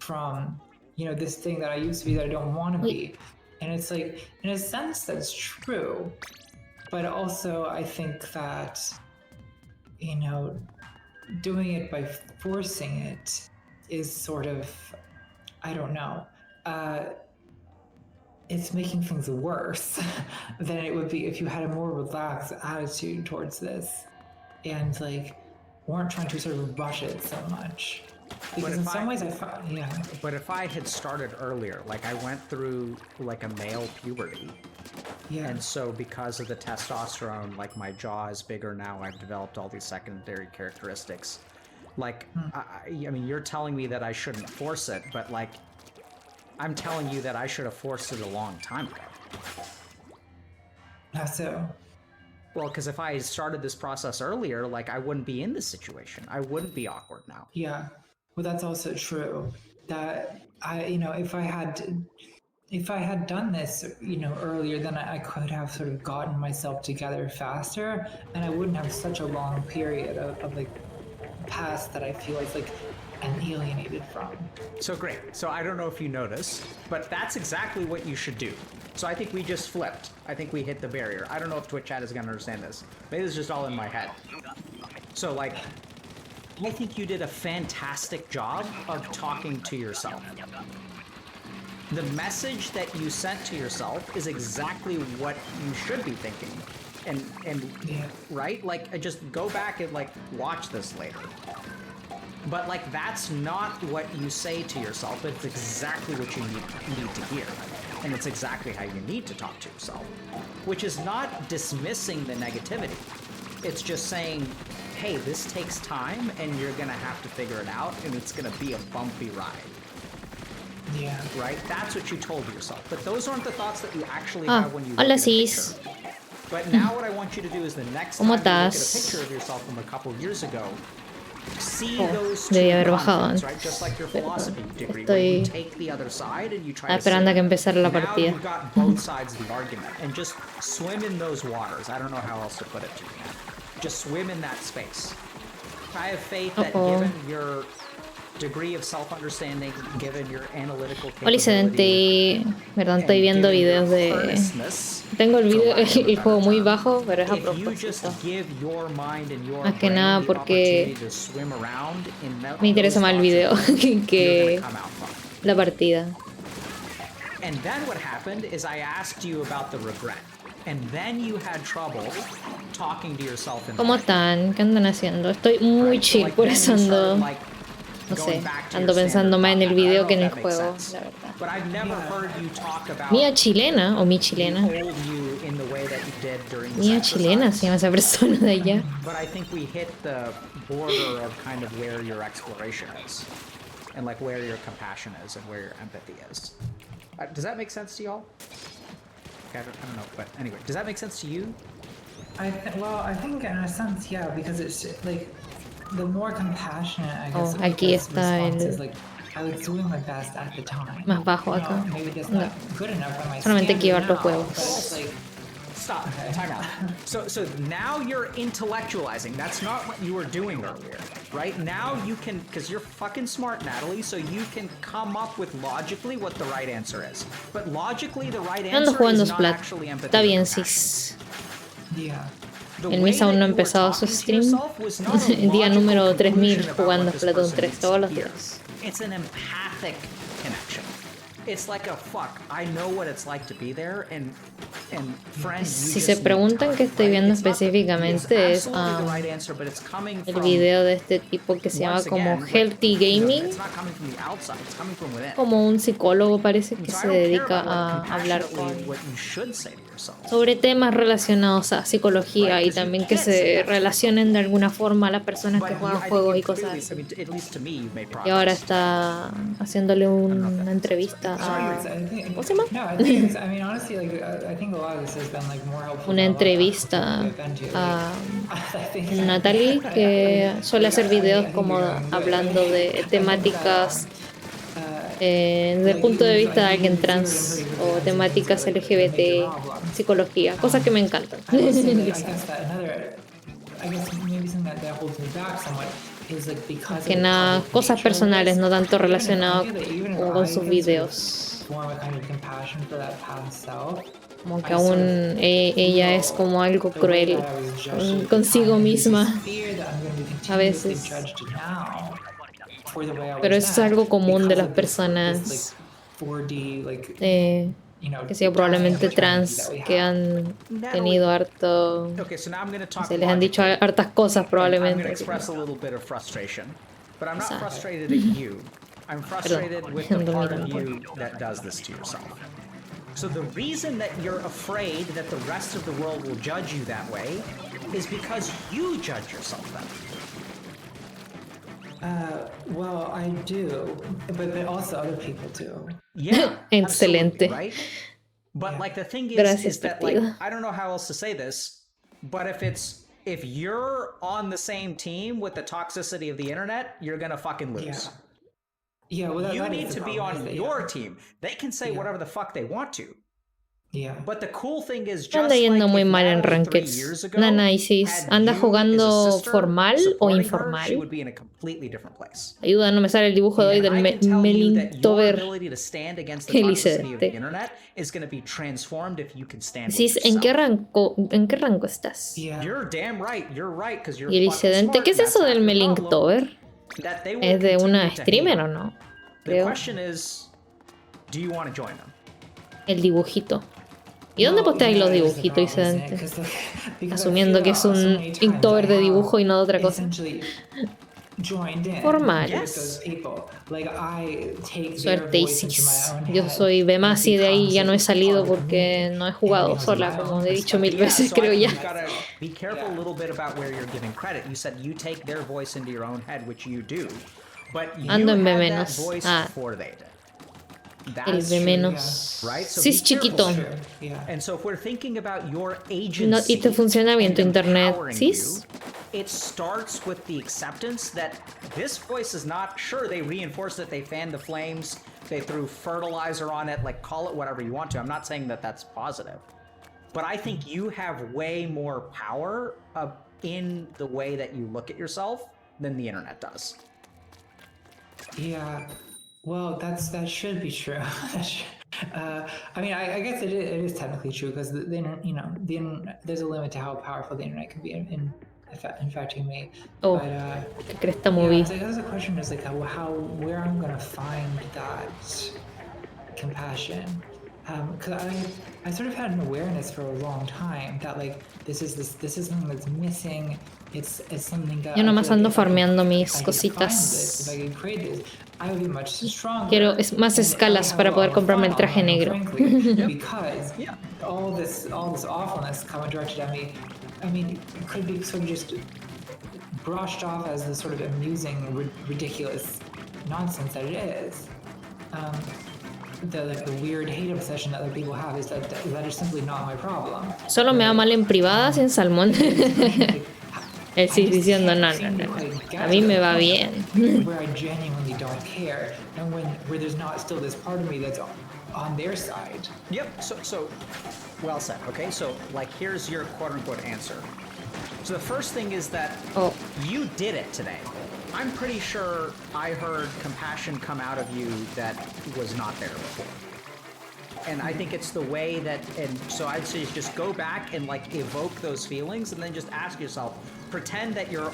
from, this thing that I used to be that I don't want to be. And it's like, in a sense, that's true. But also, I think that, doing it by forcing it is sort of, I don't know, it's making things worse than it would be if you had a more relaxed attitude towards this and like weren't trying to sort of rush it so much. Because in some ways I found, But if I had started earlier, like I went through like a male puberty, and so because of the testosterone, like my jaw is bigger now, I've developed all these secondary characteristics. Like, I mean, you're telling me that I shouldn't force it, but like, I'm telling you that I should have forced it a long time ago. How so? Well, because if I started this process earlier, like I wouldn't be in this situation. I wouldn't be awkward now. Yeah, well, that's also true. That if I had done this, earlier, then I could have sort of gotten myself together faster, and I wouldn't have such a long period of like past that I feel like I'm alienated from. So great. So I don't know if you noticed, but that's exactly what you should do. So I think we just flipped. I think we hit the barrier. I don't know if Twitch chat is going to understand this. Maybe it's just all in my head. So like, I think you did a fantastic job of talking to yourself. The message that you sent to yourself is exactly what you should be thinking. And right? Like, just go back and like watch this later. But like, that's not what you say to yourself. It's exactly what you need to hear. And it's exactly how you need to talk to yourself. Which is not dismissing the negativity. It's just saying, hey, this takes time and you're gonna have to figure it out and it's gonna be a bumpy ride. Yeah. Right? That's what you told yourself. But those aren't the thoughts that you actually have when you look hola, at a sis. picture. But now what I want you to do is the next time you look at a picture of yourself from a couple of years ago, see those two conflicts, right? Just like your philosophy degree, where you take the other side and you try to esperando a que empezara la now partida. you've got both sides of the argument, and just swim in those waters. I don't know how else to put it to you. Just swim in that space. I have faith that given your degree of self-understanding, given your analytical capability, Perdón, estoy viendo videos de... Tengo el juego muy bajo, pero es a propósito. Más que nada porque me interesa más el video que la partida. And then what happened is I asked you about the regret. And then you had trouble talking to yourself. ¿Cómo están? ¿Qué andan haciendo? Estoy muy chill, por eso ando... No sé, ando pensando más en el video que en el juego, la verdad. Mía chilena, o mi chilena. Mía chilena se llama esa persona de allá. But I think we hit the border of kind of where your exploration is. And like where your compassion is and where your empathy is. Does that make sense to y'all? Okay, I don't know, but anyway, does that make sense to you? I think in a sense, yeah, because it's like the more compassionate, I guess. Aquí está el... Like, I was doing my best at the time. Más bajo acá. Maybe just not good enough by my solamente hay que llevar los now, huevos. like, Stop. Okay. Time out. So now you're intellectualizing. That's not what you were doing earlier, right? Now you can, because you're fucking smart, Natalie, so you can come up with logically what the right answer is. But logically, the right answer is not actually empathy. Está bien, sis. Yeah. El Miss aún no ha empezado su stream. Día número 3000 jugando Splatoon 3 todos los días. It's an empathic connection. It's like a fuck. I know what it's like to be there, and friends. Si se preguntan qué estoy viendo específicamente es el video de este tipo que se llama como Healthy Gaming. Como un psicólogo parece que se dedica a hablar sobre temas relacionados a psicología y también que se relacionen de alguna forma a las personas que juegan juegos y cosas así. Y ahora está haciéndole una entrevista a... ¿Cómo se llama? Una entrevista a Natalie, que suele hacer videos como hablando de temáticas desde el punto de vista de alguien trans o temáticas LGBT, psicología, cosas que me encantan. is like because Que of the nada, public cosas nature of personales, this, no tanto even if- relacionado I feel that even if con I sus could videos. form a kind of compassion for that past self, Como que I sort of aún ella es feel como algo the way cruel that I was judged at the consigo time, and there's this misma fear that I'm going to be a continuously veces. judged now for the way I Pero was eso es then algo común de because las of this personas, like 4D like que sea time probablemente eternity that trans, we que have. han Natalie, tenido harto, okay, so now I'm going to talk se les han dicho logically. hartas cosas And I'm going to probablemente. express a little bit of frustration. But I'm not Esa. frustrated at you. I'm frustrated with the part of you that does this to yourself. So the reason that you're afraid that the rest of the world will judge you that way is because you judge yourself that way. Well, I do, but also other people do. Yeah, Excelente. absolutely, right? But like the thing Gracias, is that like partido. I don't know how else to say this, but if you're on the same team with the toxicity of the internet, you're gonna fucking lose. Yeah, well, You that need is the to be problem, on is that, your team. They can say whatever the fuck they want to. Yeah. But the cool thing is just Anda yendo like muy if mal en Natalie 3 rankeds. years ago Nana Isis, had ¿anda you as a jugando sister formal o supporting her, informal? she would be in a completely different place. Ayuda, no me sale el dibujo de hoy And del I can tell you that your Melintover ability to stand against the toxicity of the Elisede. internet is going to be transformed if you can stand with Isis, yourself. ¿en qué rango estás? Yeah. You're damn right. You're right because you're Y fucking Elisede, smart. ¿qué es and eso that's del half your problem, Melintover? that they will ¿Es de una continue to streamer hate. o no? The Creo. question is, do you want to join them? El dibujito. ¿Y dónde posteáis los dibujitos, Isidente? Asumiendo que es un inktober de dibujo y no de otra cosa. Formal. Suerte, Isis. Yo soy Bemasi y de ahí ya no he salido porque no he jugado sola, como he dicho mil veces, so creo I think ya. you gotta be careful a little bit about where you're giving credit. You said you take their voice into your own head, which you do, but you Ando en B had menos. that voice Ah. before they did. El That's B true, menos. right? So Sí, be es careful. chiquito. And so if we're thinking about your agency No, y te funciona bien tu and internet, empowering ¿sis? you, it starts with the acceptance that this voice is not sure. They reinforced it. They fanned the flames. They threw fertilizer on it. Like, call it whatever you want to. I'm not saying that that's positive, but I think you have way more power in the way that you look at yourself than the internet does. Yeah, well, that should be true. I mean, I guess it is technically true because the internet, you know, there's a limit to how powerful the internet can be in infecting me. Oh, But qué cresta yeah, movie. so the question is like where I'm gonna find that compassion. Because I sort of had an awareness for a long time that like this is something that's missing. It's something that Yo I nomás feel ando like if I could- farmeando if mis I could find cositas. this, if I could create this, I would be much stronger. Quiero más and escalas I would have para a lot poder more comprarme fun el traje online, negro. frankly, because all this awfulness coming directed at me, I mean, it could be sort of just brushed off as the sort of amusing, ridiculous nonsense that it is. The weird hate obsession that other people have is that is simply not my problem. Solo me va mal en privadas y en salmón. Él sí diciendo, no. A mí me va bien. Where I genuinely don't care, and where there's not still this part of me that's on their side. Yep. So, well said. Okay. So, like, here's your quote-unquote answer. So the first thing is that you did it today. I'm pretty sure I heard compassion come out of you that was not there before. And I think it's the way that, and so I'd say just go back and like evoke those feelings, and then just ask yourself, pretend that you're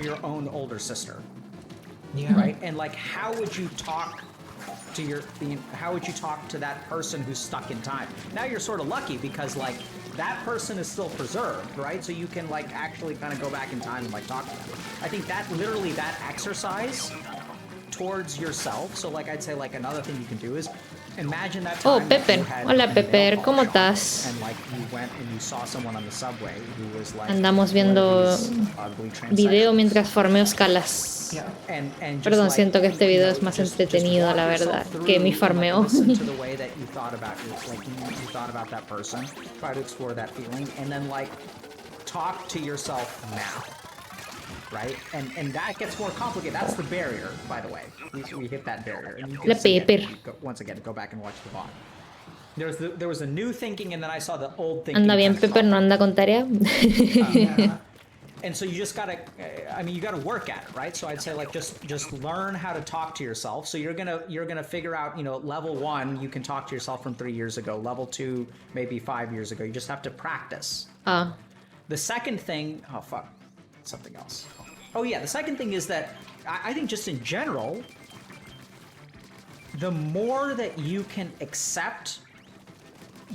your own older sister. Yeah. Right? And like, how would you talk to how would you talk to that person who's stuck in time? Now you're sort of lucky because like that person is still preserved, right? So you can like actually kind of go back in time and like talk to them. I think that literally that exercise towards yourself. So like I'd say like another thing you can do is imagine that time that Pepper. you had Hola, a nail Pepper. polish ¿Cómo on, estás? and like you went and you saw someone on the subway who was like Andamos viendo one of these ugly video transsexuals. mientras farmeo escalas. And just Perdón, like, siento que este video you es know, más just entretenido, walk la yourself verdad, through que mi and, farmeo. like, listen to the way that you thought about it, like you thought about that person, try to explore that feeling, and then like talk to yourself now, right? And that gets more complicated. That's the barrier, by the way. We hit that barrier, and you can La see it. Pepper. Once again, go back and watch the VOD. There was a new thinking, and then I saw the old thinking. Anda bien, kind of Pepper, no crop anda con tarea. up. And so you just gotta, I mean, you gotta work at it, right? So I'd say like just learn how to talk to yourself. So you're gonna figure out, you know, level 1, you can talk to yourself from 3 years ago. Level 2, maybe 5 years ago. You just have to practice. The second thing, oh fuck, something else. Oh yeah, the second thing is that I think just in general, the more that you can accept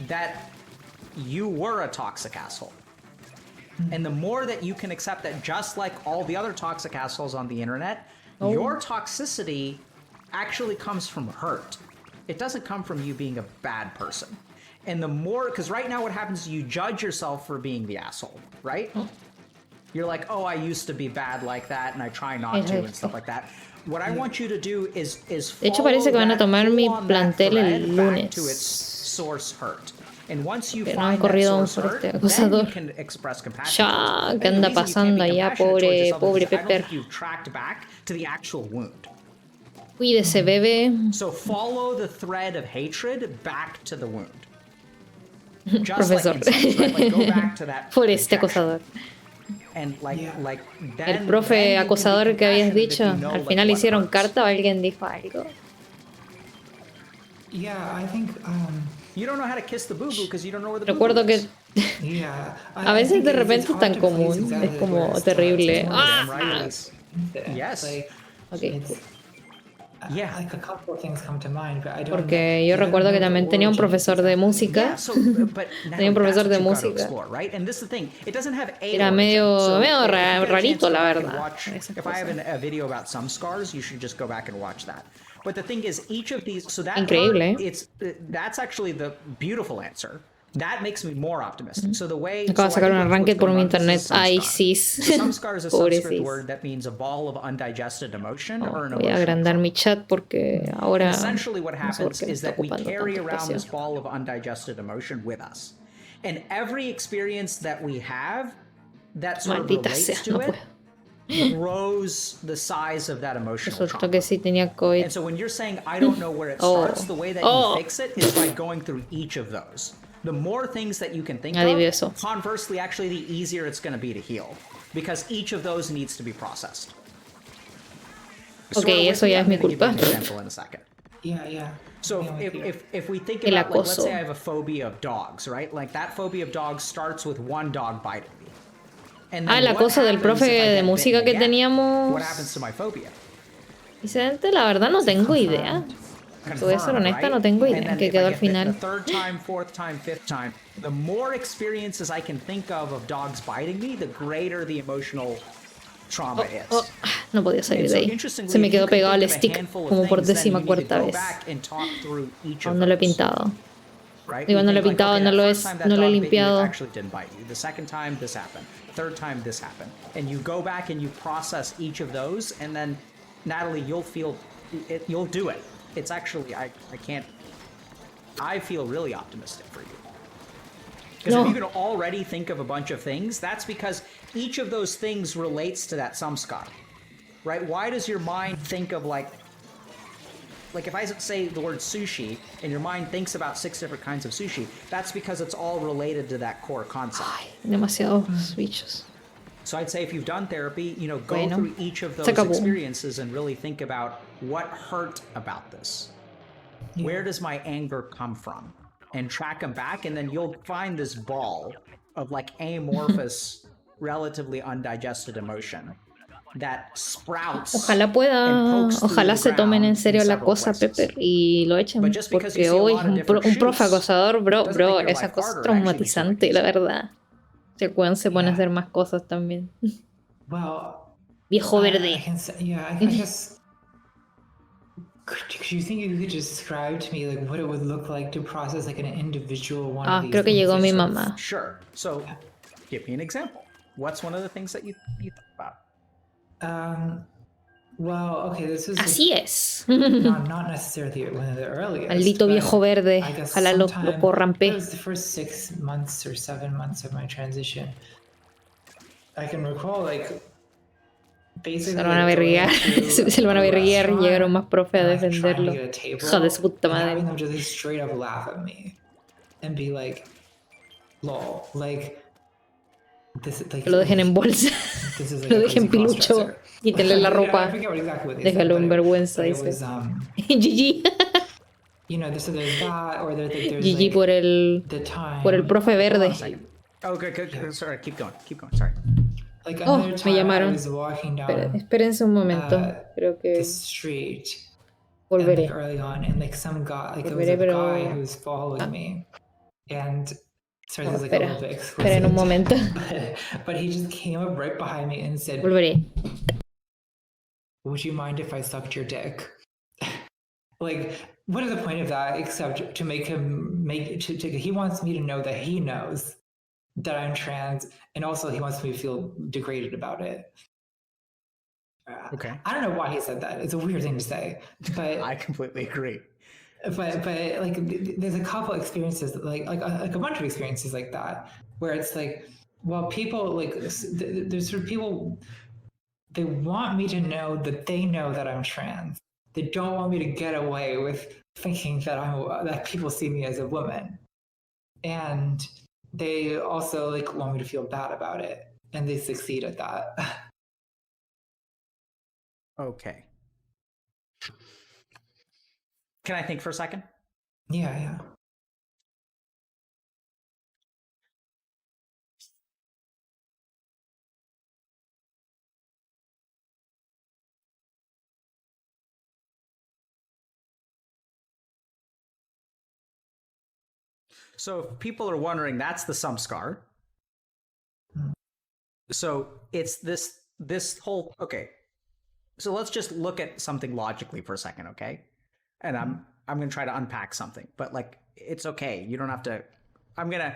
that you were a toxic asshole, and the more that you can accept that just like all the other toxic assholes on the internet, your toxicity actually comes from hurt. It doesn't come from you being a bad person. And the more, because right now what happens is you judge yourself for being the asshole, right? You're like, oh, I used to be bad like that and I try not to and stuff like that. What I want you to do is De hecho, parece que van a tomar mi plantel el lunes. to its source hurt. And once you Que no han find that corrido aún source por hurt, este then acosador. you can express compassion. Ya, And ¿qué the anda reason you can't pasando be allá? compassionate towards Pobre, yourself pobre is because I don't Pepper. think you've tracked back to the actual wound. Cuídese, bebé. So follow the thread of hatred back to the wound. Just Profesor. like insults, right? Like go back to that Por este rejection. acosador. And like then, El profe then you can be acosador que habías compassionate if dicho, you know, al like, final what hicieron hurts. carta o alguien dijo algo. Yeah, I think. You don't know how to kiss the boo-boo because you don't know where the boo-boo Recuerdo is. que Yeah. a veces de repente es tan común, es como terrible. Damn right it is. Yes. Ok, cool. Yeah. Like a couple of things come to mind, but I don't. Porque yo recuerdo que también tenía un profesor de música. Yeah, so, but Tenía un profesor de that's what you gotta música. explore, right? And this is the thing, it doesn't have a Era origin. medio So if you get a rarito, chance to la go back and verdad, watch- esas If I have cosas. a video about some scars, you should just go back and watch that. But the thing is, each of these, so that Increíble, part, that's actually the beautiful answer. That makes me more optimistic. So the way Acabo de so I sacar think un what's arranque por going mi on, this internet. is some Ay, scar. sis. So some scars is a Pobre Sanskrit sis. word that means a ball of undigested emotion or an Voy a emotional agrandar mi chat porque ahora and essentially what no sé por happens qué me is está that we ocupando carry tanto around this espacio. ball of undigested emotion with us. And every experience that we have that sort of Maldita relates sea, to no it puedo. grows the size of that emotional Resultó trauma. que sí tenía COVID. And so when you're saying, I don't know where it Oh. starts, the way that Oh. you fix it is by going through each of those. The more things that you can think Nadie vio of, eso. conversely, actually, the easier it's going to be to heal. Because each of those needs to be processed. Ok, Sort of with eso me, ya I'm es mi gonna give you an culpa. example in a second. Yeah. So Yeah, if we think El about, like, let's acoso. say I have a phobia of dogs, right? Like that phobia of dogs starts with one dog biting me. And then El what acoso del happens profe if I de get música bitten que again? teníamos. What happens to my phobia? Vicente, la verdad no tengo idea. Voy a ser Confirmed, honesta, right? no tengo And idea then qué if quedó I al get bitten final. the third time, fourth time, fifth time, the more experiences I can think of dogs biting me, the greater the emotional trauma is. Oh, no podía salir And de so, ahí. interestingly, Se me if you quedó can pegado think el of a stick handful of como por things, then you décima need to cuarta go vez. back and talk through each of Aún no lo he those. pintado. Right? Digo, You no lo he think, like, pintado, okay, no that lo first es- time that no lo he dog bit you, it limpiado. actually didn't bite you. The second time, this happened. Third time, this happened. And you go back and you process each of those, and then, Natalie, you'll feel it. You'll do it. It's actually, I can't. I feel really optimistic for you. Because No. if you can already think of a bunch of things, that's because each of those things relates to that samskar, right? Why does your mind think of like if I say the word sushi and your mind thinks about 6 different kinds of sushi, that's because it's all related to that core concept. Ay, demasiados bichos. So I'd say if you've done therapy, go Bueno, through each of those se acabó. experiences and really think about what hurt about this. Where does my anger come from? And track them back, and then you'll find this ball of like amorphous, relatively undigested emotion that sprouts. Ojalá pueda, and pokes through ojalá the se tomen en ground serio in la several cosa, places. Pepper, y lo echen. But just because you Porque see a hoy lot of un different profe shoots, acosador, bro, doesn't make your esa life cosa es harder, it actually makes it traumatizante, la verdad. Si el weón se pone a Yeah. hacer más cosas también. Well, Viejo I verde. can say, I guess. Could you think you could describe to me like what it would look like to process like an individual one Ah, of these creo que things llegó that mi sort of- mamá. Sure. So, give me an example. What's one of the things that you think about? Well, okay, this is Así es. not necessarily one of the earliest. Maldito but viejo verde. I guess Ojalá lo sometime- corran It was the first 6 months or 7 months of my transition. I can recall like basically. Se lo van a like, going verguiar. to Se lo van a a verguiar. restaurant Llegaron más profe a and, like, trying to defenderlo. get a table Hijo de su puta and having madre. them just straight up laugh at me and be like, "Lol," like. like, Que lo dejen en bolsa. this is like Lo a dejen crazy pilucho. cross-dresser. Quítenle la I ropa. forget exactly what they said, Déjalo en vergüenza, but it dice. was, GG. you know, so there's that, or there's GG like por el the profe verde. Oh, good. Sorry, keep going. Sorry. Like Oh, another me time I llamaron. was walking down Espérense un momento. Creo the que street and volveré. like early on, and like some guy, like it was Volveré, a pero... guy who was following me, and sorry, No, this is like a espera. little bit Espera en un explicit, momento. but he just came up right behind me and said, Volveré. "Would you mind if I sucked your dick?" Like, what is the point of that except to make him he wants me to know that he knows that I'm trans, and also he wants me to feel degraded about it. Okay. I don't know why he said that. It's a weird thing to say, but I completely agree. But like, there's a couple experiences like a bunch of experiences like that where it's like, well, people like there's sort of people, they want me to know that they know that I'm trans. They don't want me to get away with thinking that people see me as a woman, and they also like want me to feel bad about it, and they succeed at that. Okay. Can I think for a second? Yeah. So if people are wondering, that's the samskar. So it's this whole, okay. So let's just look at something logically for a second, okay? And I'm going to try to unpack something, but like, it's okay. You don't have to, I'm going to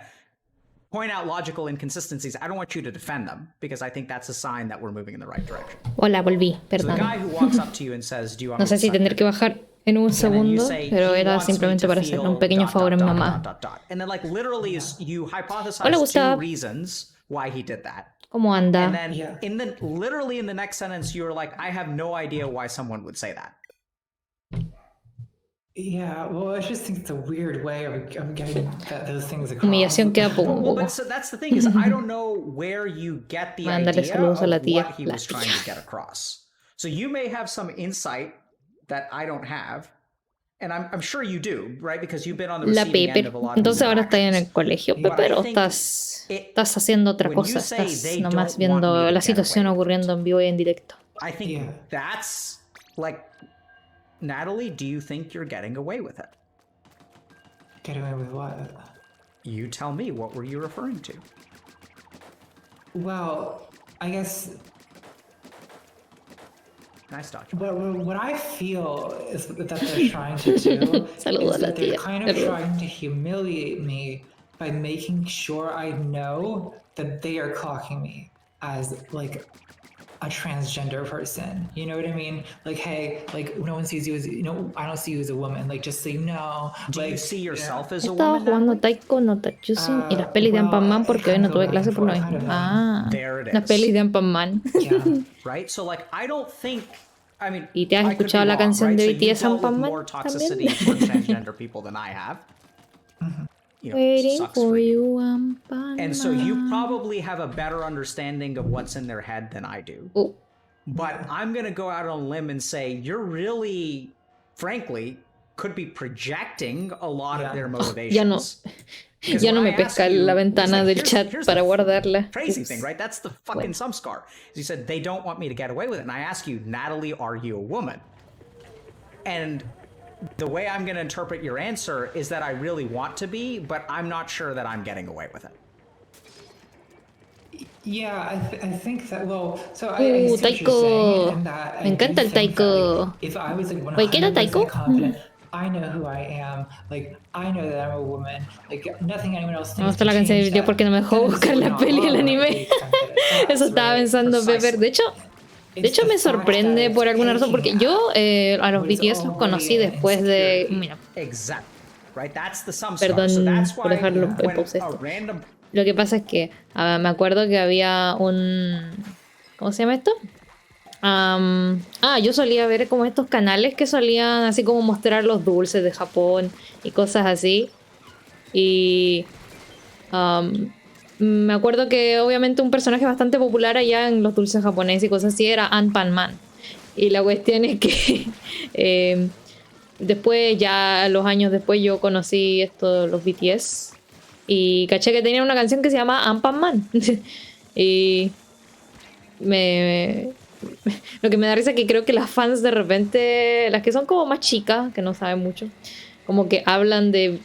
point out logical inconsistencies. I don't want you to defend them because I think that's a sign that we're moving in the right direction. Hola, volví, So the perdón. guy who walks up to you and says, "Do you want No me sé to si suck tendré your que dick?" bajar en un And then you segundo, say, pero "He era wants me simplemente to para hacerle un feel pequeño dot, favor a mi dot, mamá. dot, dot." And then like literally you Hola, hypothesize two Gustav. reasons why he did that. ¿Cómo anda? And then literally in the next sentence, you're like, "I have no idea why someone would say that." Yeah, well, I just think it's a weird way of getting those things across. Humillación queda poco. Well, but so that's the thing is, I don't know where you get the Mándale idea saludos a la of tía. what he was trying to get across. So you may have some insight that I don't have, and I'm sure you do, right? Because you've been on the La receiving end Pepper. of a lot of Entonces ahora estás en el interactions. colegio, But I Pepper, o think estás haciendo otra when you cosa. say Estás they nomás don't want me viendo to la get situación away with ocurriendo en vivo y en directo. I think that's like, Natalie, do you think you're getting away with it? Get away with what? You tell me, what were you referring to? Well, I guess Nice dodge. what I feel is that they're trying to do Saludo a is la that they're tía. kind of trying to humiliate me by making sure I know that they are clocking me as like a transgender person. You know what I mean? Like, hey, like no one sees you as, I don't see you as a woman. Like, just so you know. Do like, you see yourself as a Estaba woman, jugando Natalie? Taiko no Tachusin y las pelis de Ampan Man porque hoy no tuve clase por lo mismo. Ah, There it las is. pelis de Ampan Man. Yeah. Right? So like, I don't think, I mean, ¿Y te has I could escuchado be la wrong, canción right? de So you've BTS dealt with Ampan Man more toxicity también? for transgender people than I have. You know, Waiting sucks for for you. you, Ampan And so you Man. probably have a better understanding of what's in their head than I do. Oh, But I'm going to go out on a limb and say you're really, frankly, could be projecting a lot of their motivations. ya no me pesca la ventana del chat para guardarla. Crazy Ups. thing, right? That's the fucking samskar. You said they don't want me to get away with it. And I ask you, Natalie, are you a woman? And the way I'm going to interpret your answer is that I really want to be, but I'm not sure that I'm getting away with it. Yeah, I think that, well, so I see what Taiko. you're saying, and that Me encanta el taiko. If I was like Oye, ¿qué era 100% taiko? confident, I know who I am, like, I know that I'm a woman, like, nothing anyone else Me thinks gustó can la canción de change video that. porque no me dejó Then it's buscar la not peli y el love, anime. like, the extent that it Eso does, estaba right? pensando Pepper. Precisely. De hecho me sorprende por alguna razón porque yo a los BTS los conocí después de... Mira, Exactly. Right? That's the samskar. perdón So that's por why dejarlo en when pausa a esto. random Lo que pasa es que me acuerdo que había un... ¿Cómo se llama esto? Yo solía ver como estos canales que solían así como mostrar los dulces de Japón y cosas así. Y me acuerdo que obviamente un personaje bastante popular allá en los dulces japoneses y cosas así era Ant-Pan Man. Y la cuestión es que después, ya los años después, yo conocí esto, los BTS. Y caché que tenían una canción que se llama Ant-Pan Man. Y me, lo que me da risa es que creo que las fans de repente, las que son como más chicas, que no saben mucho, como que hablan de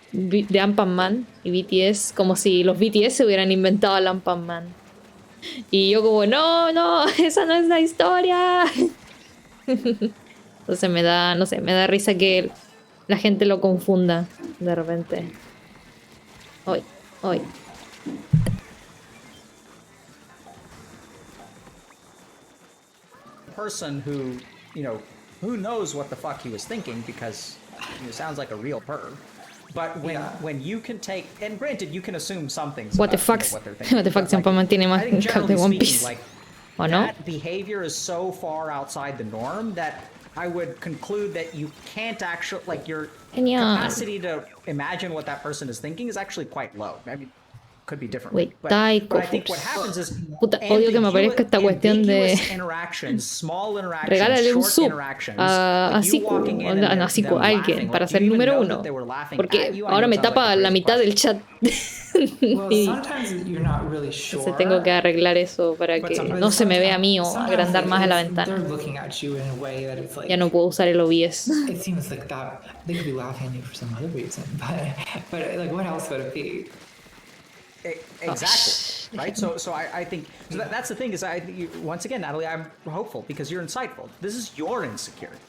Ant-Man Man y BTS como si los BTS se hubieran inventado al Ant-Man Man. Y yo como, no, no, esa no es la historia. Entonces me da, no sé, me da risa que la gente lo confunda de repente. Hoy, hoy. Person who, who knows what the fuck he was thinking because it sounds like a real perv. But when you can take, and granted, you can assume some things What the about, fuck? what they're thinking. What the fuck siempre mantiene más I think cap generally de One speaking, Piece. like, ¿O no? that behavior is so far outside the norm that I would conclude that you can't actually, like, your Genial. capacity to imagine what that person is thinking is actually quite low. I mean, could be different. Wait, but I think what happens is puta, odio que me aparezca esta cuestión de interactions, small interactions, regálale un short sub interactions, a like you Siku, walking in and a Siku, a alguien, laughing, para like, ser you even número know uno. that they were laughing Porque at you. I ahora know me it sounds tapa like a la crazy mitad del question. chat. Well, Y sometimes you're not really sure. entonces tengo que arreglar eso para But que sometimes- no se me vea a mí o Sometimes agrandar más a la they're ventana. looking at you in a way that it's like, Ya no puedo usar el OBS. it seems like that they could be laughing at you for some other reason, but like what else would it be? Exactly. Right. So I think so that's the thing is once again, Natalie, I'm hopeful because you're insightful. This is your insecurity.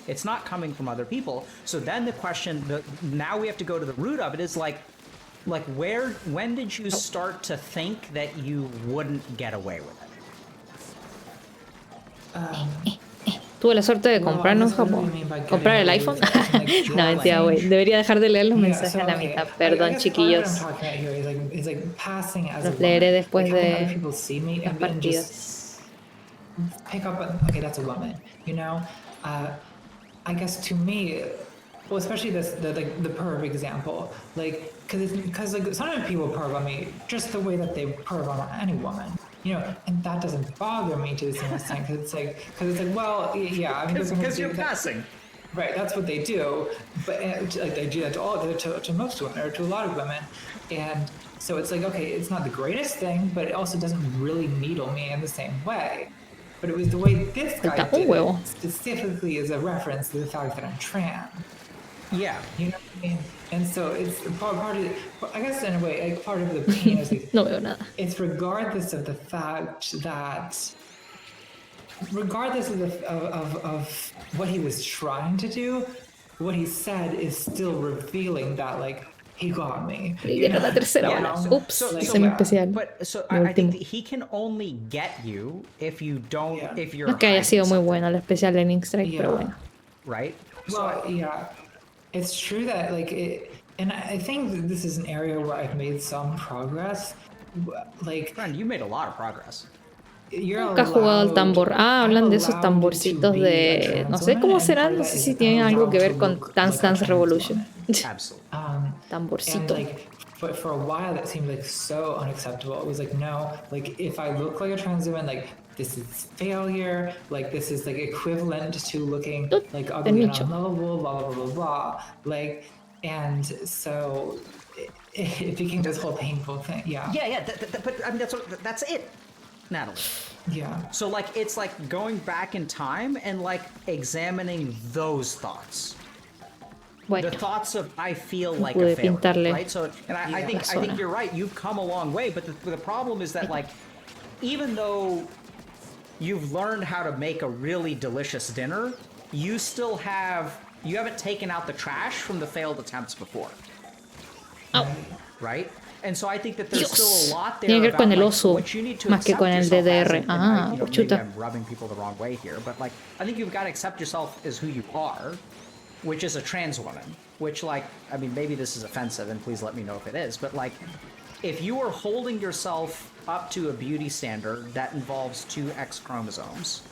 It's not coming from other people. So then the question, now we have to go to the root of it is like when did you start to think that you wouldn't get away with it? Tuve la suerte de comprarnos en Japón. ¿Comprar el iPhone? No, mentira, güey. Debería dejar de leer los mensajes a la mitad. Perdón, chiquillos. Los leeré después de las partidas. Pick up okay, that's a woman, you know. I guess to me, well, especially the perv example, like because like sometimes people perv on me just the way that they perv on any woman, you know, and that doesn't bother me to the same extent because it's like well, yeah, I mean, Because you're passing. Right, that's what they do, but like they do that to most women or to a lot of women, and so it's like okay, it's not the greatest thing, but it also doesn't really needle me in the same way. But it was the way this guy did it, specifically as a reference to the fact that I'm trans. Yeah. You know what I mean? And so it's part of, I guess in a way, like part of the pain is like, No veo nada. it's regardless of the fact that, regardless of what he was trying to do, what he said is still revealing that like he got me. Era la tercera hora. Ups, semi-especial. But so I think that he can only get you if you don't, if you're No es que haya hiding sido muy something, buena la especial de Link Strike, pero bueno. right? Well, yeah, it's true that like it, and I think that this is an area where I've made some progress. Like, Friend, you made a lot of progress. Nunca he jugado al tambor. Ah, hablan de esos tamborcitos de... No sé cómo serán, no sé si tienen algo que ver con Dance Dance Revolution. Absolutely. Tamborcito. And like, but for a while that seemed like so unacceptable. It was like, no, like if I look like a trans woman, like this is failure. Like this is like equivalent to looking like ugly and unlovable, blah blah blah blah blah. Like, and so it became this whole painful thing. Yeah. Yeah. But I mean, that's it, Natalie. Yeah. So like it's like going back in time and like examining those thoughts. Bueno, the thoughts of I feel like pude a failure, pintarle right? So, and I think you're right. You've come a long way, but the problem is that like, even though you've learned how to make a really delicious dinner, you haven't taken out the trash from the failed attempts before. Oh. Right? And so I think that there's still a lot there tiene que ver con el about, oso, what you need to más que accept con el yourself as, DDR. and Ah, maybe chuta. I'm rubbing people the wrong way here, but like I think you've got to accept yourself as who you are, which is a trans woman. Which, like, I mean, maybe this is offensive, and please let me know if it is, but like, if you are holding yourself up to a beauty standard that involves 2 X chromosomes,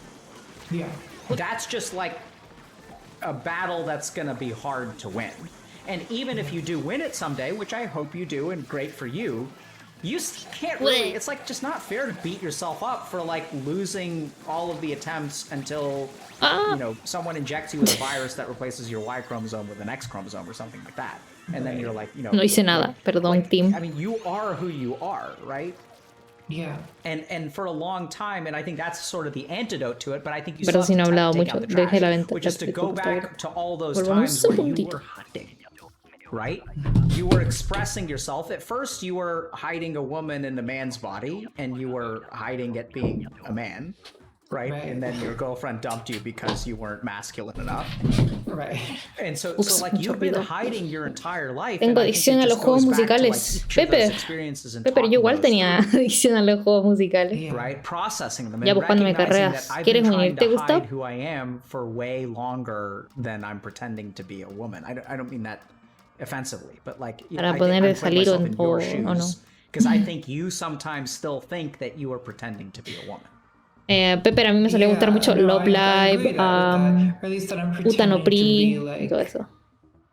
Yeah. that's just like a battle that's gonna be hard to win. And even if you do win it someday, which I hope you do, and great for you, you can't really. It's like just not fair to beat yourself up for like losing all of the attempts until someone injects you with a virus that replaces your Y chromosome with an X chromosome or something like that, and then you're like, No hice nada, perdón, Tim. I mean, you are who you are, right? Yeah. And for a long time, and I think that's sort of the antidote to it, but I think you Pero still si no have he to hablado take mucho, out the dejé la trash, venta. which is to go back to all those Volvamos un times where you segundito. were hiding, right? You were expressing yourself. At first, you were hiding a woman in a man's body, and you were hiding it being a man, right? And then your girlfriend dumped you because you weren't masculine enough. Right. And so Ups, like mucho you've been ruido. hiding your entire life. Tengo and I think adicción it a los just juegos goes back to, like, musicales. each of those Pepe, experiences and Pepe, yo talking igual those tenía adicción a los juegos musicales. Yeah. right? Processing them Ya and buscándome recognizing carreras. that I've ¿Quieres been trying unirte, to Gustav? hide who I am for way longer than I'm pretending to be a woman. I don't mean that offensively, but like Para I poder I'm putting salir myself in your o no. shoes because I think you sometimes still think that you are pretending to be a woman. Pepe, a mí me solía gustar mucho Love I Live, agree or at least that I'm Puta no pretending to be Pri, like, y todo eso.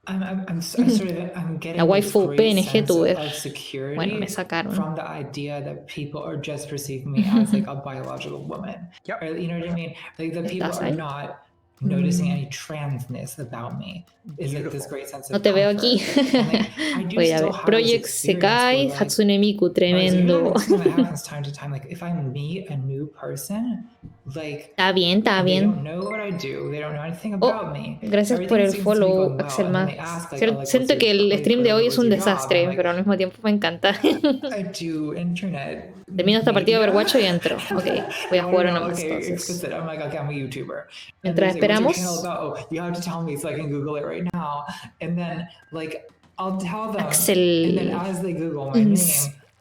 I'm getting La waifu this great PNG sense tuve. of security Bueno, me sacaron. from the idea that people are just perceiving me as like a biological woman. Yep. Or, you know what I mean? Like the people ¿Estás are ahí? not noticing any transness about me. It's like this great sense of No te veo comfort. aquí. And, like, I do Voy a still ver. have Project this experience Sekai, where, like, Hatsune Miku, tremendo. something that happens time to time. Like if I meet a new person, like Está bien, está they bien. don't know what I do. They don't know anything about me. Gracias por Everything el seems to be follow, going well, Axel and then Más. they ask, like, oh, like, Siento what's que your- el stream de hoy es un what's your job? desastre, I'm like, pero al mismo tiempo me encanta. I do internet. Termino esta partida de media. Overwatch y entro. Ok, voy a No, jugar no, una no, más okay, entonces. explicit. I'm like, okay, I'm a YouTuber. And Mientras they say, esperamos. what's your channel about? Oh, you have to tell me so I can Google it right now. And then, like, I'll tell them. Axel. And then as they Google my name,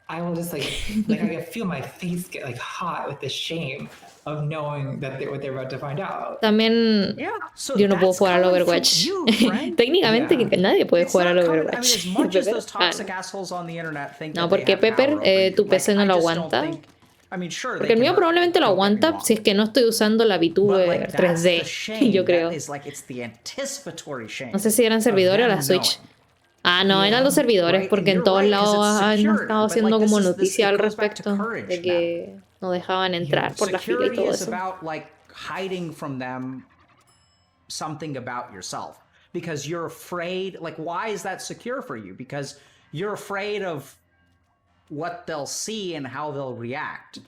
I will just like I can feel my face get like hot with the shame of knowing that what they're about to find out. También So yo no puedo that's jugar al coming from Overwatch. you, friend. Técnicamente Yeah. que nadie puede It's jugar al not coming- Overwatch. I mean, as much as Pepper. those toxic assholes on the internet think No, that they porque have power Pepper, over you, tu PC no I lo just don't aguanta. think- I mean, sure, Porque el mío probablemente lo aguanta si es que no estoy usando la But, VTube like, that's the 3D, shame. yo creo. That is, like, it's the anticipatory shame No sé si eran of servidores o them la Switch. knowing, Ah, no, eran los servidores, right? porque And en you're todos right, 'cause lados it's han security, estado but, haciendo like, como this noticia it al goes back to respecto courage de que no dejaban entrar por la fila y Security todo is eso. about like hiding from them something about yourself because you're afraid. Like, why is that secure for you? Because you're afraid of what they'll see and how they'll react.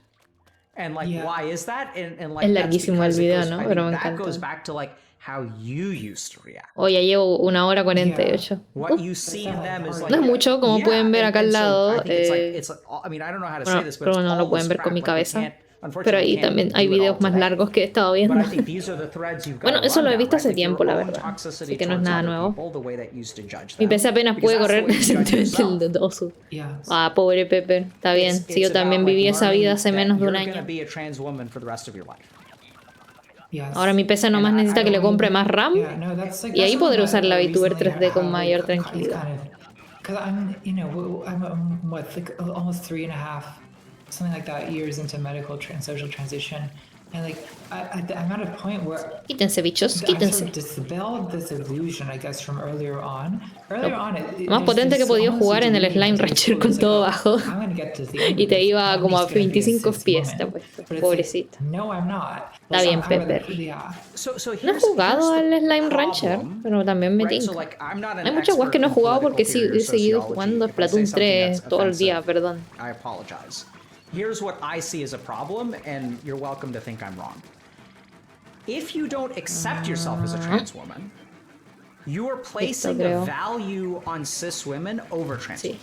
And like, Yeah. why is that? And like, Es that's larguísimo el because it video, goes- ¿no? I Pero think me that encanta. goes back to like how you used to react. Oh, ya llevo 1 hora 48. What you see in them is like No es mucho, como pueden ver acá al and so lado, I think it's like, I mean, I don't know how to say Bueno, this, but pero it's no lo all pueden this ver con crap. mi Like, we cabeza. can't- Pero unfortunately, ahí we can't también hay do it all videos más today. largos que he estado But viendo. I think these are the threads you've got Bueno, to eso lo he run visto down, hace right? Like tiempo, your la own verdad. toxicity Así que no es towards nada other nuevo. people, the way that you used to judge Mi them, PC apenas because puede that's the correr way you judge yourself. el Dosu. Yes. Ah, pobre Pepe. Está bien. It's Sí, yo también about, like, viví esa vida learning hace that menos de un you're gonna año. be a trans woman for the rest of your life. Yes. Ahora mi PC nomás And I necesita que le don't- compre más RAM Yeah, no, that's like y ahí that's poder something usar la that I VTuber recently 3D con have, mayor like, tranquilidad. Because I'm, you know, I'm what, like almost 3.5, something like that, years into medical social transition, and like I'm at a point where Quítense, bichos, I sort quítense. of dispelled this illusion, I guess, from earlier on. Earlier on, Lo más potente que he podido jugar en el Slime Rancher con todo bajo. Y te iba como a 25 pies, te apuesto. Pobrecito. No, I'm not. Está bien, Pepper. Yeah. So No he here's jugado the al Slime Rancher, problem, pero también me right? So, tinca. like, I'm not an Hay muchas weas que no he expert in jugado porque political theory he or seguido sociology. jugando If I say Splatoon something 3 that's todo el día, offensive, perdón. I apologize. Here's what I see as a problem, and you're welcome to think I'm wrong. If you don't accept yourself as a trans woman, you are placing creo. a value on cis women over trans Sí. women,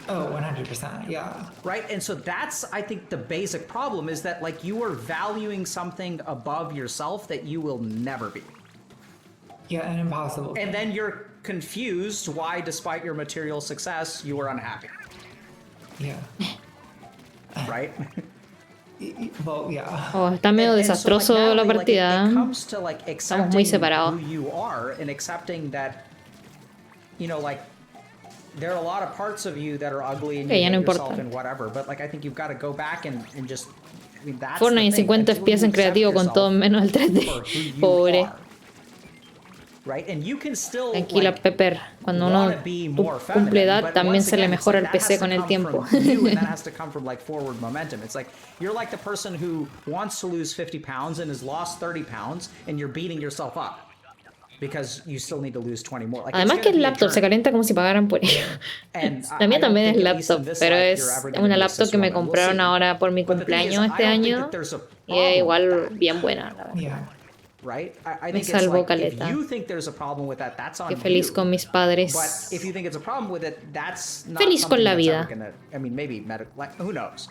Oh, 100%. Yeah. right? And so that's, I think, the basic problem is that like you are valuing something above yourself that you will never be. Yeah, and impossible. And then you're confused why, despite your material success, you are unhappy, Yeah. right? Well, yeah. Oh, está medio And so, desastroso like, la Natalie, like, partida. it comes to like accepting muy separados. who you are and accepting that, you know, like there are a lot of parts of you that are ugly and Que you ya hate no yourself importa. and whatever. But like I think you've got to go back and just. I mean, that's Fortnite the thing. 50 Until FPS you en creativo accept con todo yourself menos el for 3D. who you Pobre. are, right? And you can still Tranquila, like, Pepper. Cuando uno wanna be more cumple feminine, edad, but también once se le again, it's mejora like el that has PC to con el come tiempo. from you, and that has to come from like forward momentum. It's like you're like the person who wants to lose 50 pounds and has lost 30 pounds, and you're beating yourself up because you still need to lose 20 more. Like, it's Además que gonna el be a laptop se journey. calienta como si pagaran por ello. And La mía I don't también es think, at least in laptop, this pero life, you're es ever gonna una be a laptop que me cis woman. We'll compraron see. ahora por mi But the thing is, cumpleaños este I don't think año. that there's a Y es problem igual with that, bien buena, la verdad. Yeah. right? I Me think it's salvó like, if caleta. you think there's a problem with that, that's on Qué feliz you. con mis But padres. if you think it's a problem with it, that's not Feliz con something la that's vida. ever gonna, I mean, maybe like, who knows?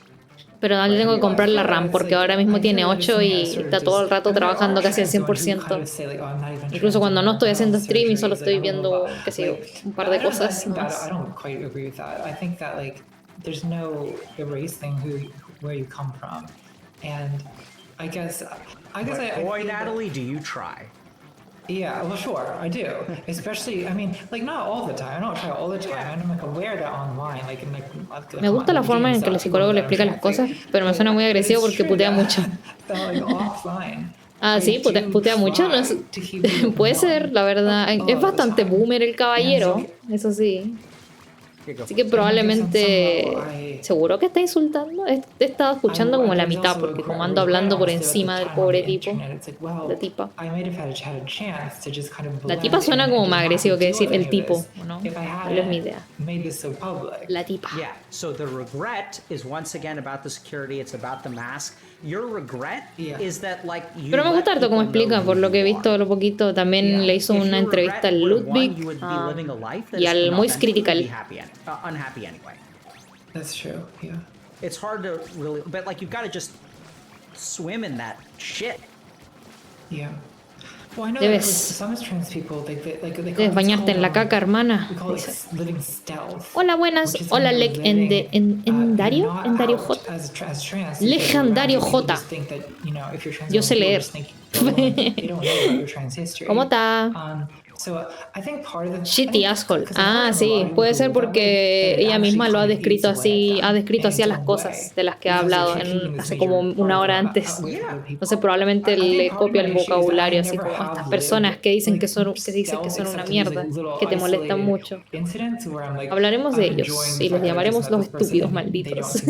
Pero le tengo que Well, I comprar feel la like RAM it's porque like- ahora mismo I tiene feel like it's 8 something I y sort of está todo el just- rato I mean, there trabajando are casi al trans women who 100%. kind of say, like, oh, I'm not even Incluso trans cuando no estoy anymore, haciendo I stream y have solo surgery, estoy like, blah, blah, viendo, blah. qué sé yo, Like, un par de I don't- cosas I think that- más. I don't quite agree with that. I think that like there's no erasing where you come from, and I guess I Boy, feel that- Natalie, do you try? Yeah, well, sure, I do. Especially, I mean, like not all the time. I don't try all the time. And I'm like aware that online, like, Me gusta la forma en que el psicólogo le explica las cosas, pero me suena muy agresivo porque putea mucho. Ah, sí, putea mucho. No es- puede ser, la verdad. Es bastante boomer el caballero, eso sí. Así que probablemente... ¿Seguro que está insultando? He estado escuchando como la mitad, porque como ando hablando por encima del pobre tipo. La tipa. La tipa suena como más agresivo que decir el tipo, ¿no? No es mi idea. La tipa. Yeah, so the regret is once again about the security, it's about the mask. Your regret is that like you Pero me gusta let harto cómo people explica, know por who lo que he you visto are. lo poquito. También le hizo If una your entrevista al regret would've won, Ludwig you would be living a life that y is al Moist inauthentic, you'd Critical. be unhappy anyway. That's true. Yeah. It's hard to really, but like you've got to just swim in that shit. Yeah. Well, I know Debes- that some trans people, they Debes bañarte en la caca, hermana. We call it living stealth. Hola, buenas. which is Hola, when you're living, en Dario. you're not En Dario out J. as trans. Legendario People J. just think that, you know, if you're trans, Yo sé people leer. just think you're alone. They don't know about your trans history. ¿Cómo está? So I think part of the Shitty asshole. Ah, sí, puede ser porque ella misma lo ha descrito así, a las cosas de las que ha hablado hace como una hora antes. Entonces probablemente le copia el vocabulario, así como a estas personas que dicen que dicen que son una mierda, que te molestan mucho. Hablaremos de ellos y los llamaremos los estúpidos malditos.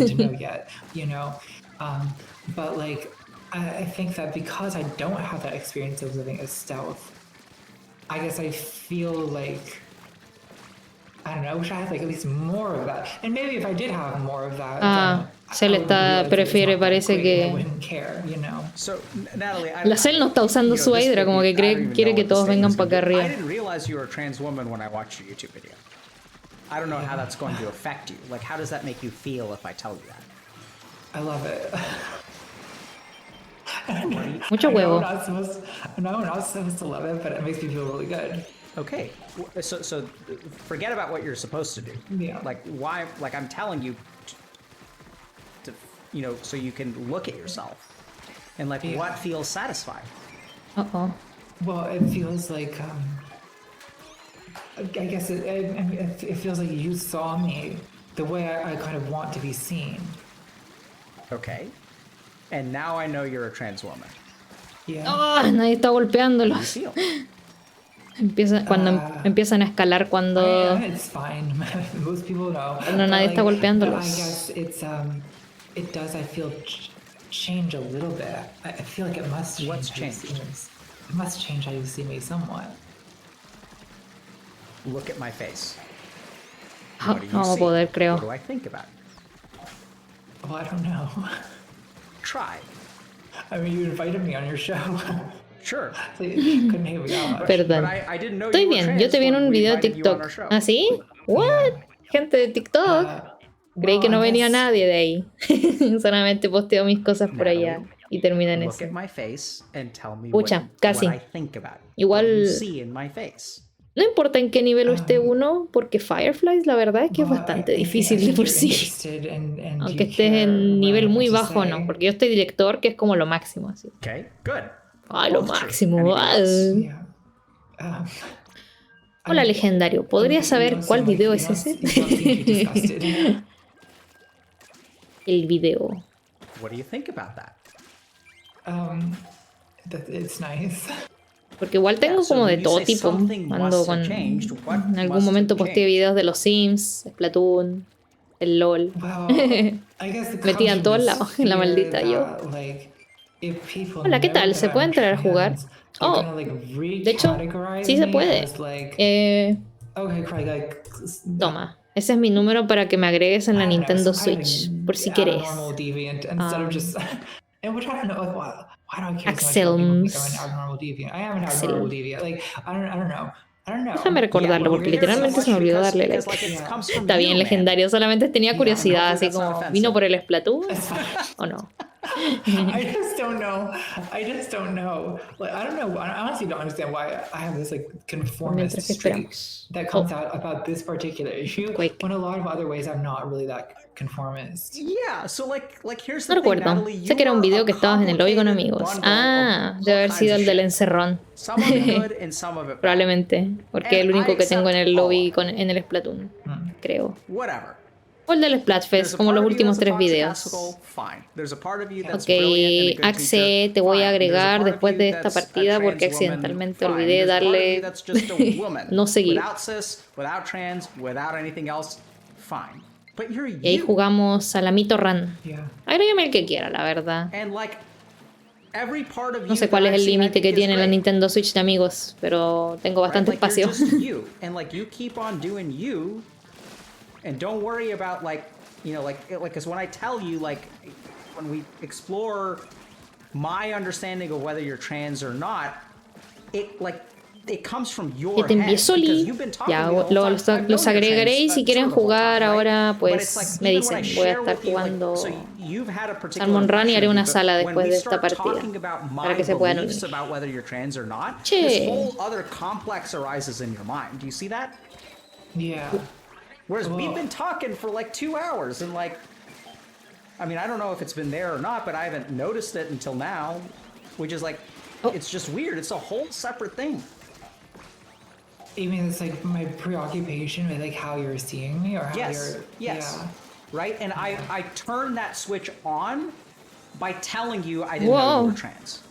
But like, I think that because I don't have that experience of living as stealth, I guess I feel like, I don't know, I wish I had like at least more of that. And maybe if I did have more of that, Ah, then Cel I would realize that it's prefiere, not that parece great and que- I wouldn't care, you know. So, Natalie, La Cel no está usando su Hydra, como que quiere que todos vengan para acá I arriba. didn't realize you were a trans woman when I watched your YouTube video. I don't know how that's going to affect you. Like, how does that make you feel if I tell you that? I love it. Mucho I know huevo. I'm not supposed to love it, but it makes me feel really good. Okay, so forget about what you're supposed to do. Yeah. Like, why? Like, I'm telling you to, you know, so you can look at yourself and like Yeah. what feels satisfying. Uh-oh. Well, it feels like, I guess it feels like you saw me the way I kind of want to be seen. Okay, and now I know you're a trans woman. Yeah. Ah, nadie está How do you golpeándolos. feel? Empiezan a escalar cuando... I mean, it's fine. Most people know. No, nadie está golpeándolos. But I guess it does. I feel change a little bit. I feel like it must change. What's how you see changed? me. It must change how you see me somewhat. Look at my face. Ah, What do you no vamos a see? poder, creo. What do I think about it? Well, I don't know. Try. I mean, you invited me on your show. Sure. So you couldn't hate me out much. Perdón. But I didn't know Estoy you were bien, trans yo te vi en when un we video de invited you on our TikTok. show. ¿Ah, sí? What? Gente de TikTok. Creí que no venía nadie de ahí. Solamente posteo mis cosas por allá y termina en Look eso. at my face and tell me Pucha, casi. what I think about it. Igual- What do you see in my face. No importa en qué nivel esté uno, porque Fireflies la verdad es que es Well, bastante I think difícil de you're por sí. interested and Aunque you estés care en nivel what I muy have to bajo, say. no, porque yo estoy director, que es como lo máximo, así. Okay, good. Ay, lo Both true. máximo. Anything ah. else? Yeah. Hola, legendario. ¿Podrías saber cuál video es ese? El video. What do you think about that? It's nice. Porque igual Yeah, tengo so como de when you todo say tipo. something Ando must con... have changed, what En algún must momento have posteé changed? videos de los Sims, Splatoon, el LOL. Well, I guess it Metida comes en from todos this lados, en la fear maldita yo. that like if people Hola, ¿qué know tal? that ¿Se puede I'm entrar a jugar? trans, they're Oh, gonna like de hecho, recategorize sí se me puede. as like Eh, okay, like Toma, ese es mi número para que me agregues en la I don't know, Nintendo some kind Switch, of por si abnormal querés. deviant instead of just and which I don't know like why do I care so much about people think I'm an Axelms. abnormal deviant? I am an abnormal Axel. deviant. Like I don't know. I don't know. Déjame Yeah, recordarlo well, porque you care so literalmente se me much olvidó darle because like. like it comes from Está bien, you, man. legendario. Solamente tenía Yeah, curiosidad, hopefully así that's not como, offensive. ¿vino por el Splatoon It's fine. o no? I just don't know. I just don't know. Like I don't know. I honestly don't understand why I have this like conformist Mientras que streak esperamos. that Oh, comes out about this particular issue. Quake. When a lot of other ways I'm not really that conformist. Yeah, so like here's No the thing, recuerdo. Natalie. Sé que era un You are video a que estabas en el lobby con complicated amigos. bundle Ah, of debe all haber kinds sido of el del shit. encerrón. Some of it good and some of it bad. Probablemente, porque And el único I que tengo en accept el all lobby of it. en el Splatoon, creo. Whatever. O el del There's Splatfest, a como part los of you últimos that's a 3 foxicastical, videos. fine. There's a part of you that's Ok, brilliant and a good Axe, teacher, te voy a fine. There's a agregar part of después you de esta that's a partida trans porque woman, accidentalmente fine. olvidé There's a part of you darle that's just a woman. no seguir. Without cis, without trans, without anything else, fine. But you're Y ahí you. jugamos Salamito Run. Yeah. Agrégame el que quiera, la verdad. And like every part of No you sé cuál that es I've el seen, I límite think que is tiene la great. Nintendo Switch de amigos, pero tengo bastante Right? Like, you're espacio. just you, and like you keep on doing you, and don't worry about like because when I tell you like when we explore my understanding of whether you're trans or not, it comes from your Que te envié head because Soli. you've been talking Ya, to me the whole time. los I've known you're agregaré y trans, si quieren sort of the whole jugar time, right? ahora, But it's pues like, me even when I dicen. Voy a share estar with you, like, jugando so you've had a particular Salmon Run y haré impression of una me, but sala when después we de esta start partida. talking about my Para que se puedan beliefs unir. about whether you're trans or not, Che. this whole other complex arises in your mind. Do you see that? Yeah. Whereas we've Well- been talking for like 2 hours and like, I mean, I don't know if it's been there or not, but I haven't noticed it until now, which is like, it's just weird. It's a whole separate thing. Even it's like my preoccupation with like how you're seeing me or how Yes, you're yes. yeah. Right? And I turned that switch on by telling you I didn't know Whoa. you were trans.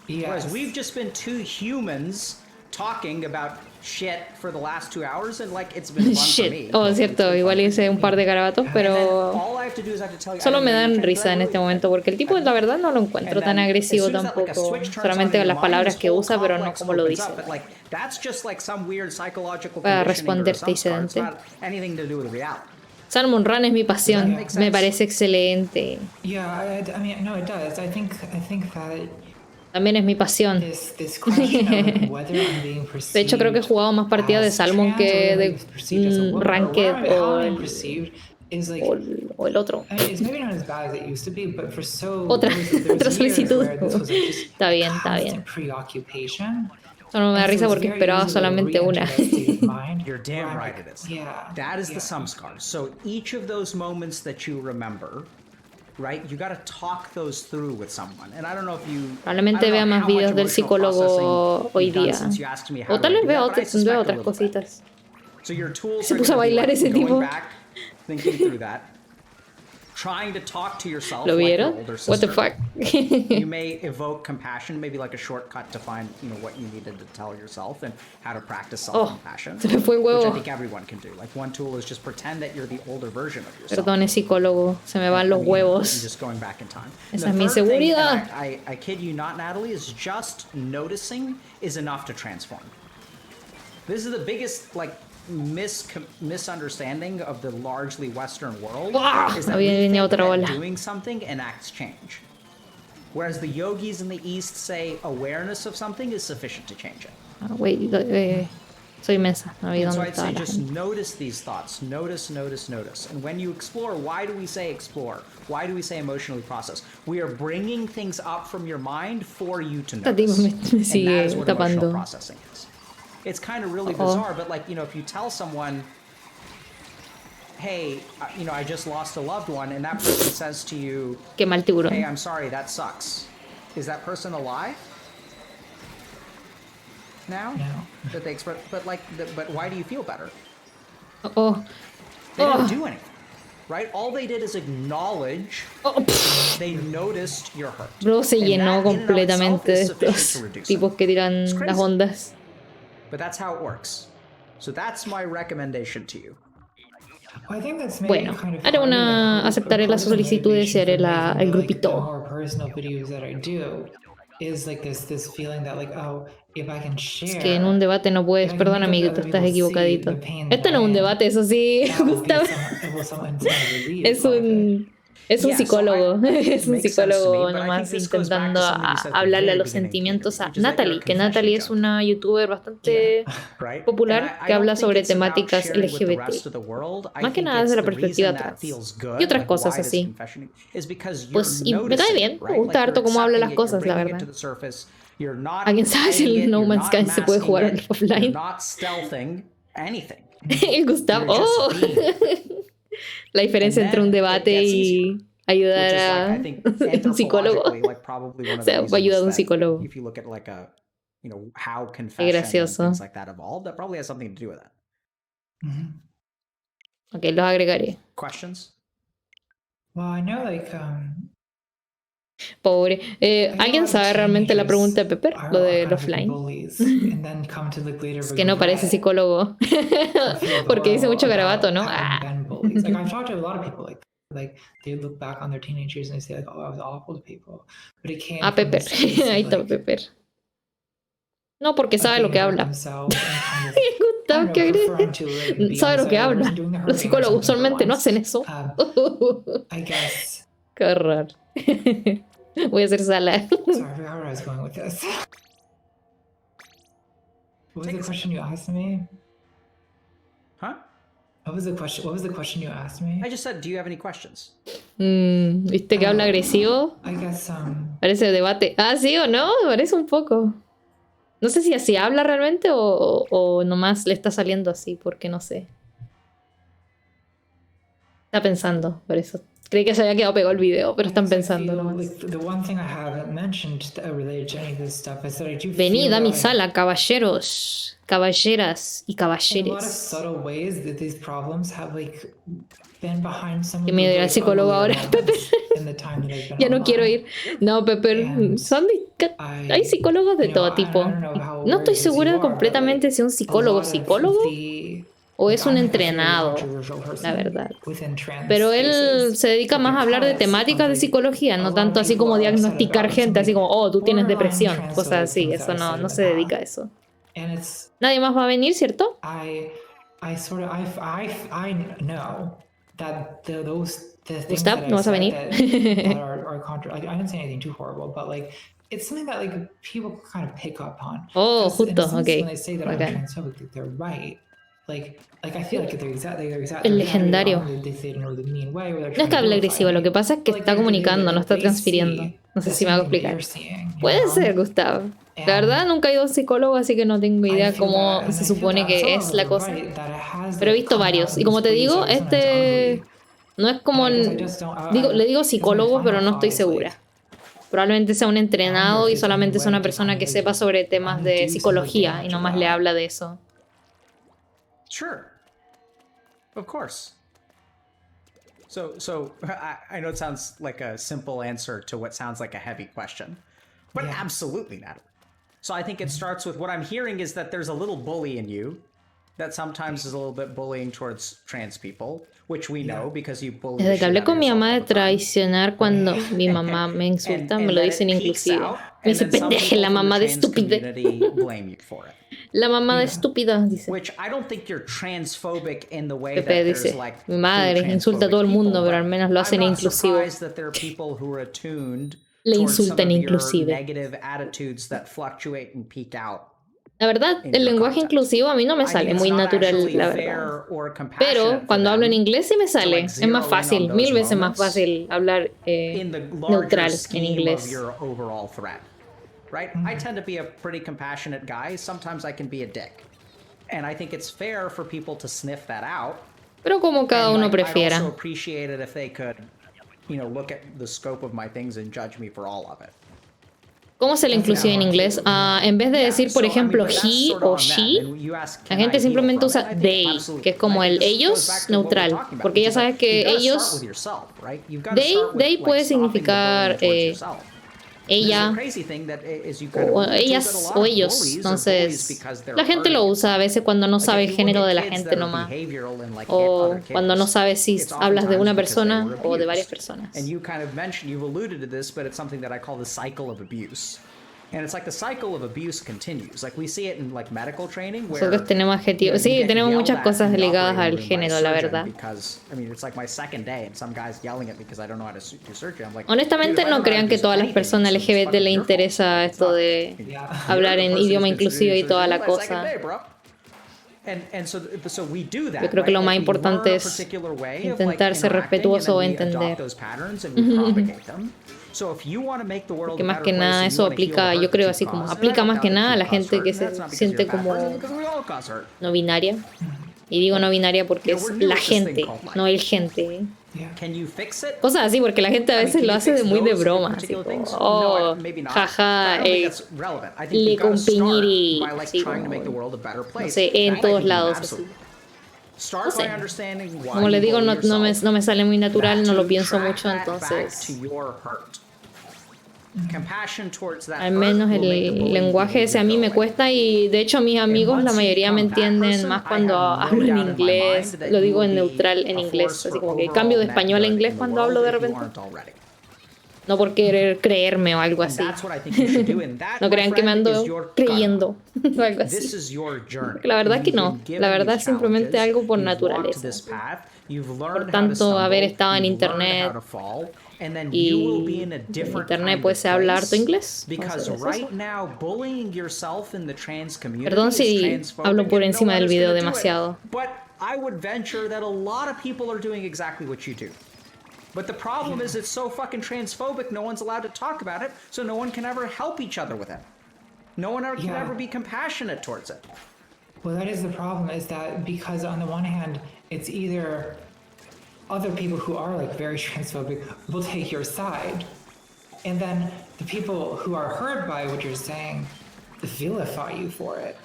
Yes. Whereas we've just been two humans talking about shit for the last 2 hours, and like it's been fun for me. Shit. Oh, es cierto, It's been igual fun for hice un par de garabatos, And then pero all I have to do is I have to tell you, I solo didn't me know you dan were trans. risa en este momento porque el tipo la verdad no lo encuentro And tan then, agresivo as soon as that, like, a tampoco, switch turns solamente on in con las your mind, palabras this que whole usa, pero no complex como lo opens dice. up. But like that's just like some weird psychological Para conditioning or responderte, some scar. It's Incidente. not anything to do with reality. Salmon Run es mi pasión, Does that make sense? me parece excelente. Yeah, I mean, no, it does. I think that También es mi pasión. this question of like, whether I'm being perceived. De hecho, creo que he jugado más partidas de as Salmon trans que or whether de I'm perceived as a woman, or Ranked how I'm perceived is like. o el otro. I mean, it's maybe not as bad as it used to be, but for so Otra- there otra was years solicitud. where this was like just Está bien, está bien. constant preoccupation. Solo me da And so risa it's porque very esperaba easy to solamente re-enter una. that state of mind You're damn where I'm right like, it is. Yeah. That is yeah. the sum scar. So each of those moments that you remember, right? You got to talk those through with someone. And I don't know if you Probablemente vea más videos del psicólogo hoy día. O tal vez vea otras cositas. So your tools Se are puso a gonna be, bailar like, ese going tipo. back, thinking through that, trying to talk to yourself ¿Lo like your vieron? older What the sister. fuck? You may evoke compassion, maybe like a shortcut to find, what you needed to tell yourself and how to practice self-compassion. se me fue el Which I huevo. think everyone can do. Like one tool is just pretend that you're the older version of yourself. Perdone, psicólogo, se me van los And huevos. just going back in time. Esa The es mi third thing, and inseguridad. I kid you not, Natalie, is just noticing is enough to transform. This is the biggest misunderstanding of the largely Western world. ¡Guau! Is that Había we venido think otra that ola. doing something enacts change. Whereas the yogis in the East say awareness of something is sufficient to change it. Ah, wait, soy inmensa, no vi And so dónde I'd estaba say la just gente. notice these thoughts. Notice, notice, notice. And when you explore, why do we say explore? Why do we say emotionally process? We are bringing things up from your mind for you to Esta tipo notice. me And that sigue is what emotional tapando. processing is. It's kind of really Uh-oh. bizarre, but if you tell someone, hey, I just lost a loved one, and that person says to you, Qué mal tiburón. hey, I'm sorry, that sucks. Is that person alive? Now? No. That they express, but why do you feel better? Oh, They oh. didn't do anything, right? All they did is acknowledge they noticed your hurt. Bro se And llenó that in and of completamente de itself is sufficient estos to reduce tipos it. que It's tiran las crazy. ondas. But that's how it works. So that's my recommendation to you. Well, I think that's made Bueno, it kind of haré harder una, that aceptaré las part of the solicitudes y motivation haré for la, making el the, like, the grupito. more personal videos that I do is like this feeling that like, oh, if I can Es que en un share, debate no if puedes, I can perdón make amigo, other tú estás people see equivocadito. the pain Este that no es un I'm in, debate, eso sí, that will be Gustavo. some relief Es part of it. un Yeah, so psicólogo, es it un makes sense to me, psicólogo but I think nomás this goes back intentando to something you said at the hablarle a very los beginning, sentimientos Peter, a which is that you're a Natalie, que confession Natalie es junkie. una youtuber bastante Right? And popular I que habla don't think sobre it's about temáticas sharing with the LGBT. rest of the world. I Más que think nada it's desde la the perspectiva reason that trans. feels Y good, otras like cosas why this así. confession is because you're Pues y me cae noticing bien, it, me right? gusta Like you're harto cómo habla las accepting it, you're cosas, la bringing it verdad. to the surface. You're not ¿Alguien sabe si hiding el it, No you're Man's not Sky se puede masking jugar it, you're offline? not stealthing anything. El Gustavo, You're just ¡oh! being it. La diferencia And entre un then it debate gets y easier. ayudar Which is like, a I think, un psicólogo. anthropologically, like probably one O of the sea, ayuda de un reasons that psicólogo. if you look at like a, you know, how Qué confession and gracioso. things like that evolved, that probably has something to do with that. Mhm. Ok, los agregaré. Questions? Well, I know like Pobre. I get a ¿Alguien lot of sabe realmente la teenagers pregunta de Pepper? are, Lo are de kind of like offline. bullies and then come to like later Es que no parece regret psicólogo. or feel Porque dice horrible mucho garabato, about ¿no? having Ah. been bullies. Like I've talked to a lot of people like they look back on their teenagers and they say like, oh, I was awful to people, but it came Ah, from Pepper. this place Ahí of está like Pepper. No, porque of sabe lo being que hard habla. themselves and kind of I Gustavo, don't qué know preferring agresivo. to like be on Sabe the lo que side of the person habla. doing the Los hurting or psicólogos something for usualmente no once. hacen eso. I guess. Qué horror. Voy a hacer sala. Sorry, I forgot where I was going with this. What was the question you asked me? Huh? What was the question? What was the question you asked me? I just said, do you have any questions? ¿Viste que habla agresivo? I guess Parece debate. Ah, sí o no, me parece un poco. No sé si así habla realmente o nomás le está saliendo así, porque no sé. Está pensando, por eso. Creí que se había quedado pegado el video, pero están pensando nomás. like the one thing I haven't mentioned related to any of this stuff is that I do Venid feel a mi that sala, caballeros, caballeras y in a lot of caballeres. subtle ways that these problems have like been behind some Que of me the dio al like, psicólogo uglier ahora, moments in the time that I've been Ya no online. quiero ir. No, Pepper, And hay psicólogos de you know, todo tipo. I don't know how No estoy aware of this you segura are, but, completamente like, si un a psicólogo lot of psicólogo the o like, es un I'm a fairly entrenado, controversial person la verdad. within trans Pero él spaces, se dedica but más a hablar de because temáticas of, de like, psicología, a no lot tanto of así people como are upset diagnosticar about gente, some, así like, como, oh, tú tienes borderline depresión, cosas transphobic así. things that Eso I no, said no in se the dedica a past. eso. And it's Nadie más va a venir, ¿cierto? I sort of I know that the things Gustav, that ¿no I vas a said venir? that are contra like I didn't say anything too horrible, but like it's something that like people kind of pick up on. Oh, 'Cause in a justo, sense, ok. when they say that I'm Bacán. transphobic, that they're right. Like I feel like they're El exaggerating legendario. on, they say it in a really mean way, where they're No es trying que to hable vilify agresivo, lo me. que pasa es que But, like, está comunicando, no está they transfiriendo. see No sé the si me hago same thing explicar. that you're seeing, you Puede know? ser, Gustavo. La verdad, nunca he ido a un psicólogo, así que no tengo I idea feel cómo that, and se I feel supone that que some es of la them cosa. right, that it has Pero he visto come out varios. in Y como these te ways digo, that are sometimes ugly. no es como... And I guess I just don't. Digo, le digo Because my psicólogo, pero final no estoy thought is, like, segura. Probablemente sea un I entrenado wonder y if there's any solamente sea way una to persona kind que of sepa sobre temas de undo some of the psicología y damage of nomás le that. habla de eso. Sure. Of course. So I know it sounds like a simple answer to what sounds like a heavy question, but Yeah. absolutely, Natalie. So I think it starts with what I'm hearing is that there's a little bully in you that sometimes is a little bit bullying towards trans people, which we know because you bully the Desde que shit hablé out of con mi yourself mamá all de the time. traicionar cuando mi mamá me insulta, me And lo that dicen it peaks inclusive. out, Me and dice, then some pendeje, people la from the mamá de trans estúpida. community blame you for it. La mamá de Yeah. estúpida, dice. Which I don't think you're transphobic in the way Pepe that there's dice, like mi madre true insulta a todo el transphobic mundo, people, pero al but menos lo hacen I'm not inclusivo. surprised that there are people who are attuned Le towards some insultan of your inclusive. negative attitudes that fluctuate and peak out. La verdad, In el your lenguaje content. inclusive a mí no me I think sale it's muy not natural, actually la verdad. fair or compassionate Pero for cuando hablo en them inglés sí me to, sale. like, Es más zero in fácil, on those 1000 veces más moments fácil hablar in the larger neutral en scheme of inglés. your overall threat. Right? I tend to be a pretty compassionate guy. Sometimes I can be a dick. And I think it's fair for people to sniff that out. Pero como cada And, uno like, I'd prefiera. also appreciate it if they could, you know, look at the scope of my things and judge me for all of it. ¿Cómo se la inclusión en inglés? En vez de decir, por ejemplo, he o she, la gente simplemente usa they, que es como el ellos neutral. Porque ya sabes que ellos, they puede significar ella o ellas o ellos. Entonces, la gente lo usa a veces cuando no sabe el género de la gente nomás. O cuando no sabe si hablas de una persona o de varias personas. And you kind of mentioned, you've alluded to this, but it's something that I call the cycle of abuse. And it's like the cycle of abuse continues. Like we see it in like medical training where Nosotros tenemos adjetivos. Sí, tenemos muchas cosas ligadas al género, la verdad. Honestamente, no crean que todas las personas LGBT les interesa esto de hablar en idioma inclusivo y toda la cosa. Yo creo que lo más importante es intentar ser respetuoso o entender. Porque más que nada eso aplica, yo creo así como, aplica más que nada a la gente que se siente como no binaria. Y digo no binaria porque es la gente, no el gente. Cosas así, porque la gente a veces lo hace de muy de broma. Así como, oh, jaja, le compañiri. Así como, no sé, en todos lados. Así. No sé. Como les digo, no me sale muy natural, no lo pienso mucho, entonces. Al menos el lenguaje ese a mí me cuesta y de hecho mis amigos la mayoría me entienden más cuando hablo en inglés, lo digo en neutral en inglés, así como que cambio de español a inglés cuando hablo de repente. No por querer creerme o algo así. No crean que me ando creyendo o algo así. Porque la verdad que no. La verdad es simplemente algo por naturaleza. Por tanto, haber estado en internet y en internet pues se habla harto inglés. Perdón si hablo por encima del video demasiado. But the problem is it's so fucking transphobic, no one's allowed to talk about it, so no one can ever help each other with it. No one can ever be compassionate towards it. Well, that is the problem, is that because on the one hand, it's either other people who are like very transphobic will take your side, and then the people who are hurt by what you're saying vilify you for it.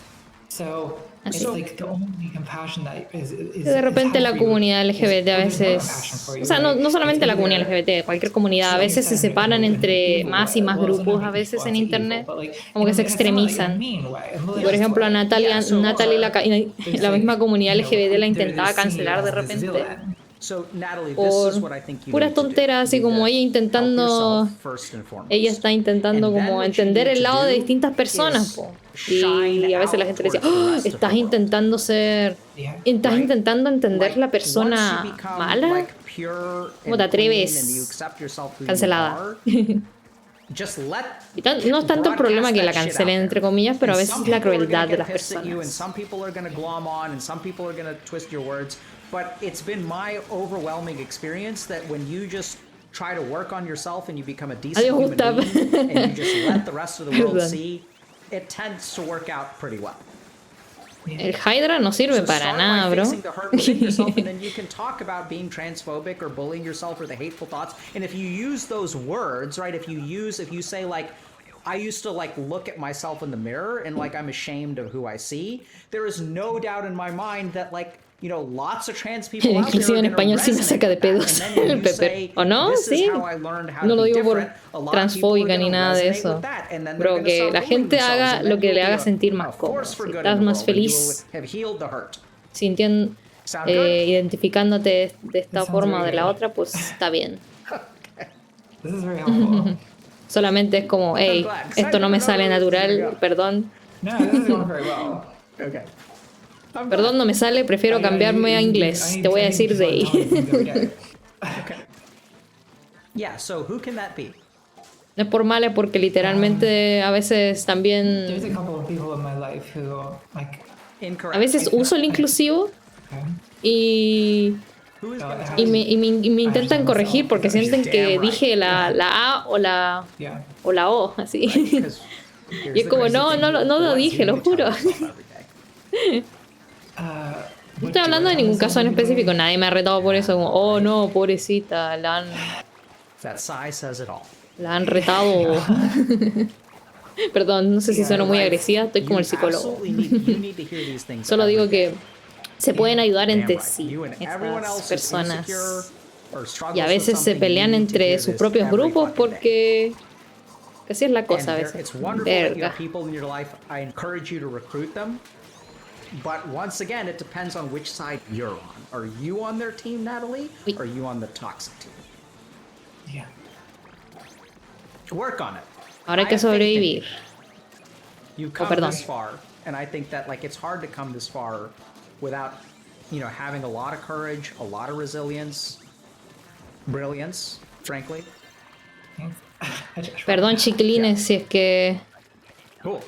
So it's like the only compassion that is de repente la comunidad LGBT a veces, o sea, no solamente la comunidad LGBT, cualquier comunidad a veces se separan entre más y más grupos a veces en internet, como que se extremizan. Por ejemplo, a Natalie la misma comunidad LGBT la intentaba cancelar de repente por puras tonteras, así como ella está intentando como entender el lado de distintas personas, po. Y a veces la gente le decía, oh, estás intentando entender la persona mala, ¿cómo te atreves? Cancelada. Y no es tanto el problema que la cancelen entre comillas, pero a veces es la crueldad de las personas. But it's been my overwhelming experience that when you just try to work on yourself and you become a decent human being and you just let the rest of the world see, it tends to work out pretty well. El Hydra no sirve para nada, bro. And then you can talk about being transphobic or bullying yourself or the hateful thoughts. And if you use those words, right, if you say like, I used to like look at myself in the mirror and like I'm ashamed of who I see, there is no doubt in my mind that like, you know, lots of trans people out there inclusive en español sí me saca de pedos el Pepper. ¿O no? Sí. No lo digo por transfóbica ni nada de eso. Bro, que la gente haga lo que le haga sentir más cómodo. Si estás más feliz sintiendo, identificándote de esta forma o de la otra, pues está bien. Solamente es como, hey, esto no me sale natural, perdón. Perdón, no me sale, prefiero cambiarme a inglés. Te voy a decir they. No es por mal, es porque literalmente a veces también... A veces uso el inclusivo y me intentan corregir porque sienten que dije la A o la O, así. Y es como, no lo dije, lo juro. No estoy hablando de ningún caso en específico, nadie me ha retado por eso, como, oh no, pobrecita, la han retado. Perdón, no sé si sueno muy agresiva, estoy como el You psicólogo. absolutely you need to hear these things Solo every digo day. que se pueden ayudar Damn entre right. sí, You and everyone esas else is personas. insecure or struggles Y a with veces se something, you pelean need to entre hear sus this propios every grupos fucking day. porque así es la And cosa a there, veces. it's wonderful that you Verga. have people in your life. I encourage you to recruit them. But once again, it depends on which side you're on. Are you on their team, Natalie? Uy. Or are you on the toxic team? Yeah. Work on it. Ahora hay I que have faith in sobrevivir. You've come perdón. this far, and I think that like it's hard to come this far without, having a lot of courage, a lot of resilience, brilliance, frankly. Thanks. I just- Perdón, chiquilines, si es que Cool.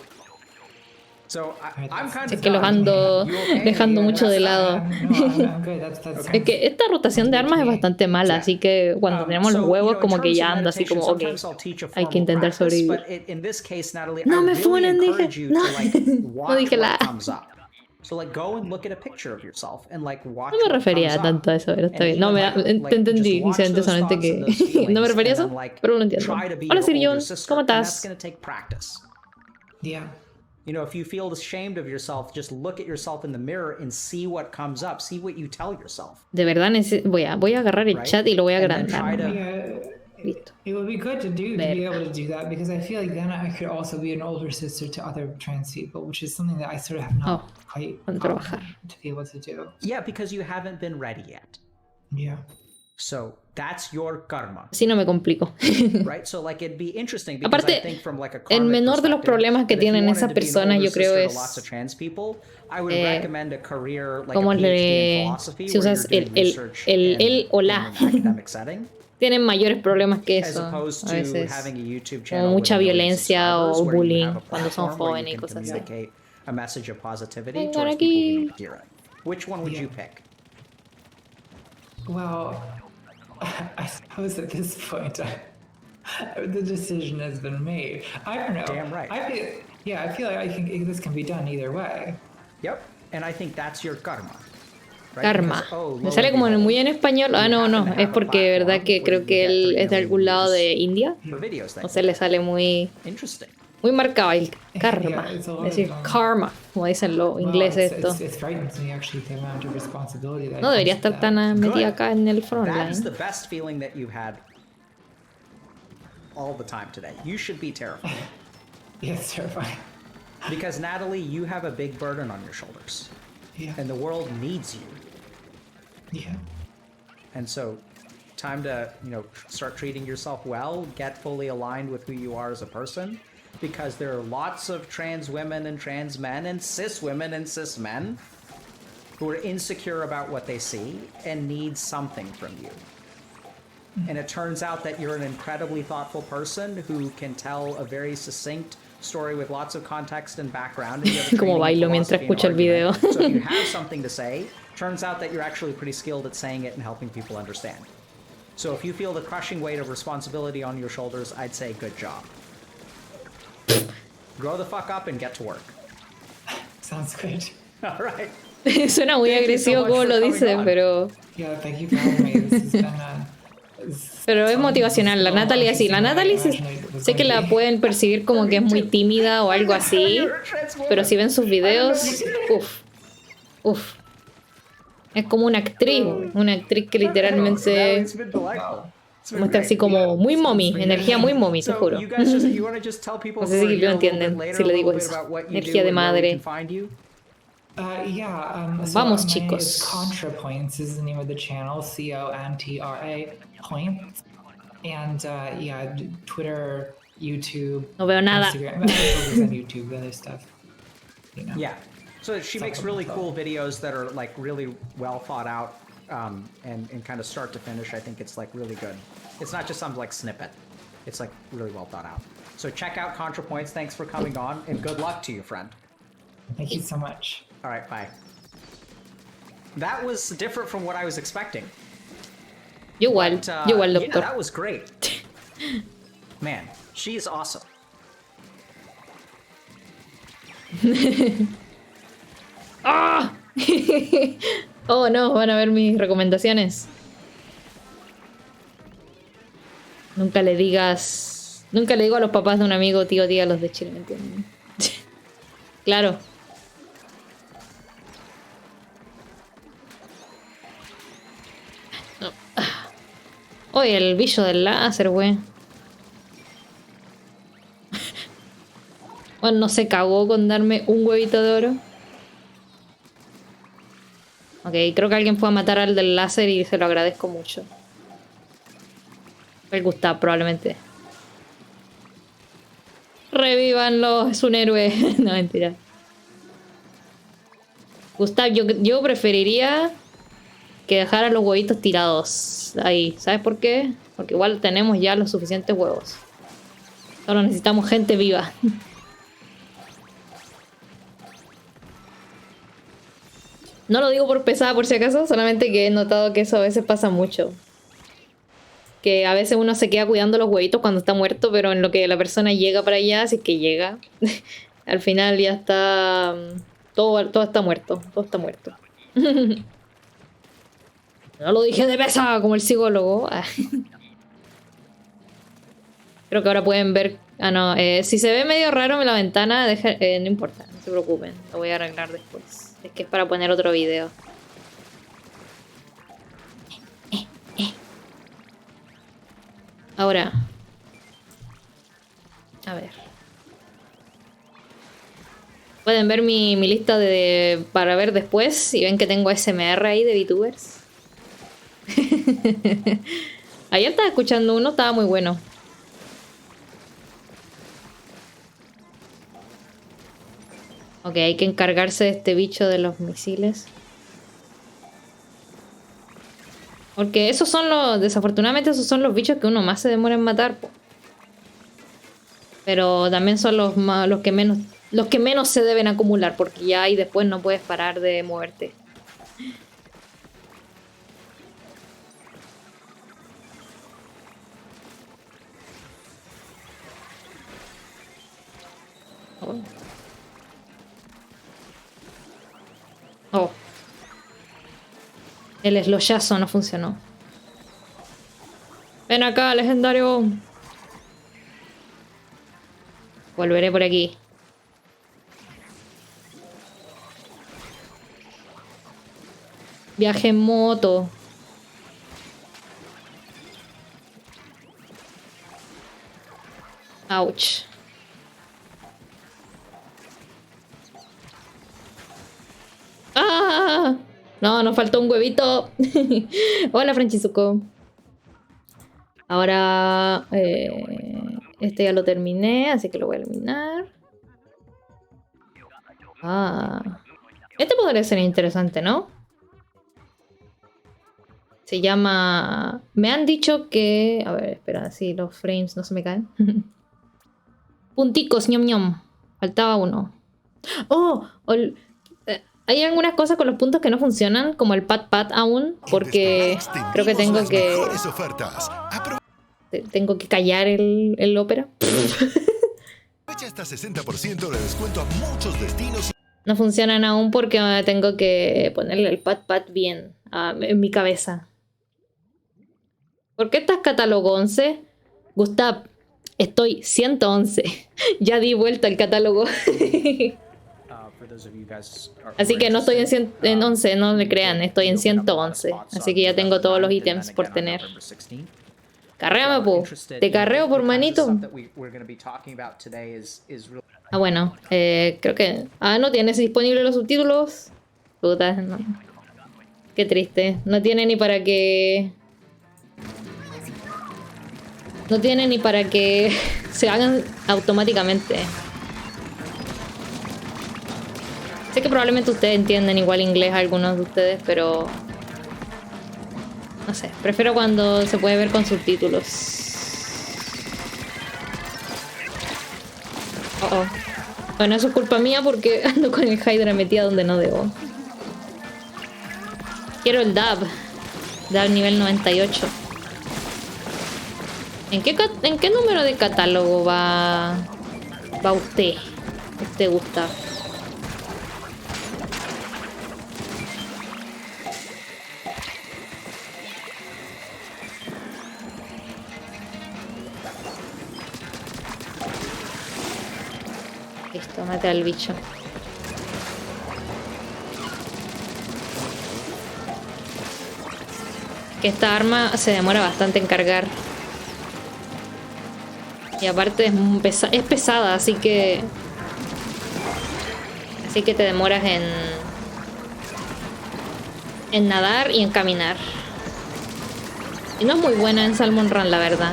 So I'm kind Si of es que los done. ando You okay? dejando Yeah, mucho de that's- lado. I'm good. That's Es que esta rotación de armas es bastante mala, Yeah. así que cuando tenemos los So, huevos in como que terms ya of ando así meditation, como, ok, sometimes I'll teach a hay que formal intentar practice, sobrevivir. but in this case, Natalie, No I me really funen, dije. encourage you No. to like No watch dije what nada. comes up. So like go and look at a picture of yourself and like watch No me what refería comes tanto up. a eso, pero está And bien. No, even, te entendí, just watch Vicente, those solamente thoughts and que those feelings no me refería a and eso, then, like, pero lo entiendo. try to be Hola, your older Sirion, sister, ¿cómo and that's estás? going to take practice. Yeah. If you feel ashamed of yourself, just look at yourself in the mirror and see what comes up. See what you tell yourself. De verdad, voy a agarrar el Right? chat y lo voy a And then agrandar. try to- Yeah. Listo. It would be good to be Verga. able to do that because I feel like then I could also be an older sister to other trans people, which is something that I sort of have not Oh, quite con trabajar. to be able to do. Yeah, because you haven't been ready yet. Yeah. So that's your karma, Así no me complico. right? So like it'd be interesting because I Aparte, think from like a el karmic menor de los perspective, problemas que that if you tienen wanted esas to be an personas, older yo creo, sister es to lots of trans people, I would eh, recommend a career like como a PhD in le, philosophy si where usas you're doing research el o in la. an academic setting, Tienen mayores problemas que as eso opposed a to veces. having a YouTube Como channel mucha with a million violencia o subscribers where you bullying have a cuando son platform where jóvenes y you can cosas así. communicate a message of positivity Vengan towards people who aquí. need to hear it. Which one would you pick? Well, I suppose at this point, the decision has been made. I don't know. Damn right. I feel like this can be done either way. Yep, and I think that's your karma. Right? Karma. Because, oh, Me lo sale and como behold, muy en español. Ah, you no, no. happen to Es have a porque de verdad platform que where creo you que get él 3 es de algún million lado de views India. for videos that O you sea, le make. sale muy, Interesting. muy marcado el karma. Yeah, it's a Es lot decir, of, karma, como dicen los Well, ingleses esto. it frightens me actually the amount of responsibility that No debería comes with estar tan that. metida Good. acá en el That is frontline. the best feeling that you've had all the time today. You should be terrified. Yeah, it's terrifying. Because Natalie, you have a big burden on your shoulders. Yeah. And the world needs you. Yeah. And so time to, start treating yourself well, get fully aligned with who you are as a person. Because there are lots of trans women and trans men and cis women and cis men who are insecure about what they see and need something from you. And it turns out that you're an incredibly thoughtful person who can tell a very succinct story with lots of context and background. And you have a Como training in bailo mientras philosophy and escucho el video. argument. So if you have something to say, turns out that you're actually pretty skilled at saying it and helping people understand. So if you feel the crushing weight of responsibility on your shoulders, I'd say good job. Grow the fuck up and get to work. Sounds good. All right. Suena muy Thank you so agresivo much como for lo coming dice, on. pero Yeah, thank you for having me. This has been es motivacional. La Natalie así. La Natalie sé que la pueden percibir como que es muy tímida o algo así, pero si ven sus videos, uff. Es como una actriz que literalmente It's been delightful. It's been muestra great. así como muy mommy, energía muy mommy, te So, juro. you guys you want to just tell people No sé who si are lo here a little entienden, bit later si le a digo little bit eso. about what you Energía do de and where we madre. can find you? So Vamos, my name chicos. is ContraPoints is the name of the channel, CONTRA points. And Twitter, YouTube, No veo nada. Instagram. I focus on YouTube, the other stuff. Yeah. So she makes really cool videos that are like really well thought out and kind of start to finish. I think it's like really good. It's not just some like snippet. It's like really well thought out. So check out ContraPoints. Thanks for coming on and good luck to you, friend. Thank you so much. All right, bye. That was different from what I was expecting. Yo igual, But, yo igual, yeah, doctor. that was great. Man, she is awesome. ¡Ah! Oh no, van a ver mis recomendaciones. Nunca le digas Nunca le digo a los papás de un amigo tío, tía, los de Chile, ¿me entienden? Claro. No. Oye, el bicho del láser, güey. Bueno, no se cagó con darme un huevito de oro. Ok, creo que alguien fue a matar al del láser y se lo agradezco mucho. El Gustav, probablemente. Revívanlo, es un héroe. No, mentira. Gustav, yo preferiría que dejara los huevitos tirados ahí. ¿Sabes por qué? Porque igual tenemos ya los suficientes huevos. Solo necesitamos gente viva. No lo digo por pesada por si acaso, solamente que he notado que eso a veces pasa mucho. Que a veces uno se queda cuidando los huevitos cuando está muerto, pero en lo que la persona llega para allá, si es que llega, al final ya está... Todo está muerto, todo está muerto. No lo dije de pesada como el psicólogo. Creo que ahora pueden ver... Ah, no, si se ve medio raro en la ventana, no importa, no se preocupen, lo voy a arreglar después. Es que es para poner otro video. Ahora. A ver. Pueden ver mi lista para ver después. Y ven que tengo SMR ahí de VTubers. Ayer estaba escuchando uno, estaba muy bueno. Ok, hay que encargarse de este bicho de los misiles. Porque esos son desafortunadamente esos son los bichos que uno más se demora en matar. Po. Pero también son los que menos se deben acumular, porque ya ahí después no puedes parar de moverte. Oh. Oh. El sloshazo no funcionó. Ven acá, legendario. Volveré por aquí. Viaje en moto. Ouch. ¡Ah! No, nos faltó un huevito. Hola, Francisco. Ahora... este ya lo terminé, así que lo voy a eliminar. Ah. Este podría ser interesante, ¿no? Se llama... Me han dicho que... A ver, espera, si los frames no se me caen. Punticos, ñom ñom. Faltaba uno. ¡Oh! Hay algunas cosas con los puntos que no funcionan, como el pat pat aún, porque creo que tengo que... Tengo que callar el ópera. Hasta 60% de descuento a muchos destinos. No funcionan aún porque tengo que ponerle el pat pat bien en mi cabeza. ¿Por qué estás catálogo 11? Gustav, estoy 111. Ya di vuelta al catálogo. Así que no estoy en 11, no le crean, estoy en 111. Así que ya tengo todos los ítems por tener. Carréame, po. Te carreo por manito. Ah, bueno. Creo que... Ah, ¿no tienes disponibles los subtítulos? Puta, no. Qué triste. No tiene ni para que... No tiene ni para que se hagan automáticamente. Sé que probablemente ustedes entienden igual inglés, algunos de ustedes, pero... No sé, prefiero cuando se puede ver con subtítulos. Oh. Bueno, eso es culpa mía porque ando con el Hydra metida donde no debo. Quiero el DAB. DAB nivel 98. ¿En qué número de catálogo va usted? Usted, Gustav. Listo, mate al bicho. Que esta arma se demora bastante en cargar. Y aparte es pesada, así que... Así que te demoras en nadar y en caminar. Y no es muy buena en Salmon Run, la verdad.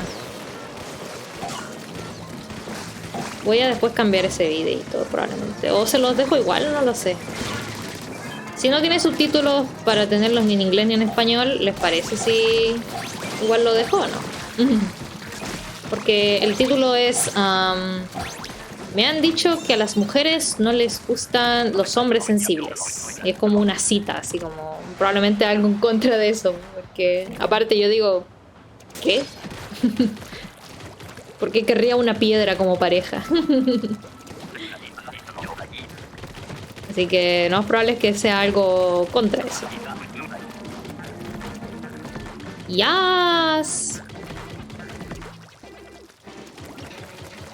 Voy a después cambiar ese videito, probablemente. O se los dejo igual, no lo sé. Si no tiene subtítulos para tenerlos ni en inglés ni en español, ¿les parece si igual lo dejo o no? Porque el título es... me han dicho que a las mujeres no les gustan los hombres sensibles. Y es como una cita, así como... Probablemente algo en contra de eso. Porque aparte yo digo... ¿Qué? ¿Por qué querría una piedra como pareja? Así que no es probable que sea algo contra eso. ¡Yas!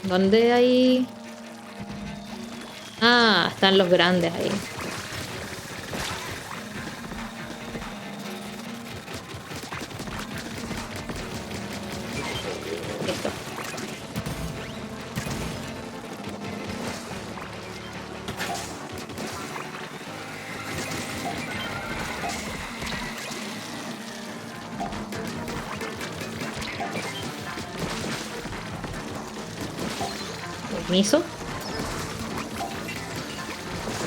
¿Dónde hay...? Ah, están los grandes ahí. Listo. Permiso.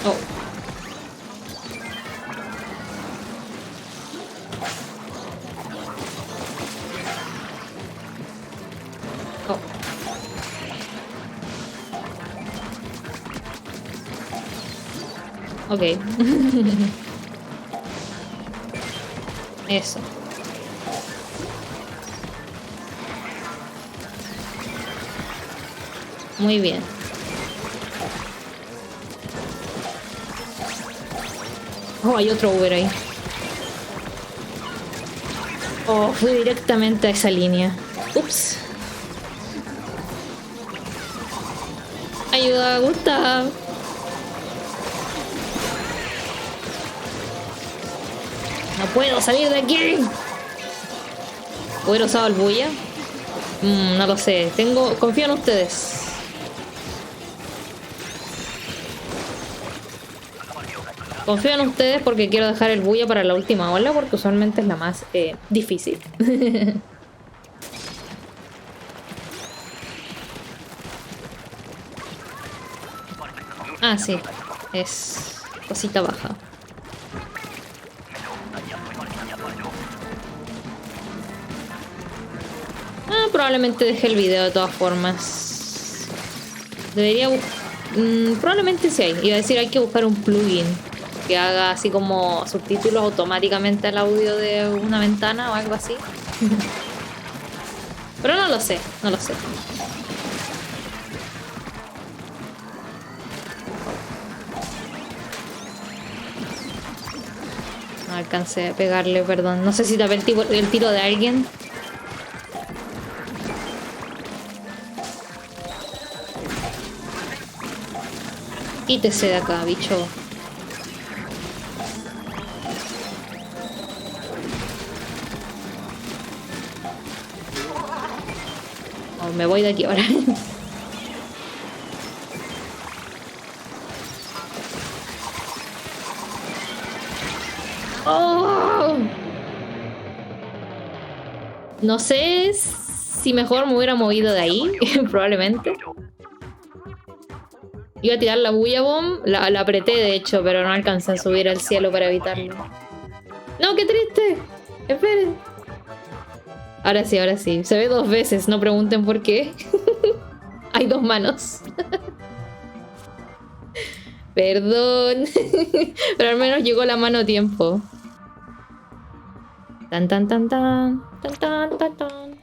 Oh. Oh. Ok. Eso. Muy bien. Oh, hay otro Uber ahí. Oh, fui directamente a esa línea. Ups. Ayuda, Gustav. No puedo salir de aquí. ¿Hubiera usado el bulla? No lo sé. Confío en ustedes. Confío en ustedes porque quiero dejar el bulla para la última ola, porque usualmente es la más difícil. Ah, sí. Es cosita baja. Probablemente deje el video de todas formas. Debería... probablemente sí hay. Iba a decir, hay que buscar un plugin que haga así como subtítulos automáticamente al audio de una ventana o algo así. Pero no lo sé, no lo sé. No alcancé a pegarle, perdón. No sé si tapé el tiro de alguien. Quítese de acá, bicho. Oh, me voy de aquí ahora. Oh. No sé si mejor me hubiera movido de ahí, probablemente. Iba a tirar la bulla bomb, la apreté de hecho, pero no alcancé a subir al cielo para evitarlo. ¡No, qué triste! Esperen. Ahora sí, ahora sí. Se ve dos veces, no pregunten por qué. Hay dos manos. Perdón. Pero al menos llegó la mano a tiempo. Tan tan tan tan. Tan tan tan tan.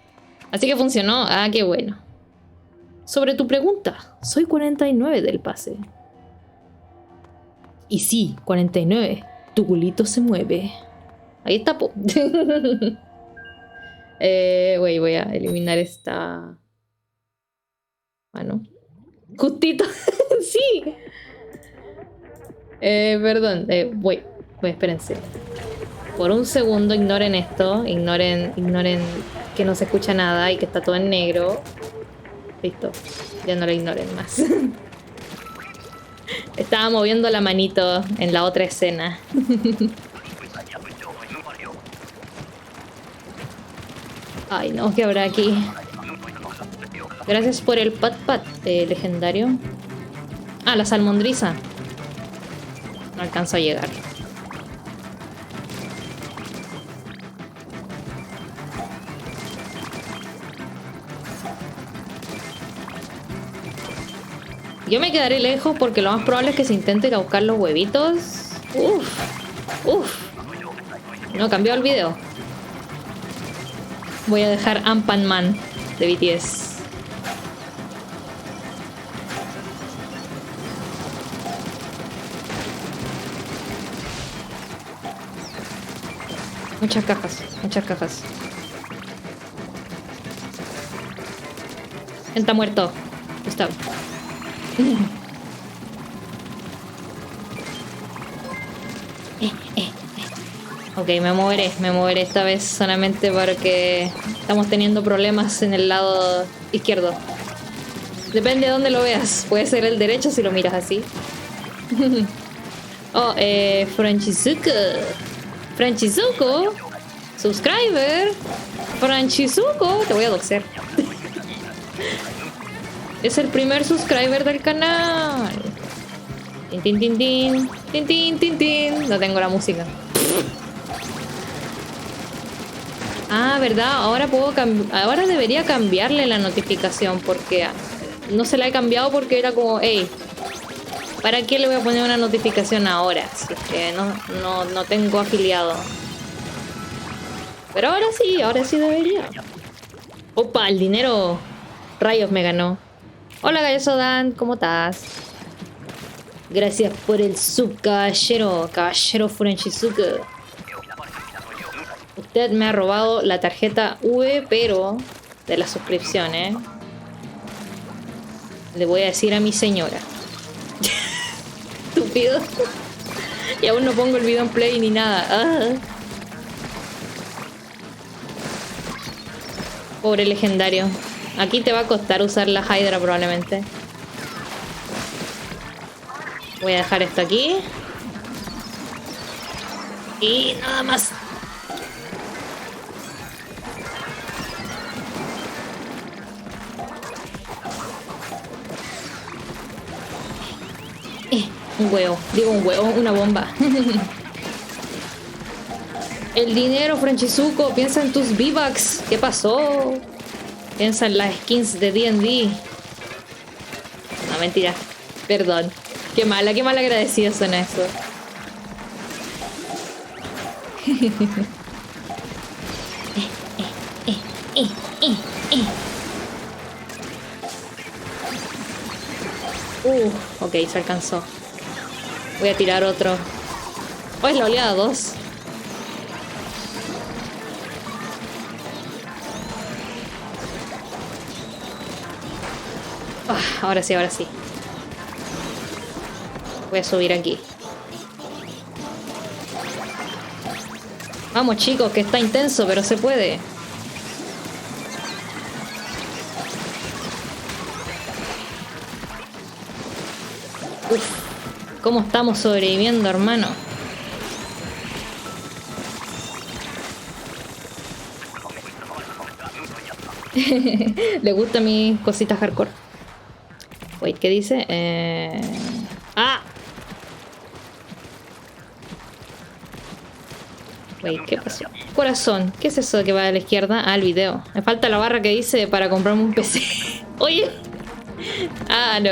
Así que funcionó. Ah, qué bueno. Sobre tu pregunta, soy 49 del pase. Y sí, 49. Tu culito se mueve. Ahí está, po. Voy a eliminar esta... Ah, no. Justito. Sí. Perdón. Voy, espérense. Por un segundo ignoren esto. Ignoren que no se escucha nada y que está todo en negro. Listo. Ya no lo ignoren más. Estaba moviendo la manito en la otra escena. Ay, no, ¿qué habrá aquí? Gracias por el pat legendario. Ah, la salmondriza. No alcanzo a llegar. Yo me quedaré lejos porque lo más probable es que se intente ir a buscar los huevitos. Uf. No, cambió el video. Voy a dejar Ampan Man de BTS. Muchas cajas. Está muerto. Está. Ok, me moveré esta vez solamente porque estamos teniendo problemas en el lado izquierdo. Depende de dónde lo veas. Puede ser el derecho si lo miras así. Oh, Franchizuko, subscriber. Franchizuko, te voy a doxer. Es el primer subscriber del canal. Tin. No tengo la música. Ah, ¿verdad? Ahora debería cambiarle la notificación porque no se la he cambiado porque era como, hey, ¿para qué le voy a poner una notificación ahora? Si es que no tengo afiliado. Pero ahora sí debería. Opa, el dinero. Rayos me ganó. Hola, Gallo Dan, ¿cómo estás? Gracias por el sub, caballero Franchizuka. Usted me ha robado la tarjeta V, pero de la suscripción, ¿eh? Le voy a decir a mi señora. Estúpido. Y aún no pongo el video en play ni nada. Pobre legendario. Aquí te va a costar usar la Hydra probablemente. Voy a dejar esto aquí. Y nada más. Un huevo, una bomba. El dinero, Franchizuko, piensa en tus V-Bucks. ¿Qué pasó? Piensa en las skins de D&D. No, mentira. Perdón. Qué mal agradecida suena eso. Ok, se alcanzó. Voy a tirar otro. Oh, es la oleada 2. Ahora sí. Voy a subir aquí. Vamos, chicos, que está intenso, pero se puede. ¿Cómo estamos sobreviviendo, hermano? Le gustan mis cositas hardcore. Wait, ¿qué dice? Wait, ¿qué pasó? Corazón, ¿qué es eso que va a la izquierda? Ah, el video. Me falta la barra que dice para comprarme un PC. Oye. No.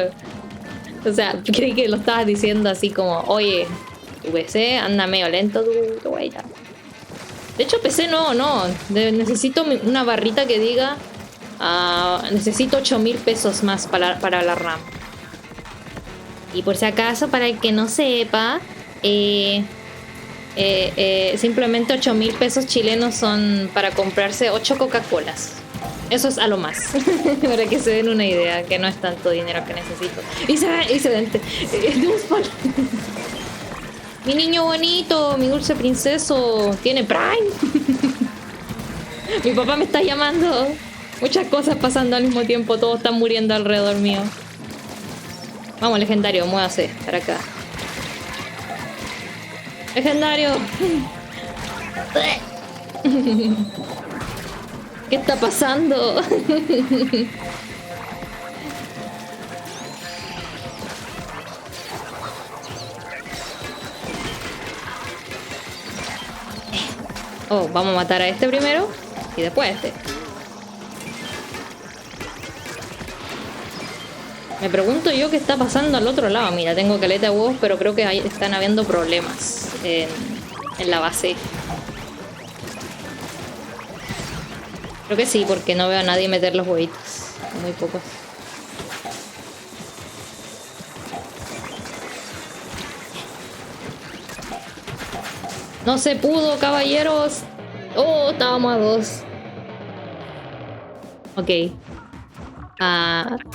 O sea, creí que lo estabas diciendo así como, oye, tu PC anda medio lento, tu wey. De hecho, PC no. Necesito una barrita que diga, necesito 8,000 pesos más para la RAM. Y por si acaso, para el que no sepa, simplemente 8,000 pesos chilenos son para comprarse 8 Coca-Colas. Eso es a lo más. Para que se den una idea, que no es tanto dinero que necesito. Excelente. Mi niño bonito, mi dulce princeso, tiene Prime. Mi papá me está llamando. Muchas cosas pasando al mismo tiempo, todos están muriendo alrededor mío. Vamos, legendario, muévase para acá. Legendario. ¿Qué está pasando? Oh, vamos a matar a este primero y después a este. Me pregunto yo qué está pasando al otro lado. Mira, tengo caleta de huevos, pero creo que están habiendo problemas en la base. Creo que sí, porque no veo a nadie meter los huevitos. Muy pocos. No se pudo, caballeros. Oh, estábamos a 2. Ok.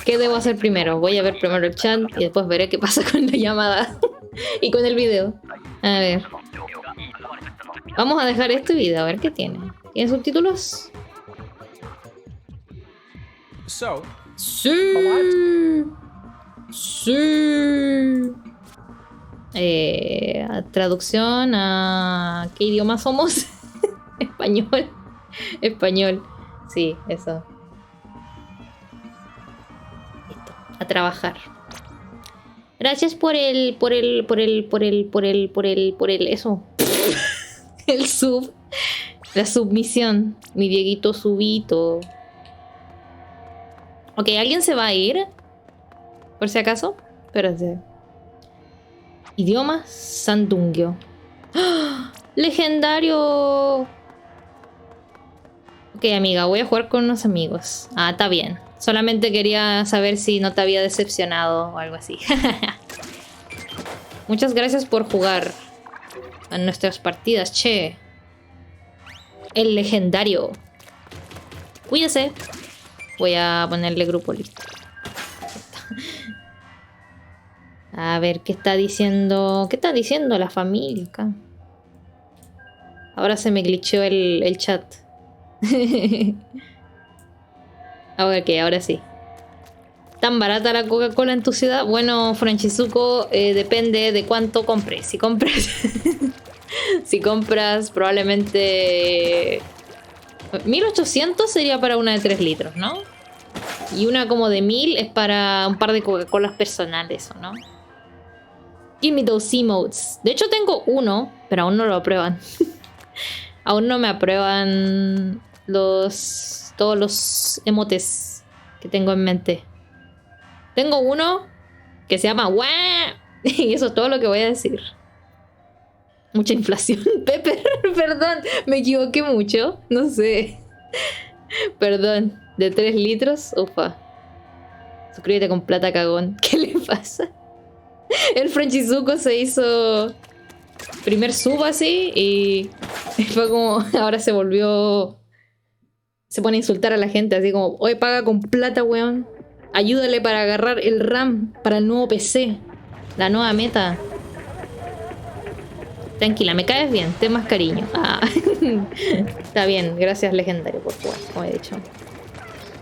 ¿Qué debo hacer primero? Voy a ver primero el chat y después veré qué pasa con la llamada y con el video. A ver. Vamos a dejar este video, a ver qué tiene. ¿Tiene subtítulos? So, Sí. Sí. Traducción a... ¿Qué idioma somos? Español. Español. Sí, eso. Listo. A trabajar. Gracias por el eso. El sub. La submisión. Mi Dieguito subito. Ok, ¿alguien se va a ir? Por si acaso. Espérate. Idioma sandungio. ¡Ah! ¡Legendario! Ok, amiga, voy a jugar con unos amigos. Ah, está bien. Solamente quería saber si no te había decepcionado o algo así. Muchas gracias por jugar a nuestras partidas, che. El legendario. Cuídese. Voy a ponerle grupo listo. A ver, ¿qué está diciendo? ¿Qué está diciendo la familia acá? Ahora se me glitcheó el chat. Ok, ahora sí. ¿Tan barata la Coca-Cola en tu ciudad? Bueno, Franchizuko, depende de cuánto compres. Si compras... si compras probablemente... 1800 sería para una de 3 litros, ¿no? Y una como de 1000 es para un par de Coca-Colas personales, ¿o no? Give me those emotes. De hecho tengo uno, pero aún no lo aprueban. Aún no me aprueban todos los emotes que tengo en mente. Tengo uno que se llama ¡Wah! Y eso es todo lo que voy a decir. Mucha inflación. Pepper, perdón, me equivoqué mucho. No sé. Perdón. De 3 litros. Ufa. Suscríbete con plata, cagón. ¿Qué le pasa? El Franchizuko se hizo primer sub así y fue como... Ahora se volvió... Se pone a insultar a la gente así como... Oye, paga con plata, weón. Ayúdale para agarrar el RAM para el nuevo PC. La nueva meta. Tranquila, me caes bien. Ten más cariño. Ah. Está bien. Gracias, legendario, por jugar, como he dicho.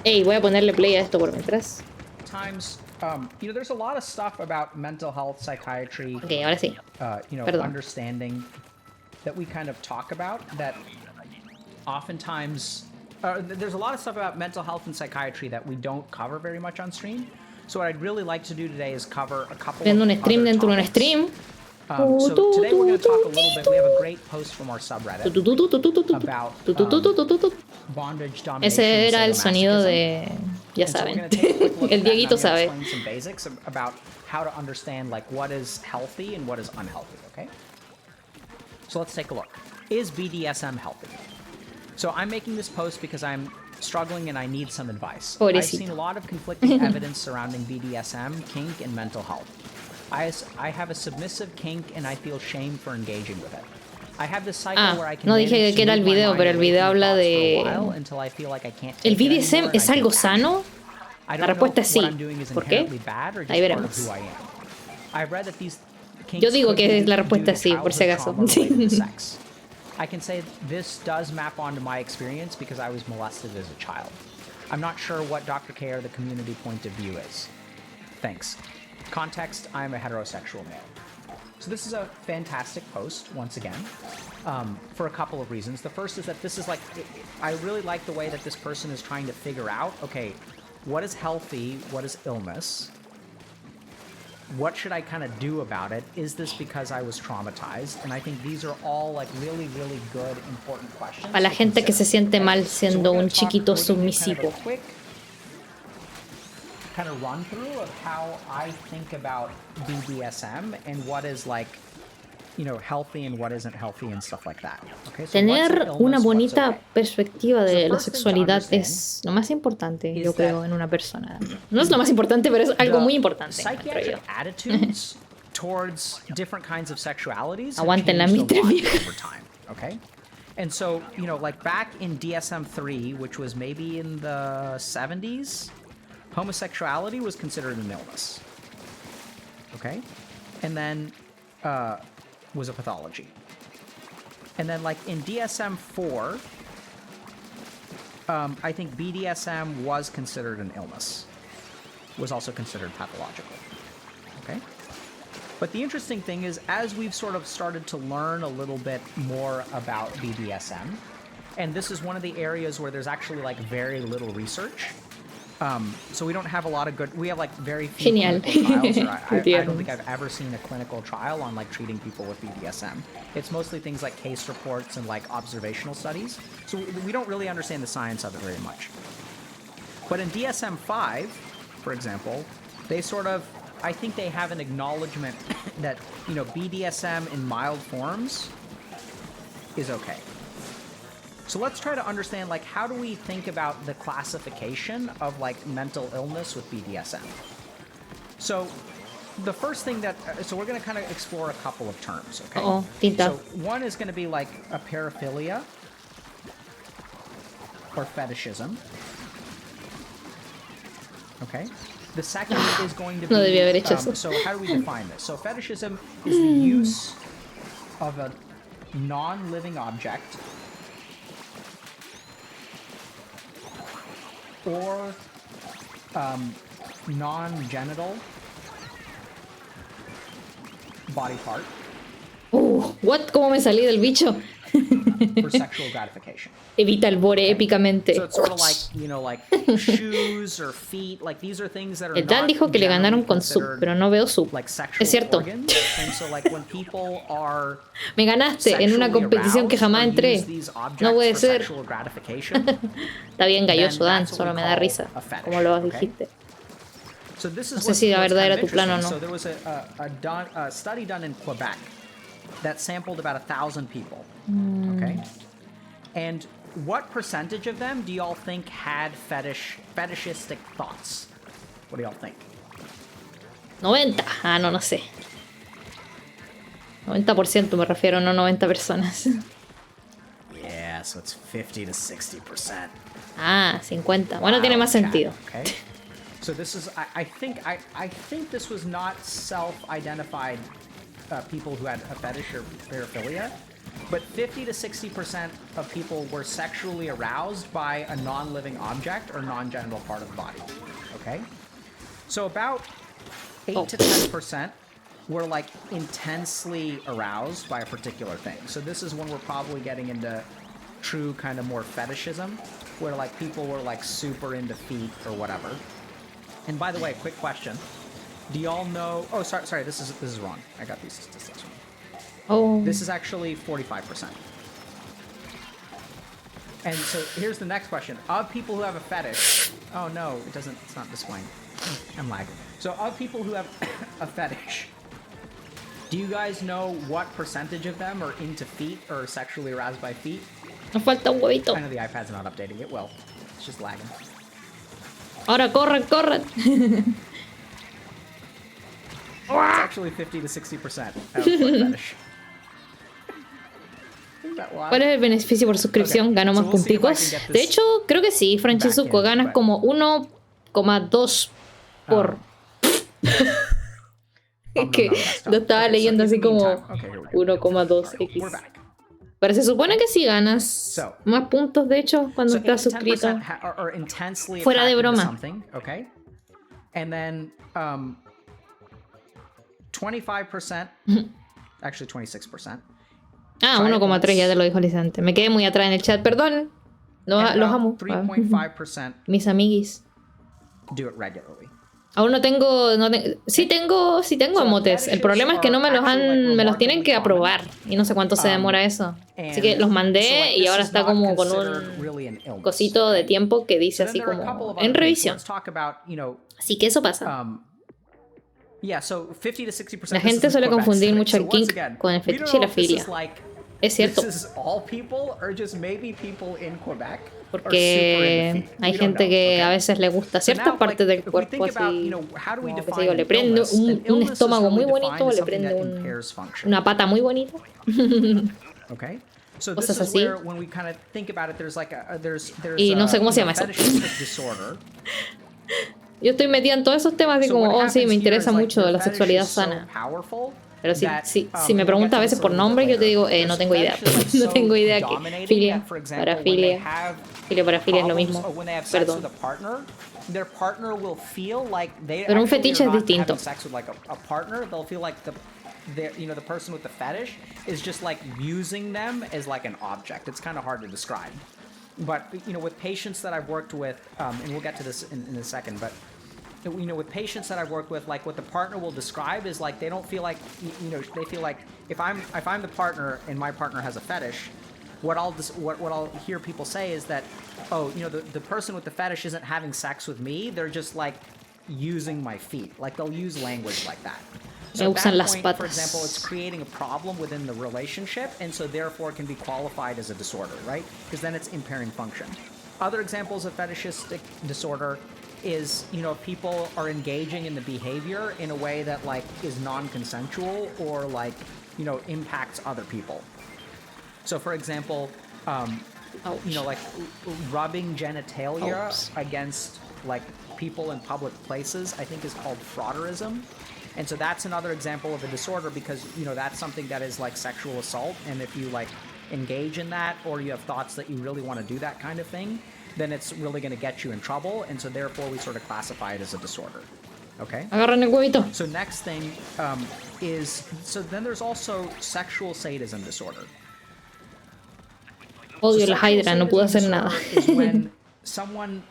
Ey, voy a ponerle play a esto por mientras. You know, there's a lot of stuff about mental health, psychiatry. Ok, ahora sí. You know, Perdón. understanding that we kind of talk about that oftentimes there's a lot of stuff about mental health and psychiatry that we don't cover very much on stream. So what I'd really like to do today is cover a couple Viendo of un stream other dentro de un topics. stream. So today we're going to talk a little bit. We have a great post from our subreddit about bondage, domination, Ese era el sonido sadomasochism. de... Ya And so we're saben. gonna take a quick look El at that, and Dieguito I'm gonna sabe. explain some basics about how to understand like what is healthy and what is unhealthy, okay? So let's take a look. Is BDSM healthy? So I'm making this post because I'm struggling and I need some advice. I've Pobrecito. seen a lot of conflicting evidence surrounding BDSM, kink, and mental health. I have a submissive kink and I feel shame for engaging with it. I have this cycle where I can no dije que era el video, pero el video habla de... ¿El BDSM es algo sano? La respuesta es sí. ¿Por qué? Ahí veremos. Yo digo que la respuesta es sí, por si acaso. I can say this does map onto my experience because I was molested as a child. I'm not sure what Dr. K or the community point of view is. Thanks. Context, I'm a heterosexual male. So this is a fantastic post, once again, for a couple of reasons. The first is that this is like, I really like the way that this person is trying to figure out, okay, what is healthy, what is illness? What should I kind of do about it? Is this because I was traumatized? And I think these are all like really, really good, important questions. Para la gente que se siente mal siendo un chiquito submisivo. Kind of run through of how I think about BDSM and what is like, you know, healthy and what isn't healthy and stuff like that. Okay, so tener una bonita perspectiva de la sexualidad es lo más importante, yo creo, en una persona. No es lo más importante, pero es algo muy importante, encuentro yo. Attitudes towards different kinds of sexualities Aguanten la mitre vieja. over time, okay? And so, you know, like back in DSM-3, which was maybe in the 70s, homosexuality was considered an illness. Okay? And then was a pathology. And then like in DSM-4, I think BDSM was considered an illness. Was also considered pathological. Okay? But the interesting thing is, as we've sort of started to learn a little bit more about BDSM, and this is one of the areas where there's actually like very little research. So we don't have a lot of good, we have like very few clinical trials. I don't think I've ever seen a clinical trial on like treating people with BDSM. It's mostly things like case reports and like observational studies. So we don't really understand the science of it very much. But in DSM-5, for example, they sort of, I think they have an acknowledgement that, you know, BDSM in mild forms is okay. So let's try to understand, like, how do we think about the classification of, like, mental illness with BDSM? So the first thing that, so we're going to kind of explore a couple of terms, okay? So one is going to be, like, a paraphilia or fetishism. Okay? The second is going to be, so how do we define this? So fetishism is the use of a non-living object or non-genital body part. What? ¿Cómo me salí del bicho? For sexual gratification. Evita el bore épicamente. So it's sort of like, you know, like shoes or feet, like these are things that are El Dan dijo que le ganaron con sub, pero no veo sub. Like es cierto. And so like when people are me ganaste en una competición que jamás entré. No puede ser. Está bien galloso, Dan, solo me da risa, como lo dijiste. No sé si la verdad era tu plan o no. So there was a study done in Quebec that sampled about 1,000 people. Okay? And what percentage of them do y'all think had fetishistic thoughts? What do y'all think? 90. Ah, no sé. 90% me refiero, no 90 personas. Yeah, so it's 50 to 60%. Ah, 50. Bueno, tiene más sentido. Okay. So this is, I think this was not self-identified people who had a fetish or paraphilia, but 50 to 60% of people were sexually aroused by a non-living object or non-genital part of the body. Okay? So about 8 to 10% were like intensely aroused by a particular thing. So this is when we're probably getting into true kind of more fetishism, where like people were like super into feet or whatever. And by the way, quick question. Do y'all know, oh, sorry, this is wrong. I got these statistics wrong. Oh. This is actually 45%. And so here's the next question. Of people who have a fetish, oh no, it's not displaying. I'm lagging. So of people who have a fetish, do you guys know what percentage of them are into feet or sexually aroused by feet? Nos falta un huevito. I know the iPad's not updating it. Well, it's just lagging. Ahora corran. It's actually 50 to 60% of fetish. ¿Cuál es el beneficio por suscripción? Okay, ¿Gano so más we'll see if I punticos? can get De this hecho, creo que sí, Franchizuko. back in, Ganas but- como 1,2 por... Es que lo estaba leyendo así como 1,2x. We're back. Pero se supone que sí ganas So- más puntos, de hecho, cuando So estás 8 to 10% suscrito. are intensely Fuera de attracted to broma. something, okay? And then 25%, actually 26%. Ah, Try it 1,3 ya once. te lo dijo Lisante. Me quedé muy atrás en el chat, perdón. No, And los about amo. 3.5% Mis amiguis. do it regularly. Aún no tengo, sí tengo emotes. El problema es que no me los tienen que aprobar y no sé cuánto se demora eso. Así que los mandé y ahora está como con un cosito de tiempo que dice así como en revisión. Así que eso pasa. Yeah, so 50 to 60% La gente suele confundir mucho el kink con el fetiche y la filia. Es cierto. Porque hay gente que a veces le gusta ciertas partes del cuerpo, así como, qué sé yo, le prende un estómago muy bonito, le prende una pata muy bonita. Okay. So Cosas this is así. where when we kind of think about it, there's like there's Y no sé cómo se llama eso. fetishistic disorder. Yo estoy metida en todos esos temas así So como, what oh sí, happens me here interesa is, like, mucho the la fetish sexualidad is so sana. powerful Pero si that, me we'll get preguntas a to veces this por a little nombre, bit yo te digo, later. no There's tengo idea. fetishes, like, No so tengo idea que dominating filia, that, for example, when they parafilia, have filia, parafilia es lo problems mismo. or when they have sex Perdón. with a partner, their partner will feel like they Pero un actually fetiche are es not distinto. having sex with like a partner. They'll feel like the person with the fetish is just like using them as like an object. It's kind of hard to describe. But with patients that I've worked with, and we'll get to this in a second, but with patients that I've worked with, like what the partner will describe is like they don't feel like they feel like if I'm the partner and my partner has a fetish, what I'll hear people say is that, oh, the person with the fetish isn't having sex with me, they're just like using my feet. Like they'll use language like that. So at usan that las point, patas. for example, it's creating a problem within the relationship, and so therefore it can be qualified as a disorder, right? Because then it's impairing function. Other examples of fetishistic disorder is, people are engaging in the behavior in a way that like is non-consensual or like, impacts other people. So for example, like rubbing genitalia against like people in public places, I think is called frauderism. And so that's another example of a disorder because, that's something that is like sexual assault. And if you like engage in that or you have thoughts that you really want to do that kind of thing, then it's really going to get you in trouble. And so therefore we sort of classify it as a disorder. Okay? Agarran el huevito. So next thing so then there's also sexual sadism disorder. Odio So la sexual Hydra, no puedo hacer sadism nada. disorder is when someone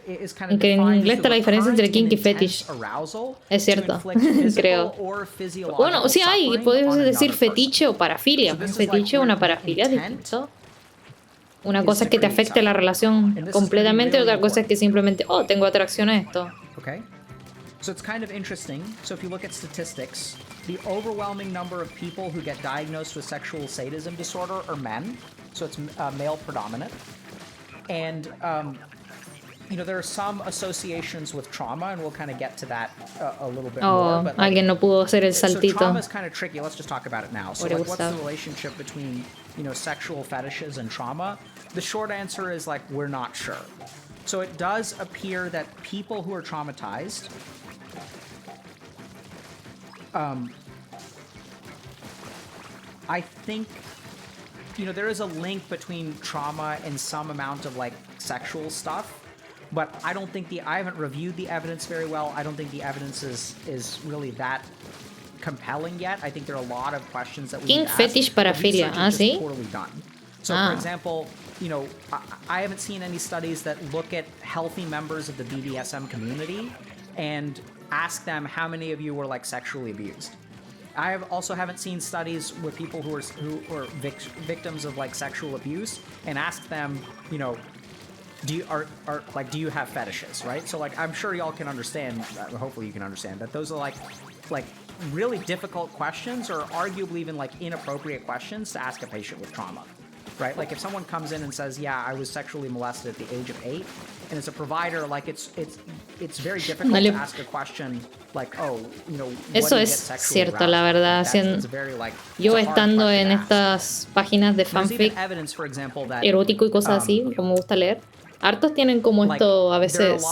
is kind of Que en defined inglés as está la the diferencia entre recurrent kink y and fetish. intense arousal Es cierto, to inflict physical creo. or physiological Bueno, sí hay, suffering podemos on decir another person. fetiche o parafilia. So Un this is like fetiche o where una the parafilia es intent distinto. Una is cosa to es que te create afecte la suffering. relación And this is gonna be completamente, really otra cosa es que simplemente, oh, tengo atracción a esto. Okay? So it's kind of interesting. So if you look at statistics, the overwhelming number of people who get diagnosed with sexual sadism disorder are men. So it's male predominant. And, there are some associations with trauma, and we'll kind of get to that a little bit more. Oh, But like, alguien no pudo hacer el so saltito. trauma is kind of tricky. Let's just talk about it now. So Hubiera like, what's the gustado. relationship between, sexual fetishes and trauma? The short answer is like, we're not sure. So it does appear that people who are traumatized I think there is a link between trauma and some amount of like sexual stuff, but I don't think I haven't reviewed the evidence very well. I don't think the evidence is really that compelling yet. I think there are a lot of questions that we Kink, need to ask. fetish, The parafilia. research Ah, is just ¿sí? poorly done. So, Ah. for example, I haven't seen any studies that look at healthy members of the BDSM community and ask them how many of you were like sexually abused. I also haven't seen studies with people who are victims of like sexual abuse and ask them, do you have fetishes, right? So like I'm sure y'all can understand, hopefully you can understand that those are like really difficult questions or arguably even like inappropriate questions to ask a patient with trauma. right? Like if someone comes in and says, yeah, I was sexually molested at the age of 8, and as a provider, like it's very difficult to ask a question like, oh, you know, Eso es cierto, la verdad. Yo estando en estas páginas de fanfic erótico y cosas así, como me gusta leer, hartos tienen como esto, a veces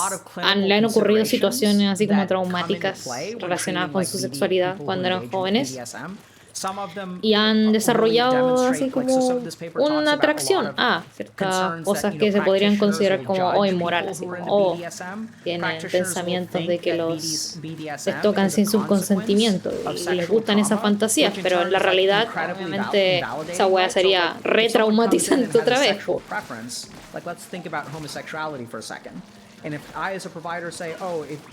le han ocurrido situaciones así como traumáticas relacionadas con su sexualidad cuando eran jóvenes y han desarrollado así como una atracción a ciertas cosas que se podrían considerar como inmoral, así como tienen pensamientos de que les tocan sin su consentimiento y les gustan esas fantasías, pero en la realidad obviamente esa wea sería retraumatizante otra vez.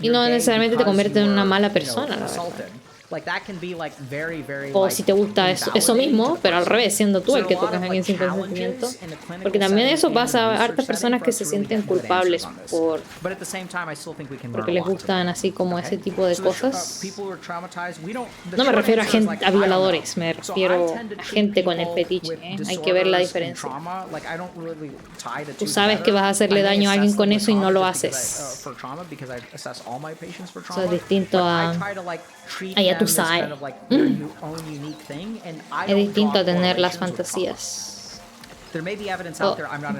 Y no necesariamente te convierte en una mala persona, la verdad. O si te gusta eso mismo, pero al revés, siendo tú el que tocas a alguien sin consentimiento. Porque también eso pasa a hartas personas que se sienten culpables porque les gustan así como ese tipo de cosas. No me refiero a violadores, me refiero a gente con el fetiche, ¿eh? Hay que ver la diferencia. Tú sabes que vas a hacerle daño a alguien con eso y no lo haces. Eso es distinto a... ya tú sabes. Es distinto a tener las fantasías. Oh,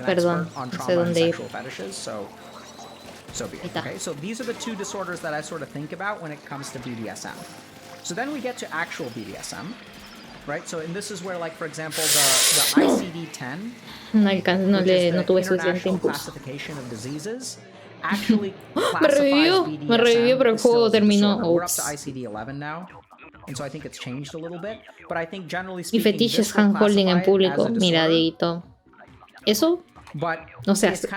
perdón, no sé dónde ir. Okay, so these are the two disorders that I sort of think about when it comes to BDSM. So then we get to actual BDSM, right? So and this is where, like, for example, the ICD-10, no tuve suficiente impulso. Me revivió, pero el juego terminó. Mi fetiche es handholding en público. Mira, Dieguito. ¿Eso? No se hace.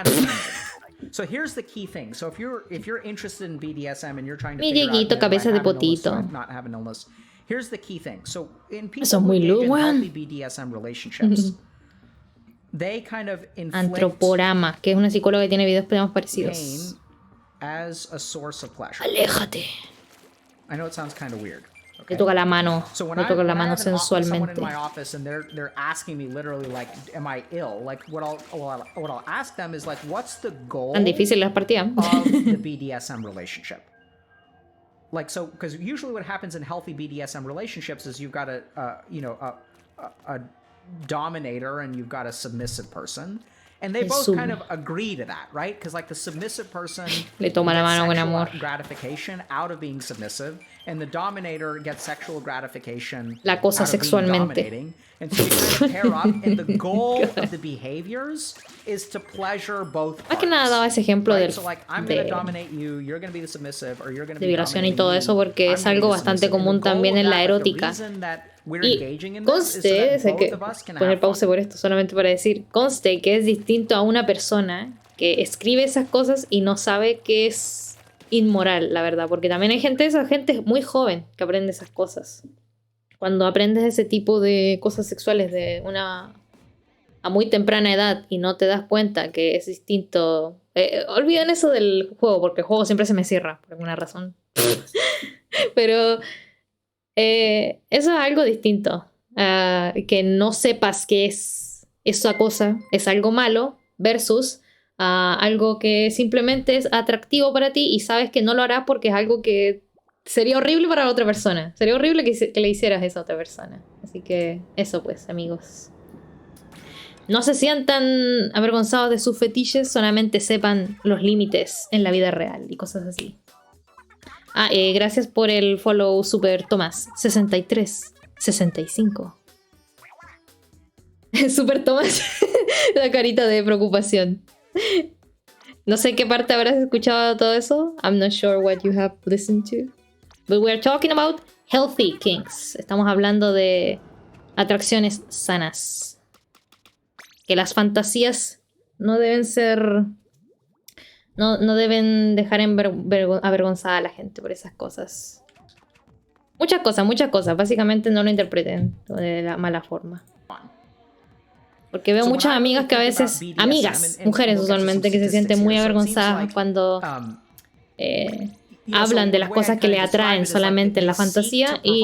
So here's the key thing. So if you're interested in BDSM and you're trying to mi Dieguito, cabeza de potito. Not have an illness. Here's the key thing. So in people Eso es muy who engage in bueno. healthy BDSM relationships, they kind of inflict Antroporama, que es una psicóloga que tiene videos parecidos. pain as a source of pleasure. Aléjate. I know it sounds kind of weird. Le toca la mano, So when le toca la when I mano have someone sensualmente. in my office and they're asking me literally like, am I ill? Like what I'll ask them is like, what's the goal Tan difícil las partidas. of the BDSM relationship? Like, so, because usually what happens in healthy BDSM relationships is you've got a dominator and you've got a submissive person. And they both kind of agree to that, right? Because like the submissive person Le toma la mano con sexual amor. gratification out of being submissive, and the dominator gets sexual gratification La cosa out of being sexualmente. dominating. And so you kind of pair up, and the goal of the behaviors is to pleasure both Más que parties. nada daba ese ejemplo Right? del, So like, I'm going to de, dominate you, you're going to be the submissive, or you're going to de be violación y dominating todo me, eso porque I'm es gonna be algo the bastante submissive. And común the goal también of en la that, like, the erótica. reason that we're Y engaging in this is so conste, that sé que both of us can poner have pausa fun. por esto solamente para decir, conste que es distinto a una persona que escribe esas cosas y no sabe que es inmoral, la verdad, porque también hay esa gente muy joven que aprende esas cosas. Cuando aprendes ese tipo de cosas sexuales a muy temprana edad y no te das cuenta que es distinto. Olviden eso del juego, porque el juego siempre se me cierra por alguna razón. Pero eso es algo distinto. Que no sepas que es esa cosa, es algo malo, versus algo que simplemente es atractivo para ti y sabes que no lo harás porque es algo que sería horrible para la otra persona. Sería horrible que le hicieras eso a otra persona. Así que eso pues, amigos. No se sientan avergonzados de sus fetiches, solamente sepan los límites en la vida real y cosas así. Gracias por el follow super Tomás. 63, 65. Super Tomás. La carita de preocupación. No sé qué parte habrás escuchado de todo eso. I'm not sure what you have listened to. But we're talking about healthy kinks. Estamos hablando de atracciones sanas. Que las fantasías no deben ser... No deben dejar avergonzada a la gente por esas cosas. Muchas cosas. Básicamente no lo interpreten de la mala forma. Porque veo muchas amigas que a veces... Amigas, mujeres usualmente, que se sienten muy avergonzadas cuando hablan de las cosas que le atraen solamente en la fantasía y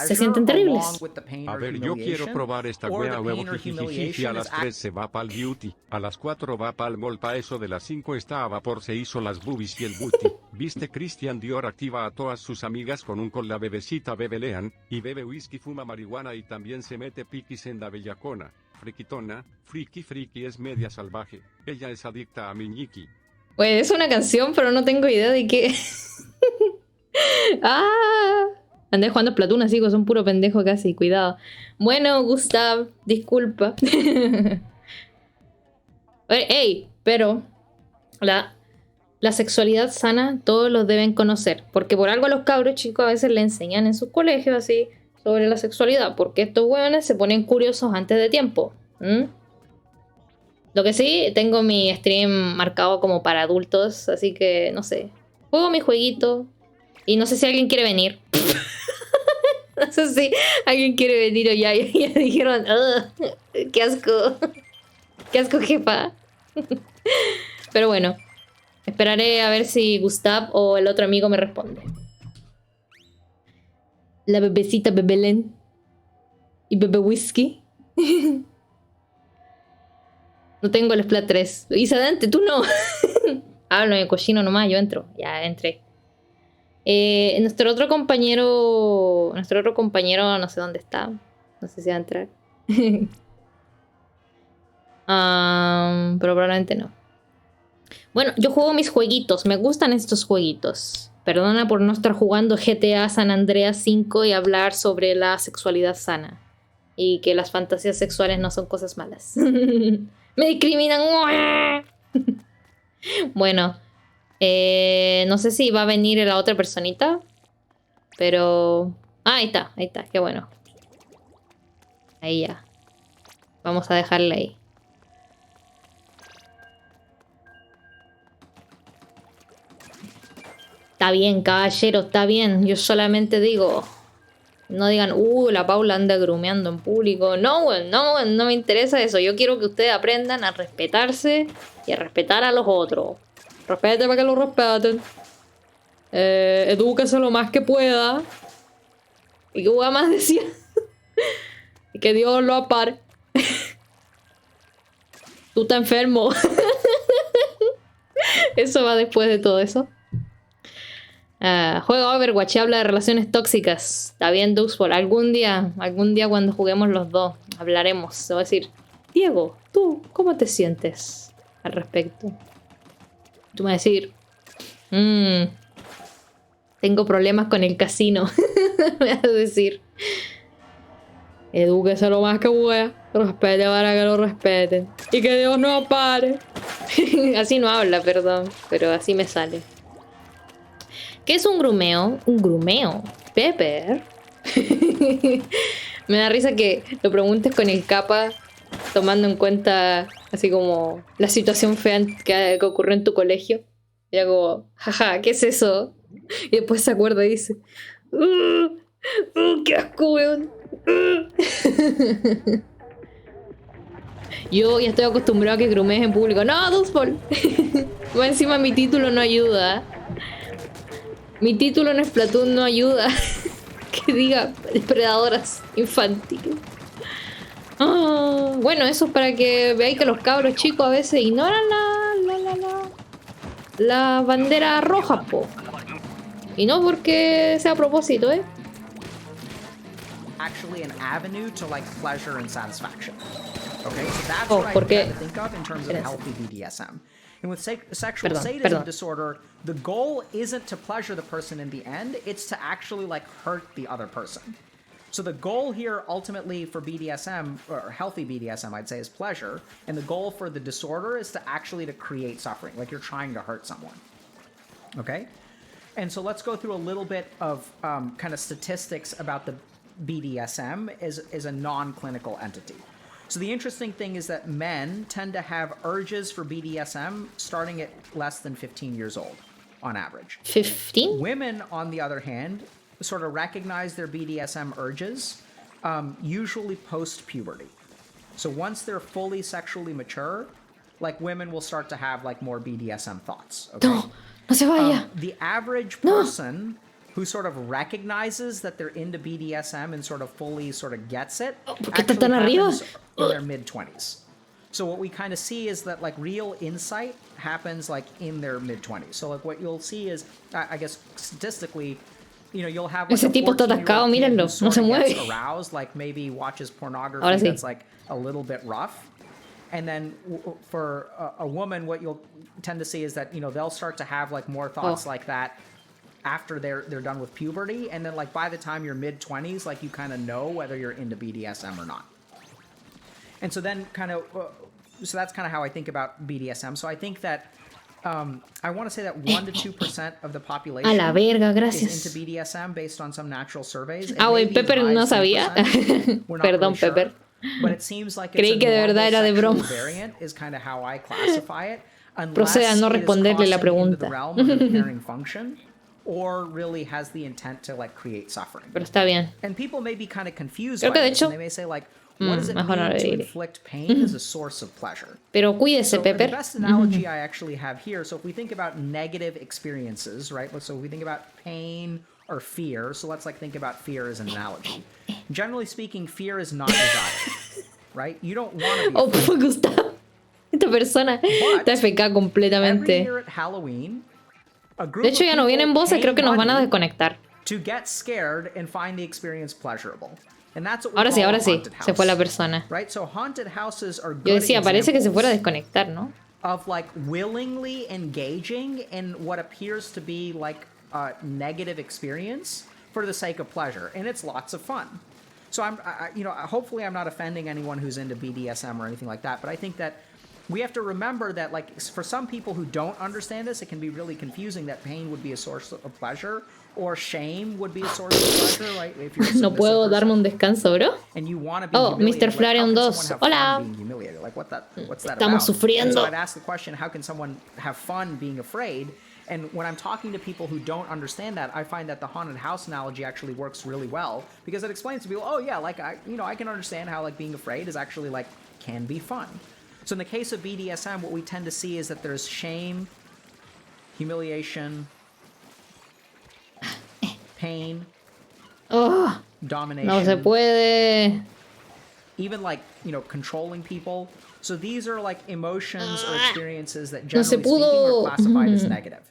se sienten terribles. A ver, yo quiero probar esta wea huevo jijijiji. A las 3 se va pa'l beauty, a las 4 va pa'l mall, pa' eso de las 5 está a vapor, se hizo las boobies y el booty. Viste, Christian Dior activa a todas sus amigas con un con la bebecita bebelean, y bebe whisky, fuma marihuana y también se mete piquis en la bellacona. Friquitona, friki es media salvaje, ella es adicta a Miñiki. Pues es una canción, pero no tengo idea de qué. ¡Ah! Andé jugando Splatoon, así que son puro pendejo casi, cuidado. Bueno, Gustav, disculpa. ¡Ey! Pero la sexualidad sana todos los deben conocer. Porque por algo a los cabros chicos a veces le enseñan en sus colegios así sobre la sexualidad. Porque estos hueones se ponen curiosos antes de tiempo. Lo que sí, tengo mi stream marcado como para adultos, así que no sé. Juego mi jueguito y no sé si alguien quiere venir. No sé si alguien quiere venir o ya dijeron, qué asco. Qué asco, jefa. Pero bueno, esperaré a ver si Gustav o el otro amigo me responde. La bebecita Bebelén y bebe whisky. No tengo el Splat 3. Isadante, tú no. Hablo de cochino nomás, yo entro. Ya entré. Nuestro otro compañero no sé dónde está. No sé si va a entrar. Pero probablemente no. Bueno, yo juego mis jueguitos. Me gustan estos jueguitos. Perdona por no estar jugando GTA San Andreas 5 y hablar sobre la sexualidad sana. Y que las fantasías sexuales no son cosas malas. Me discriminan. Bueno, no sé si va a venir la otra personita. Pero... ahí está, qué bueno. Ahí ya. Vamos a dejarla ahí. Está bien, caballero, está bien. Yo solamente digo... no digan, la Paula anda grumeando en público. No, no me interesa eso. Yo quiero que ustedes aprendan a respetarse y a respetar a los otros. Respete para que lo respeten. Edúquese lo más que pueda. Y que voy a más decir. Y que Dios lo apare. Tú estás enfermo. Eso va después de todo eso. Juega Overwatch y habla de relaciones tóxicas. Está bien, Duxford. Algún día cuando juguemos los dos, hablaremos. Se va a decir, Diego, ¿tú cómo te sientes al respecto? Tú me vas a decir, tengo problemas con el casino. Me vas a decir, edúquese lo más que pueda. Respete para que lo respeten. Y que Dios no pare. Así no habla, perdón, pero así me sale. ¿Qué es un grumeo? Un grumeo. Pepper. Me da risa que lo preguntes con el capa, tomando en cuenta así como la situación fea que ocurrió en tu colegio. Y hago, jaja, ¿qué es eso? Y después se acuerda y dice, ¡qué asco, weón! Yo ya estoy acostumbrado a que grumees en público. ¡No, Dustball! Más encima mi título no ayuda. Mi título en Splatoon no ayuda. Que diga depredadoras infantiles. Bueno, eso es para que veáis que los cabros chicos a veces ignoran la bandera roja, po. Y no porque sea a propósito, Actually an avenue to like pleasure and satisfaction. Okay, so that's what I try to think of in terms of healthy BDSM. And with sexual sadism disorder, the goal isn't to pleasure the person in the end, it's to actually like hurt the other person. So the goal here ultimately for BDSM, or healthy BDSM I'd say, is pleasure, and the goal for the disorder is to actually to create suffering, like you're trying to hurt someone. Okay? And so let's go through a little bit of kind of statistics about the BDSM as a non-clinical entity. So the interesting thing is that men tend to have urges for BDSM starting at less than 15 years old, on average. 15? Women, on the other hand, sort of recognize their BDSM urges, usually post-puberty. So once they're fully sexually mature, like women will start to have like more BDSM thoughts. Okay? No se vaya. The average person who sort of recognizes that they're into BDSM and sort of fully sort of gets it ¿Por qué está actually tan arriba? happens in their mid-20s. So what we kind of see is that like real insight happens like in their mid-20s. So like what you'll see is, I guess statistically, you know, you'll have like Ese tipo está atascado, mírenlo, no se mueve. Aroused, like maybe watches pornography Ahora sí. that's like a little bit rough. And then for a woman, what you'll tend to see is that, you know, they'll start to have like more thoughts like that after they're done with puberty. And then like by the time you're mid-20s, like you kind of know whether you're into BDSM or not. And so then kind of, so that's kind of how I think about BDSM. So I think that I want to say that 1 to 2% of the population A la verga, is gracias. into BDSM based on some natural surveys. It Ah, may güey, be as Pepper high no as sabía. 10%. We're not Perdón, really sure. Pepper. But it seems like it's Creí a que de normal verdad era de sexual broma. variant is kind of how I classify it. Proceda a no Unless it is responderle la crossing into the pregunta. realm of impairing function, or really has the intent to like create suffering. Pero está bien. And people may be kind of confused Creo by que de this, hecho- and they may say like, what does it mejor no mean le to diré. inflict pain as a source of pleasure? Pero cuídese, So the Pepper. best analogy I actually have here, so if we think about negative experiences, right? So if we think about pain or fear, so let's like think about fear as an analogy. Generally speaking, fear is not desire, right? You don't want to be Oh, afraid. Gustavo. Esta persona está FK Every completamente. year at Halloween, a group De hecho, of ya no vienen people voces, pay creo que nos van a money desconectar. to get scared and find the experience pleasurable. And that's what we Ahora sí, call ahora a sí. haunted Se fue la house, persona. right? So haunted houses are Yo good decía, parece que se fuera a examples desconectar, ¿no? of like willingly engaging in what appears to be like a negative experience for the sake of pleasure, and it's lots of fun. So you know, hopefully I'm not offending anyone who's into BDSM or anything like that, but I think that we have to remember that like for some people who don't understand this, it can be really confusing that pain would be a source of pleasure or shame would be a source of pleasure, right? If you're a No submissive puedo darme un person descanso, bro. and you want to be Oh, humiliated, Mr. Flareon like, how 2. can someone have Hola. fun being humiliated? Like what's that Estamos about? sufriendo. And so I'd ask the question, how can someone have fun being afraid? And when I'm talking to people who don't understand that, I find that the haunted house analogy actually works really well because it explains to people, oh yeah, like I can understand how like being afraid is actually like can be fun. So in the case of BDSM, what we tend to see is that there's shame, humiliation, pain, Oh, domination. no se puede. Even like, you know, controlling people. So these are like emotions or experiences that No se generally speaking pudo. are classified as negative.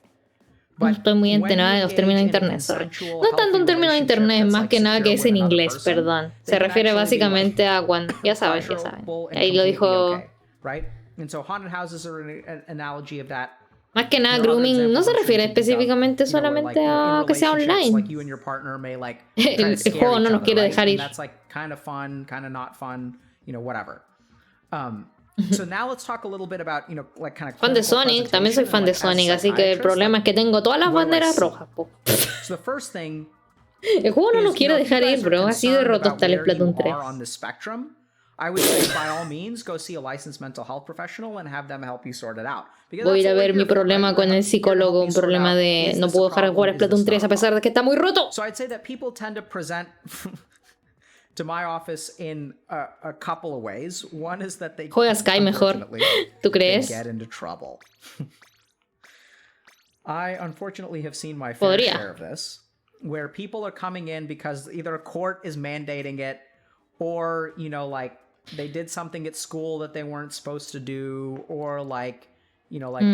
No estoy muy enterada de los términos de internet, sorry. No tanto un término de internet, más que nada que es en inglés, perdón. Se refiere básicamente a cuando... Ya saben, ya saben. Ahí lo dijo... Right? And so haunted houses are an analogy of that. Más que nada, grooming no se refiere específicamente solamente a que sea online. Like you and your partner may like El juego no nos quiere dejar ir. That's like kind of fun, kind of not fun, you know, whatever. So now let's talk a little bit about, you know, like kind of Fan de Sonic, también soy fan de Sonic, así que el problema es que tengo todas las banderas rojas, po. So the first thing El juego no nos is, quiere you know, if you dejar ir, guys are bro. Así de concerned roto about está el where Splatoon you 3. are on the spectrum, I would say by all means go see a licensed mental health professional and have them help you sort it out. Because Voy a ir that's a what ver we're mi here for, problema right? con We're el here to help psicólogo, you un sort problema out, de is no this puedo a dejar de problem? jugar Is this Splatoon 3 not a pesar de que está muy roto. So I'd say that people tend to present to my office in a couple of ways. One is that they Juega Sky mejor. unfortunately, ¿Tú they crees? get into trouble. I unfortunately have seen my fair Podría. share of this, where people are coming in because either a court is mandating it, or you know, like they did something at school that they weren't supposed to do, or like you know, like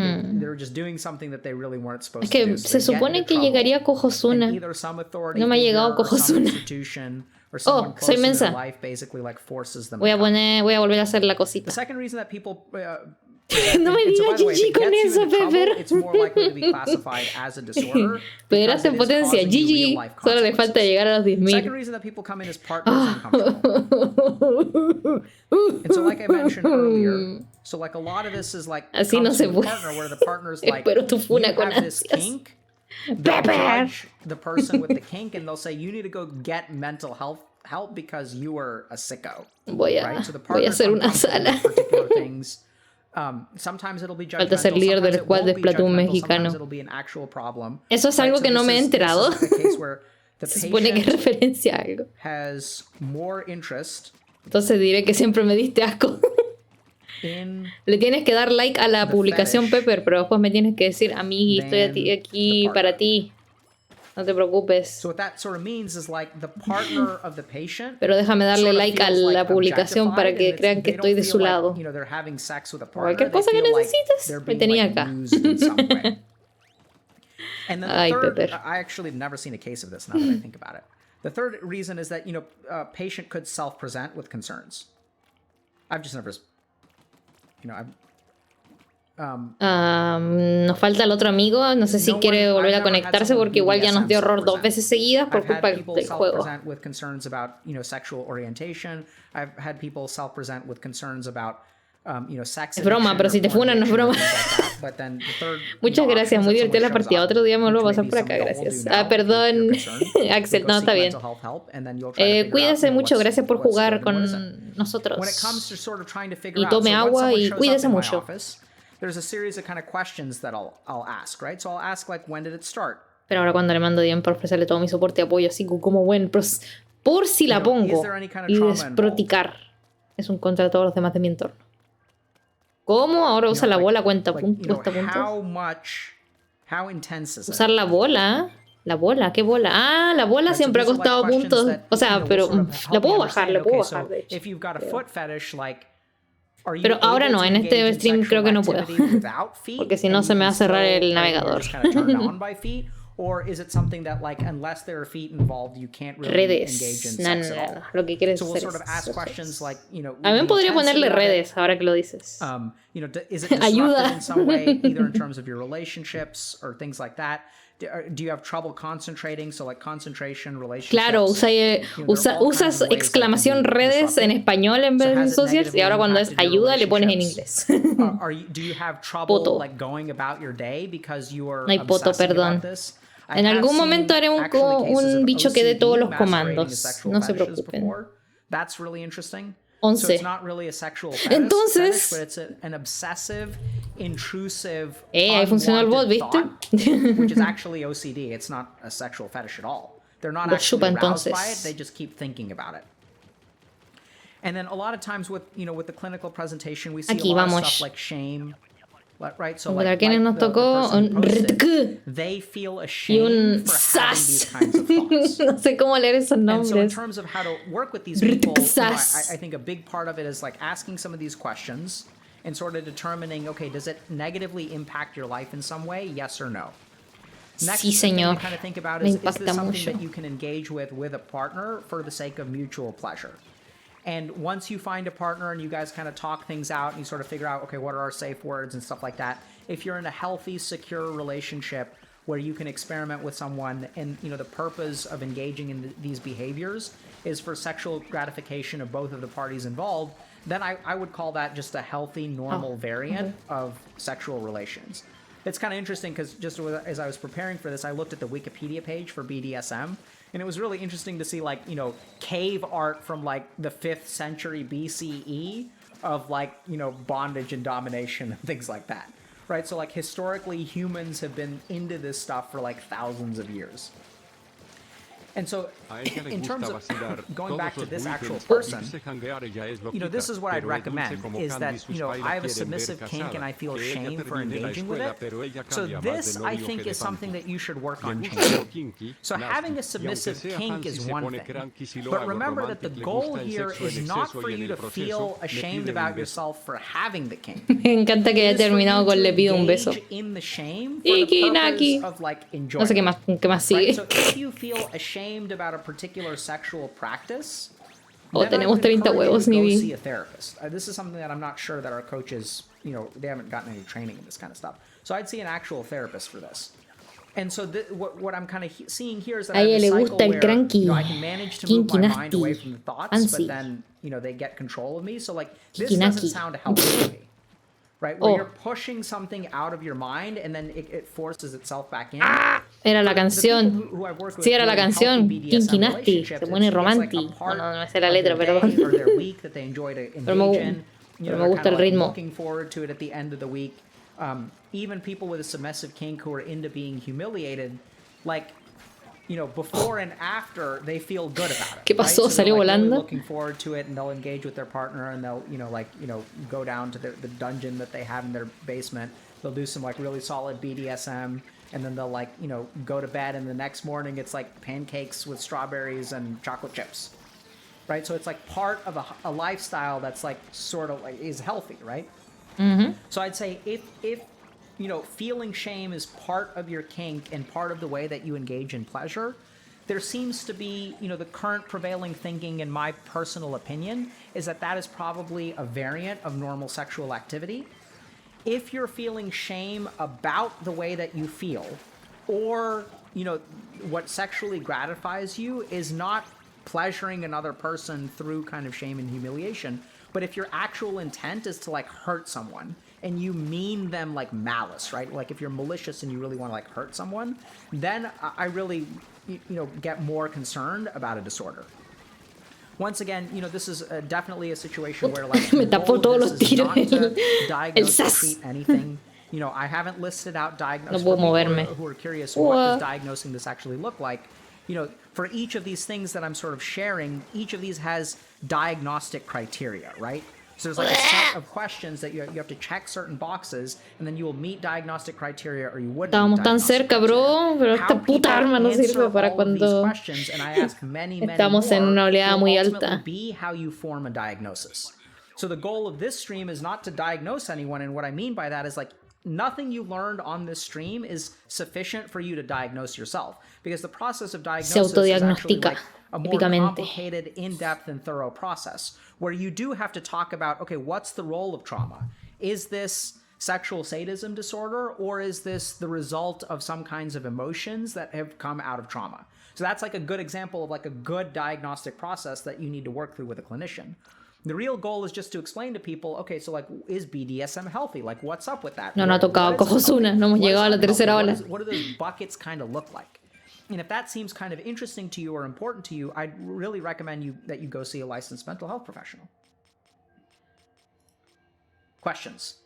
they're just doing something that they really weren't supposed Es to que do. se So they get supone into que trouble. llegaría And Kojosuna. either some authority No me ha figure llegado or some Kojosuna. institution or someone soy close in mensa. their life basically like forces them Voy a to come. voy a volver a hacer la The cosita. second reason that people No me and so, digas by the way, if GG it con gets you eso, into trouble, Pepper. it's more likely to be classified as a disorder because Pedraste it en is potencia, causing you GG. real-life Solo le falta consequences. llegar a los Second 10.000. reason that people come in is partners uncomfortable. And so like I mentioned earlier, so like a lot of this is like Así comes no se from the puede. partner where the partner's like, Espero tu funa you con have this ansias. kink, they'll Pepper. judge the person with the kink and they'll say you need to go get mental health help because you are a sicko. Voy a Right? So the voy a partner's hacer una uncomfortable sala. with particular things. Sometimes it'll be judgmental, Falta ser líder del sometimes it squad de won't be Splatoon judgmental, mexicano. sometimes it'll be an actual problem. Eso es Right? algo So que no this me he is- enterado. This is a case where the Se supone que es patient referencia a algo. has more interest Entonces diré que siempre me diste asco. Le tienes que dar like a la publicación, fetish Pepper, pero después me tienes que decir, amigui, estoy aquí the para partner. ti. No te preocupes. So what that sort of means is like the partner of the patient Pero déjame darle sort of like a feels la like publicación para que objectified, and crean que they estoy don't de feel su like, lado. you know, they're having sex with a partner. Cualquier They cosa que feel like necesites, they're me being, tenía like, acá. used in some way. And then the Ay, third, Pepper. I actually have never seen a case of this now that I think about it. The third reason is that, you know, a patient could self-present with concerns. I've just never, you know, Nos falta el otro amigo. No sé si quiere volver a conectarse porque igual ya nos dio error 2 veces seguidas por I've culpa had people del juego. self-present with concerns about, you know, sexual orientation. I've had people self-present with concerns about, you know, sex. Es broma, pero si te funan no es broma. Muchas gracias, muy divertida la partida. Otro día me vuelvo a pasar por acá, gracias. Perdón, Axel, no, está bien. Cuídese mucho, gracias por jugar con nosotros. Y tome agua y cuídese mucho. There's a series of kind of questions that I'll ask, right? So I'll ask, like, when did it start? Pero ahora cuando le mando DM para ofrecerle todo mi soporte y apoyo, así como bueno, por si la pongo y desproticar. Es un contra de todos los demás de mi entorno. ¿Cómo? Ahora usa la bola, cuesta puntos. Usar la bola. ¿La bola? ¿Qué bola? Ah, la bola siempre ha costado puntos. O sea, pero la puedo bajar, de hecho. Pero ahora no, en este stream creo que no puedo. Porque si no se me va a cerrar el navegador. Redes. No. Lo que quieres hacer es... También podría ponerle redes, ahora que lo dices. Ayuda. Do you have trouble concentrating? So like concentration, relationships. Claro, usas exclamación redes en español en vez de socials y ahora cuando es ayuda le pones en inglés. Do you have trouble like going about your day because you are no hay poto, perdón. En algún momento haré un bicho que dé todos los comandos. No se preocupen. That's really interesting. 11. So it's not really a sexual fetish, Entonces, but it's an obsessive, intrusive, ahí funcionó el bot, ¿viste? Which is actually OCD. It's not a sexual fetish at all. They're not actually aroused by it. They just keep thinking about it. And then a lot of times with, you know, with the clinical presentation, we see a lot of stuff like shame. Right? So like nos tocó un they feel y un ashamed for having these kinds of thoughts. No sé cómo leer esos nombres. And so in terms of how to work with these people, you know, I think a big part of it is like asking some of these questions and sort of determining, okay, does it negatively impact your life in some way? Yes or no? Next sí, señor. thing to kind of think about is this something that you can engage with a partner for the sake of mutual pleasure? And once you find a partner and you guys kind of talk things out and you sort of figure out, okay, what are our safe words and stuff like that, if you're in a healthy, secure relationship where you can experiment with someone and, you know, the purpose of engaging in these behaviors is for sexual gratification of both of the parties involved, then I would call that just a healthy, normal variant of sexual relations. It's kind of interesting because just as I was preparing for this, I looked at the Wikipedia page for BDSM, and it was really interesting to see, like, you know, cave art from, like, the 5th century BCE of, like, you know, bondage and domination and things like that, right? So, like, historically, humans have been into this stuff for, like, thousands of years. And so, in terms of going back to this actual person, you know, this is what I'd recommend, is that, you know, I have a submissive kink and I feel shame for engaging with it. So this, I think, is something that you should work on changing. So having a submissive kink is one thing. But remember that the goal here is not for you to feel ashamed about yourself for having the kink. Me encanta que haya terminado con le pido un beso. Iki Naki. No sé qué más sigue. So if you feel ashamed about a particular sexual practice, tenemos 30 huevos, ni see a therapist. This is something that I'm not sure that our coaches, you know, they haven't gotten any training in this kind of stuff. So I'd see an actual therapist for this. And so what I'm kind of seeing here is that I have a cycle where, you know, I can manage to move my mind away from the thoughts, but then, you know, they get control of me. So like this doesn't sound healthy to me. Right? Where you're pushing something out of your mind and then it forces itself back in. Era la canción. Sí, era la canción. Kinky Nasty. Se pone romántico. No me sé la letra, perdón. Pero me gusta el ritmo. Looking forward to it at the end of the week. Even people with a submissive kink who are into being humiliated, like, before and after they feel good about it. ¿Qué pasó? Right? So ¿Salió they're, like, really volando? looking forward to it, and they'll engage with their partner, and they'll, go down to the dungeon that they have in their basement. They'll do some like really solid BDSM, and then they'll like, go to bed, and the next morning it's like pancakes with strawberries and chocolate chips. Right? So it's like part of a lifestyle that's like sort of like is healthy, right? Ujú. So I'd say if feeling shame is part of your kink and part of the way that you engage in pleasure, there seems to be, the current prevailing thinking, in my personal opinion, is that is probably a variant of normal sexual activity. If you're feeling shame about the way that you feel, or, what sexually gratifies you is not pleasuring another person through kind of shame and humiliation, but if your actual intent is to like hurt someone and you mean them like malice, right? Like if you're malicious and you really want to like hurt someone, then I really, get more concerned about a disorder. Once again, this is definitely a situation where like Me the tapó goal of todos this los is tiros not to el diagnose or sas. treat anything. I haven't listed out diagnosis No for puedo people moverme. who are curious what does What? diagnosing this actually look like. For each of these things that I'm sort of sharing, each of these has diagnostic criteria, right? So there's like a set of questions that you have to check certain boxes, and then you will meet diagnostic criteria or you wouldn't. Estábamos meet tan diagnostic cerca, bro, pero criteria. esta How puta people arma no answer sirve para all of these cuando questions, and I ask many estamos en more, una oleada will muy ultimately alta. be how you form a diagnosis. So the goal of this stream is not to diagnose anyone, and what I mean by that is like nothing you learned on this stream is sufficient for you to diagnose yourself, because the process of diagnosis is actually autodiagnostica, like a more típicamente. complicated, in-depth, and thorough process where you do have to talk about, okay, what's the role of trauma? Is this sexual sadism disorder, or is this the result of some kinds of emotions that have come out of trauma? So that's like a good example of like a good diagnostic process that you need to work through with a clinician. The real goal is just to explain to people, okay, so like, is BDSM healthy? Like, what's up with that? No nos ha tocado What is Cojosuna, healthy? no hemos What is llegado a la unhealthy? tercera What ola. is- What do those buckets kind of look like? And if that seems kind of interesting to you or important to you, I'd really recommend that you go see a licensed mental health professional. Questions?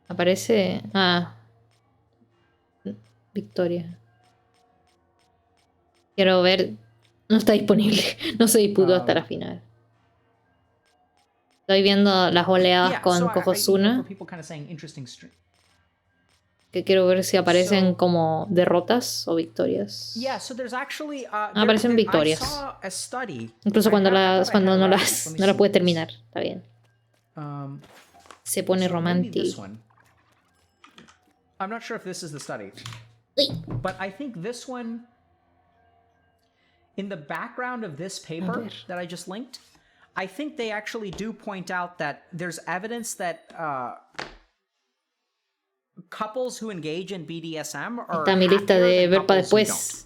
Aparece. Victoria. Quiero ver. No está disponible. No se disputó hasta la final. Estoy viendo las oleadas con for Cojosuna. people kind of saying interesting stream. Que quiero ver si aparecen como derrotas o victorias. Yeah, so there's actually Aparecen victorias. I saw a study. Incluso cuando I thought I no had las it. Let me puede see. terminar. Está bien. Se pone So maybe this romántico. one. I'm not sure if this is the study, Uy. but I think this one, in the background of this paper ver. that I just linked, I think they actually do point out that there's evidence that couples who engage in BDSM are Está mi lista happier de than ver para couples who después. don't.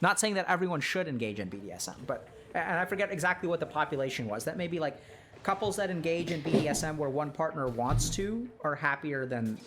Not saying that everyone should engage in BDSM, but, and I forget exactly what the population was. That may be like couples that engage in BDSM where one partner wants to are happier than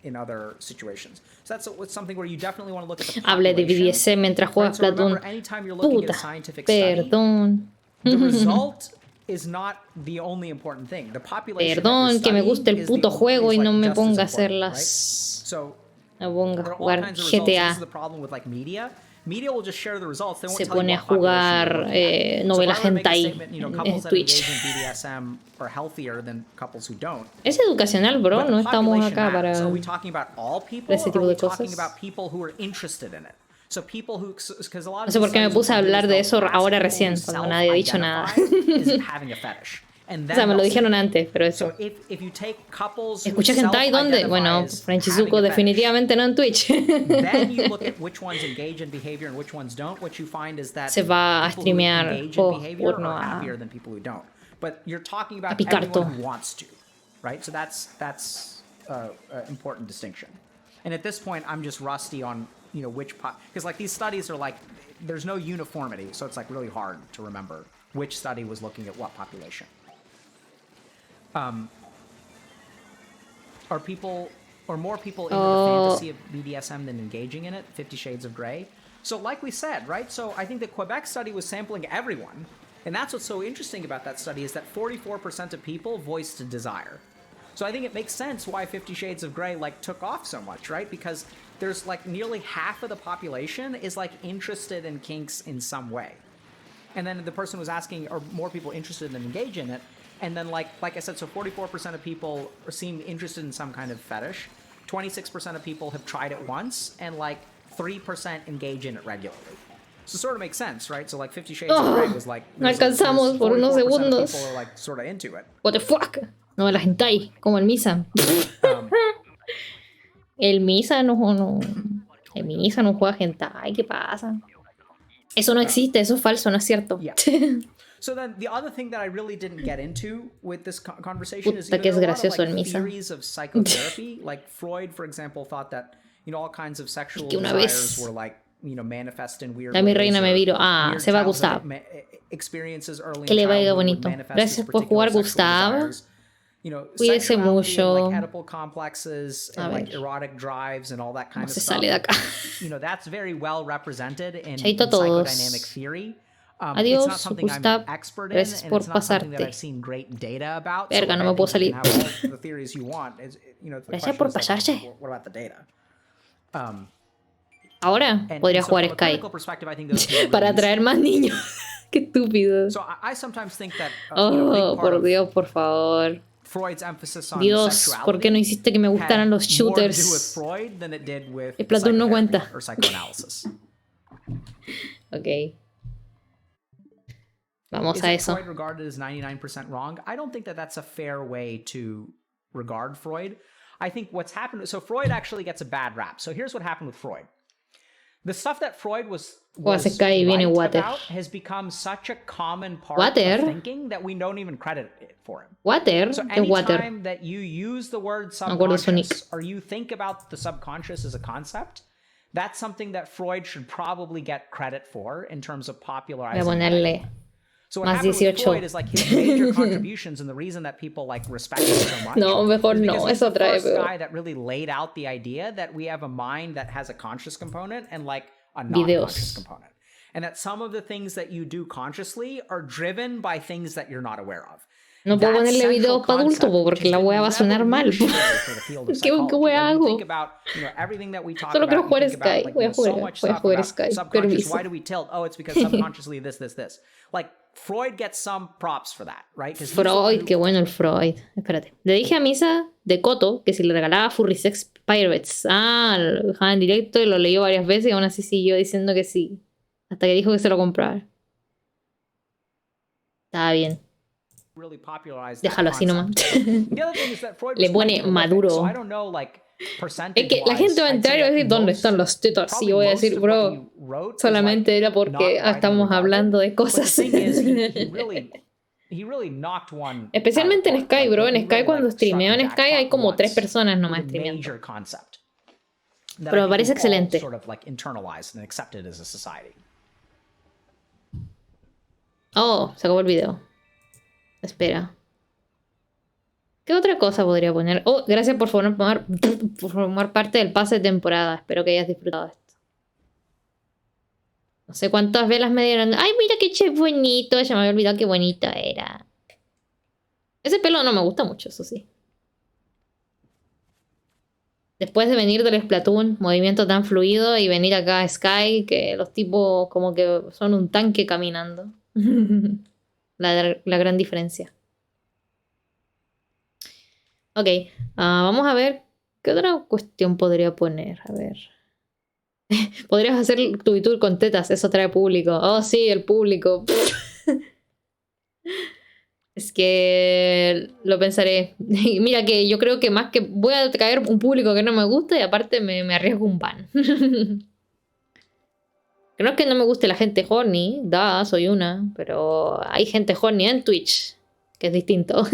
in other situations. So that's something where you definitely want to look at the Hablé de population. BDSM mientras juegas So remember, Platón. anytime you're looking at Puta. a scientific study, Perdón. the result is not the only important thing. The population that you're Perdón que me studying gusta el is puto juego y like no me just as ponga a hacer important, right? las. So Me ponga a there are all jugar kinds of results. This is GTA. the problem with like media. Media will just share the results. They won't Se tell you pone a what population jugar they're looking at. novela So if I were to make a hentai statement, en couples that Twitch. engage in BDSM are healthier than couples who don't. Es educacional, bro. But No the estamos population acá para. matters. Are we talking about all people, ese or tipo are we de talking cosas. about people who are interested in it? So people who, because a lot No of sé por qué me these puse a studies hablar de will eso ask ahora people recién, who cuando nadie ha dicho nada. self-identify as having a fetish. And O then sea, me lo they'll dijeron say- antes, pero eso. So if you take couples who ¿Escuché hentai dónde? self-identify Bueno, as Franchizuko having a fetish, definitivamente no en Twitch. then you look at which ones engage in behavior and which ones don't. What you find is that Se va a people who streamear engage in behavior porno are a- happier than people who don't. But you're talking about picar everyone todo. who wants to, right? So that's an important distinction. And at this point, I'm just rusty on which because like these studies are like there's no uniformity, so it's like really hard to remember which study was looking at what population. Are more people into the fantasy of BDSM than engaging in it? 50 Shades of Grey. So like we said, right? So I think the Quebec study was sampling everyone. And that's what's so interesting about that study is that 44% of people voiced a desire. So I think it makes sense why 50 Shades of Grey like took off so much, right? Because there's like nearly half of the population is like interested in kinks in some way. And then the person was asking, are more people interested in engage in it? And then like I said, so 44% of people seem interested in some kind of fetish. 26% of people have tried it once, and like 3% engage in it regularly. So it sort of makes sense, right? So like 50 Shades of Grey was like... Alcanzamos por unos segundos. People are like sort of into it. What the fuck? No, la hentai, como el Misa. El Misa no... El Misa no juega hentai, ¿qué pasa? Eso no existe, eso es falso, no es cierto. Yeah. So then the other thing that I really didn't get into with this conversation is, Puta, que es gracioso el Misa. theories of psychotherapy. Like Freud, for example, thought that, all kinds of sexual desires were like, manifest in weird ways. Mi reina me viro. Ah, se va Gustav. Experiences early que le vaya childhood bonito. manifest Gracias por particular jugar, sexual Gustav. desires. Cuídese Sexuality mucho. and, like, Oedipal complexes and like erotic drives and all that kind of se stuff. sale de acá. That's very well represented in Chaito a todos. psychodynamic theory. Adiós, it's not something Gustav. I'm expert in, Gracias and por it's not something that pasarte. I've seen great data about. Verga, no I me puedo think you salir. can have all the theories you want. The Gracias question por is, like, pasarse. what about the data? Ahora podría so jugar from a Sky. clinical perspective, I think those are Para really atraer más niños. Qué estúpido. So I sometimes think that Oh, a big part por of Dios, por favor. Freud's emphasis on Dios, sexuality ¿por qué no hiciste que me gustaran los had more to do with shooters? Freud than it did with Splatoon no psychotherapy cuenta. or psychoanalysis. Ok. Vamos Is a it eso. Freud regarded as 99% wrong? I don't think that that's a fair way to regard Freud. I think what's happened... So Freud actually gets a bad rap. So here's what happened with Freud. The stuff that Freud was Sky viene right water. about has become such a common part Water? of thinking that we don't even credit it for him. Water. So ¿Qué water? anytime that you use the word acuerdo Sonic. subconscious or you think about the subconscious as a concept, that's something that Freud should probably get credit for in terms of Voy popularizing a ponerle So what más happened with 18. Freud is like his major contributions and the reason that people like respect him so much. No, mejor is no, because he's eso the trae first peor. guy that really laid out the idea that we have a mind that has a conscious component and like a Videos. non-conscious component. And that some of the things that you do consciously are driven by things that you're not aware of. No puedo That ponerle central videos para concept, adulto which porque has la been wea va a sonar mal. revolutionary for the field of ¿Qué psychology. wea When you hago? think about, everything that we talk Solo about, quiero you jugar think Sky. about, like, Voy a so jugar, much voy a stuff jugar about Sky. subconscious. Permiso. Why do we tilt? Oh, it's because subconsciously this. Like, Freud gets some props for that, right? 'Cause he's the one Freud, who- qué bueno el Freud. Espérate. Le dije a Misa de Coto que si le regalaba Furry Sex Pirates. Ah, lo dejaba en directo y lo leyó varias veces y aún así siguió diciendo que sí. Hasta que dijo que se lo compraba. Estaba bien. really popularized that Déjalo así nomás. concept. The other thing is that Freud Le was pone quite prolific, maduro. so I don't know, like, Es que la gente va a entrar y va a decir ¿dónde están las tetas? Y yo voy a decir, bro, solamente era porque estamos hablando de cosas. Especialmente en Sky, bro. En Sky, cuando streameo en Sky, hay como 3 personas nomás streameando. Pero me parece excelente. Oh, se acabó el video. Espera. ¿Qué otra cosa podría poner? Oh, gracias por formar parte del pase de temporada. Espero que hayas disfrutado de esto. No sé cuántas velas me dieron. ¡Ay, mira qué chef bonito! Ya me había olvidado qué bonito era. Ese pelo no me gusta mucho, eso sí. Después de venir del Splatoon, movimiento tan fluido, y venir acá a Sky, que los tipos como que son un tanque caminando. La gran diferencia. Ok, vamos a ver qué otra cuestión podría poner. A ver. Podrías hacer tu tour con tetas, eso trae público. Oh, sí, el público. Es que lo pensaré. Mira que yo creo que más que voy a traer un público que no me gusta y aparte me arriesgo un ban. Que no es que no me guste la gente horny, soy una, pero hay gente horny en Twitch, que es distinto.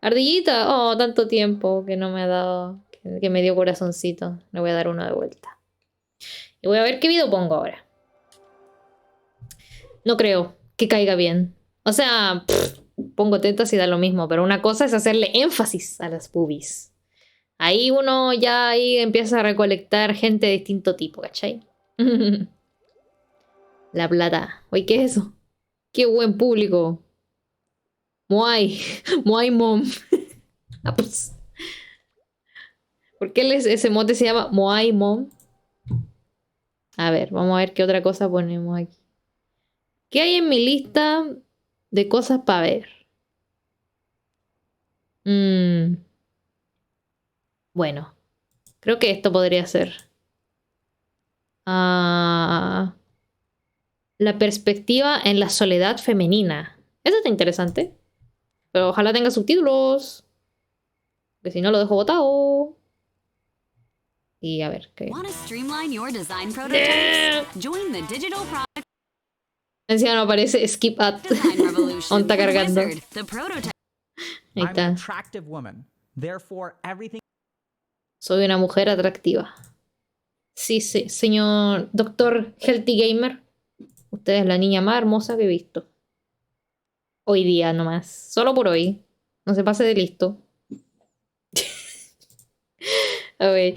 Ardillita, oh, tanto tiempo que no me ha dado, que me dio corazoncito. Le voy a dar uno de vuelta. Y voy a ver qué video pongo ahora. No creo que caiga bien. O sea, pongo tetas y da lo mismo, pero una cosa es hacerle énfasis a las boobies. Ahí uno ya empieza a recolectar gente de distinto tipo, ¿cachai? La plata. Oye, ¿qué es eso? Qué buen público. Muay Mom. Ah, pues. ¿Por qué ese mote se llama Moai Mom? A ver, vamos a ver qué otra cosa ponemos aquí. ¿Qué hay en mi lista de cosas para ver? Bueno, creo que esto podría ser. La perspectiva en la soledad femenina. Eso está interesante. Pero ojalá tenga subtítulos. Porque si no lo dejo botado. Y a ver, ¿qué? Encima no aparece skip at. On está cargando. Ahí está. Soy una mujer atractiva. Sí, sí, señor doctor Healthy Gamer. Usted es la niña más hermosa que he visto. Hoy día nomás. Solo por hoy. No se pase de listo. A ver.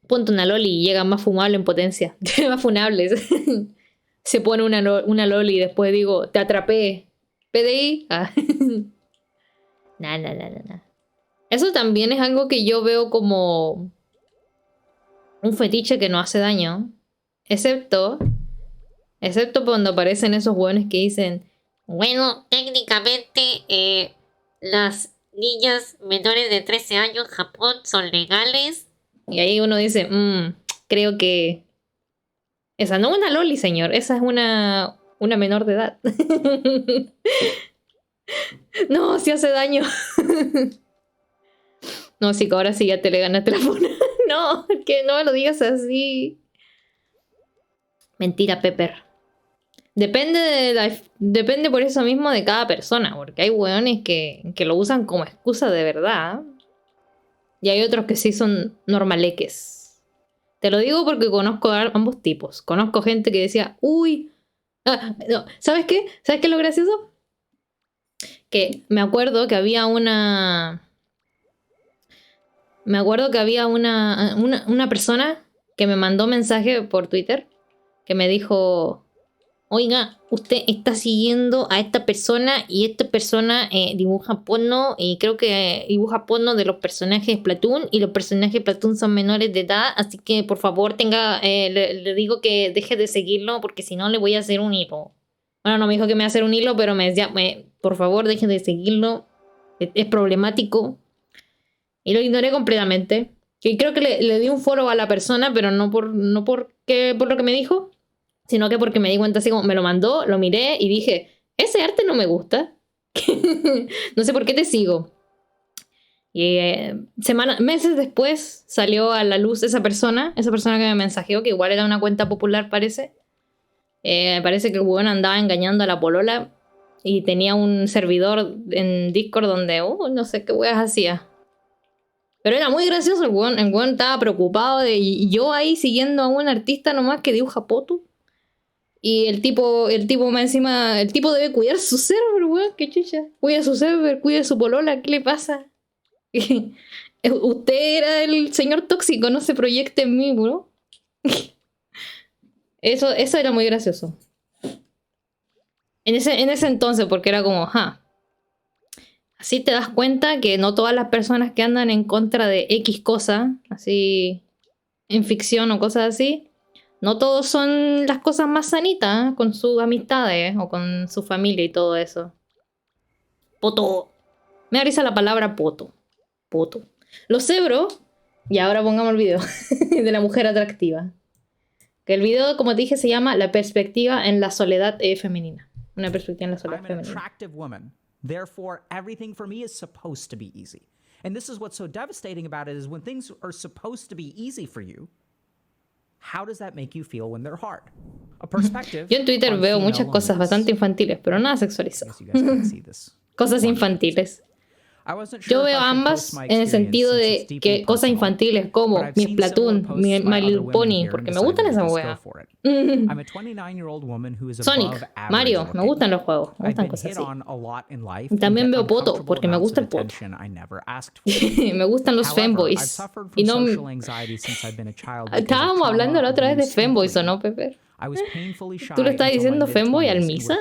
Ponte una loli y llega más fumable en potencia. Más funables. Se pone una loli y después digo, te atrapé. PDI. Nah. Eso también es algo que yo veo como un fetiche que no hace daño. Excepto cuando aparecen esos hueones que dicen, bueno, técnicamente las niñas menores de 13 años en Japón son legales. Y ahí uno dice, creo que esa no es una loli, señor. Esa es una menor de edad. No, si hace daño. No, sí, que ahora sí ya te le ganaste la funa. No, que no me lo digas así. Mentira, Pepper. Depende por eso mismo de cada persona. Porque hay hueones que lo usan como excusa de verdad. Y hay otros que sí son normaleques. Te lo digo porque conozco a ambos tipos. Conozco gente que decía, uy. No. ¿Sabes qué? ¿Sabes qué es lo gracioso? Que me acuerdo que había una persona que me mandó mensaje por Twitter que me dijo, oiga, usted está siguiendo a esta persona y esta persona dibuja porno y creo que dibuja porno de los personajes de Splatoon y los personajes de Splatoon son menores de edad, así que por favor le digo que deje de seguirlo porque si no le voy a hacer un hilo. Bueno, no me dijo que me iba a hacer un hilo, pero me decía, por favor deje de seguirlo, es problemático. Y lo ignoré completamente. Y creo que le di un follow a la persona, pero no por lo que me dijo, sino que porque me di cuenta así como me lo mandó, lo miré y dije, ese arte no me gusta. No sé por qué te sigo. Y meses después salió a la luz esa persona que me mensajeó, que igual era una cuenta popular, parece. Parece que el weón andaba engañando a la polola y tenía un servidor en Discord donde, no sé qué weas hacía. Pero era muy gracioso el weón. El weón estaba preocupado de yo ahí siguiendo a un artista nomás que dibuja poto. Y el tipo más encima, el tipo debe cuidar su server, weón, qué chucha. Cuida su server, cuida su polola, ¿qué le pasa? Usted era el señor tóxico, no se proyecte en mí, bro. Eso era muy gracioso. En ese entonces, porque era como, así te das cuenta que no todas las personas que andan en contra de X cosa, así en ficción o cosas así, no todos son las cosas más sanitas, con sus amistades o con su familia y todo eso. Poto. Me da risa la palabra poto. Poto. Los cebro. Y ahora pongamos el video de la mujer atractiva. Que el video, como te dije, se llama La perspectiva en la soledad femenina. Una perspectiva en la soledad femenina. Therefore, everything for me is supposed to be easy. And this is what's so devastating about it is when things are supposed to be easy for you, how does that make you feel when they're hard? A perspective. Yo en Twitter veo muchas cosas bastante infantiles, pero nada sexualizadas. Cosas infantiles. Yo veo ambas en el sentido de que cosas infantiles como mi Splatoon, mi My Little Pony, porque me gustan esas weas. Sonic, Mario, me gustan los juegos, me gustan cosas así. También veo poto, porque me gusta el poto. Me gustan los femboys. Y no... Estábamos hablando la otra vez de femboys, ¿o no, Pepe? ¿Tú le estás diciendo femboy al Misa?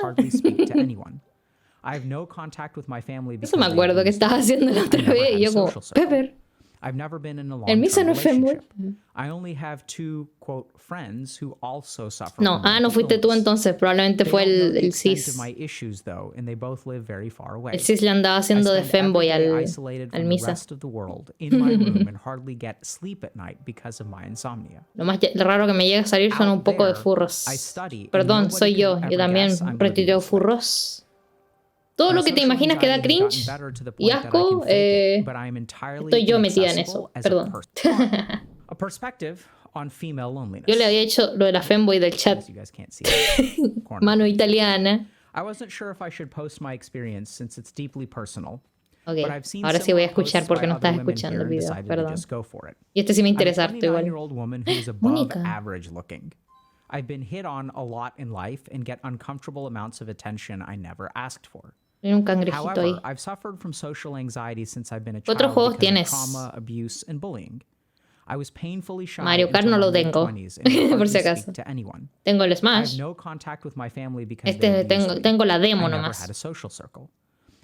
Eso me acuerdo que estabas haciendo la otra vez y yo como, Pepper, I've never been in a El Misa long-term no es fanboy. relationship. I only have two, quote, friends who also suffer No, from no mental fuiste tú illness. entonces. Probablemente They fue don't know the el extent of cis. my issues, though, and they both live very far away. El cis le andaba I haciendo de spend every fanboy day isolated al from the Misa. rest of the world in my room and hardly get sleep at night because of my insomnia. Lo más raro que me llega a salir son un Out poco de there, furros. I study, and Perdón, nobody soy yo. could Yo ever también guess I'm living retuiteo this way. furros. Todo My lo que te social imaginas que da anxiety has gotten cringe better to the y point that I can asco, fake it, but I am entirely estoy yo metida en inaccessible eso. as a Perdón. person. A perspective on female loneliness. Yo le había hecho lo de la fanboy del chat. You guys can't see it. Corner. Mano italiana. I wasn't sure if I should post my experience since it's deeply personal. Ok, But I've seen ahora sí voy a similar escuchar posts porque by no other estás women escuchando here el and video. decided to Perdón. just go for it. Y este sí me I'm a interesa harto igual. 29-year-old woman who's above Mónica. average looking. I've been hit on a lot in life and get uncomfortable amounts of attention I never asked for. Hay un cangrejito However, ahí. I've suffered from social anxiety since I've been a ¿Qué child otros juegos because tienes? of trauma, abuse, and bullying. I was painfully shy Mario Kart until no my lo tengo. mid-20s and would Por hardly si speak acaso. to anyone. Tengo el I have Smash. no contact with my family because they abused Tengo, me. tengo la I demo never nomás. had a social circle.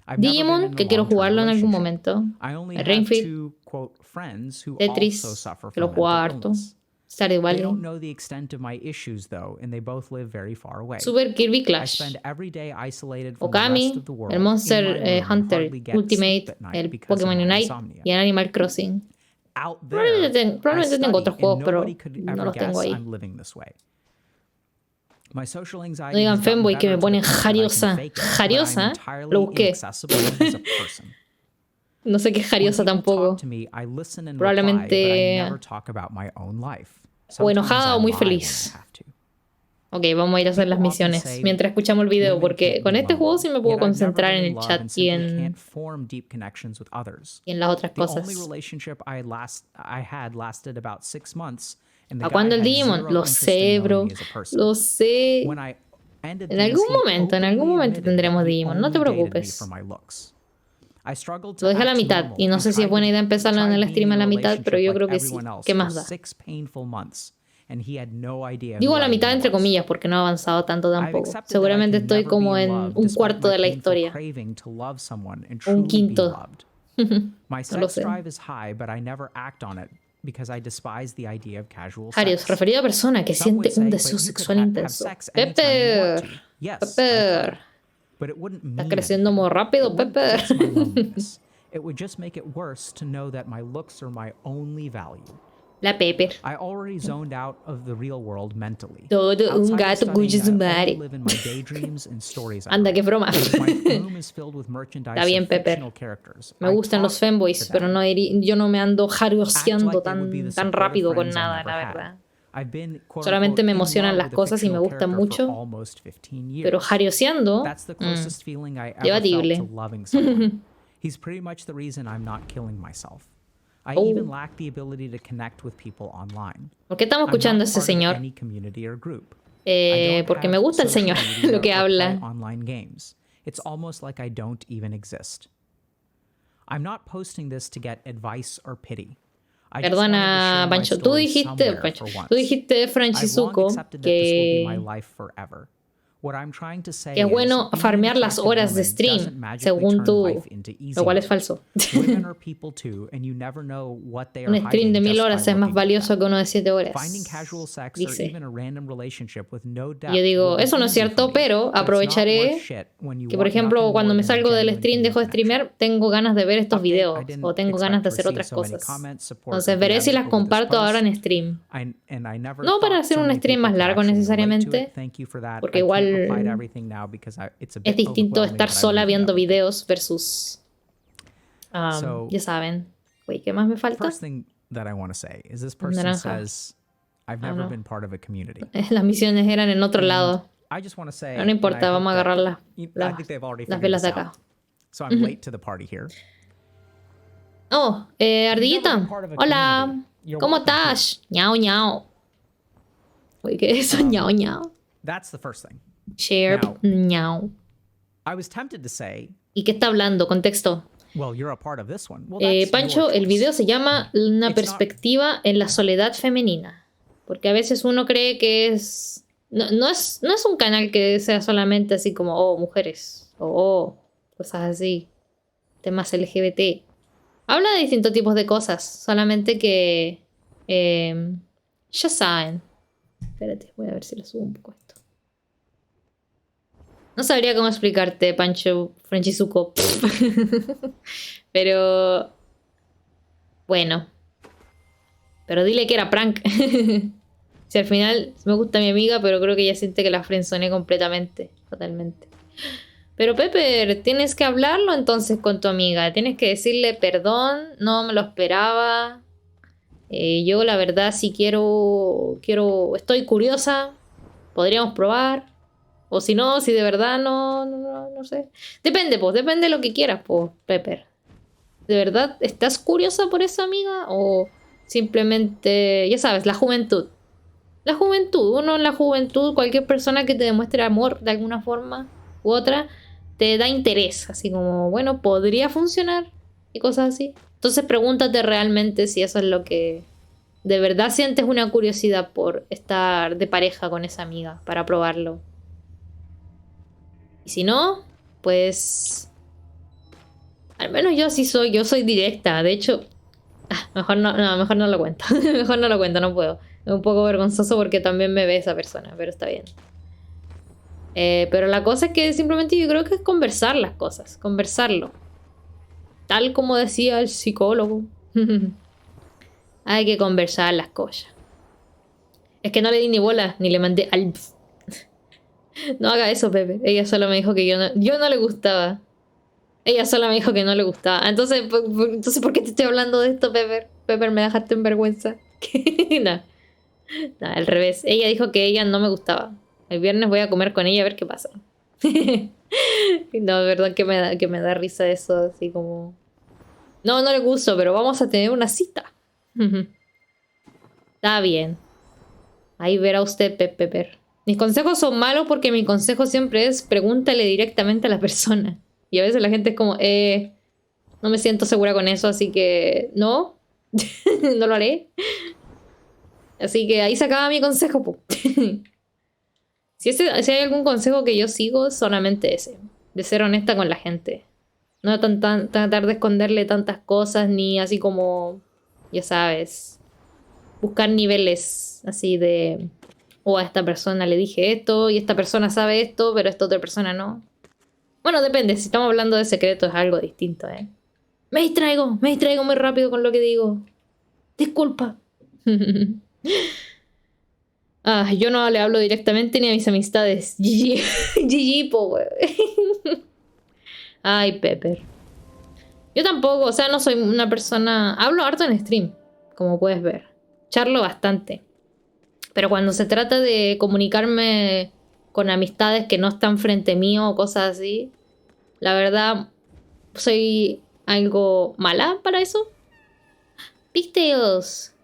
I've never been Digimon, in a que quiero long-term jugarlo en algún relationship. momento. I only El have Ring Fit, two, quote, friends who Tetris, also suffer que lo from jugaba mental harto. illness. Stardew They Valley. don't know the extent of my issues, though, and they both live very far away. Super Kirby I Clash. spend every day isolated from the rest Okami, of the world el Monster in my room and Hunter hardly get Ultimate, sleep at night el because of Pokémon my Unite insomnia. y el Animal Crossing. Out there, Probablemente I tengo otros study, juegos, and pero nobody could no ever los tengo guess ahí. I'm living this way. My social No anxiety digan has gotten fanboy que better me to the ponen point that I can jariosa. fake it, but I'm Jariosa, entirely lo busqué. inaccessible as a person. No sé qué es jariosa When people tampoco. talk to me, I listen and Probablemente- reply, but I never talk about my own life. O Sometimes enojada I o muy lie when feliz. I have to. Ok, vamos a ir a hacer las People often misiones say mientras escuchamos el video, women porque can't con be este juego lonely, sí me puedo yet I've never concentrar been en in el love chat and y simply en can't form deep connections with others. las otras The cosas. only relationship I had lasted about 6 months, and the ¿A guy cuándo el had Digimon? zero Lo interest sé, in bro. knowing me as a person. Lo sé. When I ended En things, algún he momento openly admitted tendremos that he Digimon. No te only dated me preocupes. for my looks. I struggled to Lo dejé a la act mitad normal y no and sé si es tried buena to- idea empezarlo en tried el being stream a in la a mitad, pero yo relationship creo like que sí. everyone else ¿Qué for más da? 6 painful months, and he had no idea Digo who a la I mitad really entre was. comillas porque no he avanzado tanto I've tampoco. accepted that I Seguramente can estoy never como be en loved un despite cuarto my de la painful historia. craving to love someone and Un truly be quinto. loved. My No lo sex sé. drive is high, but I never act on it because I despise the idea of casual Arios, sex. referido a persona que Some would siente un say, deseo "But you could sexual have intenso. sex anytime you want Pepper. to." Yes, I Pepper. could, but it wouldn't Estás mean creciendo anything. muy rápido, It wouldn't Pepper. fix my loneliness. It would just make it worse to know that my looks are my only value. La Pepper. I already zoned out of the real world mentally. Todo un Outside of gato studying, cuyo su I only madre. live in my daydreams and stories I Anda, write. qué broma. My room is filled with merchandise Está bien, of Pepper. fictional characters. Me I gustan los talk fanboys, to pero them. no yo no me ando Act jarioseando like they would be the tan supportive rápido con friends I nada, never la had. verdad. I've been, quote, Solamente unquote, me in emocionan love las with a cosas y me fictional gustan character for mucho, almost 15 years. pero jarioseando, That's the closest feeling I ever debatible. felt to loving someone. He's pretty much the reason I'm not killing myself. I Oh. even lack the ability to connect with people online. ¿Por qué estamos I'm escuchando a not ese part of señor? any community or group. I don't Porque have me gusta el social señor, media lo que or play habla. online games. It's almost like I don't even exist. I'm not posting this to get advice or pity. I just wanted to Perdona, share my Pancho, tú story dijiste, somewhere Pancho, for once. tú dijiste, I've long Franchizuko, accepted that this will be my que life forever. What I'm trying to say es bueno is, being farmear an las attractive horas de woman stream, doesn't magically según turn tú, life into lo cual es easiness. falso. Women are people too, and you never know what they are Un stream de hiding 1000 just by horas es más looking at valioso them. que uno de 7 horas. Finding casual sex or Dice. even a random relationship with no depth Y yo digo, will be eso no es easy cierto, for me, pero but it's not aprovecharé worth shit when you que, por want ejemplo, nothing cuando more me than a salgo del genuine stream, dejo de human connection. streamear, tengo ganas de ver estos Update, I videos didn't o tengo expect ganas de to hacer receive otras so many cosas. comments, support, Entonces or veré si DMs las over this comparto ahora en post. stream. And I never No para thought hacer so un many stream people más could largo actually relate to it. necesariamente, Thank you for that. porque I can't igual reply to everything now because it's a es bit distinto overwhelming, estar but I'm sola reading viendo everything. videos versus... So- ya saben. Uy, ¿qué más me falta? First thing that I want to say is this person Naranja. says, I've never no. been part of a community. Las misiones eran en otro And lado. I just want to say, Pero no importa, and I vamos a hope agarrar that- I think they've already las figured velas this de acá. out. So I'm late to the party here. Oh, Ardillita. Hola. ¿Cómo estás? Ñao, ñao. Uy, ¿qué es eso? Ñao, ñao. That's the first thing. Sherp, Now- ñao. I was tempted to say, ¿Y qué está hablando? Contexto. well, you're a part of this one. Well, that's Pancho, your el choice. video se llama Una It's not- perspectiva en la soledad femenina. Porque a veces uno cree que es... No es un canal que sea solamente así como, oh, mujeres. O, oh, cosas así. Temas LGBT. Habla de distintos tipos de cosas, solamente que... ya saben. Espérate, voy a ver si lo subo un poco esto. No sabría cómo explicarte, Pancho Franchizuko. Pero... Bueno. Pero dile que era prank. Si al final me gusta mi amiga, pero creo que ella siente que la frenzoné completamente. Totalmente. Pero Pepper, tienes que hablarlo entonces con tu amiga. Tienes que decirle perdón, no me lo esperaba. Yo la verdad sí quiero, estoy curiosa. Podríamos probar. O si no, si de verdad no sé. Depende, pues, depende de lo que quieras, pues, Pepper. ¿De verdad estás curiosa por esa amiga? O simplemente, ya sabes, la juventud. La juventud, uno en la juventud, cualquier persona que te demuestre amor de alguna forma u otra, te da interés. Así como, bueno, podría funcionar y cosas así. Entonces pregúntate realmente si eso es lo que... De verdad sientes una curiosidad por estar de pareja con esa amiga para probarlo. Y si no, pues... Al menos yo así soy, yo soy directa. De hecho, mejor no lo cuento. Mejor no lo cuento, no puedo. Es un poco vergonzoso porque también me ve esa persona, pero está bien. Pero la cosa es que simplemente yo creo que es conversar las cosas, conversarlo. Tal como decía el psicólogo. Hay que conversar las cosas. Es que no le di ni bola, ni le mandé al... No haga eso, Pepe. Ella solo me dijo que yo no le gustaba. Ella solo me dijo que no le gustaba. Entonces, ¿por qué te estoy hablando de esto, Pepper? Pepper, me dejaste en vergüenza. No, al revés. Ella dijo que ella no me gustaba. El viernes voy a comer con ella a ver qué pasa. No, de verdad que me da risa eso, así como... No le gusto, pero vamos a tener una cita. Está bien. Ahí verá usted, Pepper. Mis consejos son malos porque mi consejo siempre es pregúntale directamente a la persona. Y a veces la gente es como, no me siento segura con eso, así que no, no lo haré. Así que ahí se acaba mi consejo, po. Si hay algún consejo que yo sigo, es solamente ese. De ser honesta con la gente. No tratar de esconderle tantas cosas, ni así como, ya sabes, buscar niveles así de... O a esta persona le dije esto, y esta persona sabe esto, pero esta otra persona no. Bueno, depende, si estamos hablando de secretos es algo distinto, ¿eh? Me distraigo muy rápido con lo que digo. Disculpa. Yo no le hablo directamente ni a mis amistades. GG, GG, po, wey. Ay, Pepper. Yo tampoco, o sea, no soy una persona... Hablo harto en stream, como puedes ver. Charlo bastante. Pero cuando se trata de comunicarme con amistades que no están frente mío o cosas así, la verdad, soy algo mala para eso. Pigtails.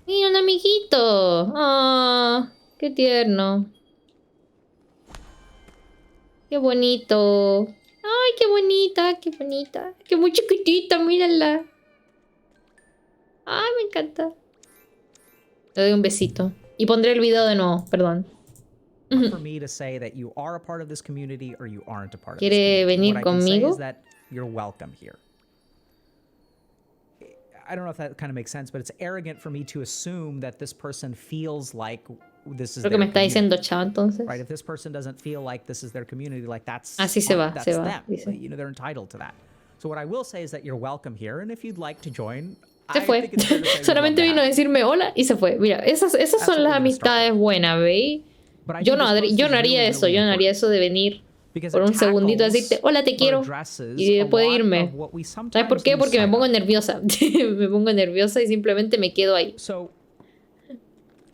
¡Y un amiguito! ¡Ah! ¡Qué tierno! ¡Qué bonito! ¡Ay, qué bonita! ¡Qué bonita! ¡Qué muy chiquitita! ¡Mírala! ¡Ay, me encanta! Le doy un besito. Y pondré el video de nuevo, perdón. ¿Quiere venir conmigo? I don't know if that kind of makes sense, but it's arrogant for me to assume that this person feels like this is Creo que me está diciendo chao entonces. Right, if this person doesn't feel like this is their community, like that's Así se va, that's se va, them. dice. You know, they're entitled to that. So what I will say is that you're welcome here, and if you'd like to join, Se fue. Solamente vino a decirme hola y se fue. Mira, esas son las amistades buenas, ¿veis? Yo no haría eso. Yo no haría eso de venir por un segundito a decirte hola, te quiero y después de irme. ¿Sabes por qué? Porque me pongo nerviosa. Me pongo nerviosa y simplemente me quedo ahí.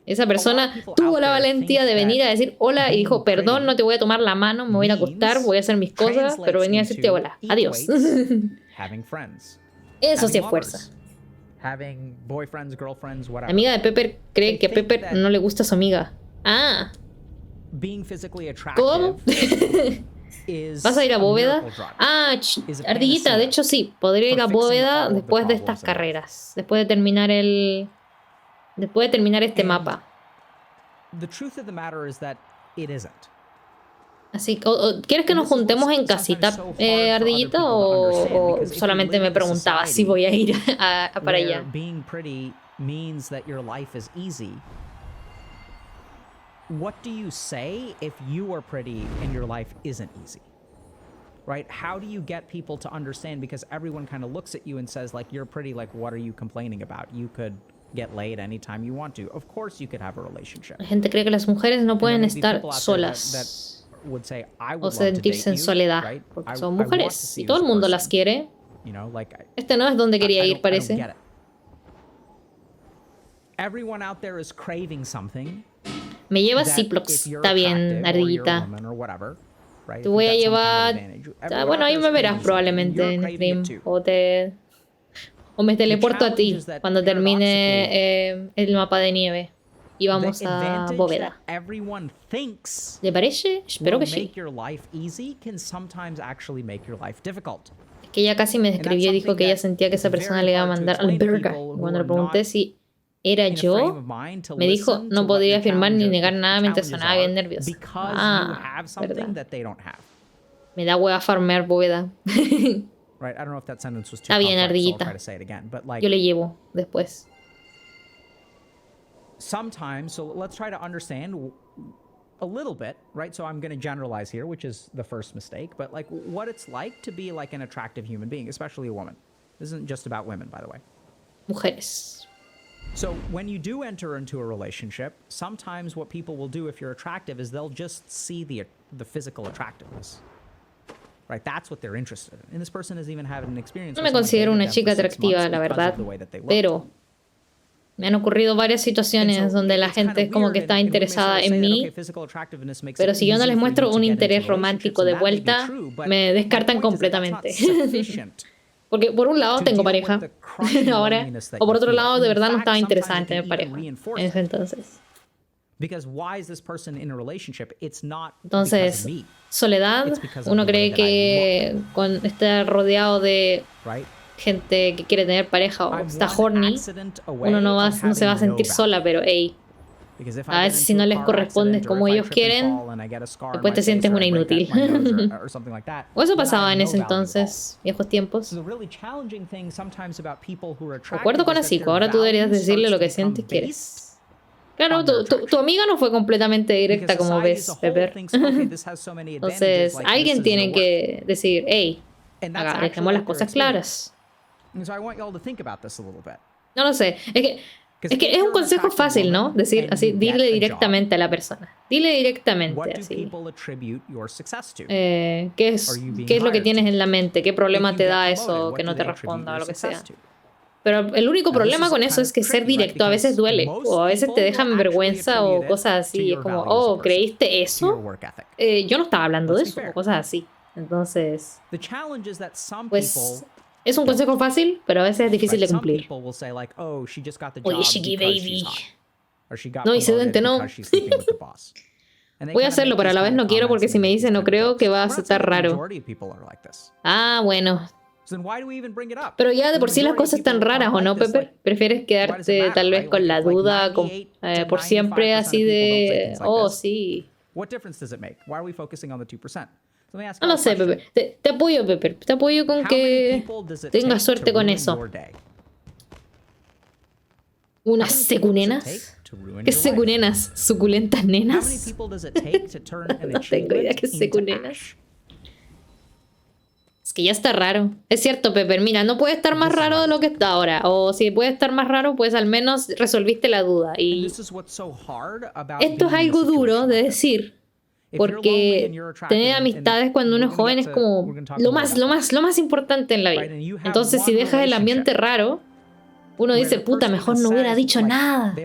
Esa persona tuvo la valentía de venir a decir hola y dijo, perdón, no te voy a tomar la mano, me voy a ir a acostar, voy a hacer mis cosas, pero venía a decirte hola, adiós. Eso sí es fuerza. La amiga de Pepper cree que a Pepper no le gusta a su amiga. Ah. ¿Cómo? ¿Vas a ir a bóveda? Ardillita, de hecho sí, podría ir a bóveda después de estas carreras. Después de terminar este mapa. The truth of the matter is that it isn't. Así, ¿quieres que nos juntemos en casita, Ardillita? ¿O solamente me preguntabas si voy a ir para allá? Being pretty means that your life is easy. What do you say if you are pretty and your life isn't easy? Right? How do you get people to understand? Because everyone kind of looks at you and says, like, you're pretty, like, what are you complaining about? You could get laid anytime you want to. Of course you could have a relationship. La gente cree que las mujeres no pueden estar solas o sentirse en soledad, porque son mujeres y todo el mundo las quiere. Este no es donde quería ir, parece. Everyone out there is craving something. Me llevas Ziplocs, está bien, Ardillita. Te voy a llevar... Bueno, ahí me verás probablemente en stream. O me teleporto a ti cuando termine el mapa de nieve. Y vamos a Bóveda. ¿Le parece? Espero que sí. Es que ella casi me describió y dijo que ella sentía que esa persona le iba a mandar al burger. Cuando le pregunté si era yo, me dijo no podía afirmar ni negar nada mientras sonaba bien nerviosa. Ah, verdad. Me da hueva farmear Bóveda. Está bien, Ardillita. Yo le llevo después. Sometimes, so let's try to understand a little bit, right? So I'm going to generalize here, which is the first mistake, but like what it's like to be like an attractive human being, especially a woman. This isn't just about women, by the way. Mujeres. So when you do enter into a relationship, sometimes what people will do if you're attractive is they'll just see the physical attractiveness. Right, that's what they're interested in. And this person has even had an experience. No me considero una chica atractiva, la verdad, pero me han ocurrido varias situaciones donde la gente es como que está interesada en mí, pero si yo no les muestro un interés romántico de vuelta, me descartan completamente. Porque por un lado tengo pareja ahora, o por otro lado de verdad no estaba interesada en tener pareja en ese entonces. Entonces, soledad, uno cree que cuando está rodeado de gente que quiere tener pareja o está horny, uno no se va a sentir sola, pero hey, a veces si no les corresponde como ellos quieren, después te sientes una inútil. O eso pasaba en ese entonces, viejos tiempos. Acuerdo con Asiko, ahora tú deberías decirle lo que sientes y quieres. Claro, tu amiga no fue completamente directa como ves, Pepper. Entonces, alguien tiene que decir, hey, dejemos las cosas claras. No lo sé, es que es un consejo fácil, ¿no? Decir así, dile directamente a la persona. Dile directamente así. ¿Qué es lo que tienes en la mente? ¿Qué problema te da eso que no te responda o lo que sea? Pero el único problema con eso es que ser directo a veces duele, o a veces te dejan vergüenza o cosas así. Es como, oh, ¿creíste eso? Yo no estaba hablando de eso, o cosas así. Entonces, pues, es un consejo fácil, pero a veces es difícil de cumplir. Oye, Shiki Baby. No, incidente, no. Voy a hacerlo, pero a la vez no quiero porque si me dice no creo que va a estar raro. Ah, bueno. Pero ya de por sí las cosas están raras, ¿o no, Pepper? ¿Prefieres quedarte tal vez con la duda por siempre así de... Oh, sí. No lo sé, Pepper. Te apoyo, Pepper. Te apoyo con que tengas suerte con eso. ¿Unas secunenas? ¿Qué secunenas? ¿Suculentas nenas? No tengo idea qué secunenas. Es que ya está raro. Es cierto, Pepper. Mira, no puede estar más raro de lo que está ahora. O si puede estar más raro, pues al menos resolviste la duda. Y esto es algo duro de decir. Porque tener amistades cuando uno es joven es como lo más importante en la vida. Entonces, si dejas el ambiente raro, uno dice, puta, mejor no hubiera dicho nada.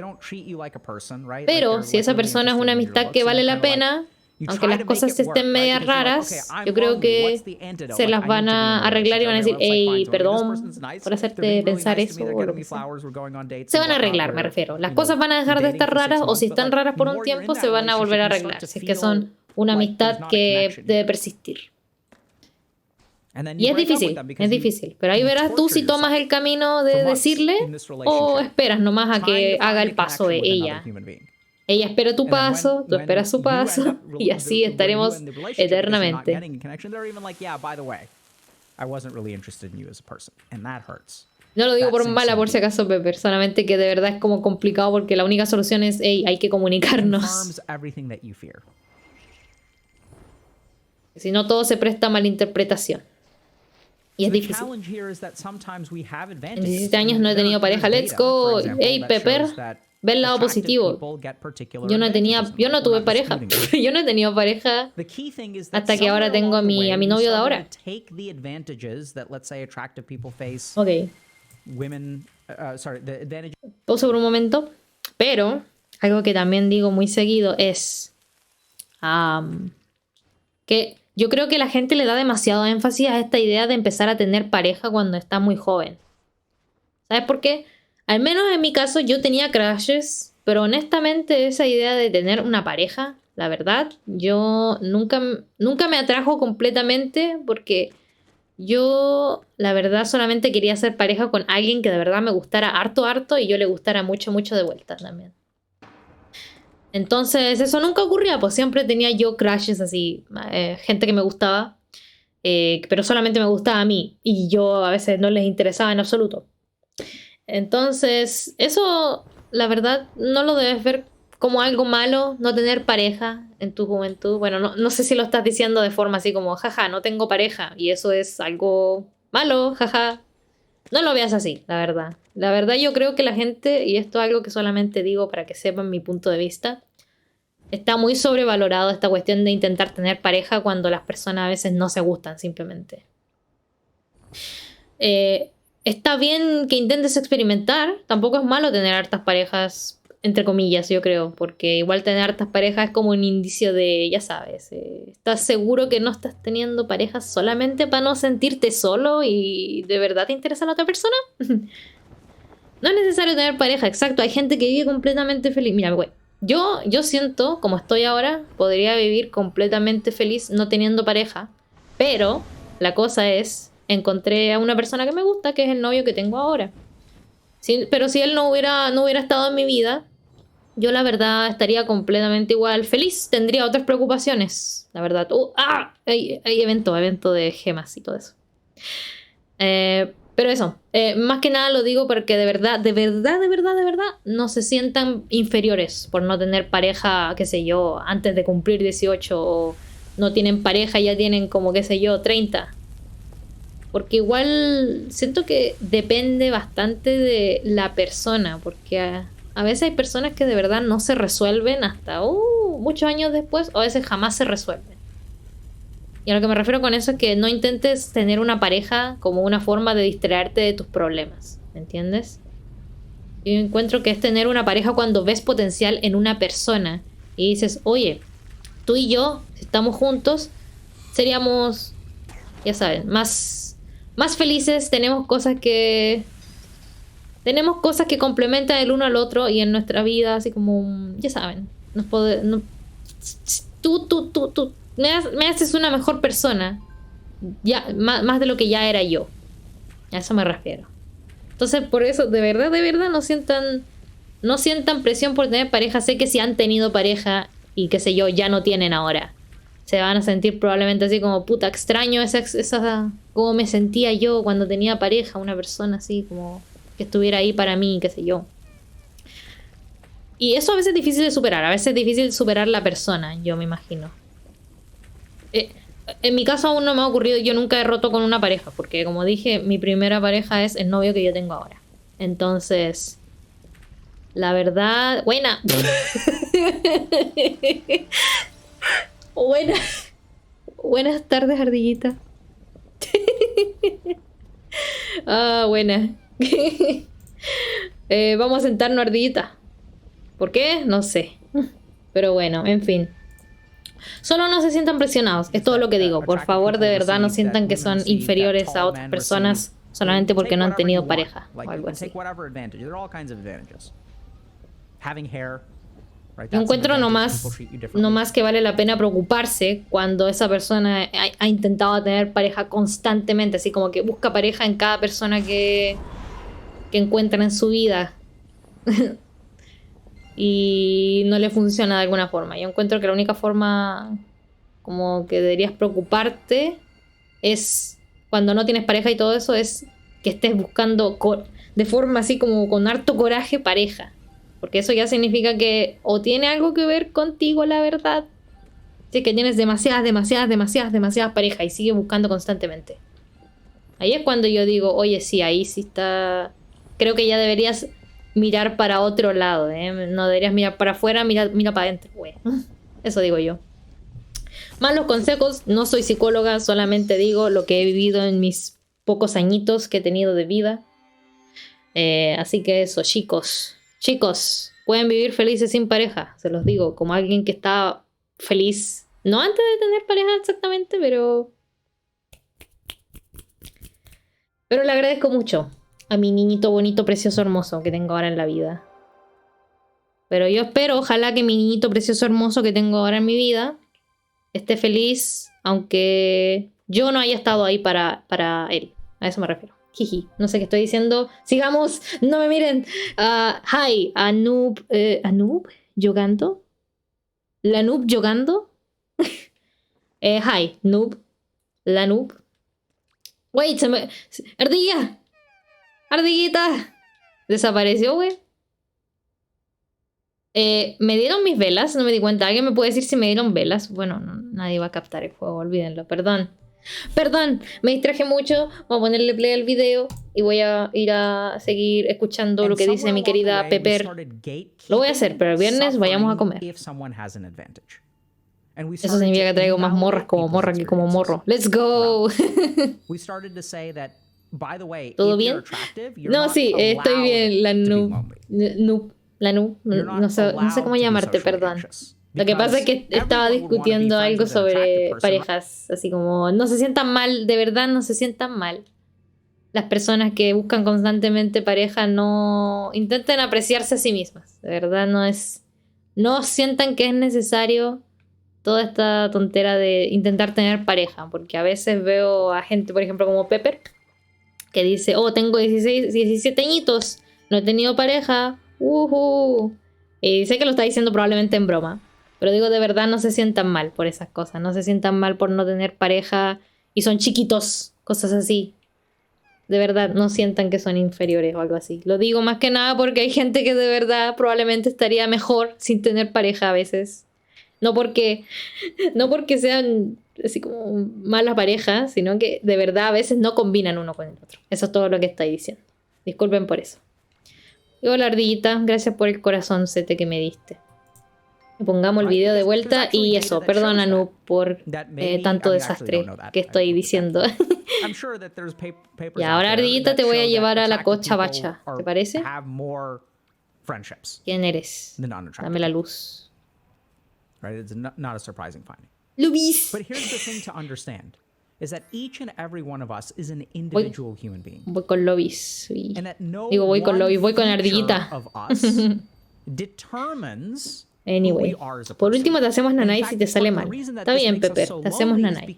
Pero si esa persona es una amistad que vale la pena, aunque las cosas estén medias raras, yo creo que se las van a arreglar y van a decir, hey, perdón por hacerte pensar eso. O lo que sea. Se van a arreglar, me refiero. Las cosas van a dejar de estar raras, o si están raras por un tiempo, se van a volver a arreglar. Si es que son una amistad que debe persistir. Y es difícil. Pero ahí verás tú si tomas el camino de decirle o esperas nomás a que haga el paso de ella. Ella espera tu And then paso, tú when esperas su you end paso, up y así when you estaremos end the relationship because you're not eternamente. getting connection, they're even like, yeah, by the way, I wasn't really interested in you as a person, and that hurts. No lo digo That por sinks mala, in por si deep. acaso, Pepper. Solamente que de verdad es como complicado porque la única solución es, hey, hay que comunicarnos. Confirms everything that you fear. Si no, todo se presta a malinterpretación. Y es So the difícil. challenge here is that sometimes we have En advantages. 17 años no he There- tenido pareja. there's Let's data, for go. example, Hey, that Pepper. shows that Ve el lado attractive positivo. people get particular Yo no advantages in yo life. no We're tuve not pareja. disputing that. Yo no he tenido pareja The key thing is that hasta que ahora somewhere tengo a along the mi way, novio de we ahora. started to take the advantages that, let's say, attractive people face, Ok. women, the advantages. Pausa por un momento. Pero algo que también digo muy seguido es que yo creo que la gente le da demasiado énfasis a esta idea de empezar a tener pareja cuando está muy joven. ¿Sabes por qué? Al menos en mi caso yo tenía crushes, pero honestamente esa idea de tener una pareja, la verdad, yo nunca me atrajo completamente porque yo, la verdad, solamente quería ser pareja con alguien que de verdad me gustara harto y yo le gustara mucho de vuelta también. Entonces eso nunca ocurría, pues siempre tenía yo crushes así, gente que me gustaba, pero solamente me gustaba a mí y yo a veces no les interesaba en absoluto. Entonces eso, la verdad, no lo debes ver como algo malo, no tener pareja en tu juventud. Bueno, no sé si lo estás diciendo de forma así como, jaja, no tengo pareja y eso es algo malo, jaja. No lo veas así, la verdad. La verdad yo creo que la gente, y esto es algo que solamente digo para que sepan mi punto de vista, está muy sobrevalorado esta cuestión de intentar tener pareja cuando las personas a veces no se gustan simplemente. Está bien que intentes experimentar, tampoco es malo tener hartas parejas, entre comillas, yo creo, porque igual tener hartas parejas es como un indicio de, ya sabes, ¿estás seguro que no estás teniendo parejas solamente para no sentirte solo y de verdad te interesa la otra persona? No es necesario tener pareja, exacto, hay gente que vive completamente feliz. Mira, güey, yo siento, como estoy ahora, podría vivir completamente feliz no teniendo pareja, pero la cosa es, encontré a una persona que me gusta, que es el novio que tengo ahora. Pero si él no hubiera estado en mi vida, yo la verdad estaría completamente igual feliz, tendría otras preocupaciones, la verdad. Hay evento de gemas y todo eso. Pero eso, más que nada lo digo porque de verdad, no se sientan inferiores por no tener pareja, qué sé yo, antes de cumplir 18 o no tienen pareja, ya tienen como, qué sé yo, 30. Porque igual siento que depende bastante de la persona, porque a veces hay personas que de verdad no se resuelven hasta muchos años después, o a veces jamás se resuelven. Y a lo que me refiero con eso es que no intentes tener una pareja como una forma de distraerte de tus problemas, ¿me entiendes? Yo encuentro que es tener una pareja cuando ves potencial en una persona y dices, oye, tú y yo, si estamos juntos, seríamos, ya saben, más felices, tenemos cosas que complementan el uno al otro y en nuestra vida, así como, ya saben, tú me haces una mejor persona, ya, más de lo que ya era yo. A eso me refiero. Entonces, por eso, de verdad, no sientan presión por tener pareja. Sé que si han tenido pareja y qué sé yo, ya no tienen ahora, se van a sentir probablemente así como, puta, extraño esa como me sentía yo cuando tenía pareja, una persona así como que estuviera ahí para mí, qué sé yo. Y eso a veces es difícil de superar, a veces es difícil superar la persona, yo me imagino. En mi caso aún no me ha ocurrido, yo nunca he roto con una pareja, porque como dije, mi primera pareja es el novio que yo tengo ahora. Entonces, la verdad, buena. Buenas tardes, ardillita. Buena. Vamos a sentarnos, ardillita. ¿Por qué? No sé. Pero bueno, en fin. Solo no se sientan presionados, es todo lo que digo. Por favor, de verdad, no sientan que son inferiores a otras personas solamente porque no han tenido pareja o algo así. Yo encuentro nomás que vale la pena preocuparse cuando esa persona ha intentado tener pareja constantemente, así como que busca pareja en cada persona que encuentra en su vida. y no le funciona de alguna forma. Yo encuentro que la única forma como que deberías preocuparte es cuando no tienes pareja y todo eso, es que estés buscando de forma así como con harto coraje pareja. Porque eso ya significa que o tiene algo que ver contigo, la verdad. Si que tienes demasiadas parejas y sigues buscando constantemente. Ahí es cuando yo digo, oye, sí, ahí sí está... Creo que ya deberías mirar para otro lado, ¿eh? No deberías mirar para afuera, mira para adentro, güey. Eso digo yo. Malos consejos, no soy psicóloga, solamente digo lo que he vivido en mis pocos añitos que he tenido de vida. Así que eso, chicos, pueden vivir felices sin pareja, se los digo, como alguien que está feliz, no antes de tener pareja exactamente, pero le agradezco mucho a mi niñito bonito, precioso, hermoso que tengo ahora en la vida. Pero yo espero, ojalá que mi niñito precioso, hermoso que tengo ahora en mi vida esté feliz, aunque yo no haya estado ahí para él. A eso me refiero. Jiji, no sé qué estoy diciendo. Sigamos, no me miren. Hi, Anub. ¿Anub? ¿Yogando? ¿La Noob yogando? Hi, Noob. La Noob. Wait, se me... ¡Ardilla! ¡Ardillita! Desapareció, güey. Me dieron mis velas, no me di cuenta. ¿Alguien me puede decir si me dieron velas? Bueno, no, nadie va a captar el juego, olvídenlo, perdón. Perdón, me distraje mucho. Voy a ponerle play al video y voy a ir a seguir escuchando lo que dice mi querida Pepper. Lo voy a hacer, pero el viernes vayamos a comer. Eso significa que traigo más morras como morra que como morro. ¡Let's go! ¿Todo bien? No, sí, estoy bien. La noob. La noob. No sé cómo llamarte, perdón. Lo que pasa es que estaba discutiendo algo sobre parejas, así como no se sientan mal, de verdad no se sientan mal. Las personas que buscan constantemente pareja no intenten apreciarse a sí mismas. De verdad no sientan que es necesario toda esta tontera de intentar tener pareja, porque a veces veo a gente, por ejemplo, como Pepper, que dice, oh, tengo 17 añitos, no he tenido pareja, y sé que lo está diciendo probablemente en broma. Pero digo, de verdad, no se sientan mal por esas cosas. No se sientan mal por no tener pareja y son chiquitos, cosas así. De verdad, no sientan que son inferiores o algo así. Lo digo más que nada porque hay gente que de verdad probablemente estaría mejor sin tener pareja a veces. No porque sean así como malas parejas, sino que de verdad a veces no combinan uno con el otro. Eso es todo lo que estoy diciendo. Disculpen por eso. Y hola, ardillita, gracias por el corazoncete que me diste. Pongamos el video de vuelta y eso, perdona Noob por tanto desastre que estoy diciendo. Y ahora, ardillita, te voy a llevar a la cocha bacha, ¿te parece? ¿Quién eres? Dame la luz. Lubis. Voy con Lobis. Digo, voy con Lobis, voy con ardillita. Anyway, por último te hacemos nanay si te sale mal. Está bien, Pepper, te hacemos nanay.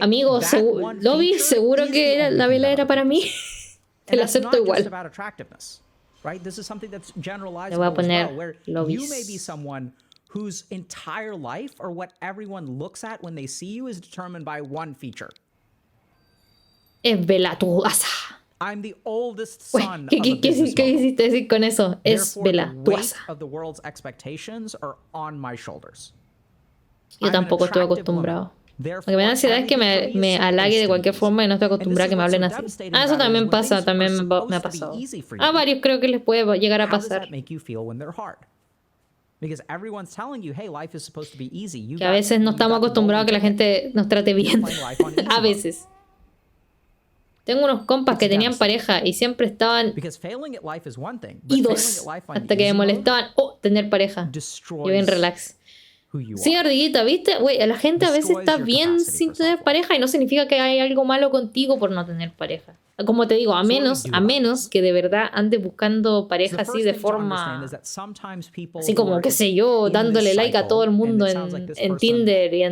Amigo, Lobby, seguro que la vela era para mí. Te la acepto igual. Le voy a poner Lobby. Whose entire life or what everyone looks at when they see you is determined by one feature. Es velatuasa. I'm the oldest son ¿Qué quisiste decir con eso? Es velatuasa. Yo tampoco estoy acostumbrado. Lo que me da ansiedad es que me halague de cualquier forma y no estoy acostumbrada a que me hablen así. Eso también pasa, también me ha pasado. A varios creo que les puede llegar a pasar. Que a veces no estamos acostumbrados a que la gente nos trate bien. A veces. Tengo unos compas que tenían pareja y siempre estaban idos hasta que me molestaban. Oh, tener pareja. Yo bien relax. Sí, ardillita, ¿viste? Güey, la gente a veces está bien sin tener pareja y no significa que hay algo malo contigo por no tener pareja. Como te digo, a menos que de verdad andes buscando pareja así de forma, así como, qué sé yo, dándole like a todo el mundo en Tinder y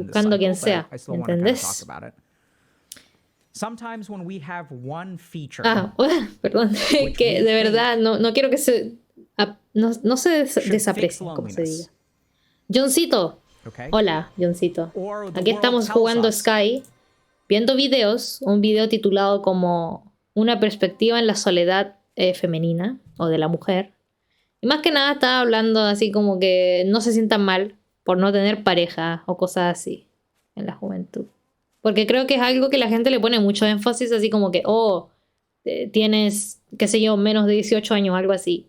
buscando a quien sea, ¿entendés? sometimes when we have one feature. Perdón, que de verdad no quiero que no se desaprecie, como se diga. Johncito. Okay. Hola, Johncito. Aquí estamos jugando Sky, viendo videos, un video titulado como Una perspectiva en la soledad femenina o de la mujer. Y más que nada estaba hablando así como que no se sientan mal por no tener pareja o cosas así en la juventud. Porque creo que es algo que la gente le pone mucho énfasis, así como que, tienes, qué sé yo, menos de 18 años, algo así.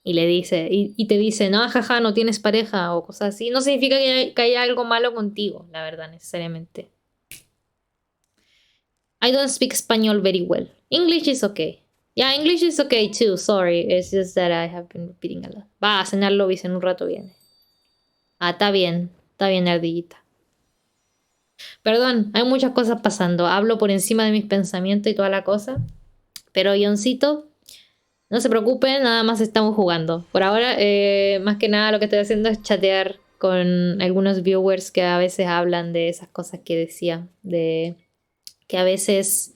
Y le dice, y te dice, no, jaja, no tienes pareja o cosas así. No significa que haya algo malo contigo, la verdad, necesariamente. I don't speak Spanish very well. English is okay. Yeah, English is okay too, sorry. It's just that I have been repeating a lot. Va a cenar lobbies en un rato viene. Está bien, ardillita. Perdón, hay muchas cosas pasando. Hablo por encima de mis pensamientos y toda la cosa. Pero, Ioncito, no se preocupen, nada más estamos jugando. Por ahora, más que nada lo que estoy haciendo es chatear con algunos viewers que a veces hablan de esas cosas que decía. De que a veces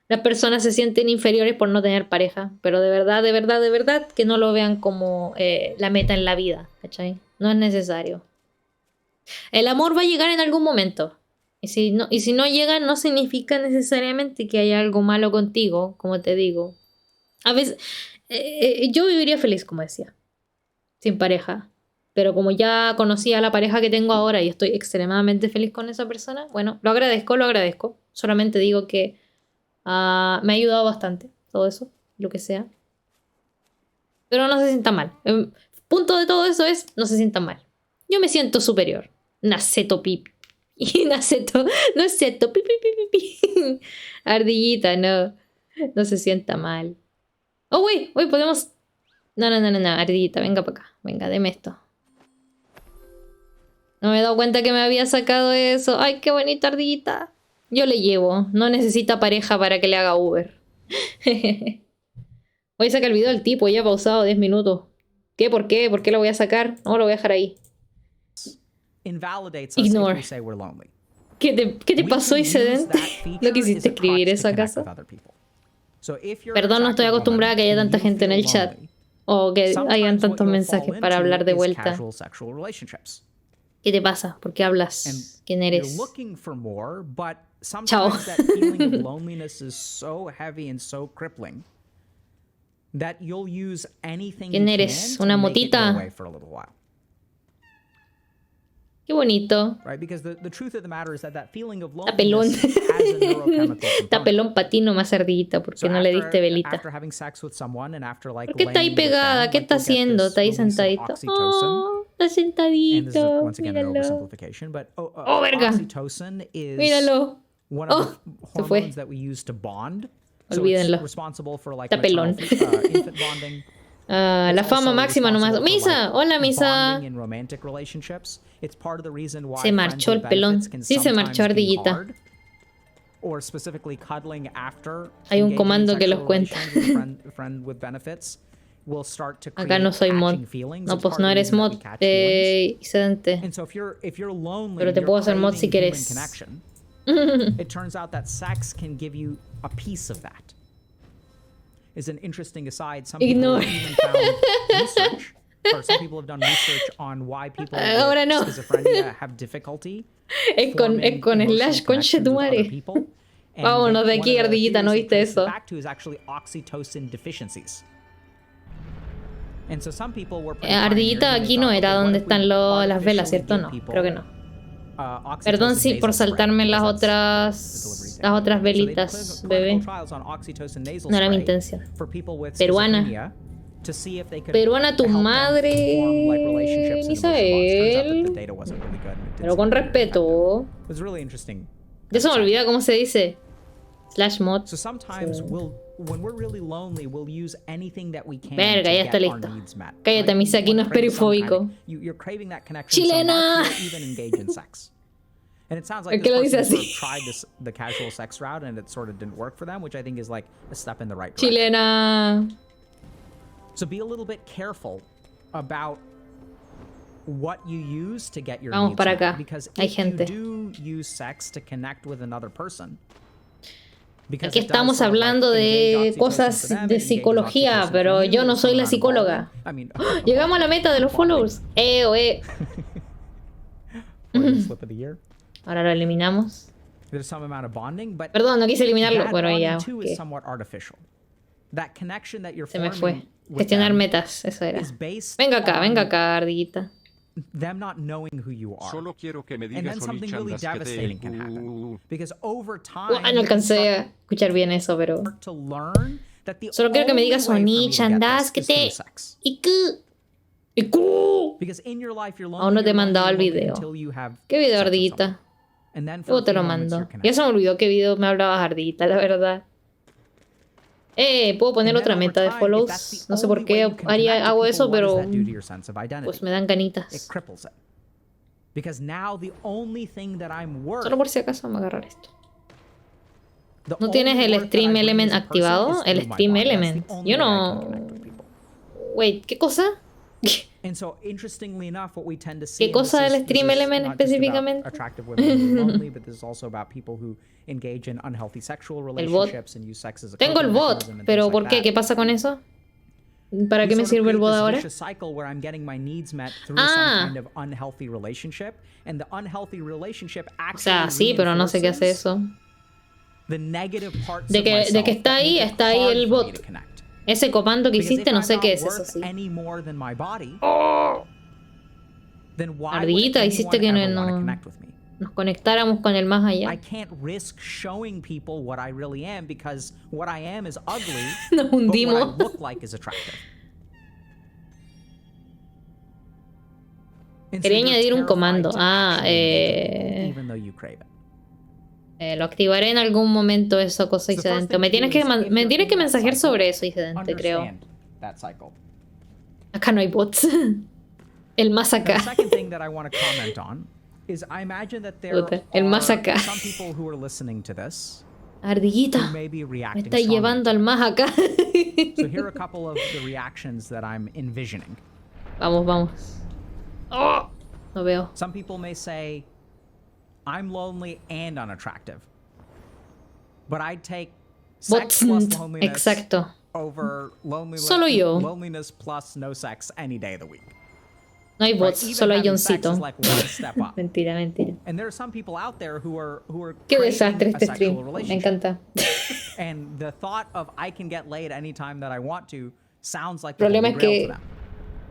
las personas se sienten inferiores por no tener pareja. Pero de verdad, que no lo vean como la meta en la vida, ¿cachai? No es necesario. El amor va a llegar en algún momento. Y si no llega, no significa necesariamente que haya algo malo contigo, como te digo. A veces, yo viviría feliz, como decía, sin pareja. Pero como ya conocí a la pareja que tengo ahora y estoy extremadamente feliz con esa persona, bueno, lo agradezco. Solamente digo que me ha ayudado bastante todo eso, lo que sea. Pero no se sienta mal. El punto de todo eso es, no se sienta mal. Yo me siento superior. Naceto pipi. Naceto pipi. Ardillita, no se sienta mal. Oh, wait, podemos... No, ardillita, venga para acá. Venga, deme esto. No me he dado cuenta que me había sacado eso. Ay, qué bonita ardillita. Yo le llevo. No necesita pareja para que le haga Uber. Voy a sacar el video del tipo, ya ha pausado 10 minutos. ¿Qué? ¿Por qué? ¿Por qué lo voy a sacar? No, lo voy a dejar ahí. Ignore. ¿Qué te pasó, Isedente? ¿No quisiste escribir eso acaso? Perdón, no estoy acostumbrada a que haya tanta gente en el chat. O que hayan tantos mensajes para hablar de vuelta. ¿Qué te pasa? ¿Por qué hablas? ¿Quién eres? Chao. ¿Quién eres? ¿Una motita? Qué bonito. Está pelón. Está pelón patino más ardillita porque no le diste velita. ¿Por qué está ahí pegada? ¿Qué está haciendo? ¿Está ahí sentadito? Oh, está sentadito. Míralo. Oh, verga. Míralo. Oh, se fue. Olvídenlo. Está pelón. La fama máxima nomás. Misa, hola Misa. Se marchó el pelón. Sí, se marchó ardillita. Hay un comando que los cuenta. Acá no soy mod. No, pues no eres mod, Isedente. Pero te puedo hacer mod si quieres. Is an interesting aside. Some Ignore. people even found research, or some people have done research on why people with no. schizophrenia have difficulty. Es con slash concha tu madre. Vámonos de aquí, ardillita, ¿no viste eso? Back to is actually oxytocin deficiencies. And so some people were ardillita, aquí no era donde están las velas, ¿cierto? No, creo que no. Perdón sí por saltarme las otras velitas, bebé. No era mi intención. Peruana tu madre, Isabel. Pero con respeto. Ya se me olvida cómo se dice. Slash mod. Verga, ya está listo. Cállate, Misa, aquí no es perifóbico. ¡Chilena! And it sounds like this person sort of tried the casual sex route and it sort of didn't work for them, which I think is like a step in the right direction. Chilena. So be a little bit careful about what you use to get your Vamos needs para met, acá. because Hay if gente. you do use sex to connect with another person, Aquí estamos hablando de cosas de psicología, pero yo no soy la psicóloga. Llegamos a la meta de los followers. Ahora lo eliminamos. Perdón, no quise eliminarlo, pero ya. Okay. Se me fue. Gestionar metas, eso era. Venga acá, ardillita. Solo quiero que me digas Onichandas que te... No alcancé a escuchar bien eso, pero... Solo quiero que me digas Onichandas que te... Iku. Aún no te he mandado el video. ¿Qué video, ardillita? Luego te lo mando. Ya se me olvidó qué video me hablabas, ardillita, la verdad. Puedo poner otra meta de follows. No sé por qué hago eso, pero pues me dan ganitas. Solo por si acaso vamos a agarrar esto. ¿No tienes el Stream Element activado? El Stream Element. Yo no... Wait, ¿qué cosa? ¿Qué cosa del Stream Element específicamente? El bot. Tengo el bot, pero ¿por qué? ¿Qué pasa con eso? ¿Para qué me sirve el bot ahora? O sea, sí, pero no sé qué hace eso. De que está ahí el bot. Ese comando que hiciste, no sé qué es eso, sí. Ardillita, hiciste que nos conectáramos con el más allá. Nos hundimos. Quería añadir un comando. Lo activaré en algún momento, eso, cosa Isedente. Me tienes que mensajear sobre eso, Isedente, creo. Acá no hay bots. El más acá. El más acá. Ardillita, me está llevando al más acá. Vamos. Oh, no veo. I'm lonely and unattractive. But I'd take sex plus loneliness exacto. Over solo yo. Loneliness plus no sex any day of the week. No hay bots, solo hay Johncito. Mentira. And there are some people out there who are Qué desastre este stream. Me encanta. And the thought of I can get laid anytime that I want to sounds like el problema es que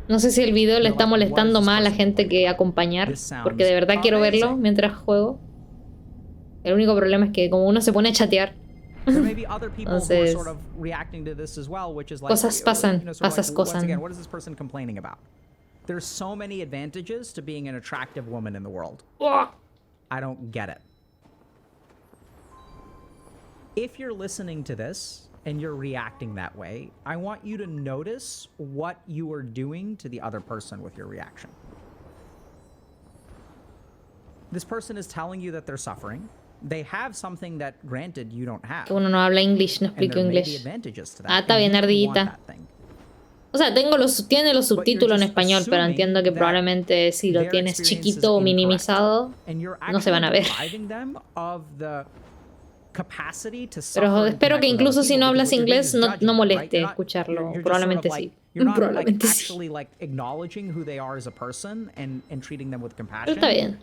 no sé si el video le está molestando más a la gente que acompañar, porque de verdad quiero verlo mientras juego. El único problema es que como uno se pone a chatear, entonces cosas pasan. There's so many advantages to being an attractive woman in the world. I don't get it. If you're listening to this and you're reacting that way, I want you to notice what you are doing to the other person with your reaction. This person is telling you that they're suffering. They have something that, granted, you don't have. Que uno no habla English, no explico English. Está bien, ardillita. O sea, tiene los subtítulos en español, pero entiendo que probablemente si lo tienes chiquito o minimizado, no se van a ver. Pero espero que incluso si no hablas inglés no moleste escucharlo. Probablemente sí. Probablemente sí. Pero está bien.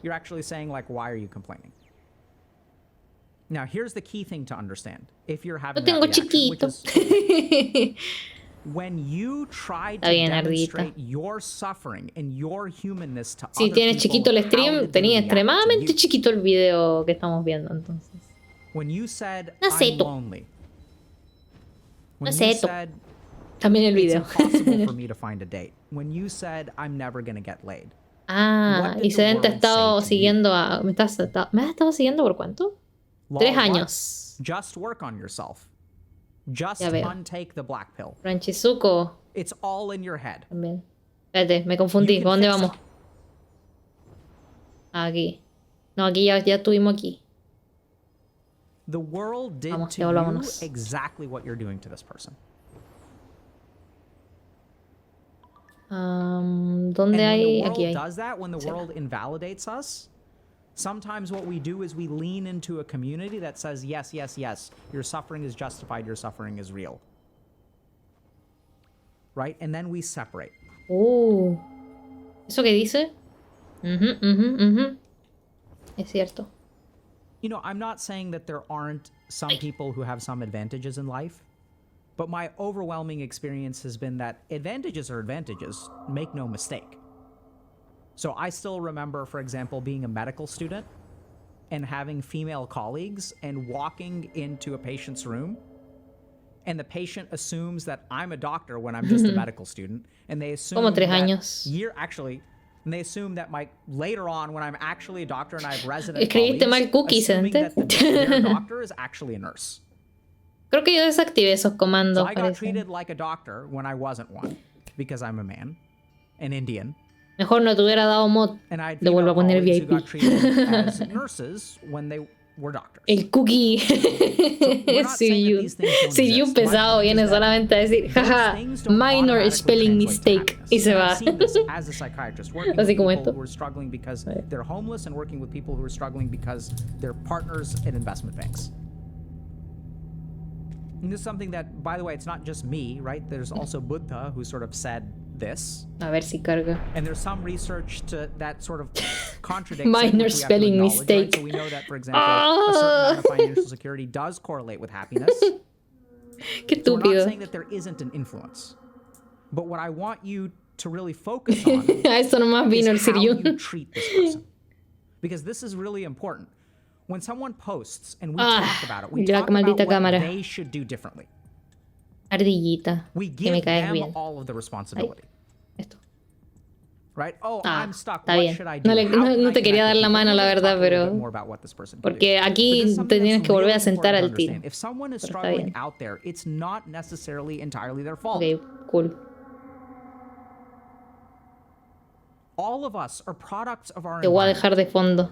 Lo tengo chiquito. Está bien, ardillita. Si tienes chiquito el stream, tenía extremadamente chiquito el video que estamos viendo, entonces. No sé tú. También el video. Y Sedente ha estado siguiendo a... ¿Me has estado siguiendo por cuánto? 3 años. Ya veo. Franchizuko. También. Espérate, me confundí. ¿Por dónde vamos? Aquí. No, aquí ya estuvimos aquí. Vamos, ya volvámonos. ¿Dónde hay? Aquí hay. Sometimes what we do is we lean into a community that says, yes, yes, yes, your suffering is justified, your suffering is real. Right? And then we separate. ¿Eso que dice? Es cierto. You know, I'm not saying that there aren't some people who have some advantages in life, but my overwhelming experience has been that advantages are advantages, make no mistake. So I still remember, for example, being a medical student and having female colleagues and walking into a patient's room, and the patient assumes that I'm a doctor when I'm just a medical student, and they assume Como 3 that años. and they assume that later on when I'm actually a doctor and I have resident Escribiste colleagues, mal cookies assuming antes. that their doctor is actually a nurse. Creo que yo desactivé esos comandos. So I got parece. treated like a doctor when I wasn't one, because I'm a man, an Indian, Mejor no te hubiera dado mod. and I had Le vuelvo a female poner colleagues who VIP. got treated as nurses when they were doctors. El cookie. we're not saying that these things don't Siriu exist. My pesado point is viene that solamente a decir, those jaja, things don't minor automatically spelling translate to mistake. happiness. Y se And va. I've seen this as a psychiatrist, working with Así como people esto. who are struggling because Right. they're homeless and working with people who are struggling because they're partners at investment banks. And this is something that, by the way, it's not just me, right? There's also Buddha who sort of said this. A ver si carga. And there's some research that sort of contradicts Minor it, which we have to spelling acknowledge, right? mistake. So we know that, for example, a certain amount of financial security does correlate with happiness. Qué So we're not estúpido. saying that there isn't an influence. But what I want you to really focus on A eso nomás vino el is how Siriu. you treat this person. Because this is really important. When someone posts and we talk about it, we la talk about maldita what cámara. they should do differently. Ardillita. We Que me give caes them bien. all of the responsibility. Esto. Right? Oh, Ah, I'm stuck. está What bien. should I do? No, How can no I te quería connect dar with la people? mano, la Let's verdad, talk a little pero... bit more about what this person can do. Porque aquí But this is something tenías that's que volver really a sentar important al to tiro. understand. If someone is Pero está struggling bien. out there, it's not necessarily entirely their fault. Ok, cool. All of us are products of our Te voy a environment. dejar de fondo.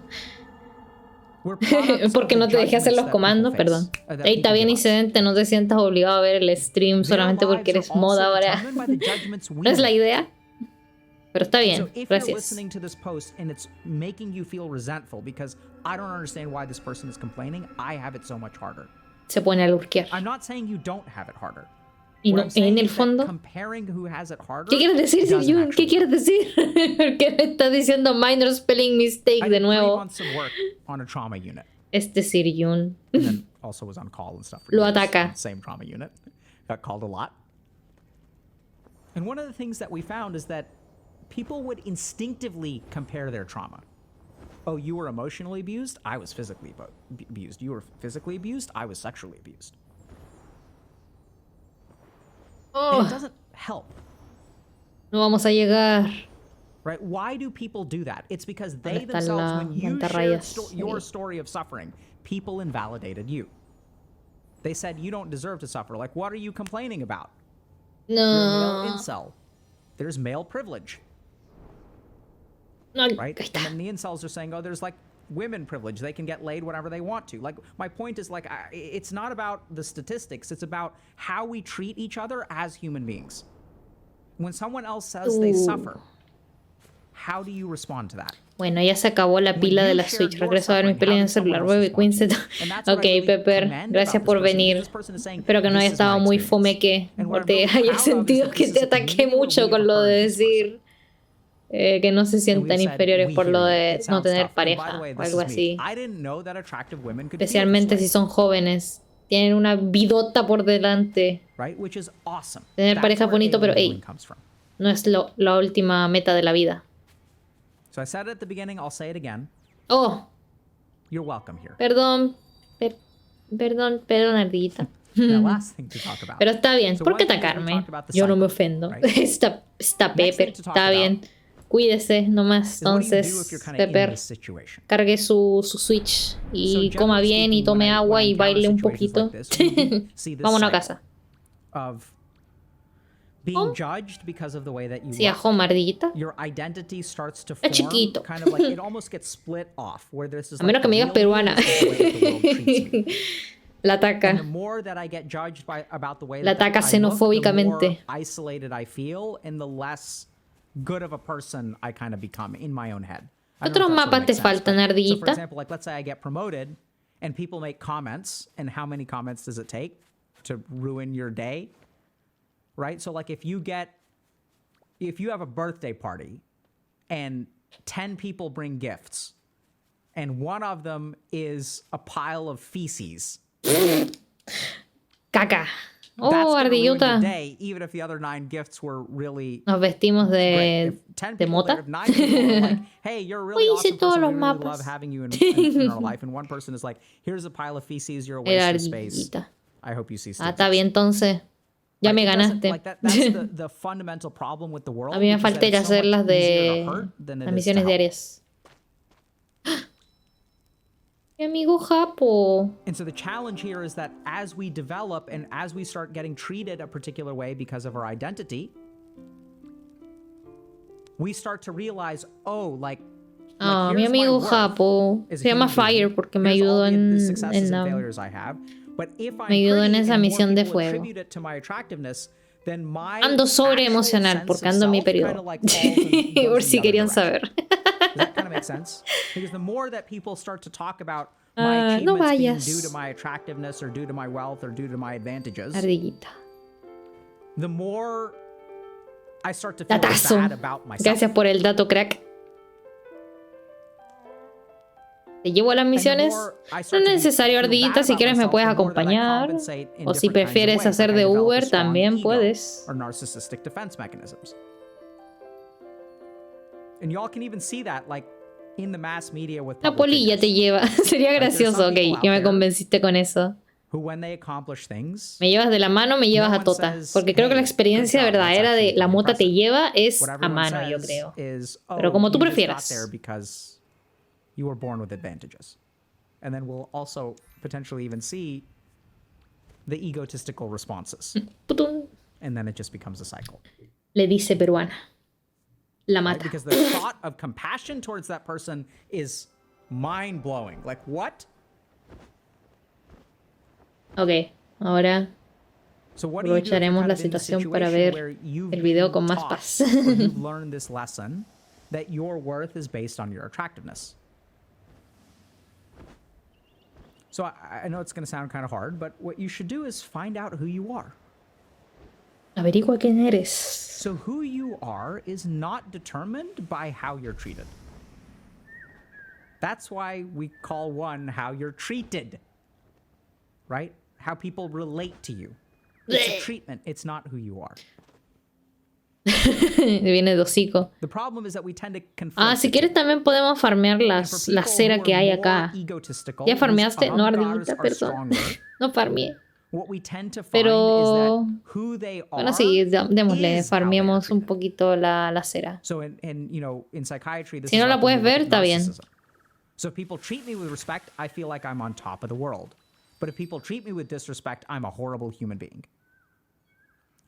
We're products of Porque the no te dejé hacer judgments los that comandos, people perdón. face, that Ey, people está bien, give us. incidente, no te sientas obligado a ver el stream Their solamente lives porque eres are mod also ahora. determined by the judgments we No es la make. idea. Pero está So bien, if you're gracias. listening to this post and it's making you feel resentful because I don't understand why this person is complaining, I have it so much harder. Se pone a lurquear. I'm not saying you don't have it harder. Y What no, I'm saying en el is that fondo... comparing who has it harder ¿Qué quieres decir, doesn't Siriu? actually ¿Qué quieres decir? ¿Por qué me estás diciendo minor spelling mistake I de did 3 nuevo? months of work on a trauma unit, Este Siriun. and then also was on call and stuff. For Lo years ataca. on the same trauma unit. Got called a lot. And one of the things that we found is that people would instinctively compare their trauma. Oh, you were emotionally abused? I was physically abused. You were physically abused? I was sexually abused. And it Oh, doesn't help. no vamos a llegar. Right? Why do people do that? It's because they ¿Dónde está themselves, la when you shared mantarrayas? your Ahí. story of suffering, people invalidated you. They said, you don't deserve to suffer. Like, what are you complaining about? You're a male No. incel. There's male privilege, No, right? ahí And está. then the incels are saying, oh, there's like women privilege. They can get laid whenever they want to. Like, my point is, like, it's not about the statistics. It's about how we treat each other as human beings. When someone else says they Ooh. suffer, how do you respond to that? Bueno, ya se acabó la pila de la Switch. Regreso a ver mi peli en el celular. Baby Queen Z. Ok, Pepper, gracias por venir. Espero que no haya estado muy fomeque. O te haya sentido que te ataqué mucho con lo de decir que no se sientan inferiores por lo de no tener pareja o algo así. Especialmente si son jóvenes. Tienen una vidota por delante. Tener pareja es bonito, pero hey, no es la última meta de la vida. So I said it at the beginning, I'll say it again. Oh, You're welcome here. perdón. Perdón, ardillita. The last thing to talk about. Pero está bien, So ¿por qué one thing is we atacarme? talked about the Yo no me cycle, ofendo. right? Está Next Pepper, thing to talk está about bien. Cuídese nomás. is what do you do if Entonces, you're kind of in Pepper, this situation? cargue su Switch So y coma generally bien y speaking, tome when I agua y encounter baile un situations poquito. like this, we do see this Vámonos a cycle casa. of being judged because of the way that you Sí, a look. home, ardillita. Your identity starts to Es form, chiquito. kind of like it almost gets split off, where this is A menos like que me the digas real you peruana. and this is the way that the world treats me. La And the ataca. more that I get judged about the way La that ataca I look, the xenofóbicamente. more isolated I feel and the less good of a person I kind of become in my own head. I don't know Otros if that sort of mapas te makes sense, faltan, but- So for ardillita. example, like let's say I get promoted and people make comments, and how many comments does it take to ruin your day? Right? So like if you have a birthday party and 10 people bring gifts and one of them is a pile of feces, Caca. that's Oh, gonna ruin your ardillota. day, even if the other 9 gifts were really Nos vestimos great. de, If 10 de people, mota. if 9 people are like, hey, you're a really Hoy hice awesome todos person, los we really mapas. love having you in our life, and one person is like, here's a pile of feces, you're a waste of space. Ardillita. I hope you see Ah, stitches. está bien, entonces. Ya me It doesn't- ganaste. Like that's the fundamental problem with the world. A mí me which is falta that ir a it's so hacer much las easier to de hurt than it las is to misiones help. diarias. Mi amigo Japo. And so the challenge here is that as we develop and as we start getting treated a particular way because of our identity, we start to realize, oh, like Ah, mi here's my amigo worth Japo. as a Se llama human being. Fire porque me Here's all ayudó the en successes and la... failures I have. But if I'm me ayudó en pretty esa and more misión de people fuego. attribute it to my attractiveness, then my Ando sobre actual emocional sense porque of ando en mi self kinda periodo. like falls and goes Por in si the other querían direction. saber. Does that kind of make sense? Because the more that people start to talk about my No achievements being vayas. due to my attractiveness or due to my wealth or due to my advantages, Ardillita. the more I start to feel Datazo. bad about myself. Gracias por el dato, crack. ¿Te llevo a las And the misiones? more I No start es to necesario, feel Ardillita. bad Si about quieres me myself, puedes the more that I acompañar. compensate in O si different kinds of prefieres ways. hacer Like I de develop a Uber, strong también ego puedes. Or narcissistic defense mechanisms. And y'all can even see that like in the mass media with La public polilla te figures, lleva. Sería there's gracioso. some Ok, people out ya me there convenciste con eso. who when they accomplish things, Me llevas de la mano, me llevas no a one tota. says, Porque creo que la "Hey, experiencia good job, that's verdadera de actually la pretty mota te impressive." lleva es What a everyone mano, yo says creo. is, oh, Pero como tú you just got prefieras. there because you were born with advantages. And then we'll also potentially even see the egotistical responses. Putun. And then it just becomes a cycle. Le dice peruana. La Right? mata. Because the thought of compassion towards that person is mind-blowing. Like, what? Ok, ahora So what do you do if you're aprovecharemos kind la of in the situación para situation ver where you've el video been con más taught paz. or you've learned this lesson that your worth is based on your attractiveness? So I know it's going to sound kind of hard, but what you should do is find out who you are. Averigua quién eres. So who you are is not determined by how you're treated. That's why we call one how you're treated, right? How people relate to you. It's a treatment. It's not who you are. Viene de hocico. The problem is that we tend to conflate Ah, si the quieres también podemos farmear two. And for la people cera who que are hay more acá. egotistical, ¿Ya whose farmeaste? No, ahorcars ardillita, are perdón. stronger, No farmeé. what we tend to find Pero... is that who they are Bueno, sí, démosle, is how they are farmeemos un treated. poquito la cera. So in you know, in psychiatry, this Si is no la like when puedes we look ver, at está bien. narcissism. So if people treat me with respect, I feel like I'm on top of the world. But if people treat me with disrespect, I'm a horrible human being.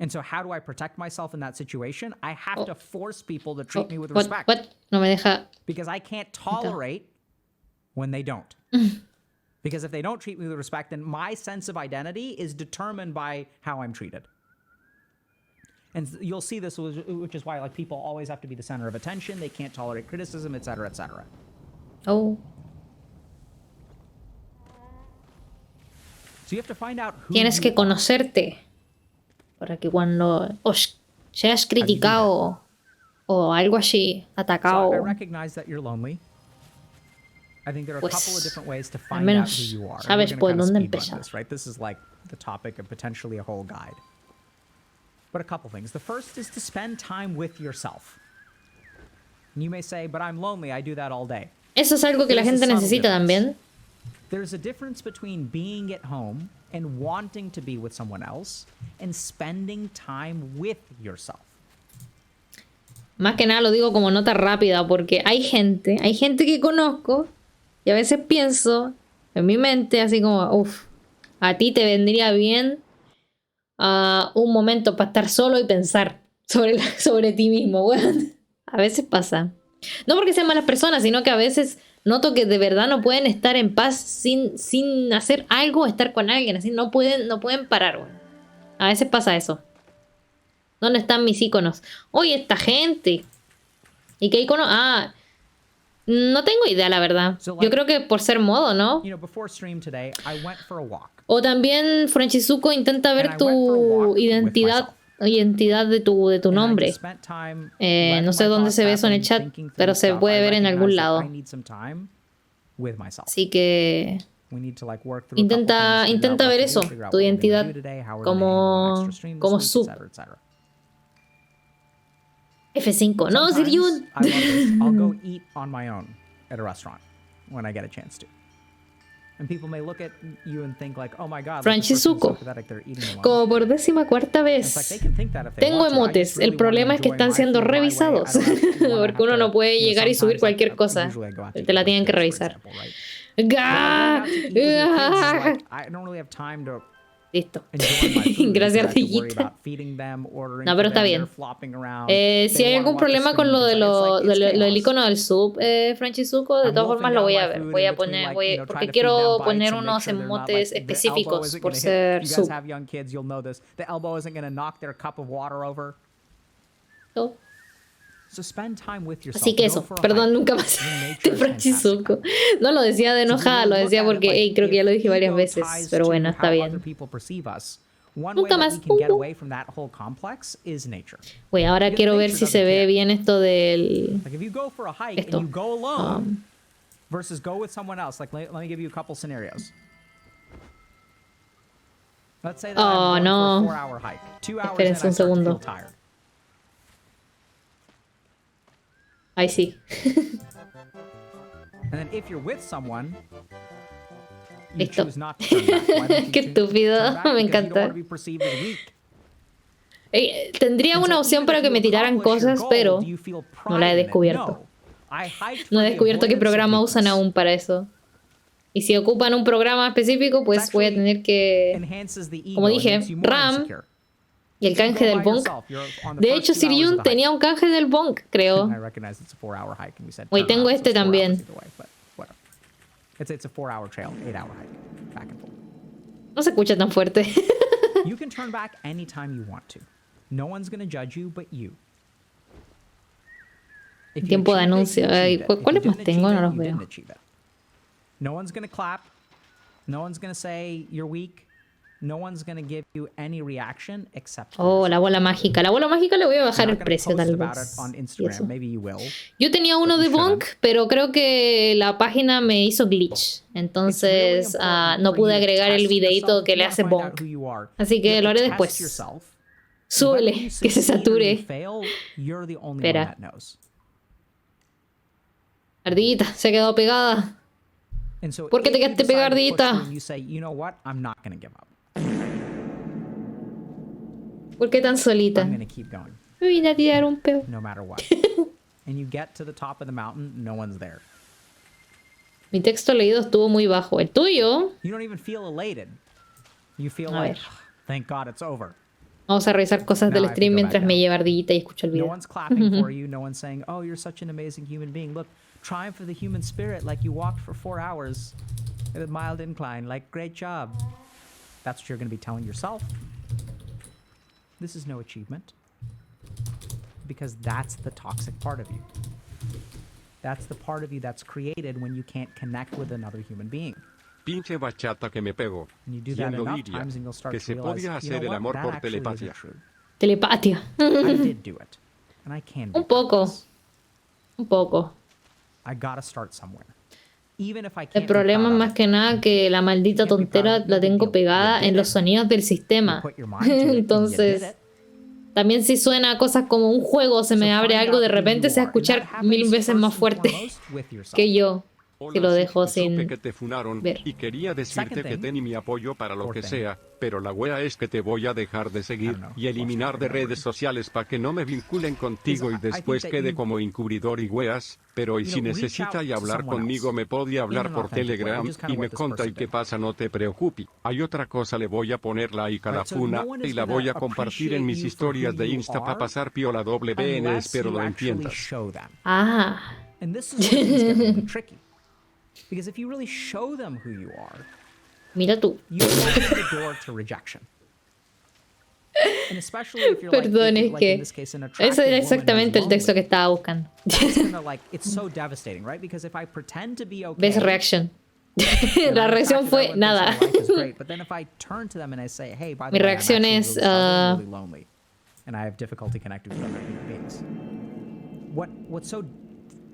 And so how do I protect myself in that situation? I have to force people to treat me with respect. What? No me deja... Because I can't tolerate when they don't. Because if they don't treat me with respect, then my sense of identity is determined by how I'm treated. And you'll see this, which is why like people always have to be the center of attention. They can't tolerate criticism, etc., etc. Oh. So you have to find out who Tienes que you are. conocerte para que cuando seas criticado o algo así, So atacado, I recognize that you're lonely. I think there are a couple of pues, different ways to al find out menos who you are. And sabes we're por gonna dónde kinda speedrun empezar. this, right? This is like the topic of potentially a whole guide. But a couple things. The first is to spend time with yourself. And you may say, but I'm lonely. I do that all day. Eso es algo que la There's a gente subtle necesita difference. también. There's a difference between being at home and wanting to be with someone else and spending time with yourself. Más que nada lo digo como nota rápida porque hay gente que conozco y a veces pienso en mi mente así como, uff, a ti te vendría bien un momento para estar solo y pensar sobre ti mismo, weón. A veces pasa. No porque sean malas personas, sino que a veces noto que de verdad no pueden estar en paz sin hacer algo, estar con alguien, así no pueden parar, weón. A veces pasa eso. ¿Dónde están mis iconos? Oye, esta gente. ¿Y qué icono? Ah, No tengo idea, la verdad. Yo creo que por ser modo, ¿no? You know, before stream today, I went for a walk. O también, Franchizuko, intenta ver tu identidad de tu nombre. No sé dónde se ve eso en el chat, pero se puede ver en algún lado. Así que intenta ver eso, tu identidad como sub. F5, no, Siryun. I'll go eat on my own at a restaurant when I get a chance to. And people may look at you and think like, oh my god, Franchizuko, como por 14ª vez. Tengo emotes, el problema es que están siendo revisados. Porque uno no puede llegar y subir cualquier cosa. Te la tienen que revisar. Listo. Gracias, ardillita. No, pero está bien. Si hay algún problema con lo del icono del sub, Franchizuko, de todas formas lo voy a ver. Voy a poner, porque quiero poner unos emotes específicos por ser sub. Oh. Así que eso, perdón, nunca más de Franchizuko. No lo decía de enojada, lo decía porque hey, creo que ya lo dije varias veces, pero bueno, está bien. Nunca más. Güey, ahora quiero ver si se ve bien esto del... Esto. Versus go with someone else. Like, let me give you a couple scenarios. Let's say that I'm going for a 4-hour hike. 2 hours in, I start to feel tired. Ahí sí. And then if you're with someone, you Listo. choose not to turn back. Why don't you Qué estúpido, me encanta. Tendría una opción para que me tiraran cosas, pero no la he descubierto. No he descubierto qué programa usan aún para eso. Y si ocupan un programa específico, pues voy a tener que, como dije, RAM y el canje del bonk. De hecho, Siryun tenía un canje del bonk, creo. Hoy tengo este también. No se escucha tan fuerte. You can turn back anytime you want to. No one's going to judge you but you. Tiempo de anuncio. ¿Cuáles más tengo? No los veo. No one's going to clap. No one's going to say you're weak. No one's going to give you any reaction except oh, la bola mágica. La bola mágica le voy a bajar el precio tal vez. Yo tenía uno de bonk, pero creo que la página me hizo glitch. Entonces no pude agregar el videito que le hace bonk. Así que lo haré después. Súbele, que se sature. Espera. Ardillita, se ha quedado pegada. ¿Por qué te quedaste pegada, ardillita? ¿Por qué tan solita? Me vine a tirar un peo. Mi texto leído estuvo muy bajo. ¿El tuyo? A ver. Vamos a revisar cosas del stream mientras me lleva ardillita y escucho el video. Triumph for the human spirit, like you walked for 4 hours at a mild incline, like great job. That's what you're going to be telling yourself. This is no achievement. Because that's the toxic part of you. That's the part of you that's created when you can't connect with another human being. Pinche bachata que me pego. Siendo Lidia, que se podía hacer el amor por telepatia. Telepatia. I did do it. And I can do Un poco. Un poco. I gotta start somewhere. El problema es más que nada que la maldita tontera la tengo pegada en los sonidos del sistema. Entonces, también si suena cosas como un juego, se me abre algo, de repente se va a escuchar 1000 veces más fuerte que yo. Si lo dejo sin supe que te funaron ver. Y quería decirte que ten mi apoyo para lo que sea, pero la wea es que te voy a dejar de seguir y eliminar de redes sociales para que no me vinculen contigo y después quede como encubridor y weas, pero y si necesita y hablar conmigo me podía hablar por Telegram y me conta y qué pasa, no te preocupes. Hay otra cosa, le voy a poner like a la funa y la voy a compartir en mis historias de Insta para pasar piola WN, espero lo entiendas. Ah. Because if you really show them who you are, mira tú. you open the door to rejection. And especially if you're Perdón, like, es like que in this case, an attractive ese era woman who's exactamente el texto que lonely, estaba buscando. it's gonna like it's so devastating, right? Because if I pretend to be okay, ¿Ves reaction? and La I'm reacción attractive, fue everyone thinks my nada. life is great. But then if I turn to them and I say, hey, by the Mi way, I'm reacción actually es, really struggling, really lonely, and I have difficulty connecting with other human beings. What's so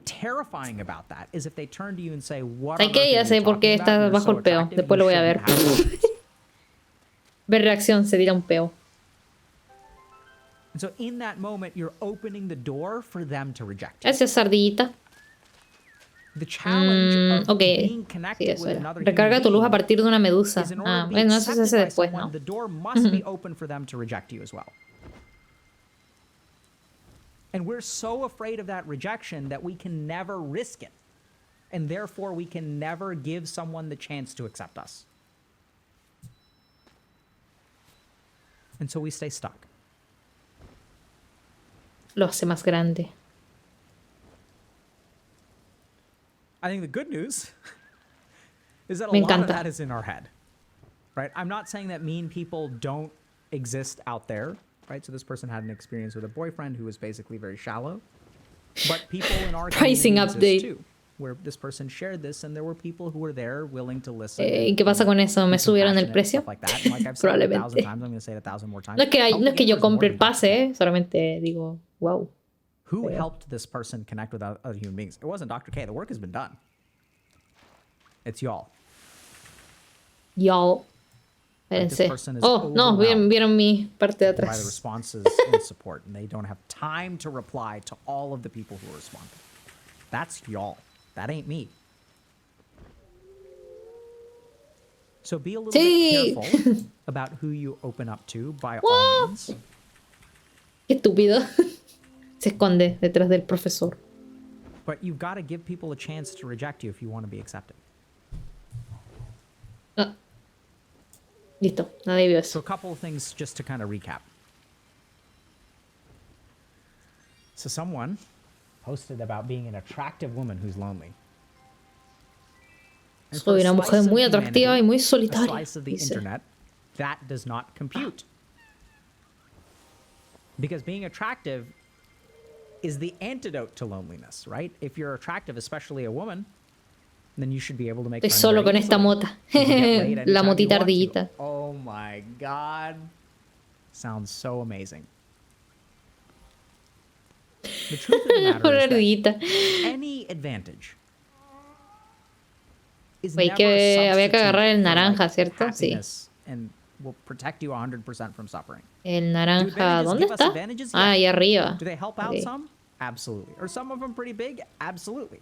terrifying about that is if they turn to you and say, what on ¿Sabes qué? earth Ya are you sé por qué talking about? está You're bajo so el peo. attractive, Después you lo voy a ver. shouldn't have it." Ver reacción, se tira un peo. And so in that moment, you're opening the door for them to reject you. Gracias, ardillita. The challenge of Ok. being Sí, connected eso with era. another Recarga human tu luz a being partir de una medusa. is in order Ah, to be bueno, eso se accepted hace by después, someone, ¿no? the door must be open for them to reject you as well. And we're so afraid of that rejection that we can never risk it. And therefore, we can never give someone the chance to accept us. And so we stay stuck. Lo hace más grande. I think the good news is that a Me lot of encanta. that is in our head, right? I'm not saying that mean people don't exist out there, right? So this person had an experience with a boyfriend who was basically very shallow, but people in our Pricing community update. exist too, where this person shared this and there were people who were there willing to listen. ¿Y qué pasa con eso? ¿Me be subieron el compassionate and precio? stuff like that. And like I've said it 1,000 Probablemente. times, I'm going to say it 1,000 more times. No es que, Help no es que yo givers more compre el than Dr. pase, K. solamente digo, wow. Who helped this person connect with other human beings? It wasn't Dr. K. The work has been done. It's y'all. Y'all. Like, this Espérense. person is Oh, no, overwhelmed vieron mi parte de by the atrás. responses and support, and they don't have time to reply to all of the people who are responding. That's y'all. That ain't me. So be a little Sí. bit careful about who you open up to by all means. Qué estúpido. Se esconde detrás del profesor. But you've got to give people a chance to reject you if you want to be accepted. Ah. Listo, nadie vio So eso. a couple of things just to kind of recap. So someone posted about being an attractive woman who's lonely. And for Soy a una mujer slice of muy atractiva y humanity, muy a solitaria. slice of the Dice. internet, that does not compute. Because being attractive is the antidote to loneliness, right? If you're attractive, especially a woman, then you should be able to make Estoy friends solo very con esta easily. mota. You can get laid La anytime you motita want to. ardillita. Oh my god. Sounds so amazing. The truth of the matter Una is that ardillita. any advantage is Oye, never que a había que agarrar el substitute for, naranja, like, ¿cierto? Sí. happiness and will protect you 100% from suffering. El Do naranja, advantages ¿dónde give us está? advantages? Ah, Yeah. ahí arriba. Do they help out Ok. some? Absolutely. Are some of them pretty big? Absolutely.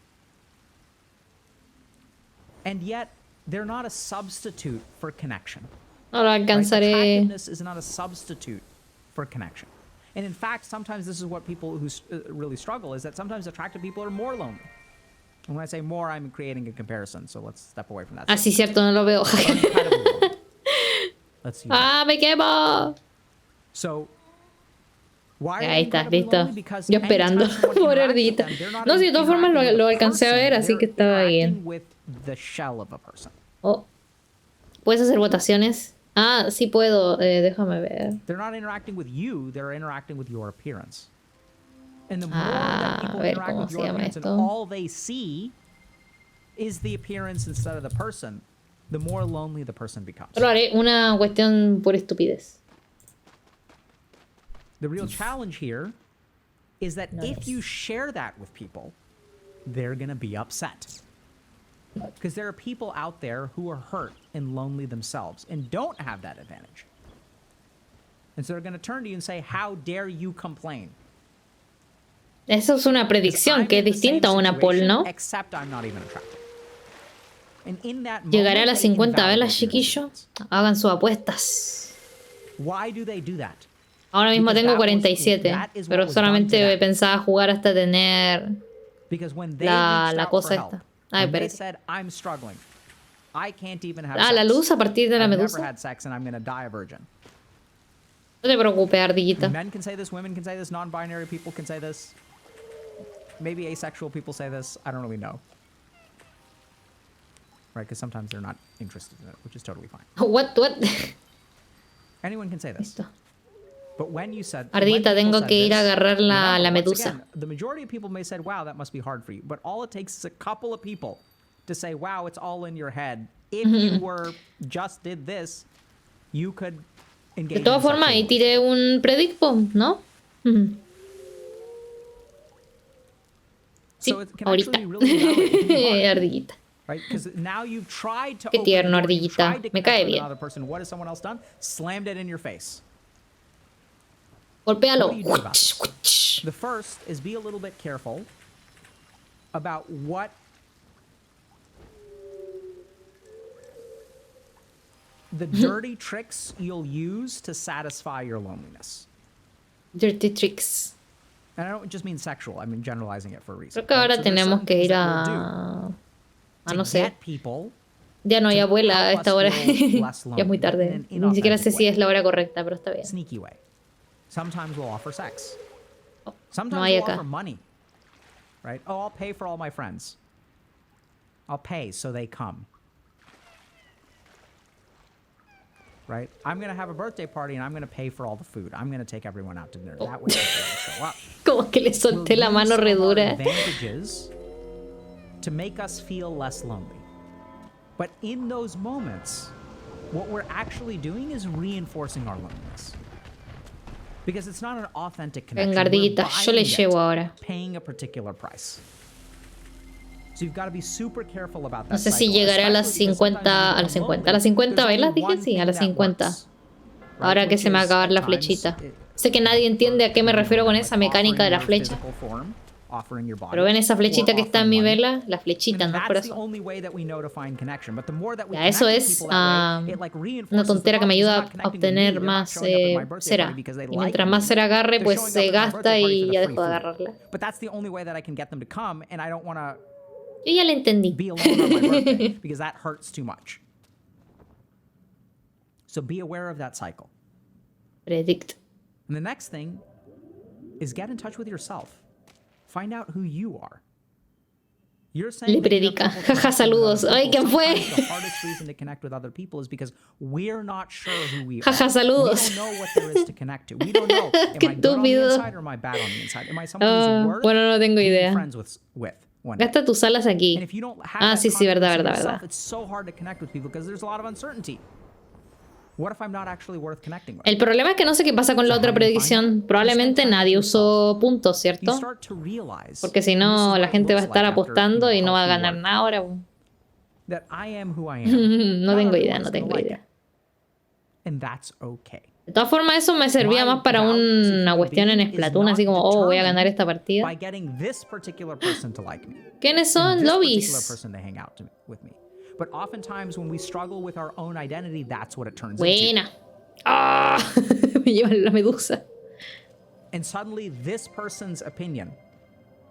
And yet, they're not a substitute for connection. No lo Right? alcanzaré. Attractiveness is not a substitute for connection. And in fact, sometimes this is what people who really struggle is that sometimes attractive people are more lonely. And when I say more, I'm creating a comparison. So let's step away from that. Ah, sí, cierto, no lo veo. But incredibly lonely. Let's use that. Ah, me quemo. So, why are Ahí they está, incredibly listo. lonely? Because Yo esperando anytime someone por interacts with ardillita. them, they're not No, sí, de todas formas interacting lo with a alcancé a ver, person, así que they're estaba bien. interacting with the shell of a person. Oh. ¿Puedes hacer votaciones? Ah, sí puedo. Déjame ver. They're not interacting with you, they're interacting with your appearance. And the more Ah, that people a ver, interact ¿cómo with se your llama appearance and esto? all they see is the appearance instead of the person, the more lonely the person becomes. Solo haré una cuestión por estupidez. The real challenge here is that Nice. if you share that with people, they're going to be upset. Because there are people out there who are hurt and lonely themselves and don't have that advantage. And so they're going to turn to you and say, how dare you complain? Eso es una 'Cause predicción I'm que in es the same distinta a una poll, situation, ¿no? Except I'm not even attractive. And in that Llegaré a moment, las they 50 velas, invalidate your chiquillo. opinions. Hagan sus apuestas. Why do they do that? Ahora mismo Because tengo that was- 47, that is what pero was done to solamente them. pensaba jugar hasta tener Because when they la reached out cosa for help, esta. Ay, and they espérate. said, I'm struggling. I can't even have Ah, sex. la luz a partir de la I've never medusa. had sex and I'm going to die a virgin. No te preocupes, ardillita. Men can say this, women can say this, non-binary people can say this. Maybe asexual people say this. I don't really know. Right? Because sometimes they're not interested in it, which is totally fine. What? Anyone can say this. Listo. But when you said, Ardita, tengo que ir a agarrar la remember, once medusa. again, the majority of people may said, wow, that must be hard for you. But all it takes is a couple of people to say, wow, it's all in your head. If you were just did this, you could engage. De todas formas, ahí tiré un predict bomb, ¿no? Sí, So it can ahorita. actually really validate who you are. Ardillita. Right? Because now you've tried to Qué open tierno, the door, you've ardillita. tried to Me connect cae with bien. another person. What has someone else done? Slammed it in your face. Golpéalo. What do you do about this? The first is be a little bit careful about what the dirty tricks you'll use to satisfy your loneliness. Dirty tricks. And I don't just mean sexual, I mean generalizing it for a reason. Creo que ahora So there's tenemos certain que things ir that we'll do a no to sé. get people Ya no hay to abuela a help esta us hora. feel less Ya es muy lonely, tarde. but in an Ni siquiera sé inauthentic si way. es la hora correcta, pero está bien. Sneaky way. Sometimes we'll offer sex. Sometimes no hay we'll acá. offer money. Right? Oh, I'll pay for all my friends. I'll pay so they come. Right? I'm going to have a birthday party and I'm going to pay for all the food. I'm going to take everyone out to dinner. That way people will show up. Como que le solté la mano re We'll use dura. our advantages to make us feel less lonely. But in those moments, what we're actually doing is reinforcing our loneliness. Because it's not an authentic connection. Venga, ardillita, yo le We're buying llevo it, ahora. paying a particular price. So you've got to be super careful about that No sé si cycle, llegaré a las especially because 50, sometimes a las you 50. become A las 50 lonely. velas There's dije, only sí, a one las thing that 50. works, right? Ahora que Which se me va a is, acabar la at times, flechita. it- Sé que nadie entiende a qué me refiero con esa like mecánica de la offering your flecha. physical form, offering your body, Pero ven esa flechita or que está en mi offering money. vela, la flechita, And no el that's the corazón. only way that we know to find connection. But the more that we Ya, eso connect with es people that way, it, like, una reinforces tontera que me the ayuda bond, 'cause they're not a connecting with me, obtener they're not más showing up at my birthday cera. party because they Y like mientras me. más cera agarre, They're pues showing se up at my gasta birthday party y for the ya free dejo de food. agarrarla. But that's the only way that I can get them to come, and I don't want to Yo ya la entendí. be alone on my birthday because that hurts too much. So be aware of that cycle. Predict. And the next thing is get in touch with yourself. Find out who you are. You're saying Le that you have predica. trouble Jaja, connecting with other saludos. Ay, people. ¿quién fue? Sometimes the hardest reason to connect with other people is because we're not sure who we are. Jaja, saludos. We don't know what there is to connect to. We don't know. Am Qué I good on the estúpido. inside or am I bad on the inside? Am I someone who's worth Bueno, no tengo being idea. friends with one day? Gasta tus alas aquí. And if you don't have Ah, that sí, sí, verdad, confidence in verdad, yourself, verdad. it's so hard to connect with people because there's a lot of uncertainty. What if I'm not actually worth connecting with? El problema es que no sé qué pasa con la otra predicción. Probablemente nadie usó puntos, You ¿cierto? start to realize, Porque si and this is no, what la it gente va a looks estar like after, apostando y no va a healthy ganar work, nada ahora. that I am who I am. No Not tengo idea, everyone's no gonna tengo like idea. it. And that's okay. De todas formas, eso me servía más para una cuestión en Splatoon, así como, oh, voy a ganar esta partida. By getting this particular person to like me. ¿Quiénes son? And this particular Lobbies. person to hang out with me. But oftentimes when we struggle with our own identity, that's what it turns into. Buena. ¡Ah! Me llevan la medusa. And suddenly this person's opinion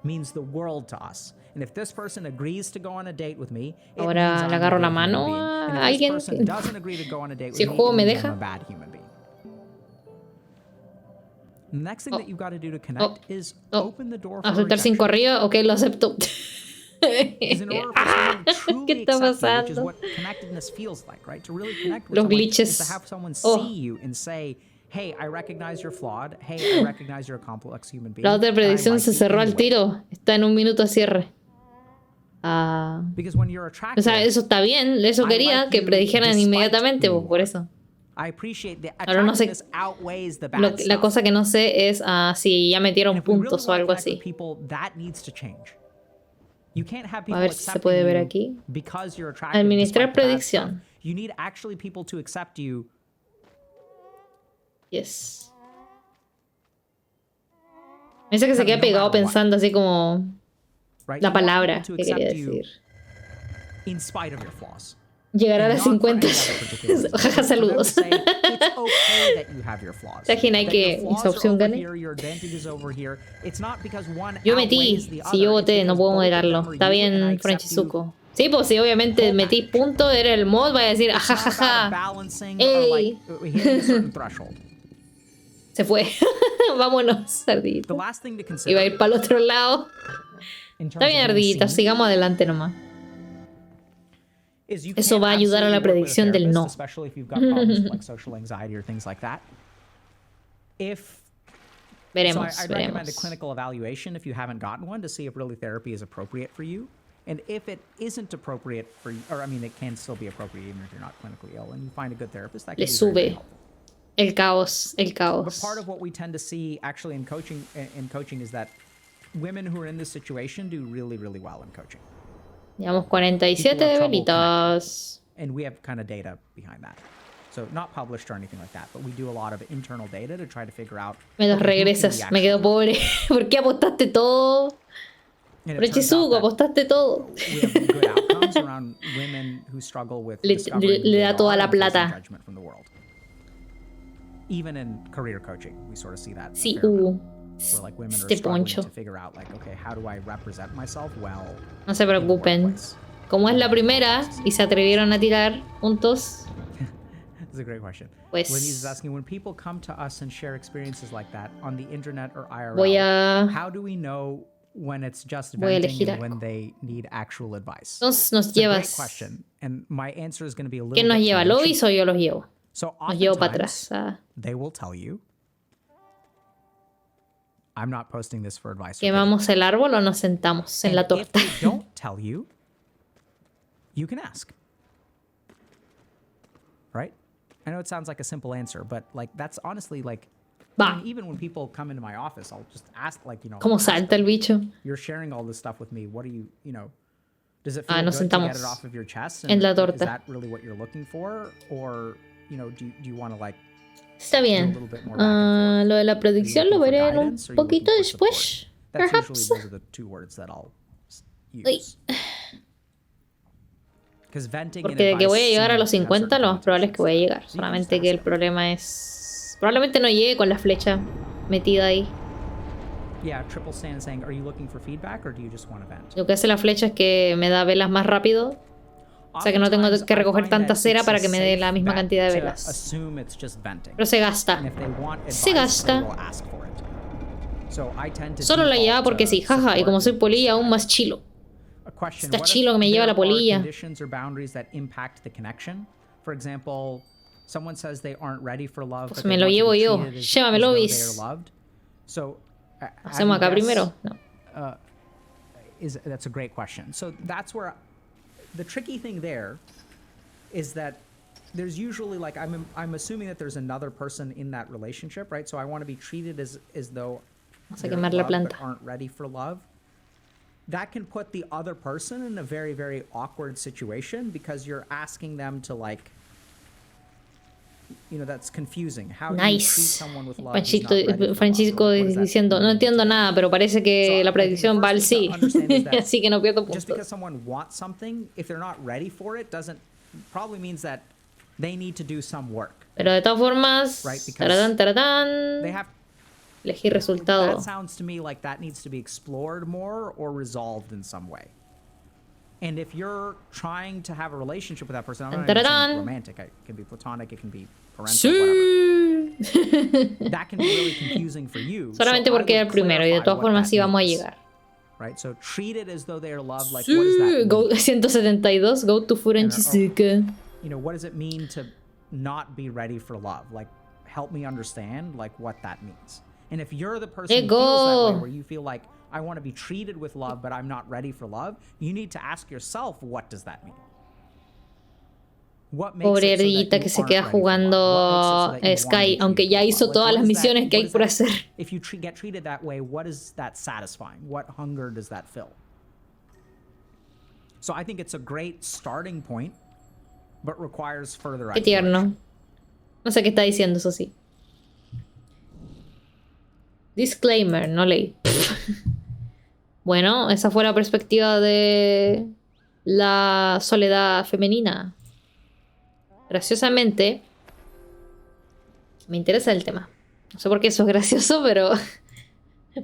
means the world to us. And if this person agrees to go on a date with me, it Ahora means I'm le a agarro good la human mano being. a And if alguien this person que- doesn't agree to go on a date with Si el me, juego it me means deja. I'm a bad human being. The next thing that you've got to do to connect is open the door for ¿Aceptar rejection. 5 arriba? Ok, lo acepto. Is in order for someone to truly ¿Qué está accept you, which is pasando? what connectedness feels like, right? To really connect with Los someone glitches. is to have someone see Oh. you and say, hey, I recognize you're flawed. Hey, I recognize you're a complex human being. La otra and I predicción like se you cerró al anyway." tiro. Está en un minuto a cierre. Ah. Because when you're O attractive, sea, eso está bien. Eso I quería like que you predijeran despite inmediatamente, who pues, you por are. eso. I appreciate the Ahora no sé- attractiveness outweighs the bad La stuff. cosa que no sé es si ya And metieron if we really puntos o wanna algo connect with así. people, that needs to change. You can't have people ver si se accepting puede ver you aquí. because you're attractive Administrar despite the bad predicción. stuff. You need actually people to accept you. Yes. Me dice que se Kind of queda no pegado matter what. pensando así como Right? la You want palabra people to que quería accept you decir. in spite of your flaws. Llegar a And las not for 50. any other particular reason. Jaja, For them to saludos. say, it's okay that you have your flaws. ¿Te imaginas That que your flaws esa are opción over gane? here, your advantage is over here. It's not because one Yo outweighs metí. the Si yo other. voté, It's no because puedo both of them moderarlo. are Está you, and I bien, accept you. Franchizuko. Sí, pues si obviamente metí punto, era el mod, vaya a decir, It's not about ajajaja. balancing Ey. or like hitting a certain threshold. Se fue. Vámonos, The ardillita. last thing to Iba a consider ir para el otro lado. in terms Está bien, of being ardillita, seen sigamos adelante nomás. is you Eso can va a ayudar a la absolutely work with a predicción del therapist, no. especially if you've got problems like social anxiety or things like that. if Veremos, I'd recommend a veremos. clinical evaluation if you haven't gotten one to see if really therapy is appropriate for you. And if it isn't appropriate for you, or I mean, it can still be appropriate even if you're not clinically ill, and you find a good therapist, that can Le be very, very sube helpful. el caos, el But caos. part of what we tend to see actually in coaching is that women who are in this situation do really, really well in coaching. Llevamos 47 People have trouble velitas. And we have kind of data behind that. So not published or anything like that, but we do a lot of internal data to try to figure out. Me los okay, who can we regresas, me actually quedo pobre. ¿Por qué apostaste todo? And it turns out Frechizuko, that apostaste todo. we have good outcomes around women who struggle with Le discovering who da they toda are la and facing plata. judgment from the world. Even in career coaching, we sort of see that. a Sí, fair amount, where like women are este struggling poncho. to figure out like, okay, how do I represent myself well? No se in the preocupen. workplace? Como es la primera y se atrevieron a tirar juntos, This is a great question. Pues- Lenise is asking, when people come to us and share experiences like that on the internet or IRL, voy a... how do we know when it's just Voy a venting elegir and when algo. they need actual advice? Entonces nos It's a great llevas... question, and my answer is going to be a little ¿Quién nos bit lleva? tongue in ¿Lois cheek. o yo los llevo? So Los llevo para oftentimes, atrás. they will tell you, I'm not posting this for advice. or pity." ¿Quemamos el árbol o nos sentamos en la And if torta? they don't tell you, you can ask. Right? I know it sounds like a simple answer, but like that's honestly like I Va. mean, even when people come into my office, I'll just ask like, ¿Cómo ask salta el them, bicho? you're sharing all this stuff with me. What do you know, does it Ah, feel nos good to get sentamos it off of your chest? en la Is torta. that really what you're looking for? Or, do you want to like Está bien. Lo de la predicción lo veré en un poquito después. That's Perhaps. usually those are the two words that I'll Uy. use. Because venting Porque de que voy a llegar a los 50, lo más probable es que voy a llegar. Solamente que el problema es... Probablemente no llegue con la flecha metida ahí. Yeah, Triple Stan is saying, are you looking for feedback or do you just want to vent? Lo que hace la flecha es que me da velas más rápido. O sea que no tengo que recoger tanta cera para que me dé la misma cantidad de velas. Assume it's just venting. Pero se gasta. And if they want advice, Se gasta. they will ask for it. So I tend to Solo la default llevaba porque to sí, jaja. Y como soy support polilla, aún más chilo. a question. Está What if chilo que me lleva la there are polilla. conditions or boundaries that impact the connection? For example, someone says they aren't ready for love, Pues but me they lo want to llevo be yo. treated as Llévamelo, though they bis. are loved. So, how do ¿Hacemos you acá guess, primero? No. that's a great question. So that's where the tricky thing there is that there's usually like I'm assuming that there's another person in that relationship, right? So I want to be treated as though Vamos a they're quemar la loved planta. but aren't ready for love. That can put the other person in a very, very awkward situation because you're asking them to like, that's confusing. How do you treat Nice. someone with love who's not ready for love? Francisco What does that diciendo, no mean to entiendo them? nada, pero parece que So, la I think the predicción va al first thing sí. to understand is that Así que no pierdo Just because puntos. someone wants something, if they're not ready for it, probably means that they need to do some work. Pero de todas formas, Right, because taratán, taratán, They have elegí resultado. That sounds to me like that needs to be explored more or resolved in some way. And if you're trying to have a relationship with that person, I'm not even saying Taradán. romantic. It can be platonic. It can be parental. Whatever. Sí. That can be really confusing for you. Solamente So I porque era el would primero y de clarify todas what formas that sí vamos a means, llegar. Right. So treat it as though they are loved. Like what does that Sí. mean? Go 172, go to Francisco. What does it mean to not be ready for love? Like, help me understand like what that means. And if you're the person who feels that way, Ego. where you feel like I want to be treated with love, but I'm not ready for love, you need to ask yourself, what does that mean? What makes Pobre it so that ardillita you que se aren't queda ready for love? jugando What makes it so that you wanna Sky, be aunque treated ya with hizo love? todas Like, las what is that- misiones que what hay is por that- hacer. If you get treated that way, what is that satisfying? What hunger does that fill? So I think it's a great starting point, but requires further Qué exploration. tierno. No sé qué está diciendo, eso sí. Disclaimer, no leí. Bueno, esa fue la perspectiva de la soledad femenina. Graciosamente, me interesa el tema. No sé por qué eso es gracioso, pero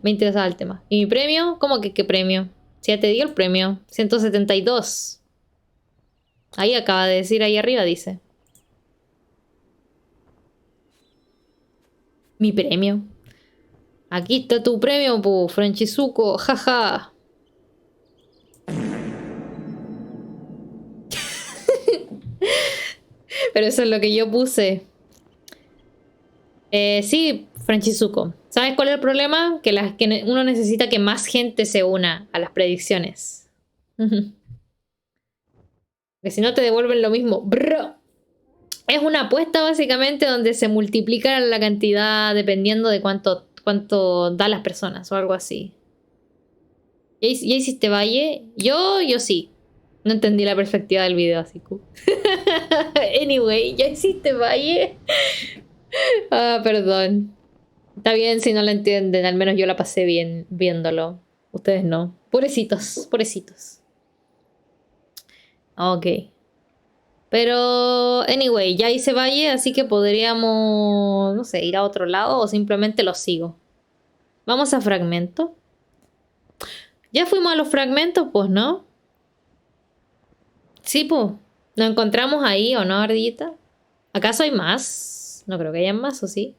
me interesa el tema. ¿Y mi premio? ¿Cómo que qué premio? Si ya te di el premio. 172. Ahí acaba de decir, ahí arriba dice. Mi premio. Aquí está tu premio, pu, Franchizuko, jaja. Pero eso es lo que yo puse. Sí, Franchizuko. ¿Sabes cuál es el problema? Que uno necesita que más gente se una a las predicciones. Que si no te devuelven lo mismo. Bro. Es una apuesta básicamente donde se multiplica la cantidad dependiendo de cuánto dan las personas o algo así. ¿Ya hiciste valle? Yo sí. No entendí la perspectiva del video, así que... Anyway, ¿ya hiciste valle? Ah, perdón. Está bien si no la entienden, al menos yo la pasé bien viéndolo. Ustedes no. Pobrecitos, pobrecitos. Ok. Pero, anyway, ya hice valle, así que podríamos, no sé, ir a otro lado o simplemente lo sigo. Vamos a fragmento. Ya fuimos a los fragmentos, pues, ¿no? Sí, pues. Nos encontramos ahí, ¿o no, ardillita? ¿Acaso hay más? No creo que haya más, ¿o sí?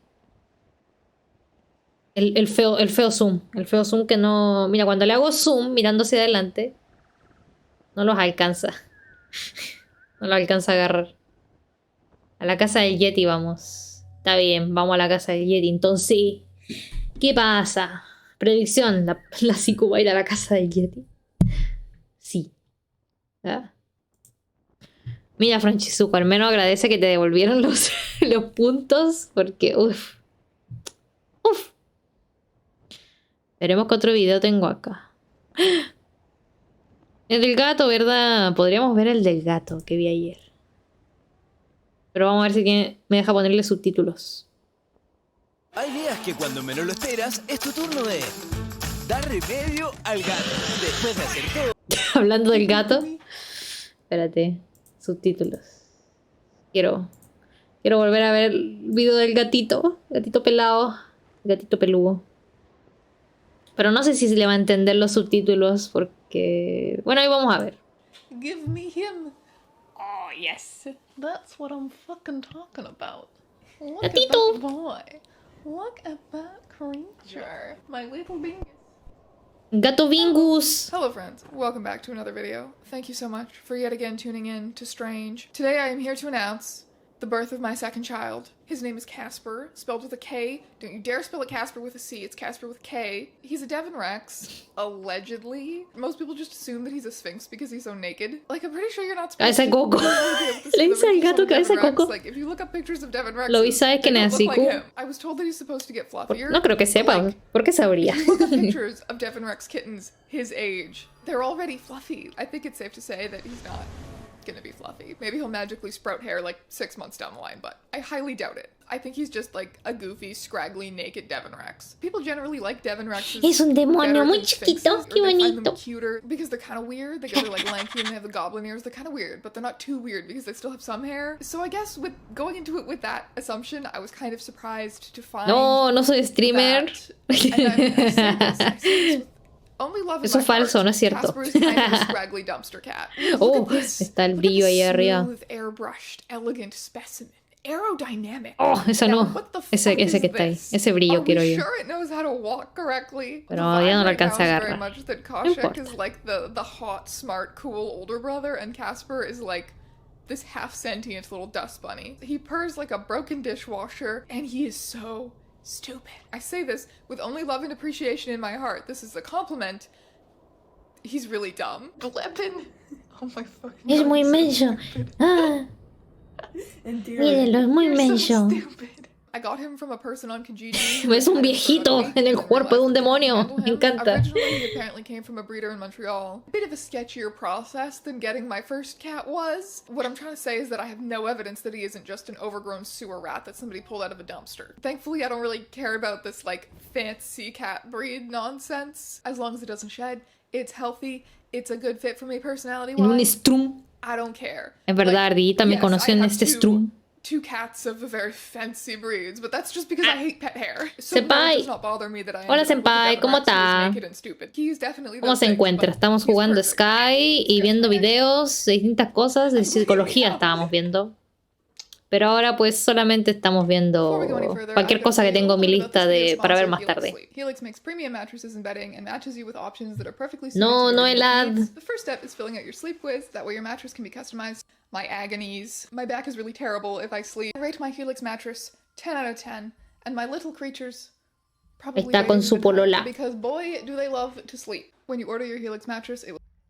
El feo zoom. El feo zoom que no... Mira, cuando le hago zoom mirando hacia adelante, no los alcanza. No los alcanza a agarrar. A la casa del Yeti vamos. Está bien, vamos a la casa del Yeti. Entonces, ¿qué pasa? Predicción, la Siku va a ir a la casa del Yeti. Sí. ¿Ah? Mira, Franchizuko, al menos agradece que te devolvieron los puntos. Porque, uff. Uff. Veremos qué otro video tengo acá. El del gato, ¿verdad? Podríamos ver el del gato que vi ayer. Pero vamos a ver si me deja ponerle subtítulos. Hay días que cuando menos lo esperas, es tu turno de dar remedio al gato. Después de hacer todo. Hablando del gato. Espérate. Subtítulos. Quiero volver a ver el video del gatito. Gatito pelado. Gatito peludo. Pero no sé si se le va a entender los subtítulos porque... Bueno, ahí vamos a ver. Give me him. Oh, yes. That's what I'm fucking talking about. Look Gatito. at that boy. Look at that creature. My little bingus. Gato Vingus. Hello friends, welcome back to another video. Thank you so much for yet again tuning in to Strange. Today I am here to announce the birth of my second child. His name is Casper, spelled with a K. Don't you dare spell it Casper with a C, it's Casper with K. He's a Devon Rex, allegedly. Most people just assume that he's a Sphinx because he's so naked. Like, I'm pretty sure you're not supposed Cabeza de coco. Le dice al gato cabeza de coco. Like, if you look up pictures of Devon Rex, Lo vi, ¿sabes quién es Siku? I was told that he's supposed to get fluffier. No creo que sepa. Like, ¿Por qué sabría? if you look up pictures of Devon Rex kittens his age, they're already fluffy. I think it's safe to say that he's not gonna be fluffy. Maybe he'll magically sprout hair like 6 months down the line, but I highly doubt it. I think he's just like a goofy, scraggly, naked Devon Rex. People generally like Devon Rexes. Es un demonio better muy than chiquito, Sphinxes, qué or they find them bonito. cuter because they're kind of weird. They're like lanky and they have the goblin ears. They're kind of weird, but they're not too weird because they still have some hair. So I guess with going into it with that assumption, I was kind of surprised to find. No soy streamer. that- and I say this with only love in Eso my es falso, heart. no es cierto. Casper is kind of a scraggly dumpster cat. Look Oh, at this. está el Look at brillo this ahí arriba. smooth, airbrushed, elegant specimen. Aerodynamic. Oh, eso Now, no. what the Ese fuck is que está ahí. this? Ese brillo Are we quiero yo. sure it knows how to walk correctly? Pero The ya no vibe lo right now alcanza a is very agarrar. much that No Koshek importa. is like the hot, smart, cool older brother, and Casper is like this half-sentient little dust bunny. He purrs like a broken dishwasher, and he is so stupid. I say this with only love and appreciation in my heart. This is a compliment. He's really dumb. Weapon. Oh my fucking Es God, muy he's so menso. stupid. Ah, mírenlo, es muy You're so menso. stupid. I got him from a person on Kijiji. Es un viejito en el cuerpo de un demonio. Me encanta. Originally, he apparently came from a breeder in Montreal. A bit of a sketchier process than getting my first cat was. What I'm trying to say is that I have no evidence that he isn't just an overgrown sewer rat that somebody pulled out of a dumpster. Thankfully, I don't really care about this, like, fancy cat breed nonsense. As long as it doesn't shed, it's healthy, it's a good fit for me En un personality-wise. strum. I don't care. Es verdad, Ardillita me yes, conoció I en have este strum. two cats of very fancy breeds, but that's just because I hate pet hair. So no, it Senpai. does not bother me that I Hola, ended up with a senpai, Devon ¿cómo Rex who is está? naked and stupid. He's definitely ¿Cómo those se things, encuentra? but Estamos he's jugando perfect. Sky y viendo videos de distintas cosas de psicología estábamos viendo. Pero ahora pues solamente estamos viendo Before we go any further, cualquier I've got cosa to que tell you tengo a en mi little bit lista about this para ver sponsor, más Helix tarde. Sleep. Helix makes premium mattresses and bedding and matches you with options that are perfectly suited No, to no your el ad. needs. The first step is filling out your sleep quiz. That way your mattress can be customized. My agonies. My back is really terrible if I sleep. I rate my Helix mattress 10 out of 10. And my little creatures probably Está con su polola. because boy, do they love to sleep. When you order your Helix mattress,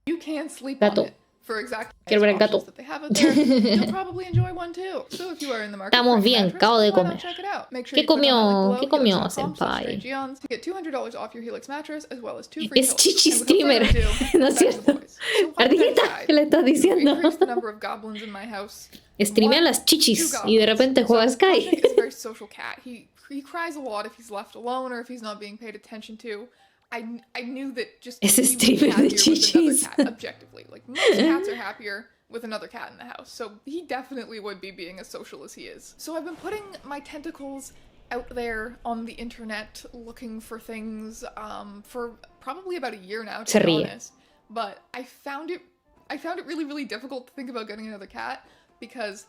you can sleep Gato. on it for exactly Quiero ver el gato. that they have out there. You'll probably enjoy one too. So if you are in the market Estamos for a bien, mattress, acabo de why not comer. check it out? Make sure ¿Qué you click on comió? that link ¿Qué below, comió, helix.com/strangeeons senpai? to get $200 off your Helix mattress as well as 2 free Es pillows. chichi And without streamer. further ado, No es back to the cierto. boys. So one Ardillita, aside, ¿qué le estás to diciendo? increase the number of goblins in my house, Streamea las chichis y de repente juega Sky. Koshik is a very social cat. He cries a lot if he's left alone or if he's not being paid attention to. I knew that just Es he would be streamer de happier with chichis. another cat, objectively. Like, most cats are happier with another cat in the house, so he definitely would be being as social as he is. So I've been putting my tentacles out there on the internet looking for things for probably about a year now, to be honest. But I found it really, really difficult to think about getting another cat because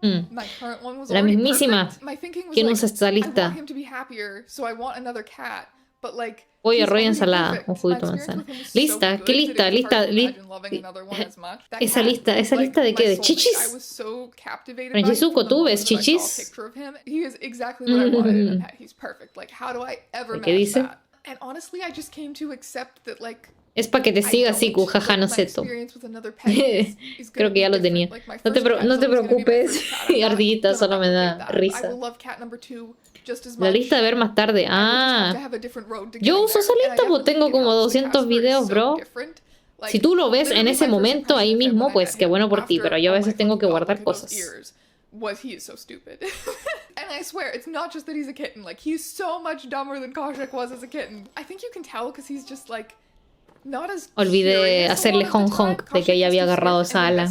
my current one was La already mismísima. perfect. My thinking was ¿Quién like, usa esta I lista? want him to be happier, so I want another cat. But like, Pollo, he's arroz y already ensalada, perfect. un juguito de My manzana. experience with him was Lista, so ¿qué good lista? that it's hard to Lista, imagine loving another one as much. That Esa cat lista was, like, de my qué? ¿De soulmate. chichis? I was so captivated by him from Francisco, the ¿tú moment ves that I saw a chichis? picture of him. He is exactly what I wanted in a pet. He's perfect. Like, how do I ever ¿Qué match dice? that? And honestly, I just came to accept that, like, Es para que te siga, I Siku, don't, jaja, no my sé tú. experience with another pet is Creo gonna que ya be lo tenía. different. Like, my No te, first cat is no te always gonna be my preocupes, first cat. I'm not Ardillita, gonna solo me da replicate that. I risa. will love cat number 2 just as La much. lista de ver más tarde. Ah, yo uso esa lista, pues tengo como 200 videos, bro. Si tú lo ves en ese momento, ahí mismo, pues qué bueno por ti, pero yo a veces tengo que guardar cosas. He is so stupid. And I swear, it's not just that he's a kitten. Like, he's so much dumber than Koshik was as a kitten. I think you can tell because he's just like not as Olvidé hacerle honk honk de que ella había agarrado esa ala.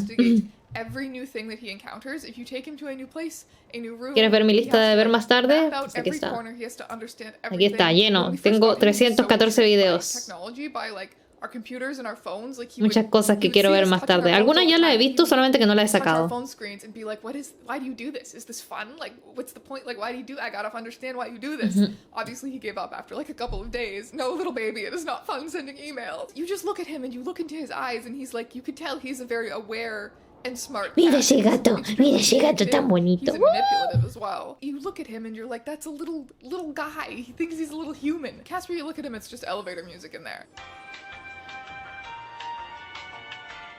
Every new thing that he encounters, if you take him to a new place, a new room, ¿Quieres ver mi lista de ver más tarde? map out Pues aquí every está. corner, he has to understand Aquí está, everything. lleno. When we first Tengo got him, he was so 314 intrigued by videos. technology, by, like, our computers and our phones. Like, he Muchas would- cosas he que would quiero see ver us más touching our tarde. phones Algunas all the ya las he time. He visto, would solamente que no las he touch our sacado. phone screens and be like, why do you do this? Is this fun? Like, what's the point? Like, why do you do? I gotta understand why you do this. Obviously, he gave up after like a couple of days. No, little baby, it is not fun sending emails. You just look at him and you look into his eyes and he's like, you could tell he's a very aware and smart Mira cat. ese gato, mira ese gato tan bonito. He's manipulative as well. You look at him and you're like, that's a little guy. He thinks he's a little human. Casper, you look at him, it's just elevator music in there.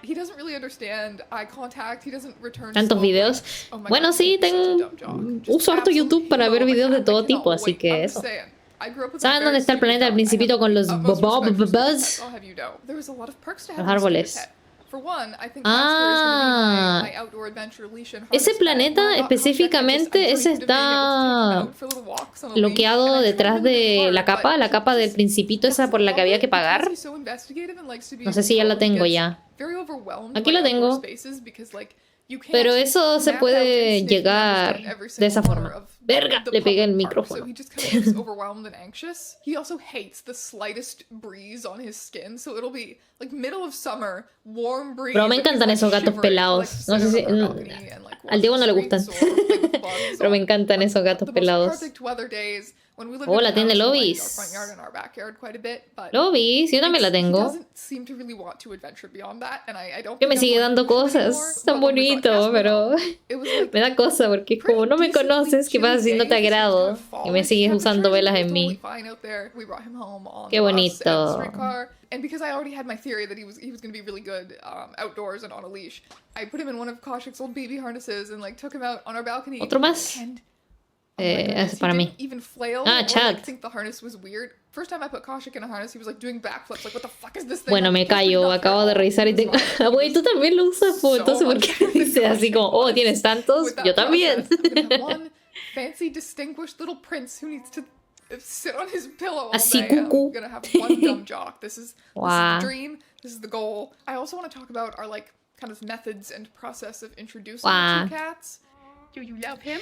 He doesn't really understand eye contact. He doesn't return Tantos slow videos. flights. Oh my Bueno, God, sí, he's such a tengo. dumb jock. Just Uso harto YouTube para ver absolutely videos de I todo cannot tipo, así wait. que I'm just eso. saying, I grew up with a ¿Saben very dónde está el sweet planeta al dog. principito con los I have the utmost respect for bobs? pets, I'll have you know. There was a lot of perks to Los having a stupid árboles. pet. For one, I think Casper is gonna be my outdoor adventure leash and harness Ese pet. planeta Where I got Koshik, I específicamente, just- I'm ese pretty good at being able to take him está out for little walks on a leash, bloqueado and I tried detrás really de hard, la but capa del just- principito esa por la que había que pagar. He's so investigative and likes to be No sé si ya la involved, he tengo gets ya. very overwhelmed Aquí by la outdoor tengo. spaces because, like, you can't Pero eso se map out puede and sniff and llegar understand every de esa single corner forma. of Verga, the le pegué el public park, micrófono. so he just kind of gets overwhelmed and anxious. He also hates the slightest breeze on his skin, so it'll be like middle of summer, warm breeze. Pero me and he's, encantan like, esos gatos shivering, pelados. like, No sé si- sit on our balcony and, like, al Diego no le watch the gustan. streets or play with bugs Pero me on encantan esos gatos the most pelados. perfect weather days. When we lived Oh, in la the tiene house, we liked Lobis. our front yard and our backyard quite a bit, but Lobis, yo también la he tengo. doesn't seem to really want to adventure beyond that, and I don't Que me think sigue I'm dando going to anymore, cosas. Tan but when we got bonito, Casper pero home, it was like me da cosa porque es como no me conoces, ¿qué pasa si no te agrado? Y me sigues usando velas en mí. Qué bonito. And because I already had my theory that he was going to be really good outdoors and on a leash, I put him in one of Koshik's old baby harnesses and like took him out on our balcony. ¿Otro más? And Es para he mí. didn't even flail Ah, or Chad. like, think the harness was weird. First time I put Koshik in a harness, he was like doing backflips. Like, what the fuck is this thing? Bueno, me callo, acabo de revisar y tengo... Ah, güey, tú también lo usas, pues. Entonces, ¿por qué dices así como, oh, tienes tantos? Yo también. I'm gonna have one fancy, distinguished little prince who needs to sit on his pillow all Así, day. And cucú. I'm gonna have one dumb jock. This is Wow. the dream. This is the goal. I also want to talk about our like kind of methods and process of introducing Wow. the two cats. Do you love him?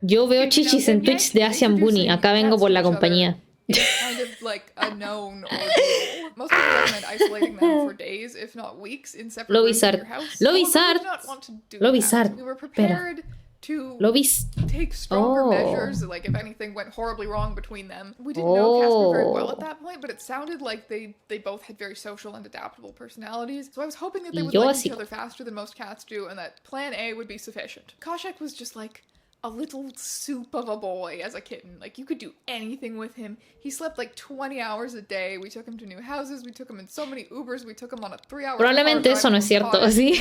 Yo veo chichis en Twitch de Asian Bunny. Acá vengo por la compañía. It's kind of like a known ordeal. Most people recommend isolating them for days, if not weeks, in separate rooms in your house. Lobizard. However, we did not want to do Lobizard. that. We were Espera. prepared to Lobis. take stronger Oh. measures, like if anything went horribly wrong between them. We didn't know Casper very well Oh. at that point, but it sounded like they both had very social and adaptable personalities. So I was hoping that they Y would yo like así each other faster than most cats do, and that plan A would be sufficient. Koshik was just like, a little soup of a boy as a kitten. Like, you could do anything with him. He slept like 20 hours a day. We took him to new houses. We took him in so many Ubers. We took him on a 3-hour Probablemente car eso no es cierto, sí.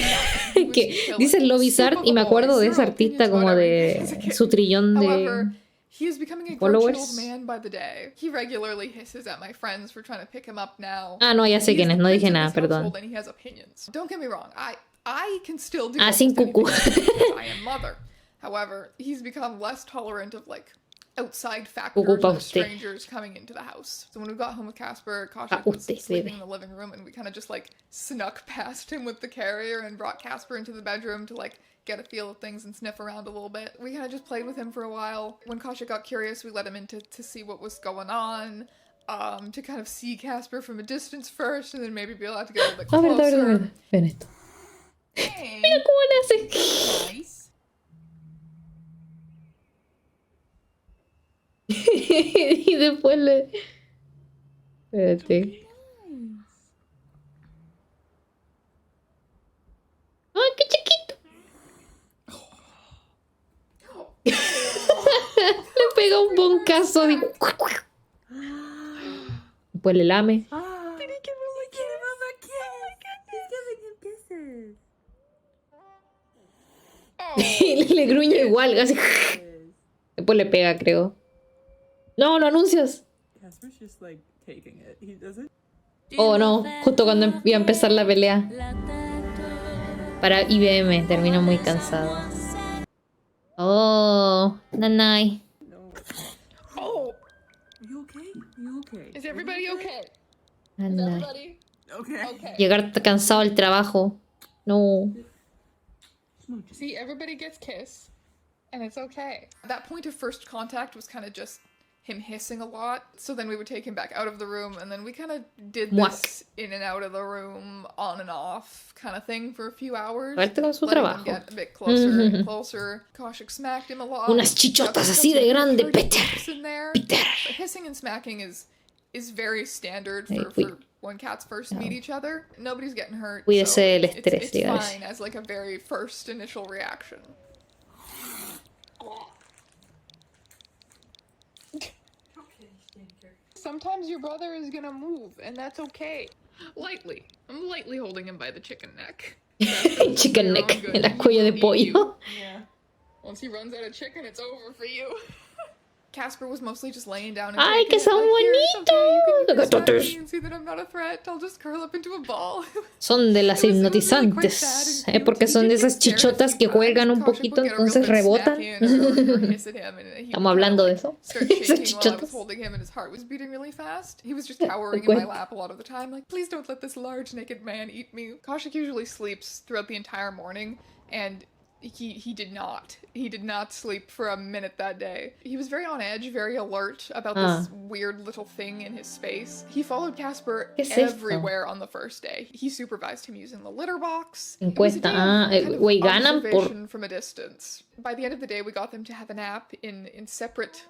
Que dice Lobby Bizarre y me acuerdo de ese artista como de su trillón de he is becoming a grouchy followers. old man by the day. He regularly hisses at my friends for trying to pick him up now. Ah, no, ya sé quién es, no dije nada, perdón. And he has opinions. Don't get me wrong, I can still do sin almost cucú. anything because I am mother. However, he's become less tolerant of like outside factors and strangers coming into the house. So when we got home with Casper, Koshik was sleeping in the living room, and we kind of just like snuck past him with the carrier and brought Casper into the bedroom to like get a feel of things and sniff around a little bit. We kind of just played with him for a while. When Koshik got curious, we let him in to see what was going on. To kind of see Casper from a distance first, and then maybe be allowed to get a little bit closer. Ven esto. Hey. Mira cómo le hace. Nice. Y después le... Espérate. ¡Ay, qué chiquito! Le pega un boncazo. Después le lame. Y le gruñe igual, así. Después le pega, creo. No, no anuncias. Oh, no, justo cuando iba a empezar la pelea. Para IBM, terminó muy cansado. Oh, nanay. Oh. You okay? Is everybody okay? Nanay. Okay. Llegar cansado al trabajo. No. See, everybody gets kiss, and it's okay. That point of first contact was kind of just him hissing a lot, so then we would take him back out of the room, and then we kind of did this in and out of the room, on and off kind of thing for a few hours. Letting him get a bit closer and closer. Koshik smacked him a lot. Unas chichotas así de grande, Peter. But hissing and smacking is very standard for when cats first meet each other. Nobody's getting hurt. Cuídese So del estrés, it's fine as like a very first initial reaction. Sometimes your brother is gonna move, and that's okay. Lightly. I'm lightly holding him by the chicken neck. Chicken neck, el cuello de pollo. Yeah. Once he runs out of chicken, it's over for you. Casper was mostly just laying down and ¡Ay, que son bonitos! Son de las hipnotizantes. Es porque son de esas chichotas que juegan un poquito, entonces rebotan. Estamos hablando de eso. Esas chichotas. He was just cowering in my lap a lot of the time, like, please don't let this large naked man eat me. Koshik usually sleeps throughout the entire morning, and he did not. He did not sleep for a minute that day. He was very on edge, very alert about this weird little thing in his space. He followed Casper everywhere on the first day. He supervised him using the litter box. Encuesta. Güey, ganan por... From a distance. By the end of the day, we got them to have a nap in separate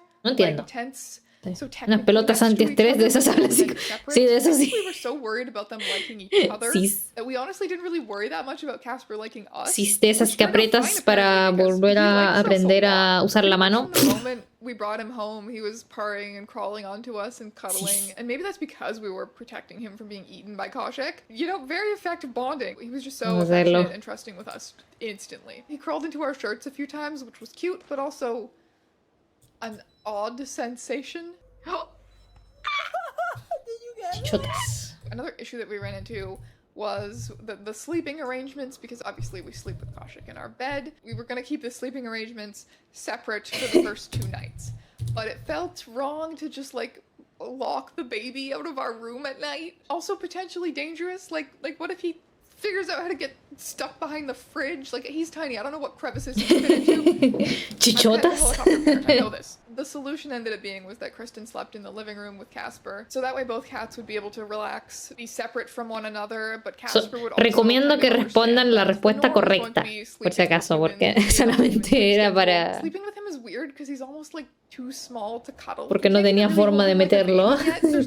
tents. So unas pelotas antiestrés de esas hablas. Sí, de eso sí. We were so worried about them liking each other that we honestly didn't really worry that much about Casper liking us. Sí, de esas que aprietas para volver a aprender a usar la mano. The moment we brought him home, he was purring and crawling onto us and cuddling. And maybe that's because we were protecting him from being eaten by Koshik. You know, very effective bonding. He was just so affectionate and trusting with us instantly. He crawled into our shirts a few times, which was cute, but also an odd sensation. Chichotas. Another issue that we ran into was the sleeping arrangements, because obviously we sleep with Koshik in our bed. We were going to keep the sleeping arrangements separate for the first 2 nights, but it felt wrong to just like lock the baby out of our room at night. Also potentially dangerous. Like what if he figures out how to get stuck behind the fridge? Like, he's tiny. I don't know what crevices he can fit into. Chichotas? I know this. The solution ended up being was that Kristen slept in the living room with Casper. So that way both cats would be able to relax, be separate from one another, but Casper would also recomiendo que respondan la respuesta correcta, por si acaso, porque solamente era para... Sleeping with him is weird because he's almost like too small to cuddle. Porque no tenía forma de meterlo,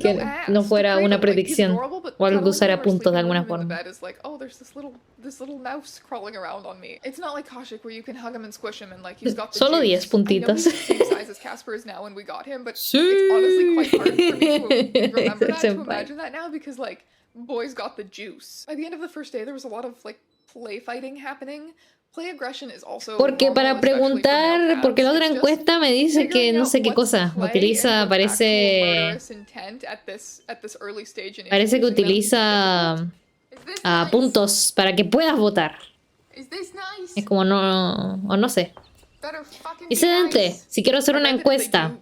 que no fuera una predicción o algo que usara puntos de alguna forma. Oh, there's this little mouse crawling around on me. It's not like Koshik where you can hug him and squish him and like he's got the Solo juice. 10 puntitos. I know he's the same size as Casper is now when we got him, but it's honestly quite hard for me to remember that, to imagine that now, because like boys got the juice. By the end of the first day there was a lot of like play fighting happening. Play aggression is also Porque normal, para preguntar, porque la otra encuesta me dice que no sé qué cosa utiliza, parece que utiliza puntos para que puedas votar. Es como no, o no sé. Incidente, si quiero hacer una encuesta,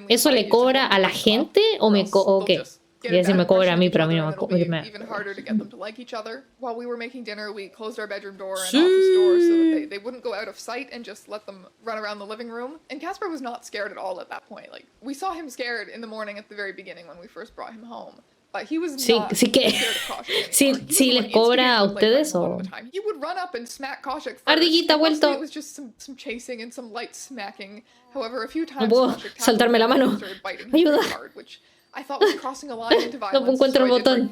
¿eso le cobra a la gente o me o qué? Iba a decir me cobra a mí, pero a mí no me cobra. Even harder to get them to like each other. While we were making dinner, we closed our bedroom door and office door so that they wouldn't go out of sight and just let them run around the living room. And Casper was not scared at all at that point. Like, we saw him scared in the morning at the very beginning when we first brought him home. But he was not que sí les cobra a ustedes o he would run up and smack Koshik first. Ardillita vuelto. It was just some chasing and some light smacking. However, a few No times puedo saltarme la mano. Ayuda. Which I thought was crossing a line into violence. No encuentro el botón.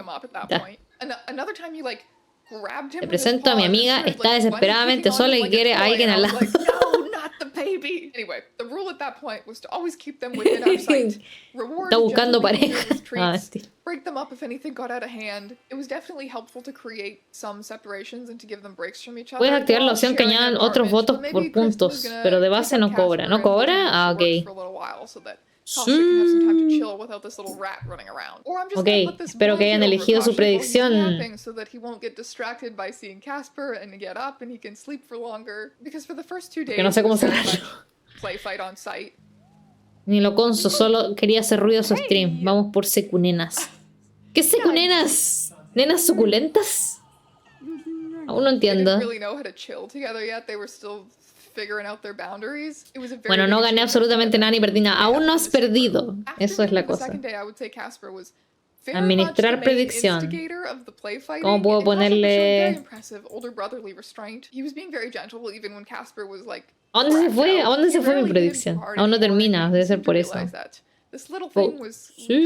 Another time he like grabbed him. Te presento a mi amiga, está desesperadamente sola y quiere a alguien al lado. No, not the baby. Anyway, the rule at that point was to always keep them within our sight. Reward Está buscando gentle pareja. behavior with treats, break them up if anything got out of hand. It was definitely helpful to create some separations and to give them breaks from each other. Puedes activar la opción que añadan otros votos por puntos, pero de base no cobra. ¿No cobra? Ah, ok. Sí. Ok, espero que hayan elegido su predicción. Que no sé cómo cerrarlo. Ni lo conso, solo quería hacer ruido a su stream. Vamos por secunenas. ¿Qué secunenas? ¿Nenas suculentas? Aún no entiendo. Bueno, no gané absolutamente nada ni perdí nada. Aún no has perdido. Eso es la cosa. Administrar predicción. ¿Cómo puedo ponerle...? ¿A dónde se fue? ¿A dónde se fue mi predicción? Aún no termina, debe ser por eso. Sí.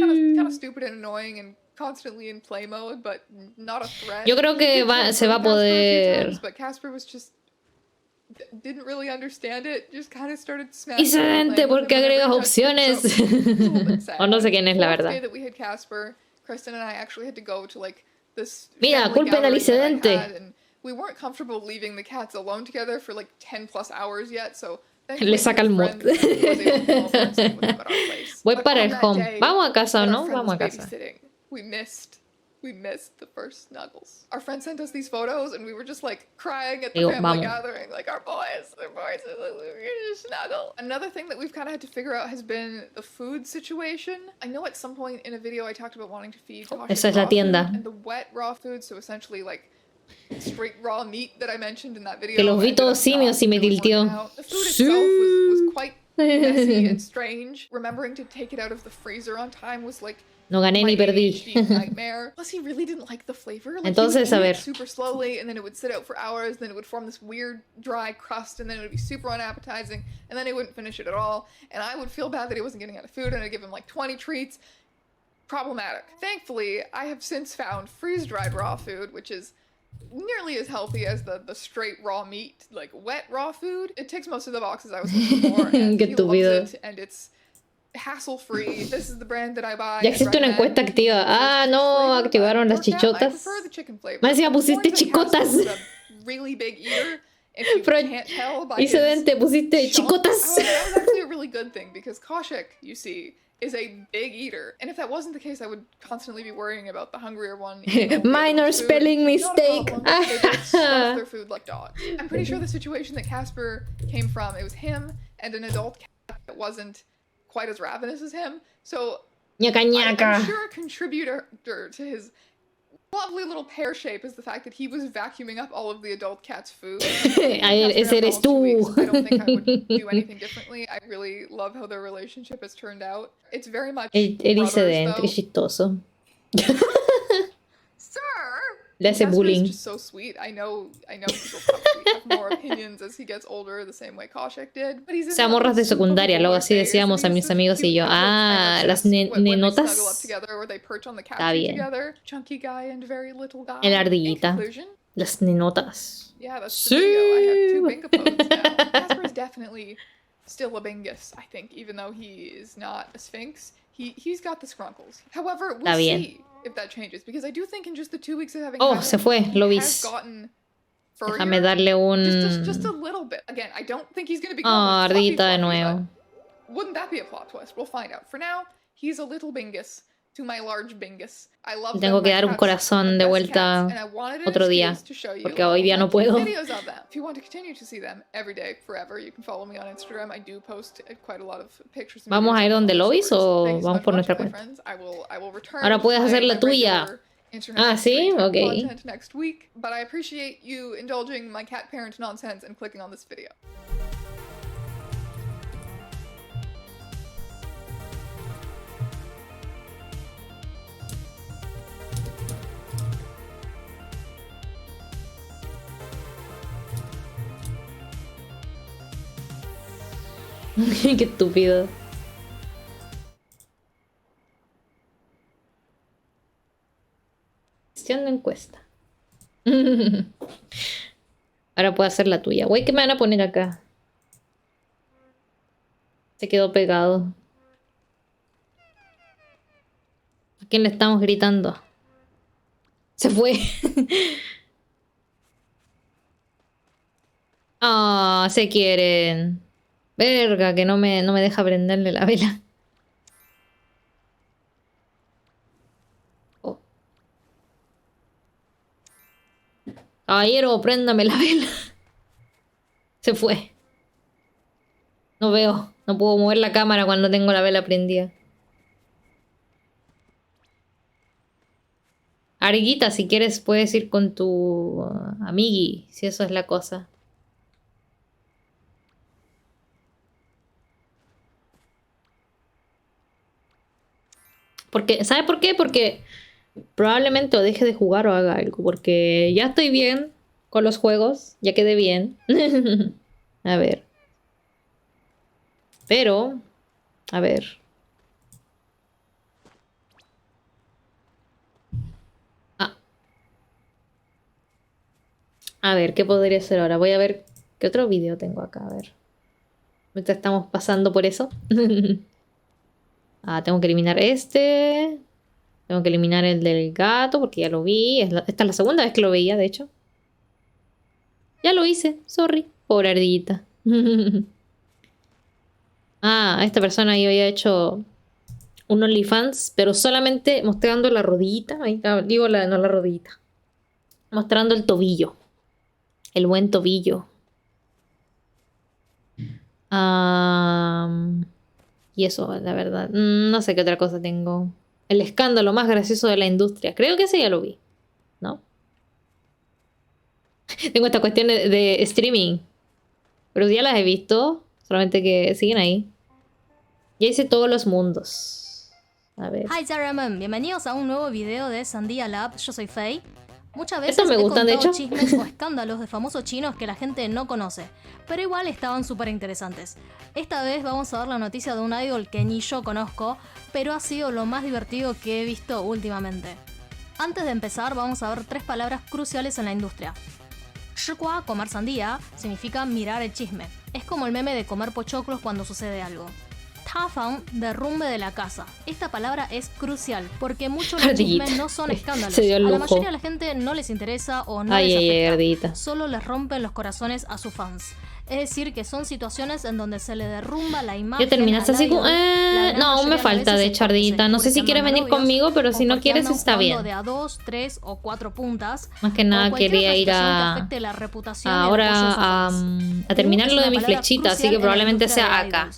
Yo creo que se va a poder... Incidente, porque agregas opciones. O no sé quién es la verdad. Mira, culpen al incidente. Le saca el mod. Voy para el home. ¿Vamos a casa o no? Vamos a casa. We missed the first snuggles. Our friend sent us these photos and we were just like crying at the family gathering, like our boys, we're gonna snuggle. Another thing that we've kind of had to figure out has been the food situation. I know at some point in a video I talked about wanting to feed Esa es la tienda. And the wet raw food, so essentially like straight raw meat that I mentioned in that video. Que los vi todos simios y me tiltió. The food itself was quite messy and strange. Remembering to take it out of the freezer on time was like no gané ni perdí. Plus, he really didn't like the flavor. Like, entonces, a ver. Super slowly, and then it would sit out for hours. Then it would form this weird dry crust, and then it would be super unappetizing. And then he wouldn't finish it at all. And I would feel bad that he wasn't getting enough food, and I'd give him like 20 treats. Problematic. Thankfully, I have since found freeze-dried raw food, which is nearly as healthy as the straight raw meat, like wet raw food. It ticks most of the boxes I was looking for, and he loves it, and it's hassle-free. This is the brand that I buy. Ya existe una encuesta activa. Ah, no, activaron las chichotas. Más encima pusiste chicotas. Pero incidente, pusiste chicotas. That was actually a really good thing because Koshik, you see, is a big eater. And if that wasn't the case, I would constantly be worrying about the hungrier one. Minor spelling mistake. They both stuff their food like dogs. I'm pretty sure the situation that Casper came from, it was him and an adult cat that wasn't quite as ravenous as him. So I'm sure a contributor to his lovely little pear shape is the fact that he was vacuuming up all of the adult cat's food. Ese eres tú. I don't think I would do anything differently. I really love how their relationship has turned out. It's very much el incidente, qué chistoso. Sir, Le hace Casper is bullying. just so sweet. I know people probably have more opinions as he gets older, the same way Koshik did. But he's O sea, morras de secundaria, luego así decíamos a mis amigos y yo. Ah, las nenotas. Está bien. El ardillita. Las nenotas. Yeah, that's Sí. the video. I have 2 bingo poses now. Casper is definitely still a bingus, I think, even though he is not a sphinx. He's got the scrunkles. However, we'll see if that changes, because I do think in just the 2 weeks of having Oh, had se him, fue, he lo vi. has gotten furrier. Déjame darle un... Just a little bit. Again, I don't think he's going to become Ah, a fluffy ardita de fluffy, nuevo. but wouldn't that be a plot twist? We'll find out. For now, he's a little bingus to my large bingus. I love Tengo them. que My dar un cats corazón are de best vuelta cats, and I wanted an otro día, excuse to show you porque hoy día no puedo. videos of them. If you want to continue to see them every day, forever, you can follow me on Instagram. I do post quite a lot of pictures. ¿Vamos a ir donde Lois o vamos por nuestra cuenta? Ahora puedes hacer la tuya. Ah, ¿sí? Ok. Content next week, but I appreciate you indulging my cat parent nonsense and clicking on this video. Qué estúpido. Gestión de encuesta. Ahora puedo hacer la tuya. Güey, ¿qué me van a poner acá? Se quedó pegado. ¿A quién le estamos gritando? Se fue. Ah, se quieren. Verga, que no me deja prenderle la vela. Oh. Caballero, préndame la vela. Se fue. No veo. No puedo mover la cámara cuando tengo la vela prendida. Arguita, si quieres puedes ir con tu amigui, si eso es la cosa. Porque, ¿sabe por qué? Porque probablemente o deje de jugar o haga algo. Porque ya estoy bien con los juegos. Ya quedé bien. A ver. Pero, a ver. Ah. A ver, ¿qué podría hacer ahora? Voy a ver qué otro video tengo acá. A ver. Mientras estamos pasando por eso. Ah, tengo que eliminar este. Tengo que eliminar el del gato porque ya lo vi. Esta es la segunda vez que lo veía, de hecho. Ya lo hice, sorry. Pobre ardillita. Ah, esta persona yo había hecho un OnlyFans, pero solamente mostrando la rodillita. Ahí, digo, no la rodillita. Mostrando el tobillo. El buen tobillo. Y eso, la verdad. No sé qué otra cosa tengo. El escándalo más gracioso de la industria. Creo que ese ya lo vi. ¿No? Tengo estas cuestiones de streaming. Pero ya las he visto. Solamente que siguen ahí. Ya hice todos los mundos. A ver. Hi, Jaraman. Bienvenidos a un nuevo video de Sandia Lab. Yo soy Faye. Muchas veces Estos me gustan, de hecho. chismes o escándalos de famosos chinos que la gente no conoce, pero igual estaban súper interesantes. Esta vez vamos a dar la noticia de un idol que ni yo conozco, pero ha sido lo más divertido que he visto últimamente. Antes de empezar, vamos a ver 3 palabras cruciales en la industria. Shikua, comer sandía, significa mirar el chisme. Es como el meme de comer pochoclos cuando sucede algo. Tafang, derrumbe de la casa. Esta palabra es crucial porque muchos de los chismes no son escándalos. Se dio el a la lujo. mayoría de la gente no les interesa o no les afecta. Ardita. Solo les rompen los corazones a sus fans. Es decir, que son situaciones en donde se le derrumba la imagen. ¿Ya terminaste así? No, aún me falta, de hecho, ardita. No sé si quieres venir conmigo, pero si no quieres está bien. De a 2, 3 o 4 puntas. Más que nada quería ir a ahora a terminar lo de mi flechita, así que probablemente sea acá.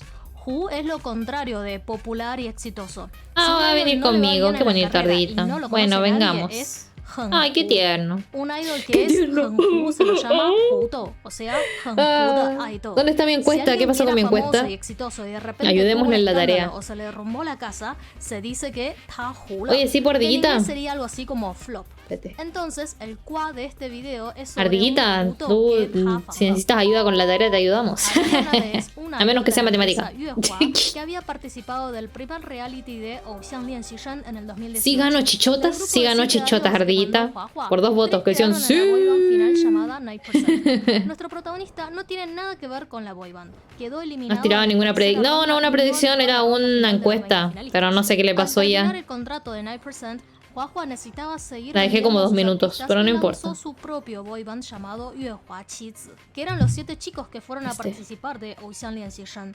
Who es lo contrario de popular y exitoso. Ah, va a venir conmigo, qué bonita ardita. Bueno, vengamos. Es Ay, qué tierno. Un idol que es Henhu se lo llama Hudo, o sea, Henhu de idol. ¿Dónde está mi encuesta? Si ¿Qué pasó con mi alguien encuesta? era famoso y exitoso y de repente Ayudémosle tuvo en la un tarea. escándalo o se le derrumbó la casa, se dice que ta hula. Oye, sí, por Que en Ardillita. inglés sería algo así como flop. Espérate. Entonces, el qua de este video es sobre Ardillita, un Hudo tú, que ta fa si necesitas ayuda con la tarea, te ayudamos. Había una vez una A menos que sea idol de la matemática. empresa Yuehua que había participado del primer reality de Ouxiang Lianshishan en el 2018. Sí ganó chichotas, sí ganó chichotas, Ardillita. Por 2 votos que decían sí. Una boyband final llamada 9%. Nuestro protagonista no tiene nada que ver con la boyband. Quedó eliminado. No has tirado ninguna predicción. No, no, una predicción, era una encuesta. Pero no sé qué le pasó Al terminar ya. el contrato de 9%, Huahua necesitaba seguir La dejé como vendiendo 2 sus minutos, artistas pero no y importa. lanzó su propio boyband llamado Yuehua Qizi, que eran los 7 chicos que fueron a participar de Ouxiang Lianshishan.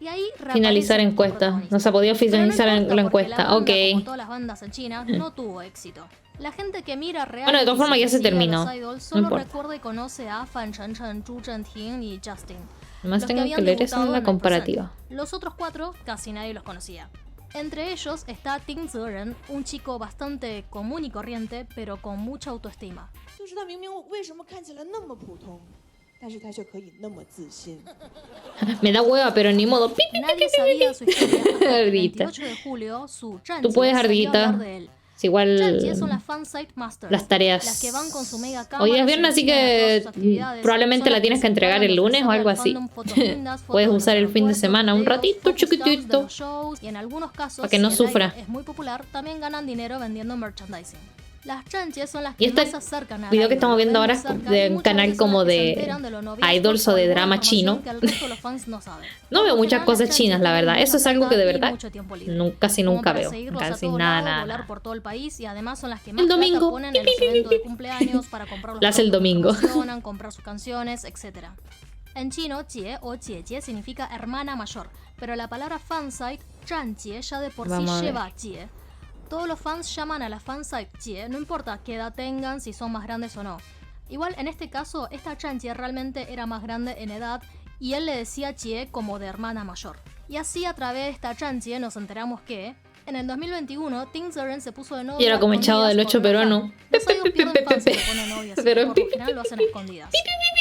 Y ahí Finalizar reaparece encuesta. nuestro protagonista. No se ha podido Pero no finalizar importa, la porque encuesta. la banda, Ok. como todas las bandas en China, no tuvo éxito. La gente que mira realmente Bueno, de todas formas ya se terminó. Idol, No solo importa. recuerda y conoce a Fan Chenchen, Zhu Zhenting y Justin. Además Los tengo que habían leer eso en debutado la 9%. comparativa. Los otros 4 casi nadie los conocía. Entre ellos está Ting Zeren, un chico bastante común y corriente, pero con mucha autoestima. 就是他明明为什么看起来那么普通，但是他却可以那么自信。 Me da hueva, pero ni modo. Pi, pi, Nadie sabía su historia hasta que el Ardillita. 28 de julio su Tú puedes, salió a Ardillita. hablar de él. Es igual Chanchi son las fansite masters, las tareas. las que van con su mega cámara, Hoy es viernes, se así enseñan todas que sus actividades, probablemente son la las tienes que entregar el se lunes o encargan algo de así. fandom, fotos lindas, fotos Puedes de usar el fin de aeropuertos, semana un videos, ratito focus counts de chiquitito. los shows, y en algunos casos, Para que no si el sufra. idol es muy popular, también ganan dinero vendiendo merchandising. Las chanches son las que Y este más se acercan al video que idol, estamos viendo lo ahora ven es cerca, de y un muchas canal veces son como las que se de enteran los noviazgos idols o de alguna drama información chino. que el resto de los fans no saben. No veo Por lo muchas general, cosas las chinas, la chanches verdad. tienen Eso es algo que de mucha plata verdad y mucho tiempo libre. casi Como nunca para veo. seguirlos a Casi todos nada, lados, nada. volar nada. por todo el país y además son las que más El plata domingo. ponen en los eventos de cumpleaños para comprar los Las el productos que domingo. promocionan, comprar sus canciones, etc. En chino, jie o jie significa hermana mayor, pero la palabra fansite, chanjie, ya de por sí Vamos a ver. lleva jie. Todos los fans llaman a la fansite jie, no importa qué edad tengan, si son más grandes o no. Igual en este caso, esta chanjie realmente era más grande en edad y él le decía jie como de hermana mayor. Y así a través de esta chanjie nos enteramos que en el 2021, Ting Zeren se puso de novia. Y era como a el Chavo del escondidas 8 con una peruano. fan. Los idols pierden fans si se ponen novias, y Pero por lo general lo hacen a escondidas.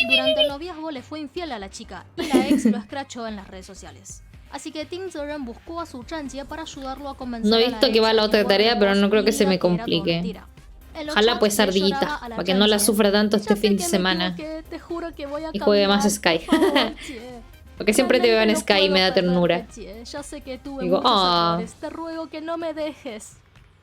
Durante el noviazgo le fue infiel a la chica y la ex lo escrachó en las redes sociales. Así que Ting Zeren buscó a su chanchie para ayudarlo a convencer No he a la visto que ex va a la que otra guarde tarea, pero más no creo y que se diga me era todo complique. mentira. En Ojalá los pues chats le Ardillita, lloraba a la para que no la chanchie. sufra tanto Ya este sé fin que de me semana. equivoqué, te juro que voy a Y juegue más cambiar, Sky. por favor, chie. Porque siempre te veo en Realmente Sky y no me da puedo ternura. perderte, chie. Ya sé que tuve Digo, muchos "Ah". errores, te ruego que no me dejes.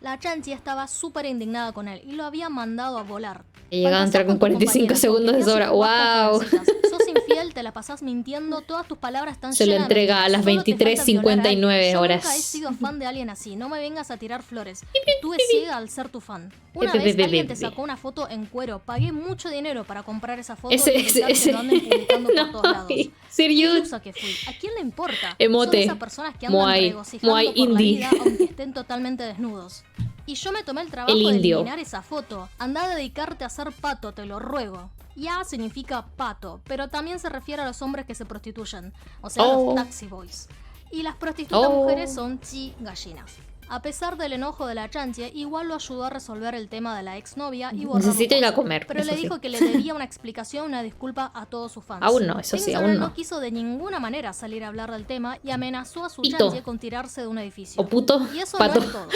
La chanchi estaba súper indignada con él y lo había mandado a volar. He llegado a entrar con 45 segundos de sobra. ¡Wow! Sos infiel, te la pasás mintiendo, todas tus palabras están Se lo llenas de entrega a las solo te falta violar a alguien. 23:59 Yo horas. nunca he sido fan de alguien así, no me vengas a tirar flores. Estuve ciega al ser tu fan. Una Pi, pi, vez pi, alguien pi, te pi. sacó una foto en cuero, pagué mucho dinero para comprar esa foto Ese- y evitar ese- que lo anden publicando por todos lados. No, Qué serious. ilusa que fui. ¿A quién le importa? Emote. Son esas personas que andan Moai. regocijando Moai por la indie. vida aunque estén totalmente desnudos. Y yo me tomé el trabajo El de indio. eliminar esa foto. Anda a dedicarte a ser pato, te lo ruego. Ya significa pato, pero también se refiere a los hombres que se prostituyen, o sea, Oh. los taxi boys. Y las prostitutas Oh. mujeres son chi gallinas. A pesar del enojo de la chanchie, igual lo ayudó a resolver el tema de la exnovia y borrar Necesito ir a rumores. comer, Pero eso le sí. dijo que le debía una explicación, una disculpa a todos sus fans. Aún no, eso sí, Ting aún Zeren no. no quiso de ninguna manera salir a hablar del tema y amenazó a su Pito. chanchie con tirarse de un edificio. O puto, Y eso pato. no es todo.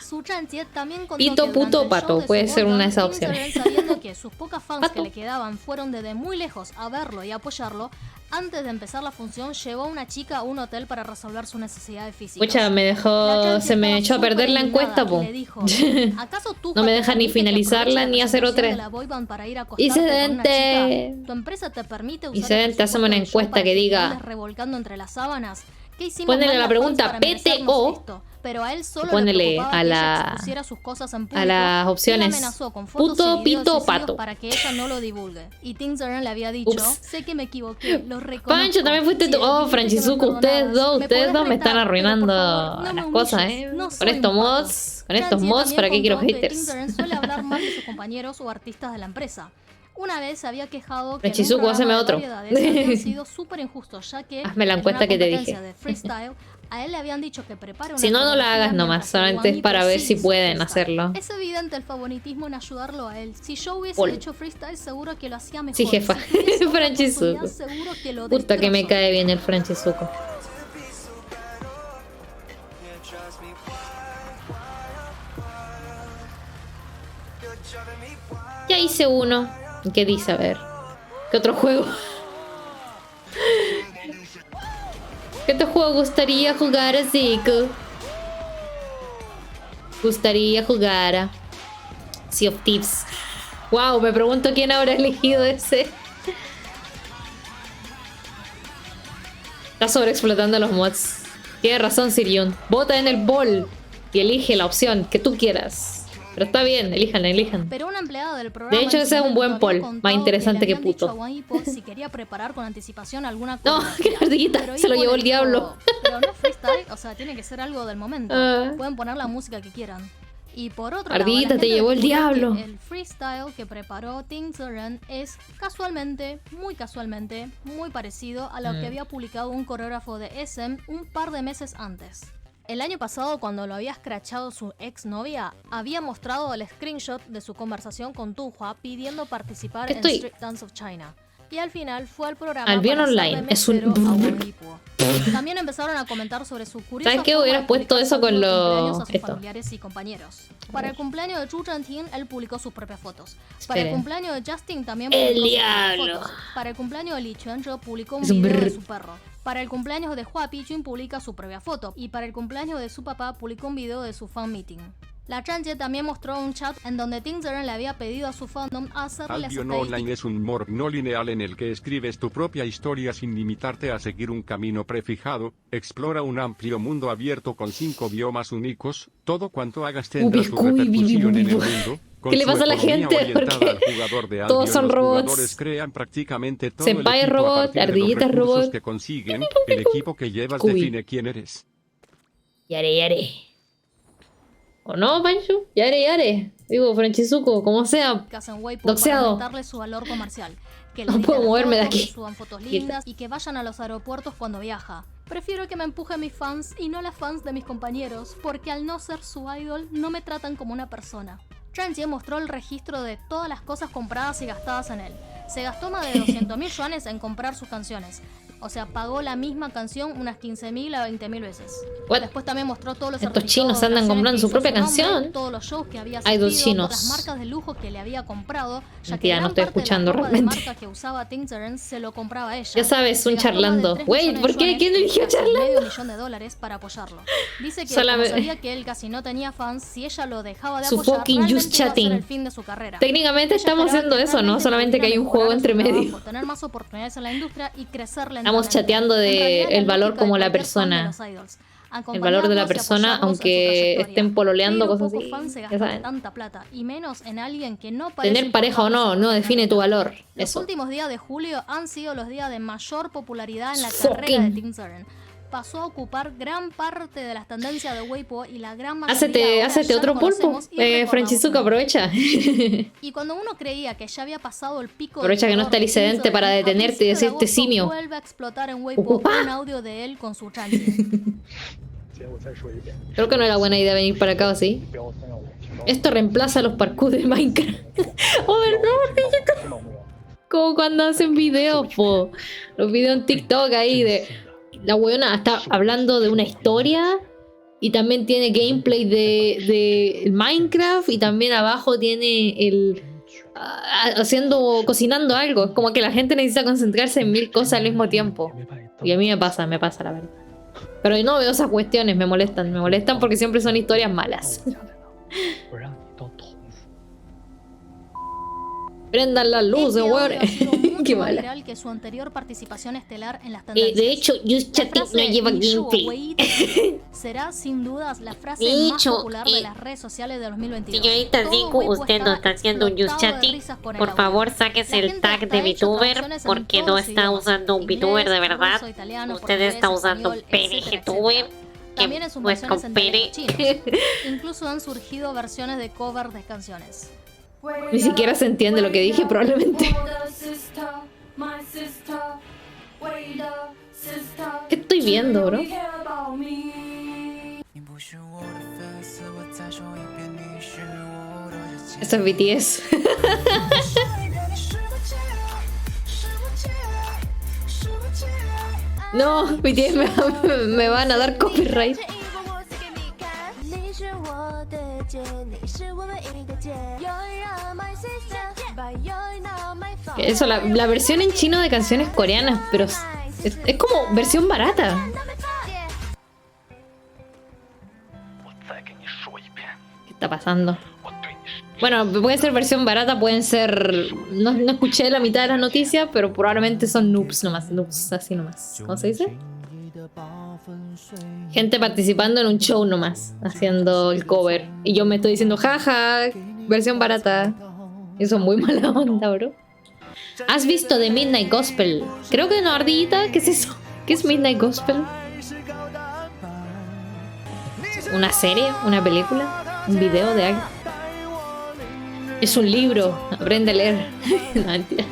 Su chanchie también contó Pito, que puto, durante el pato. show de Puede su ser una de boyband, esas Ting Zeren, opciones. sabiendo que sus pocas fans Pato. que le quedaban fueron desde muy lejos a verlo y apoyarlo, antes de empezar la función llevó a una chica a un hotel para resolver sus necesidades físicas. Pucha, me La dejó. chanchie Se me estaba echó a perder la súper encuesta, indignada po. y le dijo, ¿acaso tú, No me Pato, deja ni permites que finalizarla aproveche ni la hacer presentación otra. de la boyband para ir a Y acostarte con una sedente. chica? ¿Tu empresa te permite usar Y el sedente, presupuesto hacemos una del show encuesta para que te diga. andes revolcando entre las sábanas? ¿Qué hicimos Ponele mal la las pregunta, fans para merecernos PTO. esto? Pero a él solo Ponele le preocupaba a que la- ella expusiera sus cosas en público a las y opciones. la amenazó con fotos Puto, y videos pito, suicidios pato. para que ella no lo divulgue. Y Ting Zeren le había dicho, Ups. sé que me equivoqué, lo reconozco. Pancho, también fuiste tú. Sí, Oh, dijiste que me Franchizuko, ustedes perdonabas. dos, Me ustedes podés dos me están retar, pero arruinando por favor, no me las cosas, humilles. No Con soy estos un pato. mods, con estos Chanchi mods, también ¿para qué quiero contó que Ting haters? Zeren suele hablar mal de sus compañeros o artistas de la empresa. Una vez se había quejado que en un Franchizuko, programa haceme de otro. variedades habían sido súper injustos, ya que Hazme la en encuesta una que te competencia dije. de freestyle A él le habían dicho que prepare una Si no, no la coreografía hagas nomás, mientras solamente es Wang para Yipo ver sí si hizo pueden freestyle. hacerlo. Es evidente el favoritismo en ayudarlo a él. Si yo hubiese Pol. hecho freestyle, seguro que lo hacía mejor. Sí, jefa. Si tuviese otra Franchizuko. oportunidad, seguro que lo Puta que me destrozo. cae bien el Franchizuko. Ya hice uno. ¿Qué dice? A ver. ¿Qué otro juego? ¿Qué otro juego gustaría jugar a Zico? Gustaría jugar a Sea of Thieves. Wow, me pregunto quién habrá elegido ese. Está sobreexplotando los mods. Tienes razón, Sirion. Vota en el bol y elige la opción que tú quieras. Pero está bien, elijan. Pero una empleada del programa De hecho, ese es un buen poll. Más interesante que puto. A Wang Yipo si quería preparar con anticipación alguna No, coreografía. qué ardillita, Pero se lo Yipo llevó le el dijo, diablo. Pero no es freestyle, o sea, tiene que ser algo del momento. Pueden poner la música que quieran. Y por otro Ardillita, lado, la te gente llevó el descubrió diablo. que el freestyle que preparó Ting Zeren es casualmente, muy parecido a lo que había publicado un coreógrafo de SM un par de meses antes. El año pasado, cuando lo había escrachado su exnovia, había mostrado el screenshot de su conversación con Tuhua pidiendo participar en Street Dance of China. Y al final fue al programa Albion para Online, hacer de es un- mesero a Wang Yipo. También empezaron a comentar sobre su curiosa ¿Sabes qué? forma Hubieras de puesto publicar eso con saludos de lo- cumpleaños a sus esto. familiares y compañeros. Para el cumpleaños de Chu Chantin, él publicó sus propias fotos. Para el Esperen. cumpleaños de Justin también El publicó sus propias diablo. fotos. Para el cumpleaños de Li Chuanzhou publicó un Es un video de brr. su perro. Para el cumpleaños de Hua Pichun publica su propia foto. Y para el cumpleaños de su papá publicó un video de su fan meeting. La Chanche también mostró un chat en donde Ting Zeren le había pedido a su fandom hacerle las Albion estadísticas. Online es un mod no lineal en el que escribes tu propia historia sin limitarte a seguir un camino prefijado, explora un amplio mundo abierto con 5 biomas únicos, todo cuanto hagas tendrá su repercusión en el mundo. ¿Qué le pasa a la gente? Porque todos son los robots. jugadores crean prácticamente todo Senpai el equipo robot, a partir de los ardillita recursos robot. que consiguen, el equipo que llevas Scooby. define quién eres. Yare. ¿O no, Pancho? Yare. Digo, Franchizuko, como sea. En Weibo para Doxeado. aumentarle su valor comercial. Que No le puedo digan moverme de fotos, aquí. que suban fotos lindas y que vayan a los aeropuertos cuando viaja. Prefiero que me empuje mis fans y no las fans de mis compañeros, porque al no ser su idol no me tratan como una persona. Chanchi mostró el registro de todas las cosas compradas y gastadas en él. Se gastó más de 200.000 yuanes en comprar sus canciones. O sea, pagó la misma canción unas 15.000 a 20.000 veces. What? Después también mostró todos los Estos certificados chinos de andan canciones comprando que su hizo propia a nombre, canción. todos los shows que había Idols asistido, chinos. las marcas de lujo que le había comprado, ya que Mentira, no gran estoy parte de la escuchando ropa de realmente. marca que usaba Ting Zeren se lo compraba ella. Ya sabes, Se un gastó más de charlando. 3 Wait, millones ¿por de qué? yuanes, ¿Quién eligió casi charlando? $500,000 para apoyarlo. Dice que Solamente- como sabía que él casi no tenía fans, si ella lo dejaba de Su apoyar, fucking realmente just iba a ser chatting. el fin de su carrera. Técnicamente Ella estamos esperaba haciendo que eso, ¿no? realmente Solamente que hay un juego pudiera entre mejorar su medio. trabajo, tener más oportunidades en la industria y crecer Estamos lentamente. chateando En de realidad, la el valor lógica como de la cualquier fan de persona. los idols. El valor de la Acompañarlos y persona, apoyarlos en su aunque trayectoria. estén pololeando, Pero cosas pocos así. fans se Ya gastan saben. tanta plata, y menos en alguien que no parece Tener pareja o no, importarle no su define tu carrera. valor. Los Eso. últimos días de julio han sido los días de mayor popularidad en la Fucking- carrera de Ting Zeren. Pasó a ocupar gran parte de las tendencias de Weibo y la gran mayoría ahora Hácete ya otro lo pulpo. conocemos y recordamos Franchizuko, su nombre. aprovecha. Y cuando uno creía que ya había pasado el pico Aprovecha del que no furor está el de excedente Ting para Zeren, a detenerte y principios de decirte agosto simio. vuelve a explotar en Weibo Ocupa. un audio de él con su chanchi. Creo que no era buena idea venir para acá, ¿o sí? Esto reemplaza a los parkour de Minecraft. Oh, no, como cuando hacen videos, po. Los videos en TikTok ahí de... La weona está hablando de una historia y también tiene gameplay de Minecraft y también abajo tiene el... cocinando algo. Es como que la gente necesita concentrarse en 1000 cosas al mismo tiempo. Y a mí me pasa la verdad. Pero no veo esas cuestiones, me molestan porque siempre son historias malas. Prendan las luces, Este audio weón. ha sido mucho Qué más mala. viral que su anterior participación estelar en las tendencias. De hecho, Just La Chatting frase no lleva "Ni yo, gameplay. güey", será sin dudas la frase De más hecho, popular de las redes sociales de 2022. Señorita Todo Zico, Weibo usted no está haciendo un just explotado de chatting. risas con el Por audio. favor, sáquese La el gente tag hasta de ha hecho VTuber traducciones en porque todos no los está idiomas. usando un Inglés, VTuber de verdad. ruso, italiano, Usted portugués, está usando español, PNGTuber. etcétera. También en sus pues versiones en dialectos compere. chinos. Incluso han surgido versiones de cover de canciones. Ni siquiera se entiende lo que dije, probablemente. ¿Qué estoy viendo, bro? Eso es BTS. No, BTS me van a dar copyright. Eso, la versión en chino de canciones coreanas, pero es como versión barata. ¿Qué está pasando? Bueno, puede ser versión barata, pueden ser... No escuché la mitad de las noticias, pero probablemente son noobs nomás. Noobs, así nomás. ¿Cómo se dice? Gente participando en un show nomás, haciendo el cover. Y yo me estoy diciendo, jaja, versión barata. Eso es muy mala onda, bro. ¿Has visto The Midnight Gospel? Creo que no, ardillita. ¿Qué es eso? ¿Qué es Midnight Gospel? ¿Una serie? ¿Una película? ¿Un video de algo? Es un libro. Aprende a leer. No, mentira.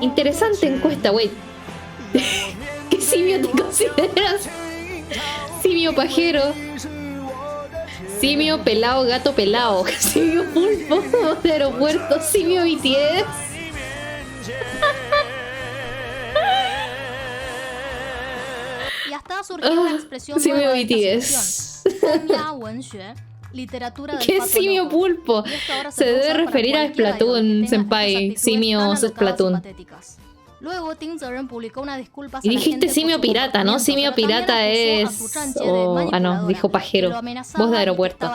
Interesante encuesta, wait. ¿Qué simio te consideras? Simio pajero. Simio pelado, gato pelado. Simio pulpo de aeropuerto. Simio BTS. Y hasta surgió la expresión simio nueva de esta BTS. situación. Literatura del ¿Qué pato simio loco. pulpo? Y esto ahora Se puede debe usar para referir a cualquier idol Splatoon, que tenga senpai. estas actitudes Simios tan alocadas y Splatoon. patéticas. Luego Tim Zeren publicó una disculpa Y dijiste simio pirata, ¿no? Simio pirata es... Ah, no, dijo pajero. Voz de aeropuerto.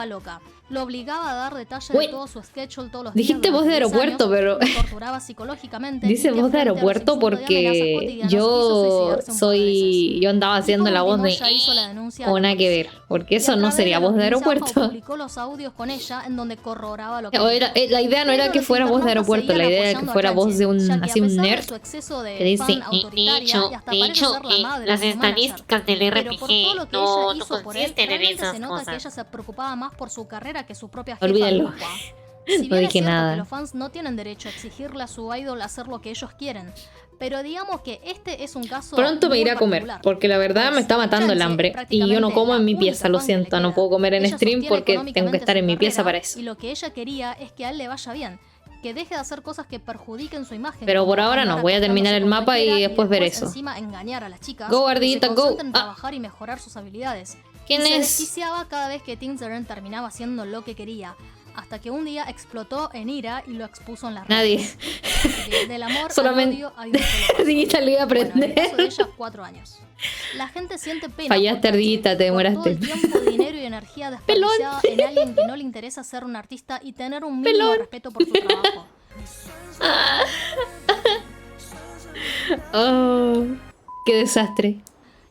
Lo obligaba a dar detalle Wait. de todo su schedule todos los Dijiste días voz de durante 10 aeropuerto, años, pero... lo torturaba psicológicamente. Dice y que voz de frente a los aeropuerto insultos y amenazas porque cotidianas quiso yo suicidarse un par de veces. yo andaba Y haciendo por la voz último, de... ella hizo la denuncia a O la nada que policía. ver, porque Y eso a no través sería de voz de los mensajes aeropuerto. publicó los audios con ella en donde corroboraba lo que O dijo. la idea no era Pero que los fuera voz de internautas aeropuerto, la seguían idea era que apoyando a fuera voz de Chanchi, ya un... que así a un pesar de nerd su exceso de que dice... fan autoritaria y hasta parece ser la madre las de su manager. estadísticas del Pero por todo RPG lo que no ella hizo por él, consisten en realmente esas se nota que cosas. ella se preocupaba más por su carrera que su propia jefa. Olvídalo. Yuhua. Si No bien es dije cierto nada. que los fans no tienen derecho a exigirle a su idol hacer lo que ellos quieren, pero digamos que este es un caso Pronto me muy iré a comer, particular. porque la verdad me está matando el Chanchi hambre. es Y yo no como en mi prácticamente pieza, la lo única fan que le siento. No queda. puedo comer en Ella stream sostiene porque tengo que económicamente estar su en mi pieza carrera, para eso. Y lo que ella quería es que a él le vaya bien, que deje de hacer cosas que perjudiquen su imagen. Pero como por ahora no, andar voy a terminar acostándose el con mapa y cualquiera después ver después eso. encima engañar a las chicas Go, que ardillita, se go. concentren en Ah. trabajar y mejorar sus habilidades. ¿Quién y se es? desquiciaba cada vez que Tim Zeren terminaba haciendo lo que quería, hasta que un día explotó en ira y lo expuso en las redes. Nadie. Del amor Solamente- al odio hay un solo paso. Ardillita, lo iba a Bueno, en el aprender. caso de ella, 4 años. La gente siente pena Fallaste, por Chanchi, ardillita, te por demoraste. todo el tiempo, dinero y energía desperdiciada en alguien que no le interesa ser un artista y tener un mínimo de respeto por su trabajo. Oh, qué desastre.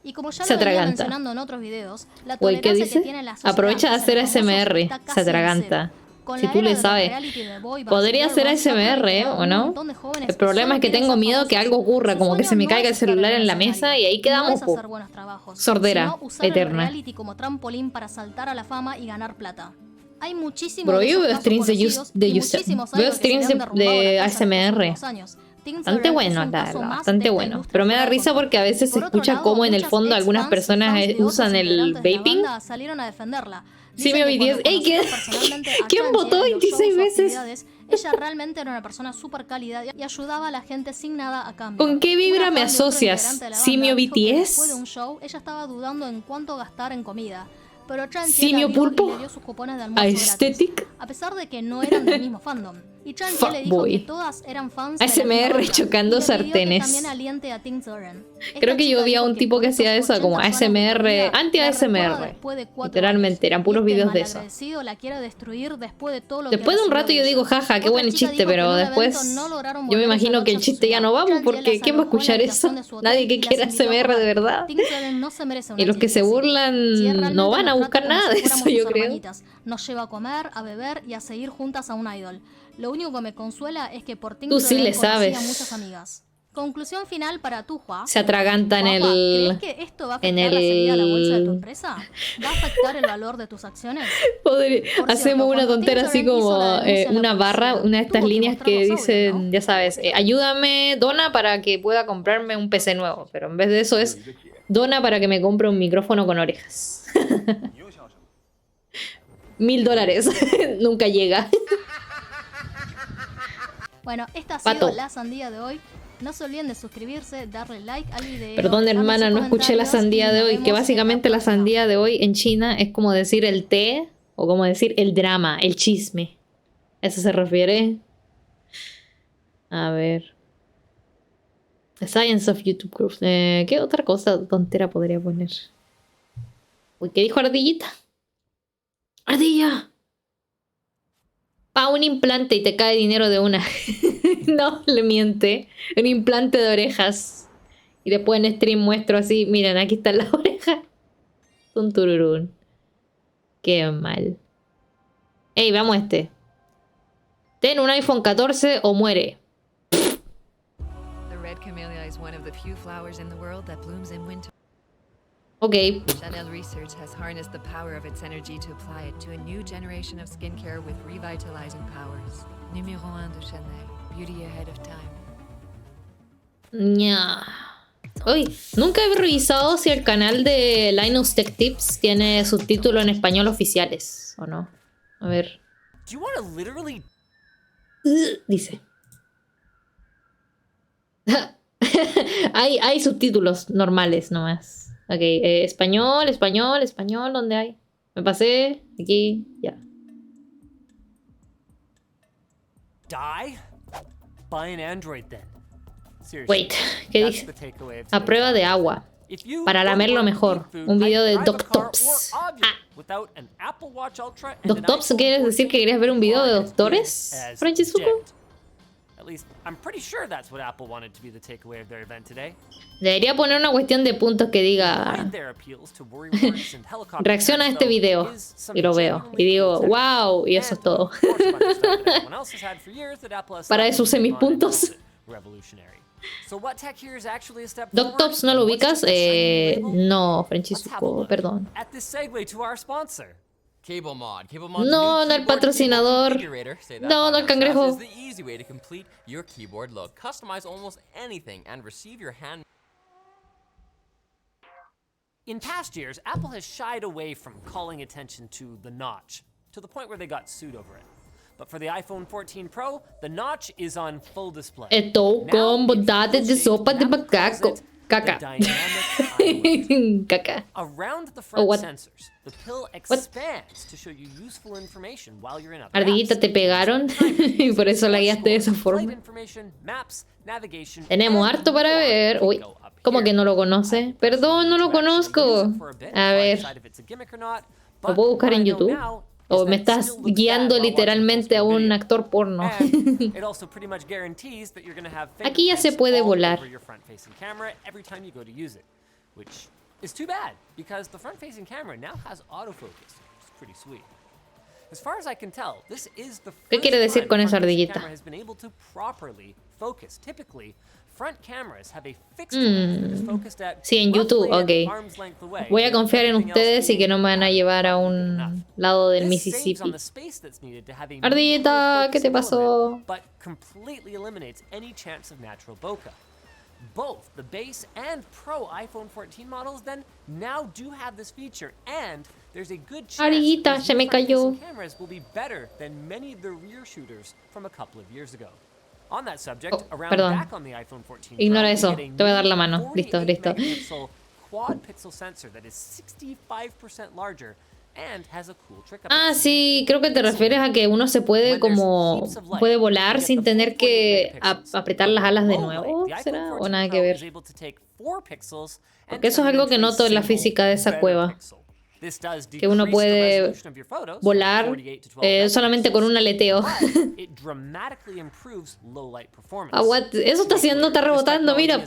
Y como ya Se lo venía atraganta. mencionando en otros videos, la Güey, ¿qué tolerancia dice? que tiene la sociedad Aprovecha de hacia hacer los famosos ASMR. está casi Se en atraganta. cero. Con Si la tú era le de los sabes. reality de boy bands Podría y hacer girl bands, ha ASMR, proliferado ¿o un no? montón de jóvenes El problema es que solo quieren tengo ser miedo que famosos. algo ocurra, Su como que se me sueño no caiga el es estar celular en la escenario, mesa y ahí no quedamos, es po. hacer buenos trabajos, Sordera sino usar el eterna. reality como trampolín para saltar a la fama y ganar plata. Hay muchísimos Bro, de yo esos veo casos streams de conocidos de y Yusef. muchísimos Veo idols que se le streams han derrumbado de la casa en los ASMR. últimos años. Tim Bastante Zeren bueno, es un la caso verdad, más bastante de esta bueno. industria Pero me da fuera de risa control. porque a veces se Por otro escucha lado, como en el muchas fondo algunas ex-fans y personas fans de otros usan el integrantes de la vaping. banda salieron a defenderla. Simio Dicen que BTS. cuando ¡Ey! ¿Quién, conocieron personalmente a ¿quién Chanchi votó en los 26 shows o veces? actividades, ella realmente era una persona súper cálida y ayudaba a la gente sin nada a cambio. ¿Con qué vibra Una me fan de otro asocias? integrante de la banda ¿Simio dijo que BTS? después de un show, ella estaba dudando en cuánto gastar en comida. Pero Chanchi ¿Simio la vio pulpo? y le dio sus cupones de almuerzo gratis, ¿Aesthetic? a pesar de que no eran del mismo fandom. Y Chanchi le dijo Fuckboy. que todas eran fans de la ASMR misma banda, chocando y le pidió sartenes. que también aliente a Tim Zeren. Esta Creo que yo chica vi a dijo un tipo por que hacía estos eso, como 80 años de ASMR, vida, la recuerda anti-ASMR. después de 4 Literalmente, años. eran puros Y este videos de eso. malagradecido la quiere destruir después de todo lo que Después de un recibió rato yo de digo, ella. jaja, qué Otra buen chica chiste, dijo que pero en un después evento no lograron yo me volver imagino esa que el noche a su chiste ya ciudad. no va, Chanchi porque las ¿quién va a alojó en la escuchar eso? habitación de su hotel Nadie y que las quiera envidió ASMR por de dentro. verdad. Tim Zeren no se merece una Y los que chica se así. burlan Si él realmente no van a nos buscar trata como nada si de eso, fuéramos yo sus creo. hermanitas, nos lleva a comer, a beber y a seguir juntas a un idol. Lo único que me consuela es que por Tim Tú sí Zeren le conocí a sabes. muchas amigas. Conclusión final para tu, Juá. Se atraganta en Juanjo, el... ¿crees que esto va a en afectar la salida a la bolsa de tu el... empresa? ¿Va a afectar el valor de tus acciones? Por Hacemos cierto, una cuando tontera Tim así Zeren hizo como la denuncia en la una barra, policía, una de estas tuvo que líneas mostrar que los audios, dicen, ¿no? ya sabes, ayúdame, dona para que pueda comprarme un PC nuevo. Pero en vez de eso es, dona para que me compre un micrófono con orejas. $1000. Nunca llega. Bueno, esta ha Pato. sido la sandía de hoy. No se olviden de suscribirse, darle like al video. Perdón, dejarme hermana, sus no escuché la comentarios sandía y de nos hoy. vemos Que en básicamente la próxima. sandía de hoy en China es como decir el té o como decir el drama, el chisme. ¿A eso se refiere? A ver. The Science of YouTube Groups. ¿Qué otra cosa tontera podría poner? Uy, ¿qué dijo Ardillita? ¡Ardilla! Pa' un implante y te cae dinero de una. No, le miente. Un implante de orejas. Y después en stream muestro así. Miren, aquí están las orejas. Un tururún. Qué mal. Ey, vamos a este. Ten un iPhone 14 o muere. The red camellia is one of the few flowers in the world that blooms in winter. Ok. Chanel Research has harnessed the power of its energy to apply it to a new generation of skincare with revitalizing powers. Numéro 1 de Chanel. Beauty ahead of time. Ña. Uy, nunca he revisado si el canal de Linus Tech Tips tiene subtítulos en español oficiales o no. A ver. Do you want to literally... Dice. hay subtítulos normales nomás. Ok, español, ¿dónde hay? Me pasé, aquí, ya. Die? Buy an Android then. Seriously, Wait, ¿qué that's dice? the takeaway of A today's prueba de video. agua. If you Para don't lamerlo want to mejor. eat food, Un video de drive a car DocTops. or ovulate without an Apple Watch Ultra and an ¿DocTops iPhone quieres decir que querías ver un video de or as doctores, good as Francisco? dead. At least, I'm pretty sure that's what Apple wanted to be the takeaway of their event today. Debería poner una cuestión de puntos que diga Behind their appeals to worrywart and helicopter reacciona a parents, este though, video is some y lo veo y digo genuinely wow y eso es todo. of course, a bunch of stuff that everyone else has had for years that Apple has Para slapped eso usé mis on and puntos. called it revolutionary. So what tech here is actually a step forward? DocTops no lo What's ubicas, just a shiny label? no, Let's have a Francisco, look perdón. at this segue to our sponsor. Cable Mod. No, no el patrocinador. No, no el cangrejo. Is the easy way to complete your keyboard look. Customize almost anything and receive your hand. In past years, Apple has shied away from calling attention to the notch, to the point where they got sued over it. But for the iPhone 14 Pro, the notch is on full display. Estou com bondade de sopa de macaco. Caca. Caca. Around the Oh, front what? sensors, the pill expands to show you useful information while you're in other Ardillita, apps. te pegaron y por eso la guiaste de esa Flight forma. information, maps, navigation, Tenemos and harto para more ver. Uy, can go up ¿cómo here. que no lo conoce? Perdón, no lo conozco. A ver, lo puedo buscar en YouTube. O me estás guiando literalmente a un actor porno. It also pretty much guarantees that you're going to have Aquí ya se fingerprints puede all volar. over your front-facing camera every time you go to use it, which is too bad because the front-facing camera now has autofocus, which is pretty sweet. As far as I can tell, this is the ¿Qué quiere decir first con time esa front-facing ardillita? camera has been able to properly focus. Typically, front cameras have a fixed lens that is focused at Sí, en YouTube, roughly ok. an arm's length away, Voy a with confiar en everything else ustedes y que being no me van a llevar a un lado del This saves on Mississippi. the space that's needed to have a Ardillita, ¿qué te focus pasó? element, but completely eliminates any chance of natural bokeh. Both the base and Pro iPhone 14 models then now do have this feature, and there's a good chance Ardillita, these se me new cayó. front-facing cameras will be better than many of the rear shooters from a couple of years ago. On that subject, around perdón. back on the iPhone 14 Pro, Ignora you eso. get a Te voy a dar la new mano. Listo, 48 listo. megapixel quad pixel sensor that is 65% larger and has a cool trick up Ah, its sí, creo que te refieres a que uno se puede como puede volar sin tener que apretar las alas de nuevo, ¿será? O nada que ver. Porque eso es algo que noto en la física de esa cueva. Que uno puede volar solamente con un aleteo. Ah, what? Eso está haciendo, está rebotando, mira.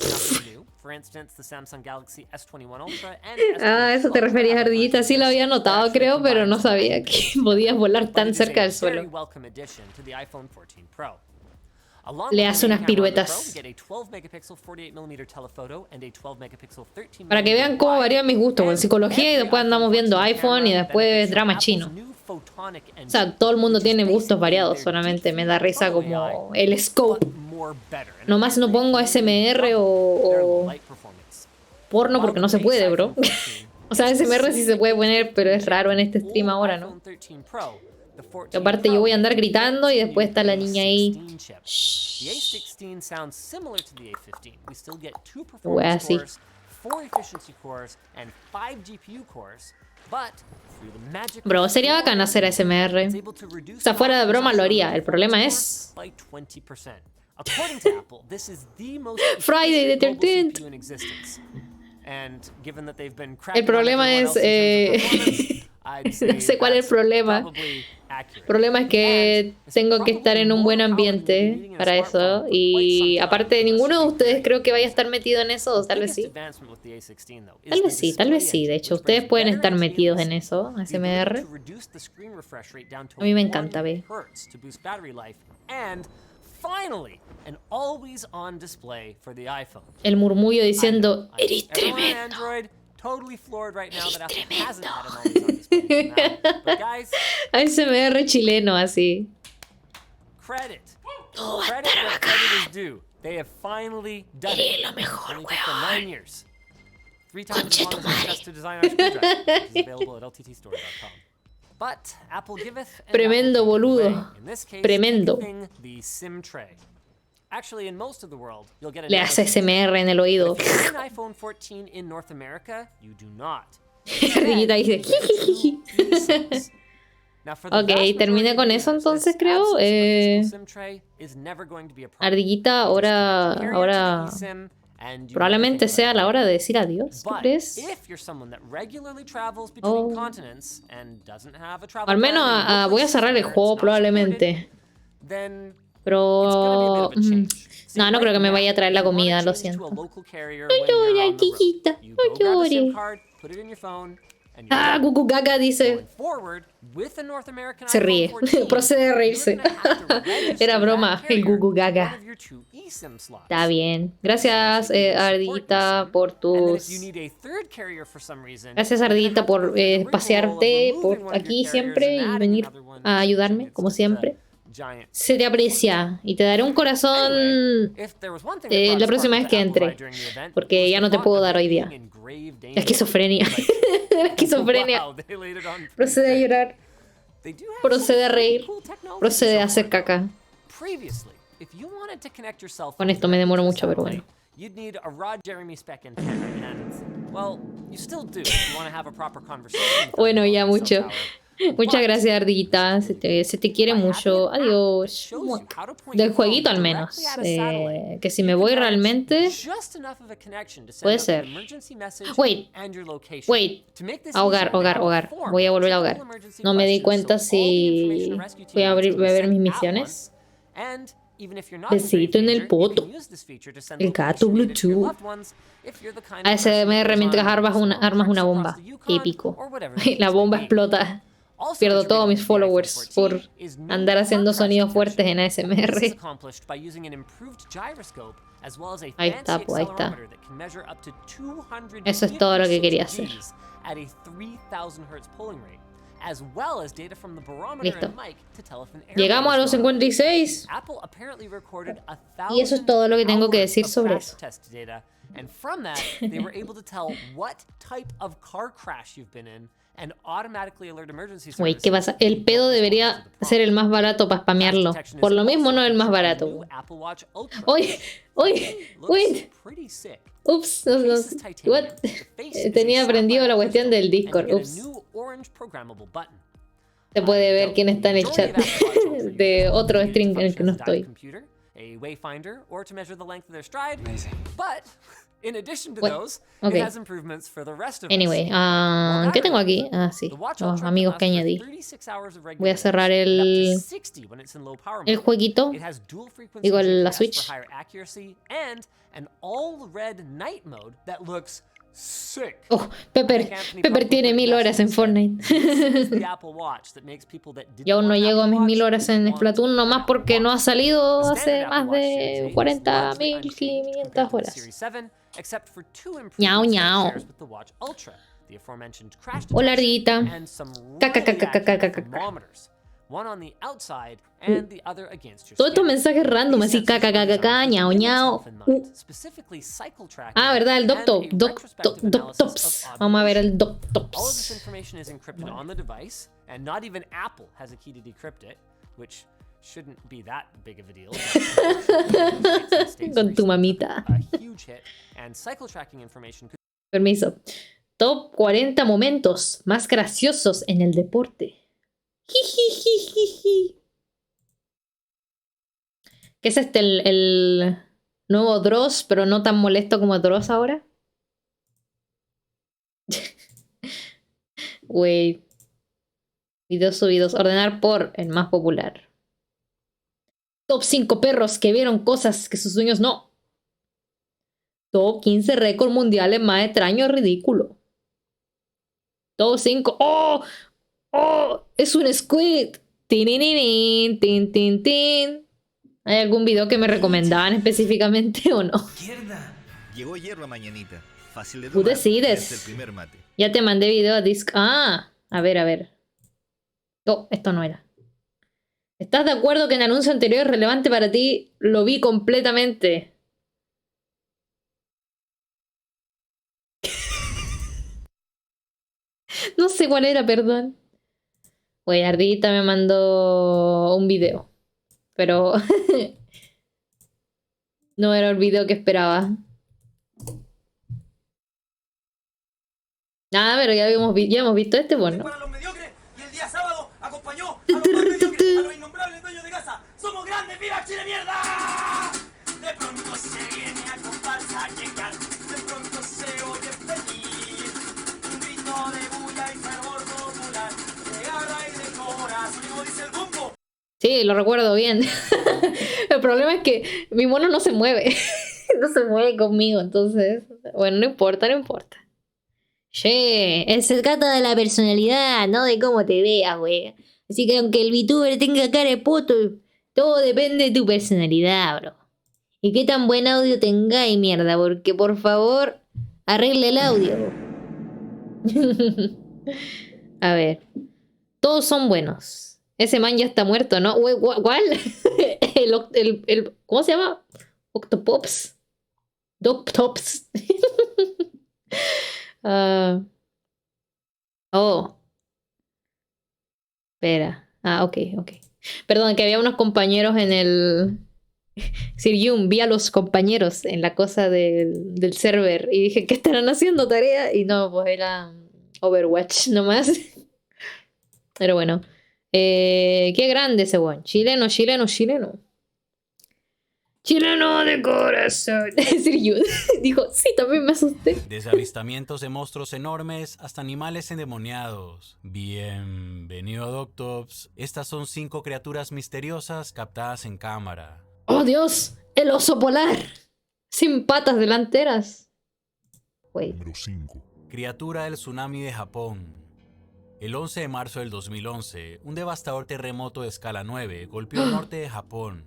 Ah, eso te referías, ardillita. Sí lo había notado, creo, pero no sabía que podías volar tan cerca del suelo. Le hace unas piruetas. Para que vean cómo varían mis gustos con psicología y después andamos viendo iPhone y después drama chino. O sea, todo el mundo tiene gustos variados, solamente me da risa como el scope. Nomás no pongo SMR o porno porque no se puede, bro. O sea, SMR sí se puede poner, pero es raro en este stream ahora, ¿no? Y aparte yo voy a andar gritando y después está la niña ahí. The A16 sounds similar to the A15. We still get 2 Wea, performance sí. cores, 4 efficiency cores, and 5 GPU cores. But through the magic Bro, of sería bacán hacer ASMR. it's able to reduce O sea, fuera de the broma lo performance haría. El problema es... by 20%. According to Apple, this is the most Friday the efficient mobile 13th. CPU in existence. And given that they've been El cracking problema down on es... everyone else in terms of performance, I'd say no sé cuál es el that's problema. probably accurate. El problema es que tengo que estar en un buen ambiente para eso. Y aparte, ninguno de ustedes creo que vaya a estar metido en eso. O tal vez sí. Tal vez sí. De hecho, ustedes pueden estar metidos en eso, ASMR. A mí me encanta, ve. Finally, an always-on display for the iPhone. El murmullo diciendo, eres Everyone on tremendo. Android totally floored right now that Apple hasn't had an always-on display until now. But guys, ASMR chileno, así. credit. Todo va a Credit estar where bacán. credit is due. They have finally done Eres it. lo mejor, Only took them 9 weón. years. 3 times Conche as tu long as madre. it takes to design our screwdriver, which is available at lttstore.com. But Apple giveth and Tremendo, Apple taketh boludo. away. In this case, Tremendo. taking the SIM tray. Actually, in most of the world, you'll get a Le nano hace SIM. ASMR en el oído. If you own an iPhone 14 in North America, you do not. Ardillita dice, eSIMs. Now, for the ok, vast majority terminé of con gamers, eso entonces this creo. absence of a physical SIM tray is never going to be a problem. Ardillita, You just connect ahora, your carrier to ahora the eSIM and you probablemente never think sea about la it. hora de decir adiós, ¿tú But crees? if you're someone that regularly travels between Oh. continents and doesn't have a travel Al menos plan and no voy a places cerrar el where it's juego not probablemente. supported, then Pero... it's gonna be a bit of a change. See, No, no right creo que me now, vaya a traer la if you wanna comida, lo change to a siento. local carrier No when you're llores, on the road, chiquita, you no go grab a SIM llores. card, put it in your phone, and you're Ah, done. Cucucaca dice. Going forward, with a North American Se iPhone ríe, 14, procede a you're reírse. gonna have to register Era that broma, el carrier to Cucucaca. one of your 2 eSIM slots. Está bien. Gracias, Ardillita, por And then if tus... you need a third carrier for some reason, Gracias, you're gonna Ardillita, have to go por through the rigmarole of pasearte removing por one of your aquí carriers siempre and y adding venir another one, a ayudarme, it's como just a siempre. giant Se te aprecia y te daré un corazón If there was one thing that brought la a próxima spark vez que to Apple entre, Eye during the event, it porque was ya the no te thought puedo of dar it hoy being día. in grave La danger. esquizofrenia. La esquizofrenia. Wow, they laid it on pretty Procede a thick. llorar. They do have Procede a some pretty reír. cool technology Procede a to hacer support, caca. though. Previously, if you wanted to connect your cell Con phone esto me directly demoro to a mucho, pero satellite, bueno. you'd need a Rod Jeremy spec antenna, and well, you still do if you want to have a proper conversation with Bueno, everyone ya on the cell mucho. tower. Muchas gracias, Ardillita. Se te quiere mucho. Adiós. Del jueguito al menos. Que si me voy realmente... Just enough of a connection to send Puede out ser. an emergency message Wait. and your location. Wait. To make this Ahogar, easier, they hogar, have a hogar. form Voy a volver a with ahogar. simple emergency No me di questions, cuenta so all the information si... a rescue team Voy a wants abrir, can voy a be ver mis sent at misiones. once. And even if you're not in grave Besito en el danger, you poto. can use this feature to send El gato location data to your Bluetooth. loved ones if you're the kind of person that ASMR goes mientras on armas small armas una trips bomba. across the Yukon Épico. or whatever the La case bomba may be. explota. Also Pierdo integrated todos mis with the followers iPhone por 14 is new andar haciendo car crash sonidos fuertes detection. en This is ASMR. accomplished by using an improved gyroscope as well as a Ahí fancy está, pues, ahí está. accelerometer that can measure up to 250 Eso es todo lo que quería hacer. Gs at a 3000 Hz polling rate, as well as data from the barometer Listo. and mic to tell if an airplane Llegamos a is los going. 56. Apple apparently recorded Y eso es todo lo que tengo que 1,000 decir hours sobre of eso. crash test data, and from that they were able to tell what type of car crash you've been in and automatically alert emergency Güey, services. ¿qué pasa? El pedo debería ser el más barato para spamearlo. Por lo mismo no el más barato. New Apple Watch Ultra. Oye, oye, Looks wait. pretty sick. Ups, no, no. Case is titanium. What? The face is Tenía a aprendido la sapphire cuestión del crystal, Discord. and you get a Ups. new orange programmable button. Se puede ver quién está en el chat de otro stream en el que no estoy. Computer, a wayfinder, or to measure the length of their stride. But in addition to What? those, Okay. it has improvements for the rest of Anyway, us. ¿qué tengo aquí? Ah, sí, The Watch los Ultra amigos que can last añadí. for 36 hours of regular Voy a cerrar use, and up to el 60 when it's in low power el mode. jueguito. It has dual frequency Digo, la GPS Switch. for higher accuracy and an all red night mode that looks sick. Oh, Pepper tiene 1000 horas en Fortnite. The Apple Watch that makes people that didn't Yo aún no want llego a Apple mis Watch 1000 horas en want Splatoon, nomás porque no ha salido The hace standard más Apple Watch de Series 8 is 40.500 largely unchanged compared to the horas. Series 7, except for two Ñau, improvements ñau. it shares with the Watch Ultra, the aforementioned crash Hola, detection Ardillita. and some Caca, really caca, caca, accurate caca, caca. thermometers. one on the outside and the other against your Todos estos skin. mensajes random, These así sensors were designed with ñao women's ñao. health in mind, specifically cycle tracking Ah, ¿verdad? El and doctor. a retrospective analysis Doctops. of Vamos a ver el ovulation. All of this doctops. information is encrypted on the device, and not even Apple has a key to decrypt it, which shouldn't be that big of a deal. Con tu mamita. A huge hit, and cycle tracking information could Permiso. Top 40 momentos más graciosos en el deporte. Jijijijiji. ¿Qué es este? ¿El nuevo Dross, pero no tan molesto como Dross ahora? Wait. Videos subidos. Ordenar por el más popular. Top 5 perros que vieron cosas que sus dueños no. Top 15 récord mundiales más extraño ridículo. Top 5. ¡Oh! ¡Oh! ¡Es un squid! Tinininín, tin, tin, tin. ¿Hay algún video que me recomendaban específicamente o no? Llegó ayer la mañanita. Fácil de Tú tomar. decides. Es el primer mate. Ya te mandé video a disc. Ah, a ver, a ver. Oh, esto no era. ¿Estás de acuerdo que el anuncio anterior es relevante para ti? Lo vi completamente. No sé cuál era, perdón. Oye, Ardita me mandó un video. Pero no era el video que esperaba. Nada, pero ya hemos visto este, bueno. Y el día sábado acompañó a los más mediocres, a los innombrables dueños de casa. ¡Somos grandes! ¡Viva Chile, mierda! De pronto se viene a comparsa a llegar. De pronto se oye pedir un grito de bulla y fervor popular. De garra y de corazón, como dice el bumbo. Sí, lo recuerdo bien. El problema es que mi mono no se mueve. No se mueve conmigo, entonces... Bueno, no importa, no importa. Che, se trata de la personalidad, no de cómo te veas, güey. Así que aunque el VTuber tenga cara de poto, todo depende de tu personalidad, bro. Y qué tan buen audio tengáis, mierda, porque por favor, arregle el audio. A ver. Todos son buenos. Ese man ya está muerto, ¿no? Güey, ¿cuál? ¿Cómo se llama? Octopops. Doctops. Oh. Espera. Ah, ok. Perdón, que había unos compañeros en el... Sir Yun, vi a los compañeros en la cosa del server y dije, ¿qué estarán haciendo tarea? Y no, pues era Overwatch nomás. Pero bueno. Qué grande ese weón. Chileno. Chileno de corazón. Sir Yun dijo, sí, también me asusté. Desde avistamientos de monstruos enormes hasta animales endemoniados. Bienvenido, Doctops. Estas son 5 criaturas misteriosas captadas en cámara. ¡Oh, Dios! ¡El oso polar! Sin patas delanteras. Wait. Número 5. Criatura del tsunami de Japón. El 11 de marzo del 2011, un devastador terremoto de escala 9 golpeó el norte de Japón.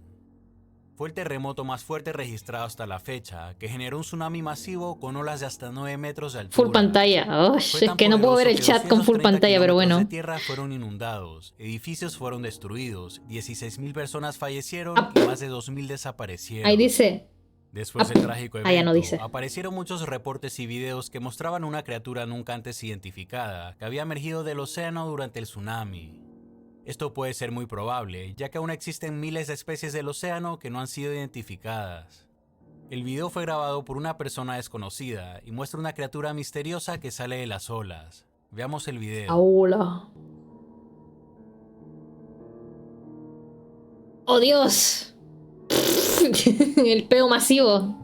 Fue el terremoto más fuerte registrado hasta la fecha, que generó un tsunami masivo con olas de hasta 9 metros de altura. Full pantalla. Oh, es que no puedo ver el chat con full pantalla, pero bueno. De tierra fueron inundados, edificios fueron destruidos, 16.000 personas fallecieron y más de 2.000 desaparecieron. Ahí dice. Después del trágico evento, ya no dice. Aparecieron muchos reportes y videos que mostraban una criatura nunca antes identificada, que había emergido del océano durante el tsunami. Esto puede ser muy probable, ya que aún existen miles de especies del océano que no han sido identificadas. El video fue grabado por una persona desconocida y muestra una criatura misteriosa que sale de las olas. Veamos el video. Hola. ¡Oh, Dios! El peo masivo.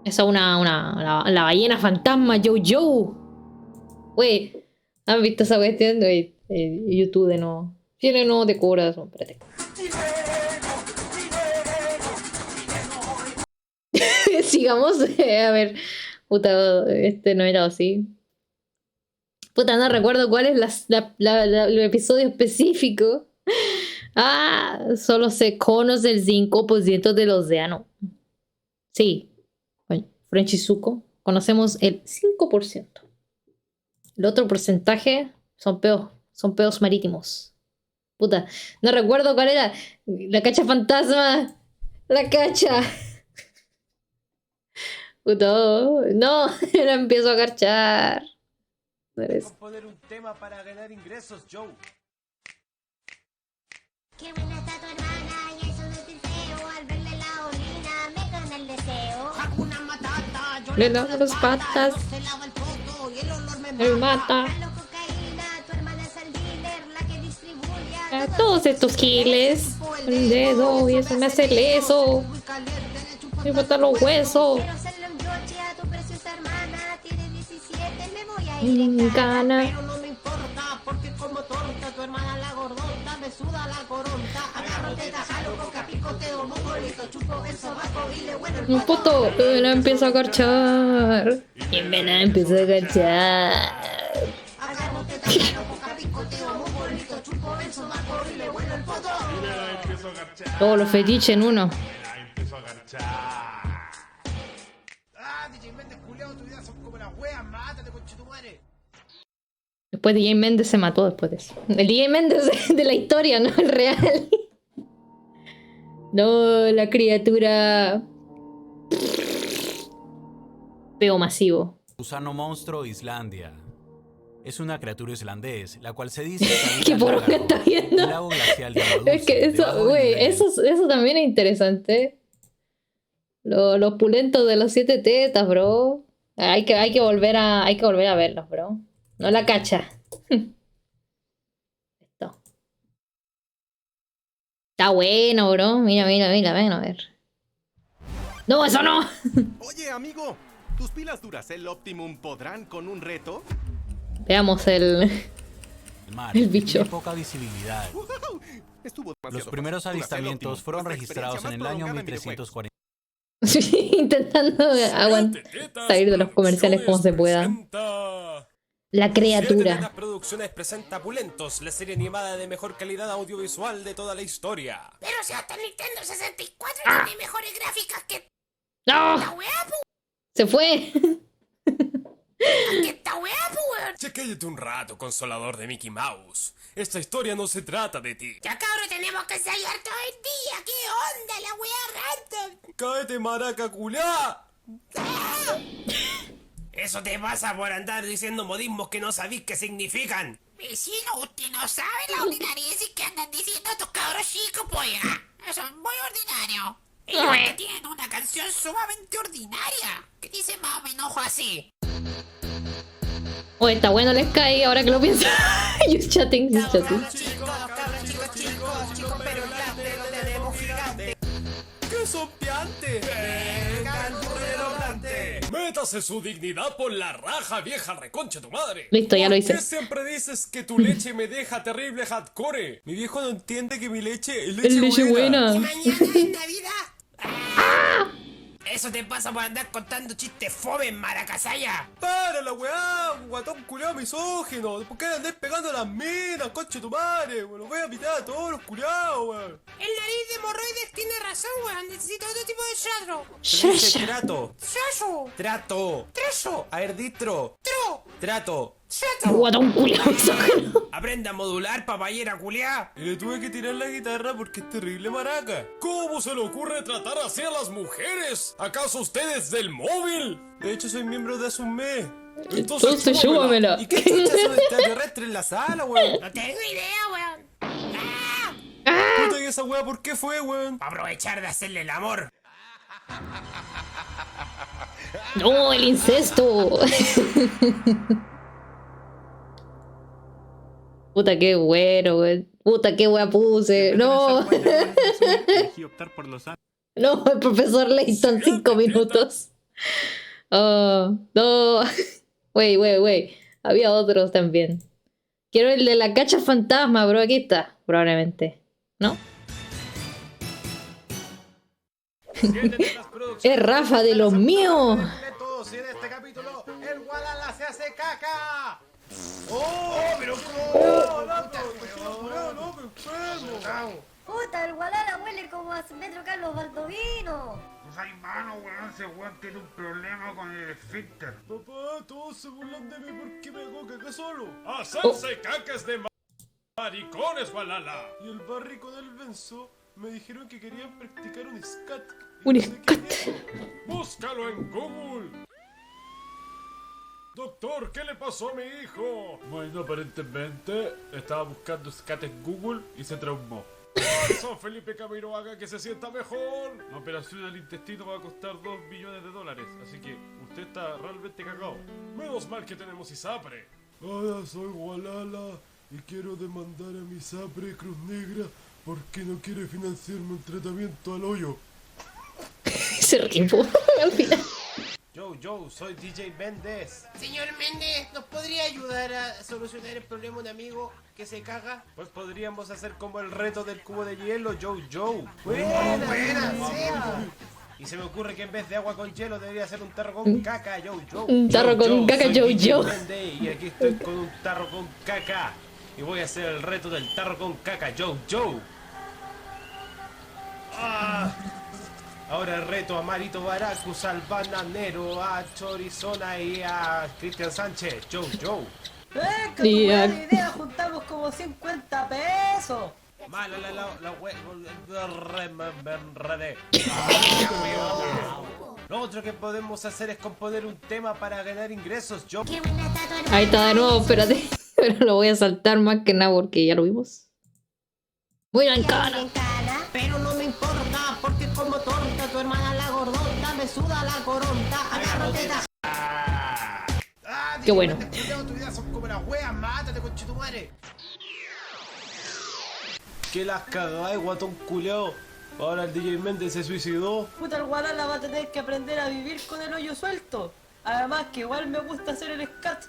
Esa es la ballena fantasma Joe. Wey, ¿han visto esa cuestión? YouTube de nuevo. Tiene nuevo de corazón. Espérate. Sigamos. A ver. Puta, este no era así. Puta, no recuerdo cuál es el episodio específico. Ah, solo se conoce el 5% del océano. Sí. Frenchizuko. Conocemos el 5%. El otro porcentaje son peos marítimos. Puta, no recuerdo cuál era. La cacha fantasma. La cacha. Puta, no, la empiezo a garchar. Vamos a poner un tema para ganar ingresos, Joe. Qué buena está tu hermana y eso de feo. Al verle la orina me gana el deseo. Hakuna Matata, yo Le lavo las patas. se lava el poto y el olor me Me mata. La cocaína, tu hermana es el dealer, la que distribuye A todos estos giles. El dedo y eso me hace leso. Me botan los huesos. Quiero hacerle un yoche a tu preciosa hermana. Tiene 17, me voy a ir en Gana. Pero no me importa, porque como torta, tu hermana la gordota me suda la coronta. Agarro teta, jalo, coca, picoteo, mongolito, chupo el sobaco y le huelo el Un puto. Me la empiezo a garchar. Y me la empiezo a garchar. Agarro teta, jalo, coca, picoteo, mongolito, chupo el sobaco y le huelo el poto. Todos los fetiches en uno. Empiezo a garchar. Ah, DJ Méndez, culiao, tu vida son como las weas, mátate, conchetumare. Después DJ Méndez se mató después de eso. El DJ Méndez de la historia, no el real. No, la criatura. Peo masivo. Gusano monstruo Islandia. Es una criatura islandés, la cual se dice que ¿Qué poronga está viendo? el lago glacial de agua Es que dulce, eso, debajo del güey, nivel. eso también es interesante. Los pulentos de los 7 tetas, bro. Hay que volver a verlos, bro. No la cacha. Esto. Está bueno, bro. Mira, ven a ver. No, eso no. Oye, amigo, ¿tus pilas Duracell Optimum podrán con un reto? Veamos el mar bicho. tiene poca visibilidad. Los primeros avistamientos fueron registrados en el año 1340. Intentando salir de los comerciales como se pueda. La criatura. Las Producciones presenta Pulentos, la serie animada de mejor calidad audiovisual de toda la historia. Pero si hasta Nintendo 64 tiene mejores gráficas que ¡No! esta weá, pu. Se fue. Que esta weá, pu, weón. Che, cállate un rato, consolador de Mickey Mouse. Esta historia no se trata de ti. Ya cabrón, tenemos que ensayar todo el día. ¿Qué onda la weá random? ¡Cállate, maraca culá! Eso te pasa por andar diciendo modismos que no sabís qué significan. Vecino, usted no sabe la ordinariedad que andan diciendo estos cabros chicos, pues. Eso es muy ordinario. Ellos que tienen una canción sumamente ordinaria, que dice más o menos así. Oh, está bueno, les cae ahora que lo pienso. Just chatting. Chicos, pero grande, lo tenemos gigante. ¡Qué sopiante! Métase su dignidad por la raja, vieja reconcha tu madre. Listo, ya lo hice. ¿Por qué siempre dices que tu leche me deja terrible hardcore? Mi viejo no entiende que mi leche es Es leche buena. Y mañana es Navidad. Eso te pasa por andar contando chistes fome en Maracasaya. ¡Para la weá! ¡Guatón culiao misógino! ¿Por qué andás pegando a las minas, conche tu madre? Bueno, voy a pitar a todos los culiados, weón. El nariz de hemorroides tiene razón, weón. Necesito otro tipo de teatro. Dice trato. Trato. Trato. Trato. A ver, distro. Trato. Guatón culiao. Aprenda a modular, papayera culiá. Y le tuve que tirar la guitarra porque es terrible maraca. ¿Cómo se le ocurre tratar así a las mujeres? ¿Acaso usted es del móvil? De hecho, soy miembro de Asume. Entonces chúpamela. ¿Y qué chucha es un extraterrestre en la sala, weón? No tengo idea, weón. Puta, ¿y esa weá por qué fue, weón? Para aprovechar de hacerle el amor. No, el incesto. Puta, qué bueno, güey. Puta, qué wea puse. No. No, el profesor Layton, 5 minutos. Oh, no. Wey. Había otros también. Quiero el de la cacha fantasma, bro. Aquí está, probablemente. ¿No? Es Rafa de los míos. En este capítulo, el Guadala se hace caca. ¡Oh! ¡Pero Puta, el Gualala huele como a Metro Carlos Baldovino. Pues hay mano, weón, ese weón tiene un problema con el esfínter. Papá, todos se burlan de mí porque me hago caca solo. ¡Hacerse cacas de maricones, Gualala! Y el Barry con el Benzo me dijeron que querían practicar un scat. Un scat. ¡Búscalo en Google! Doctor, ¿qué le pasó a mi hijo? Bueno, aparentemente estaba buscando scat en Google y se traumó. Eso, Felipe Camiroaga, que se sienta mejor. La operación del intestino va a costar $2 millones, así que usted está realmente cagado. Menos mal que tenemos ISAPRE. Hola, soy Gualala y quiero demandar a mi ISAPRE Cruz Negra porque no quiere financiarme el tratamiento al hoyo. Se rifó al final. Yo, soy DJ Méndez. Señor Méndez, ¿nos podría ayudar a solucionar el problema de un amigo que se caga? Pues podríamos hacer como el reto del cubo de hielo, Joe. Buena, Y se me ocurre que en vez de agua con hielo debería ser un tarro con caca, Joe. Un tarro con caca, soy Joe. Méndez, y aquí estoy con un tarro con caca. Y voy a hacer el reto del tarro con caca, Joe. Ahora reto a Marito Baracus, al Bananero, a Chorizona y a Cristian Sánchez. Joe. Con tu buena idea juntamos como 50 pesos. Mala la me enredé. Lo otro que podemos hacer es componer un tema para ganar ingresos, Joe. Ahí está de nuevo, espérate. Pero lo voy a saltar más que nada porque ya lo vimos. Muy en cara. Pero no me importa, porque como torta, tu hermana la gordota me suda la coronta. Agárrate la... Qué bueno. Tu vida son como las weas, mátate, conchetumare. Que las cagáis, guatón culeado. Ahora el DJ Méndez se suicidó. Puta, el Gualala va a tener que aprender a vivir con el hoyo suelto. Además que igual me gusta hacer el scat.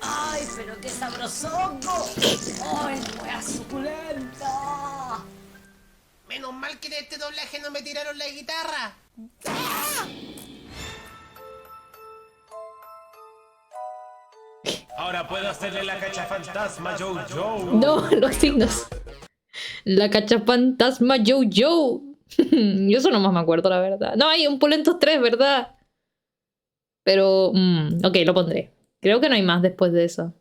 ¡Ay, pero qué sabrosongo! ¡Ay, wea suculenta! Menos mal que en este doblaje no me tiraron la guitarra. Ahora puedo hacerle la cacha fantasma, Joe. No, los signos. La cacha fantasma, Joe. Yo eso nomás me acuerdo, la verdad. No, hay un Pulentos 3, ¿verdad? Pero, ok, lo pondré. Creo que no hay más después de eso.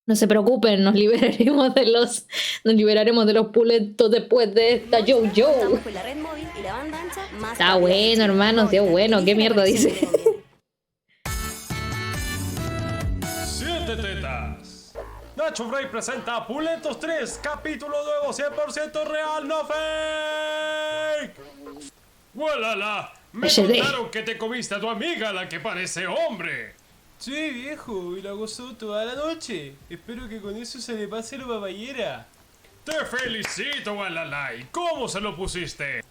No se preocupen, nos liberaremos de los pulentos después de esta Yo. Está bueno, hermano, tío, bueno, qué mierda dice. 7 tetas. Nacho Bray presenta Pulentos 3, capítulo nuevo, 100% real, no fake. ¡Walala! Me contaron que te comiste a tu amiga, la que parece hombre. Sí, viejo, y la gozó toda la noche. Espero que con eso se le pase la baballera. Te felicito, Walala. ¿Y cómo se lo pusiste?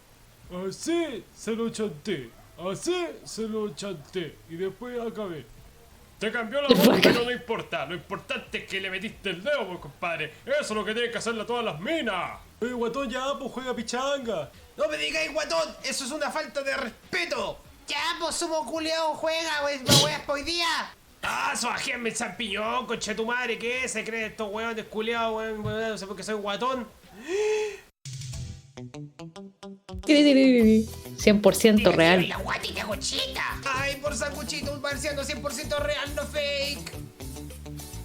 Así se lo chanté. Y después acabé. Te cambió la voz, pero no importa. Lo importante es que le metiste el dedo, pues, compadre. Eso es lo que tienen que hacerle a todas las minas. Oye, guatón, ya, pues juega pichanga. No me digáis guatón, eso es una falta de respeto. Ya, pues somos culiados, juega, wey, me voy a hoy día. Ah, sojéame el champiñón, conche tu madre, ¿qué se creen estos hueones culiados, weón? No sé por qué soy guatón. 100% real. La guatita cochita. Ay, por sanguchito, un marciano 100% real, no fake.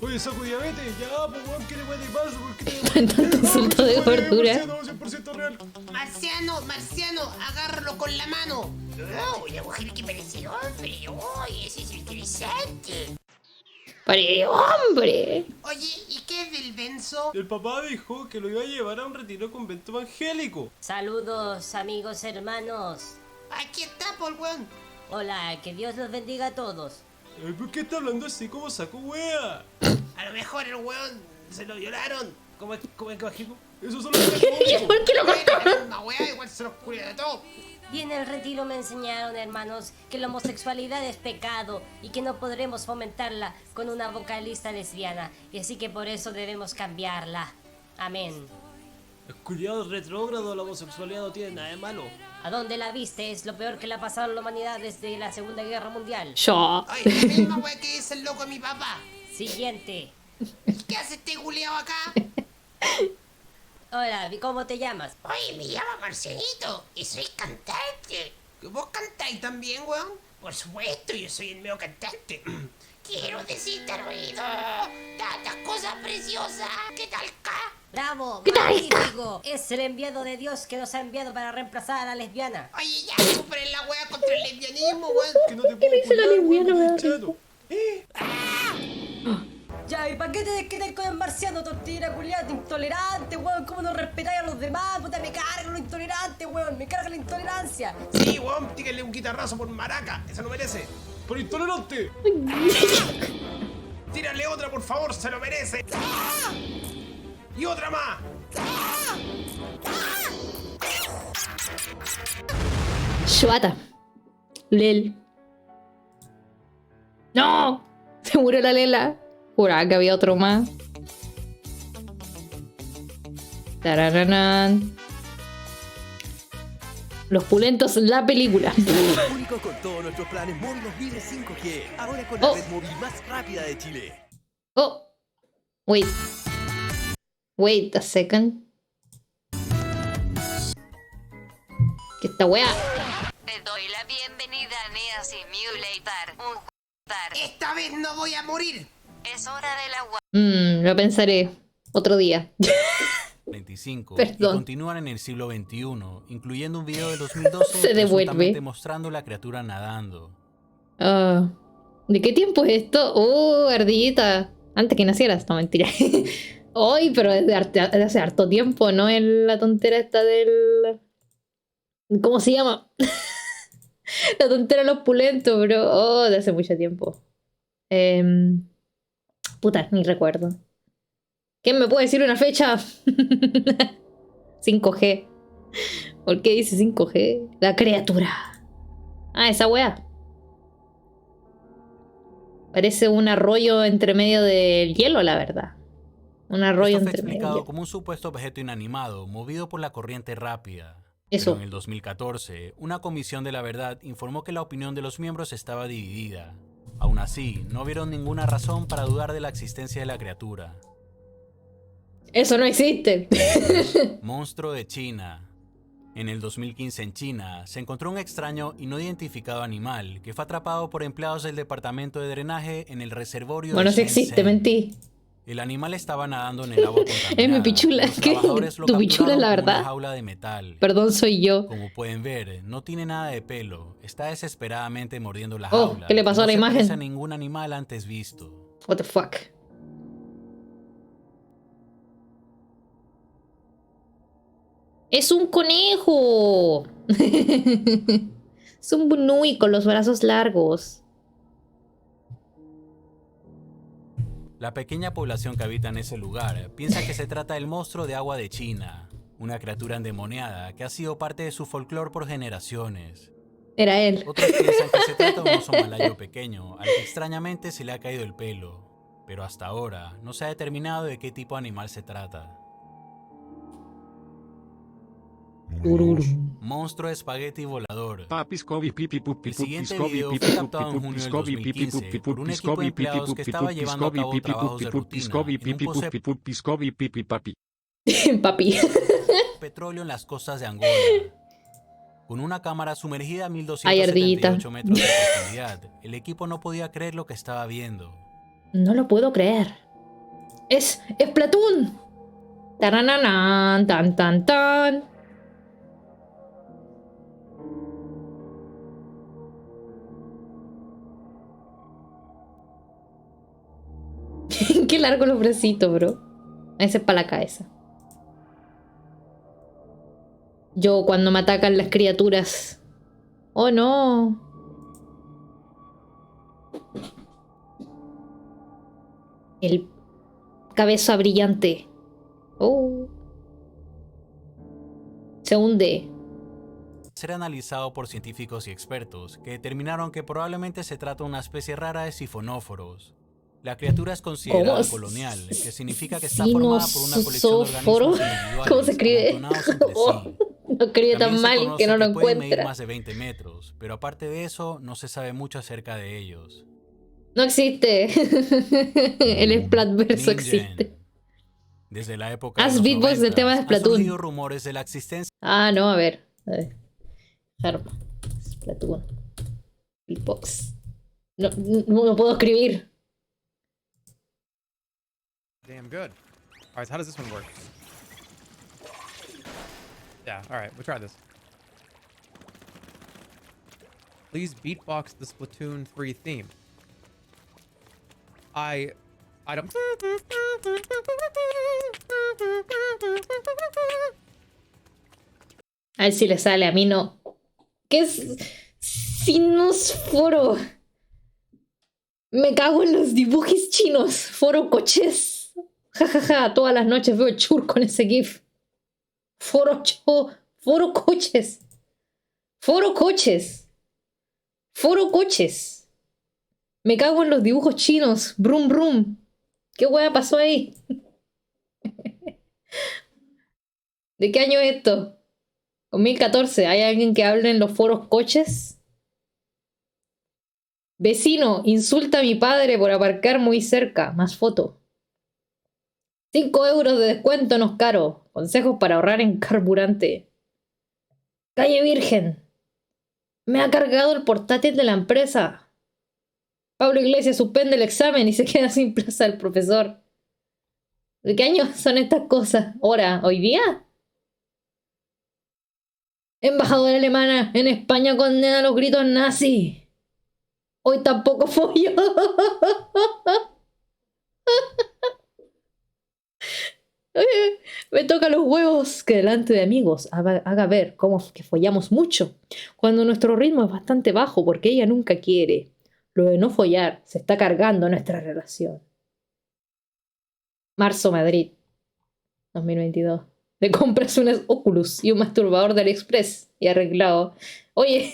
Oye, saco diabetes, ya, pues weón, ¿qué le puede pasar? ¿Por qué te Tanto insulto de gordura. 100% real. Marciano, agárralo con la mano. Oh, la mujer que parece hombre. Oye, ese es interesante. ¡Pare, hombre! Oye, ¿y qué es del Benzo? El papá dijo que lo iba a llevar a un retiro convento evangélico. Saludos, amigos hermanos. Aquí está, Paul, weón. Hola, que Dios los bendiga a todos. ¿Por qué está hablando así como saco wea? A lo mejor el weón se lo violaron. ¿Cómo es que bajito? Eso solo es el ¿Por qué lo mataron? Una wea, igual se los cuida de todo. Y en el retiro me enseñaron, hermanos, que la homosexualidad es pecado y que no podremos fomentarla con una vocalista lesbiana. Y así que por eso debemos cambiarla. Amén. Es culiado retrógrado, la homosexualidad no tiene nada de malo. ¿A dónde la viste? Es lo peor que le ha pasado a la humanidad desde la Segunda Guerra Mundial. Yo. Ay, la misma wea que es el loco de mi papá. Siguiente. ¿Qué hace este culiao acá? Hola, ¿cómo te llamas? Oye, me llamo Marcelito y soy cantante. ¿Vos cantáis también, weón? Por supuesto, yo soy el medio cantante. Quiero decirte al oído tantas cosas preciosas. ¿Qué tal, K? ¡Bravo! ¡Magnífico! Es el enviado de Dios que nos ha enviado para reemplazar a la lesbiana. Oye, ya, superen la wea contra el lesbianismo, weón. Que no te puedo cuidar, weón, me estoy echando. Ya, ¿y para qué te desquitas con el marciano, tortillera culiada, intolerante, weón? ¿Cómo no respetáis a los demás? Puta, me carga lo intolerante, weón. Me carga la intolerancia. Sí, weón, tírenle un guitarrazo por maraca. Eso no merece. ¡Por intolerante! Tírale otra, por favor, se lo merece. Y otra más. Shbata. Lel. ¡No! Se murió la Lela. Juraba que había otro más. Tarararán. Los pulentos, la película. Único con todos nuestros planes móviles libres 5G. Ahora con la red móvil más rápida de Chile. Oh. Wait. Wait a second. ¿Qué esta wea? Te doy la bienvenida a Nea Simulator. Esta vez no voy a morir. Es hora del agua. Lo pensaré. Otro día. 25 y Perdón. continúan en el siglo XXI, incluyendo un video de 2012 Se devuelve. presuntamente mostrando la criatura nadando. Ah, ¿de qué tiempo es esto? Ardillita. Antes que nacieras, no, mentira. Hoy, pero desde hace harto tiempo, ¿no? Es la tontera esta del... ¿Cómo se llama? La tontera de los pulentos, bro. Oh, de hace mucho tiempo. Puta, ni recuerdo. ¿Quién me puede decir una fecha? 5G. ¿Por qué dice 5G? La criatura. Ah, esa wea. Parece un arroyo entre medio del hielo, la verdad. Un arroyo Esto fue entre medio del explicado hielo. como un supuesto objeto inanimado movido por la corriente rápida. Eso. Pero en el 2014, una comisión de la verdad informó que la opinión de los miembros estaba dividida. Aún así, no vieron ninguna razón para dudar de la existencia de la criatura. Eso no existe. Monstruo de China. En el 2015 en China, se encontró un extraño y no identificado animal que fue atrapado por empleados del departamento de drenaje en el reservorio Bueno, de sí existe, Shenzhen. mentí. El animal estaba nadando en el agua contaminada. Es mi pichula. Los ¿Qué? trabajadores lo Tu pichula es la capturaron con una verdad. jaula de metal. Perdón, soy yo. Como pueden ver, no tiene nada de pelo. Está desesperadamente mordiendo la Oh, jaula. ¿qué le pasó a No la se imagen? parece a ningún animal antes visto. What the fuck. ¡Es un conejo! Es un bunui con los brazos largos. La pequeña población que habita en ese lugar piensa que se trata del monstruo de agua de China, una criatura endemoniada que ha sido parte de su folclore por generaciones. Era él. Otros piensan que se trata de un oso malayo pequeño, al que extrañamente se le ha caído el pelo, pero hasta ahora no se ha determinado de qué tipo de animal se trata. Monstruo de espagueti volador. El siguiente video fue captado en junio del 2015 por un equipo de empleados que estaba llevando a cabo trabajos de rutina en un pozo de Papi. petróleo en las costas de Angola. Con una cámara sumergida a Ay, 1278 ardillita. metros de profundidad, el equipo no podía creer lo que estaba viendo. No lo puedo creer. ¡Es Splatoon! Taranana, tan tan tan. Qué largo los bracitos, bro. Ese es para la cabeza. Yo cuando me atacan las criaturas. Oh no. El cabeza brillante. Oh. Se hunde. Ser analizado por científicos y expertos que determinaron que probablemente se trata de una especie rara de sifonóforos. La criatura es considerada ¿Cómo? colonial, que significa que está formada por una colección de Sinosóforo. organismos individuales ¿Cómo se escribe? amontonados entre sí. Oh, no escribe tan También se mal conoce que no lo pueden medir encuentra. más de 20 metros, pero aparte de eso, no se sabe mucho acerca de ellos. No existe. El Splatverso Ningen. existe. Desde la época de Haz los beatbox del 90, tema de han Splatoon. surgido rumores de la existencia Ah, no, a ver. Harpa. Splatoon. Beatbox. No puedo escribir. Damn good. Alright, so how does this one work? Yeah, alright, we'll try this. Please beatbox the Splatoon 3 theme. I don't... A ver si le sale, a mí no. ¿Qué es Sinusforo? Me cago en los dibujos chinos. Foro coches. Jajaja, todas las noches veo chur con ese gif. Foro coches. Foro coches. Foro coches. Me cago en los dibujos chinos. Brum brum. ¿Qué hueá pasó ahí? ¿De qué año es esto? 2014. ¿Hay alguien que hable en los foros coches? Vecino, insulta a mi padre por aparcar muy cerca. Más foto. 5 euros de descuento no es caro. Consejos para ahorrar en carburante. Calle Virgen. Me ha cargado el portátil de la empresa. Pablo Iglesias suspende el examen y se queda sin plaza el profesor. ¿De qué año son estas cosas? ¿Hora? ¿Hoy día? Embajadora alemana en España condena los gritos nazis. Hoy tampoco follo. Me toca los huevos que delante de amigos haga ver cómo que follamos mucho, cuando nuestro ritmo es bastante bajo porque ella nunca quiere. Lo de no follar se está cargando nuestra relación. Marzo, Madrid, 2022. Le compras un Oculus y un masturbador de AliExpress y arreglado. Oye,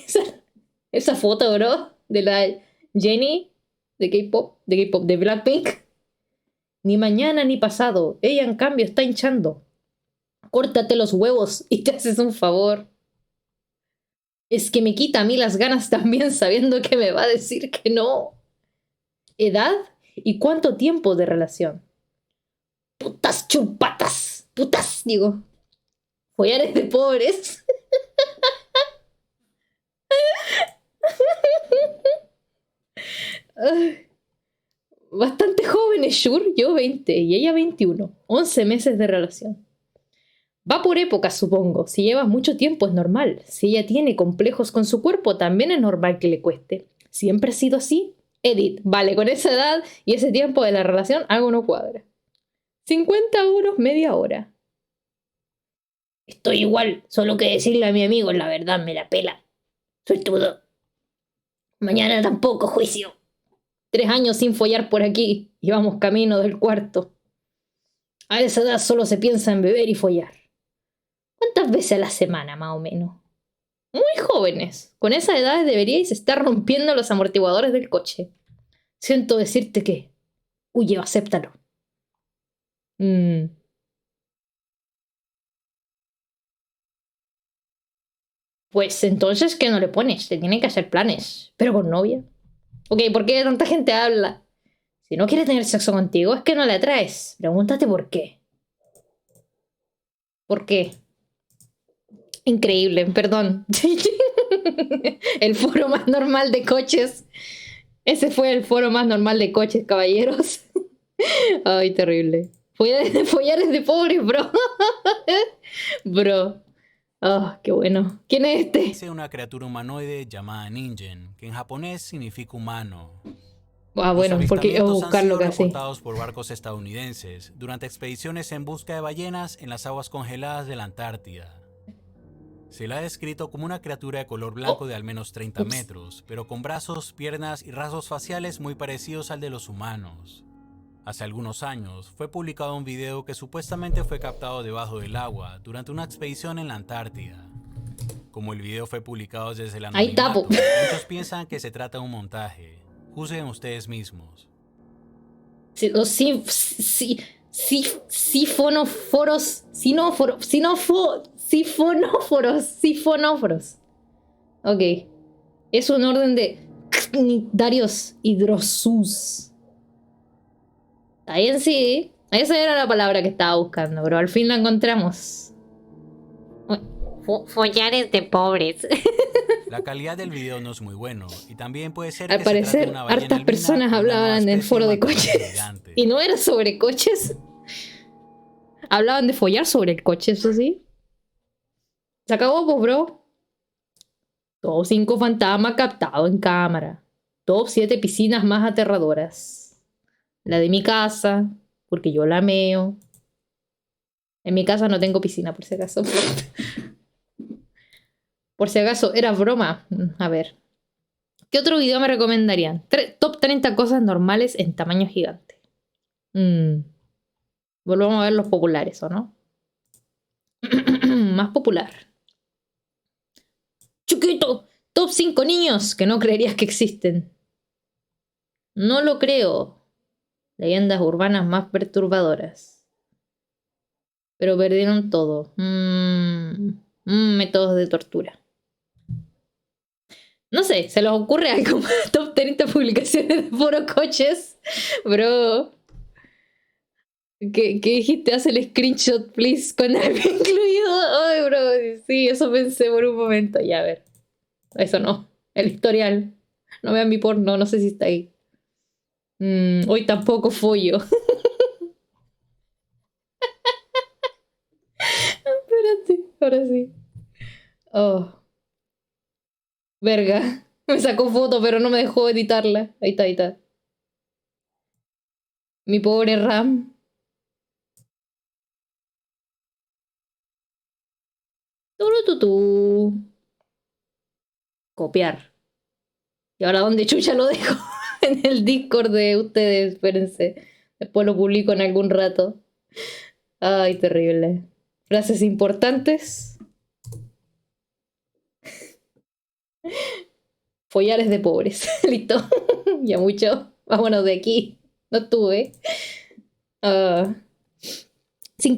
esa foto, bro, de la Jenny de K-pop, de Blackpink. Ni mañana ni pasado. Ella, en cambio, está hinchando. Córtate los huevos y te haces un favor. Es que me quita a mí las ganas también sabiendo que me va a decir que no. ¿Edad? ¿Y cuánto tiempo de relación? Putas chupatas. Putas, digo. Follares de pobres. Bastante jóvenes, Shur. Yo 20 y ella 21. 11 meses de relación. Va por épocas, supongo. Si llevas mucho tiempo es normal. Si ella tiene complejos con su cuerpo, también es normal que le cueste. ¿Siempre ha sido así? Edith, vale, con esa edad y ese tiempo de la relación, algo no cuadra. 50 euros media hora. Estoy igual, solo que decirle a mi amigo, la verdad me la pela. Soy todo. Mañana tampoco, juicio. 3 años sin follar por aquí y vamos camino del cuarto. A esa edad solo se piensa en beber y follar. ¿Cuántas veces a la semana, más o menos? Muy jóvenes. Con esa edad deberíais estar rompiendo los amortiguadores del coche. Siento decirte que... Huye, acéptalo. Pues entonces, ¿qué no le pones? Te tienen que hacer planes. Pero con novia. Ok, ¿por qué tanta gente habla? Si no quiere tener sexo contigo, es que no le atraes. Pregúntate por qué. ¿Por qué? Increíble, perdón. El foro más normal de coches. Ese fue el foro más normal de coches, caballeros. Ay, terrible. Follares de pobres, bro. Bro. Oh, qué bueno. ¿Quién es este? Es una criatura humanoide llamada Ningen, que en japonés significa humano. Ah, bueno, porque iba a buscarlo casi. casi. Reportados por barcos estadounidenses durante expediciones en busca de ballenas en las aguas congeladas de la Antártida. Se la ha descrito como una criatura de color blanco de al menos 30 metros, pero con brazos, piernas y rasgos faciales muy parecidos al de los humanos. Hace algunos años fue publicado un video que supuestamente fue captado debajo del agua durante una expedición en la Antártida. Como el video fue publicado desde el anonimato, muchos piensan que se trata de un montaje. Juzguen ustedes mismos. Sifonóforos. Ok. Es un orden de Cnidarios hidrosus. Ahí en sí, Esa era la palabra que estaba buscando, pero al fin la encontramos. Follares de pobres. La calidad del video no es muy bueno y también puede ser Al que se trate de parecer, una ballena hartas albina personas o una nueva hablaban en el especie foro de macaco coches. gigante. Y no era sobre coches. Hablaban de follar sobre el coche, eso sí. Se acabó, pues, bro. Top 5 fantasmas captados en cámara. Top 7 piscinas más aterradoras. La de mi casa, porque yo la meo. En mi casa no tengo piscina, por si acaso. Por si acaso, era broma. A ver. ¿Qué otro video me recomendarían? Top 30 cosas normales en tamaño gigante. Volvamos a ver los populares, ¿o no? Más popular. Chiquito, top 5 niños que no creerías que existen. No lo creo. Leyendas urbanas más perturbadoras. Pero perdieron todo. Métodos de tortura. No sé, ¿se les ocurre algo? Top 30 publicaciones de foro coches. Bro. ¿Qué dijiste? Haz el screenshot, please, con algo incluido. Ay, bro. Sí, eso pensé por un momento. Ya, a ver. Eso no. El historial. No vean mi porno, no sé si está ahí. Hoy tampoco follo. Espérate, ahora sí. Oh. Verga. Me sacó foto, pero no me dejó editarla. Ahí está, ahí está. Mi pobre RAM. Turututú. Copiar. ¿Y ahora dónde chucha lo dejo? En el Discord de ustedes, espérense. Después lo publico en algún rato. Ay, terrible. Frases importantes. Follares de pobres. Listo. Ya mucho. Vámonos de aquí. No estuve. 5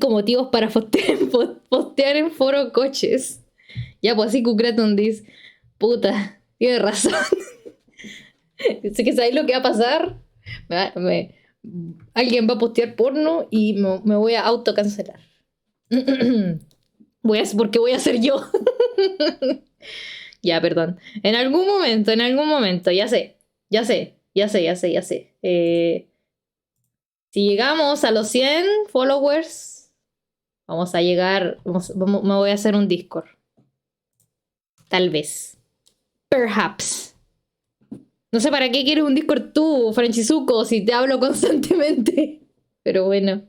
motivos para postear en foro coches. Ya, pues así Kukraton dice. Puta, tiene razón. Sé que sabéis lo que va a pasar. Alguien va a postear porno y me voy a autocancelar. Porque voy a ser yo. Ya, perdón. En algún momento, ya sé. Si llegamos a los 100 followers, vamos a llegar, me voy a hacer un Discord. Tal vez. Perhaps. No sé para qué quieres un Discord tú, Franchizuko, si te hablo constantemente. Pero bueno.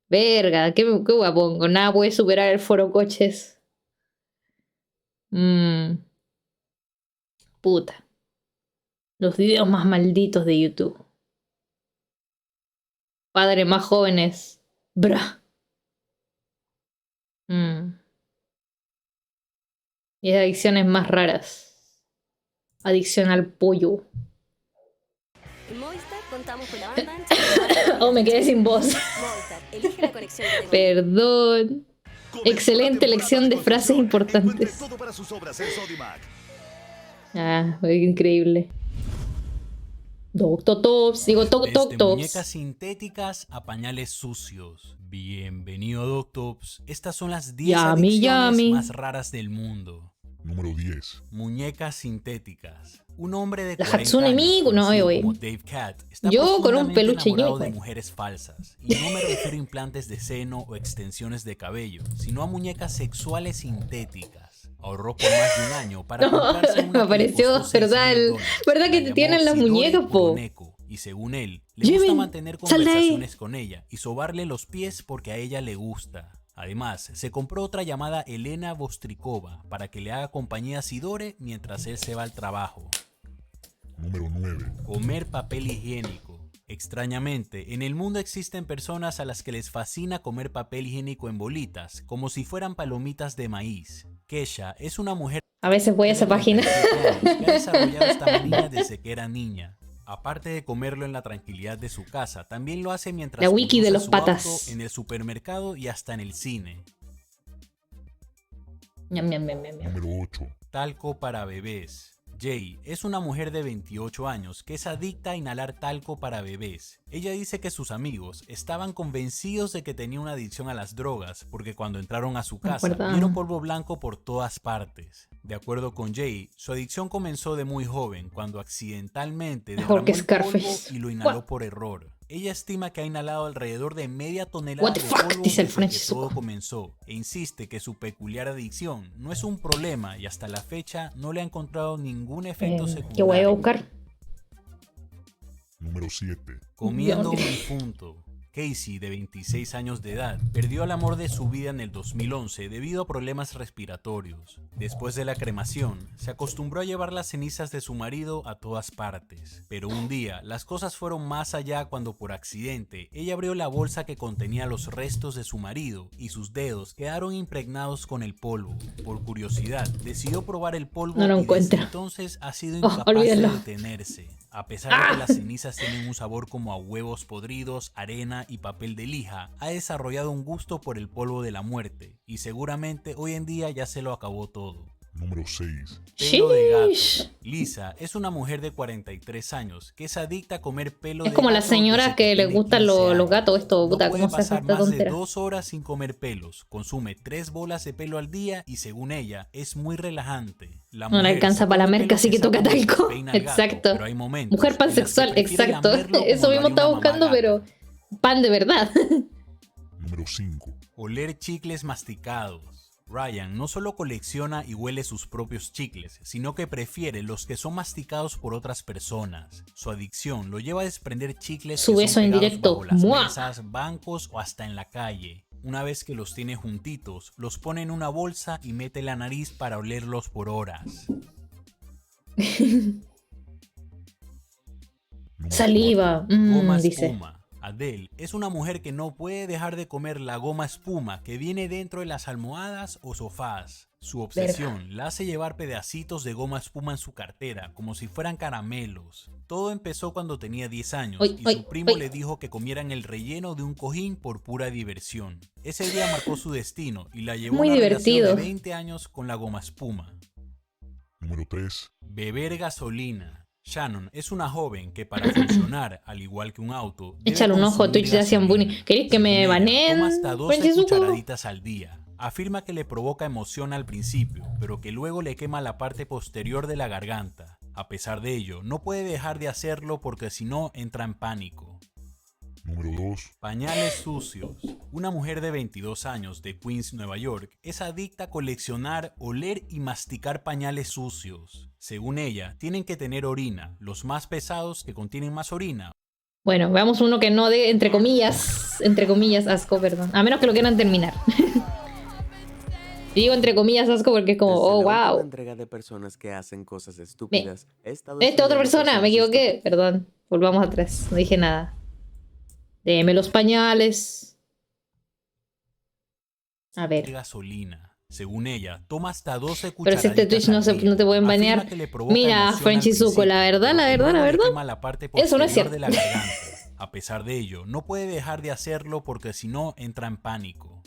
Verga, ¿qué pongo? Nada puede superar el foro coches. Puta. Los videos más malditos de YouTube. Padres más jóvenes. Bra. Y adicciones más raras. Adicción al pollo. Oh, me quedé sin voz. Perdón. Excelente elección de frases importantes. Increíble. Doctotops, digo Desde Tops. muñecas sintéticas a pañales sucios. Bienvenido, Doctops. Estas son las 10 adicciones más raras del mundo. Número 10. Muñecas sintéticas. Un hombre de La 40 Hatsune años, Miku, no, conocido como Dave Cat, está yo con un profundamente peluche enamorado ñeco. de mujeres falsas. Y no me refiero a implantes de seno o extensiones de cabello, sino a muñecas sexuales sintéticas. Ahorró por más de un año para comprarse una me apareció, ¿verdad? ¿Verdad que tienen las muñecas, po? Y según él, le gusta mantener conversaciones con ella y sobarle los pies porque a ella le gusta. Además, se compró otra llamada Elena Vostrikova para que le haga compañía a Sidore mientras él se va al trabajo. Número 9. Comer papel higiénico. Extrañamente, en el mundo existen personas a las que les fascina comer papel higiénico en bolitas, como si fueran palomitas de maíz. Kesha es una mujer A veces voy a esa página. que ha desarrollado esta manía desde que era niña. Aparte de comerlo en la tranquilidad de su casa, también lo hace mientras La wiki de conduce los su patas. auto, en el supermercado y hasta en el cine. Ñam. Número 8. Talco para bebés. Jay es una mujer de 28 años que es adicta a inhalar talco para bebés. Ella dice que sus amigos estaban convencidos de que tenía una adicción a las drogas porque cuando entraron a su casa vieron polvo blanco por todas partes. De acuerdo con Jay, su adicción comenzó de muy joven cuando accidentalmente derramó el polvo y lo inhaló por error. Ella estima que ha inhalado alrededor de media tonelada de polvo desde que todo comenzó e insiste que su peculiar adicción no es un problema y hasta la fecha no le ha encontrado ningún efecto secundario. ¿Qué voy a buscar? Número 7. Comiendo un difunto. Casey, de 26 años de edad, perdió el amor de su vida en el 2011 debido a problemas respiratorios. Después de la cremación, se acostumbró a llevar las cenizas de su marido a todas partes. Pero un día, las cosas fueron más allá cuando por accidente, ella abrió la bolsa que contenía los restos de su marido y sus dedos quedaron impregnados con el polvo. Por curiosidad, decidió probar el polvo y desde entonces ha sido incapaz de detenerse. A pesar de que las cenizas tienen un sabor como a huevos podridos, arena y papel de lija, ha desarrollado un gusto por el polvo de la muerte y seguramente hoy en día ya se lo acabó todo. Número 6. Pelo de gato. Lisa es una mujer de 43 años que es adicta a comer pelo de gato. Es como las señoras que les gustan los gatos, esto, puta, ¿cómo se hace esta más de tontera? 2 horas sin comer pelos, consume 3 bolas de pelo al día y según ella es muy relajante. No le alcanza para la merca, así que toca talco. Exacto. Mujer pansexual, exacto. Eso mismo estaba buscando, pero pan de verdad. Número 5. Oler chicles masticados. Ryan no solo colecciona y huele sus propios chicles, sino que prefiere los que son masticados por otras personas. Su adicción lo lleva a desprender chicles Su que beso son pegados indirecto. bajo las ¡Mua! mesas, bancos o hasta en la calle. Una vez que los tiene juntitos, los pone en una bolsa y mete la nariz para olerlos por horas. Saliva, Goma dice. espuma. Adele es una mujer que no puede dejar de comer la goma espuma que viene dentro de las almohadas o sofás. Su obsesión la hace llevar pedacitos de goma espuma en su cartera, como si fueran caramelos. Todo empezó cuando tenía 10 años y su primo le dijo que comieran el relleno de un cojín por pura diversión. Ese día marcó su destino y la llevó a una relación de 20 años con la goma espuma. Número 3. Beber gasolina. Shannon es una joven que para funcionar, al igual que un auto, Échale un ojo a Twitch de Asian Bunny. ¿Queréis que me baneen? Toma hasta 12 cucharaditas al día. Afirma que le provoca emoción al principio, pero que luego le quema la parte posterior de la garganta. A pesar de ello, no puede dejar de hacerlo porque si no entra en pánico. Número 2. Pañales sucios. Una mujer de 22 años de Queens, Nueva York, es adicta a coleccionar, oler y masticar pañales sucios. Según ella, tienen que tener orina, los más pesados que contienen más orina. Bueno, veamos uno que no de, entre comillas, asco, perdón. A menos que lo quieran terminar. Digo entre comillas asco porque es como, oh, wow. Entrega de personas que hacen cosas estúpidas. Esta otra persona, me equivoqué. Perdón, volvamos atrás, no dije nada. Deme los pañales. A ver. Gasolina. Según ella, toma hasta 12 Pero cucharaditas. si este Twitch no te pueden banear. Mira, Frenchy Zuko, la verdad. Eso no es cierto. De la garganta. A pesar de ello, no puede dejar de hacerlo porque si no entra en pánico.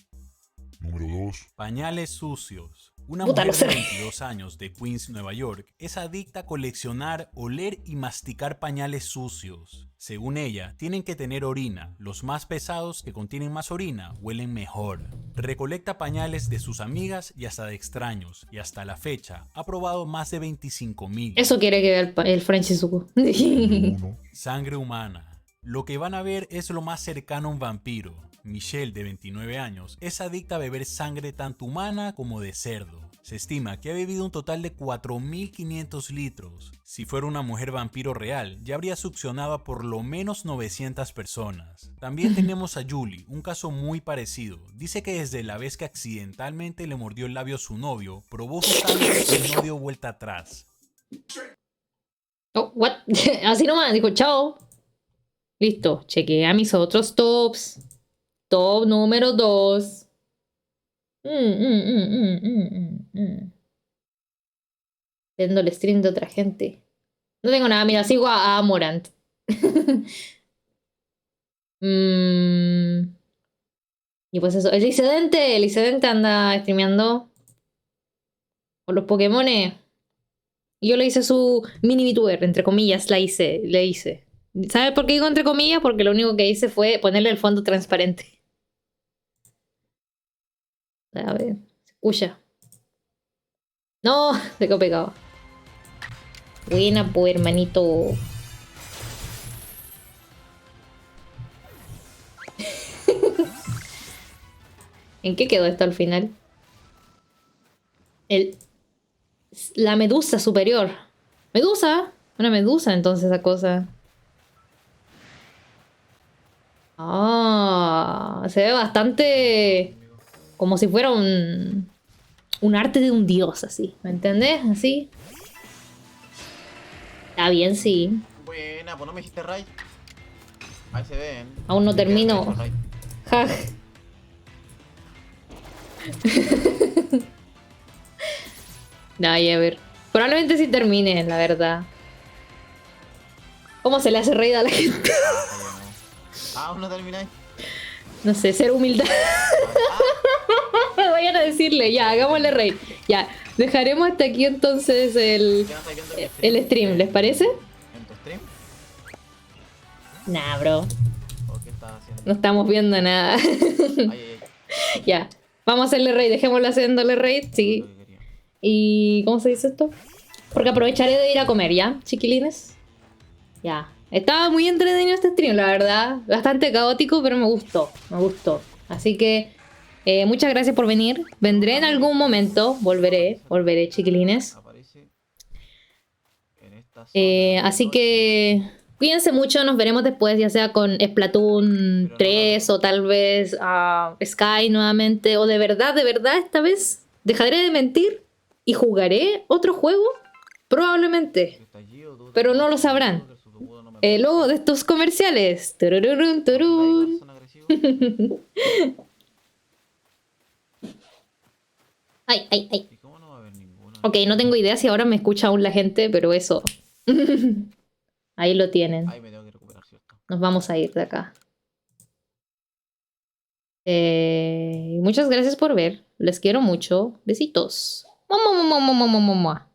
Número 2. Pañales sucios. Una mujer de 22 años de Queens, Nueva York, es adicta a coleccionar, oler y masticar pañales sucios. Según ella, tienen que tener orina. Los más pesados que contienen más orina huelen mejor. Recolecta pañales de sus amigas y hasta de extraños, y hasta la fecha ha probado más de 25,000. Eso quiere que vea el Frenchy Zuko. Sangre humana. Lo que van a ver es lo más cercano a un vampiro. Michelle, de 29 años, es adicta a beber sangre tanto humana como de cerdo. Se estima que ha bebido un total de 4.500 litros. Si fuera una mujer vampiro real, ya habría succionado a por lo menos 900 personas. También tenemos a Julie, un caso muy parecido. Dice que desde la vez que accidentalmente le mordió el labio a su novio, probó su sangre y no dio vuelta atrás. Oh, what? Así nomás, dijo chao. Listo, chequea mis otros tops. Top número 2. Viendo el stream de otra gente. No tengo nada, mira, sigo a Morant. Y pues eso, el Lisedente anda streameando. Con los Pokémones. Y yo le hice su mini VTuber, entre comillas, le hice. ¿Sabes por qué digo entre comillas? Porque lo único que hice fue ponerle el fondo transparente. A ver, se escucha. No, se quedó pegado. Buena, pues, hermanito. ¿En qué quedó esto al final? La medusa superior. ¿Medusa? Una medusa, entonces, esa cosa. Ah, se ve bastante como si fuera un arte de un dios, así. ¿Me entendés? Así. Está bien, sí. Buena, pues no me dijiste raid. Ahí se ven. Aún no termino. Ja. Ay, a ver. Probablemente sí termine, la verdad. ¿Cómo se le hace raid a la gente? Aún no termináis. No sé, ser humildad. Vayan a decirle, ya, hagámosle raid. Ya, dejaremos hasta aquí entonces el stream, ¿les parece? ¿En tu stream? Nah, bro. ¿O qué estás haciendo? No estamos viendo nada. Ya, vamos a hacerle raid, dejémoslo haciéndole raid, sí. ¿Y cómo se dice esto? Porque aprovecharé de ir a comer, ¿ya, chiquilines? Ya. Estaba muy entretenido este stream, la verdad. Bastante caótico, pero me gustó. Me gustó. Así que muchas gracias por venir. Vendré en algún momento. Volveré, chiquilines. Así que cuídense mucho. Nos veremos después, ya sea con Splatoon 3 o tal vez Sky nuevamente. O de verdad, esta vez dejaré de mentir y jugaré otro juego. Probablemente. Pero no lo sabrán. Luego de estos comerciales. Turururun, turun. Ay, ay, ay. Ok, no tengo idea si ahora me escucha aún la gente, pero eso. Ahí lo tienen. Nos vamos a ir de acá. Muchas gracias por ver. Les quiero mucho. Besitos. Mua, mua, mua, mua, mua, mua, mua.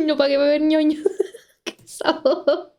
No pagué beber ñoño. Qué pesado.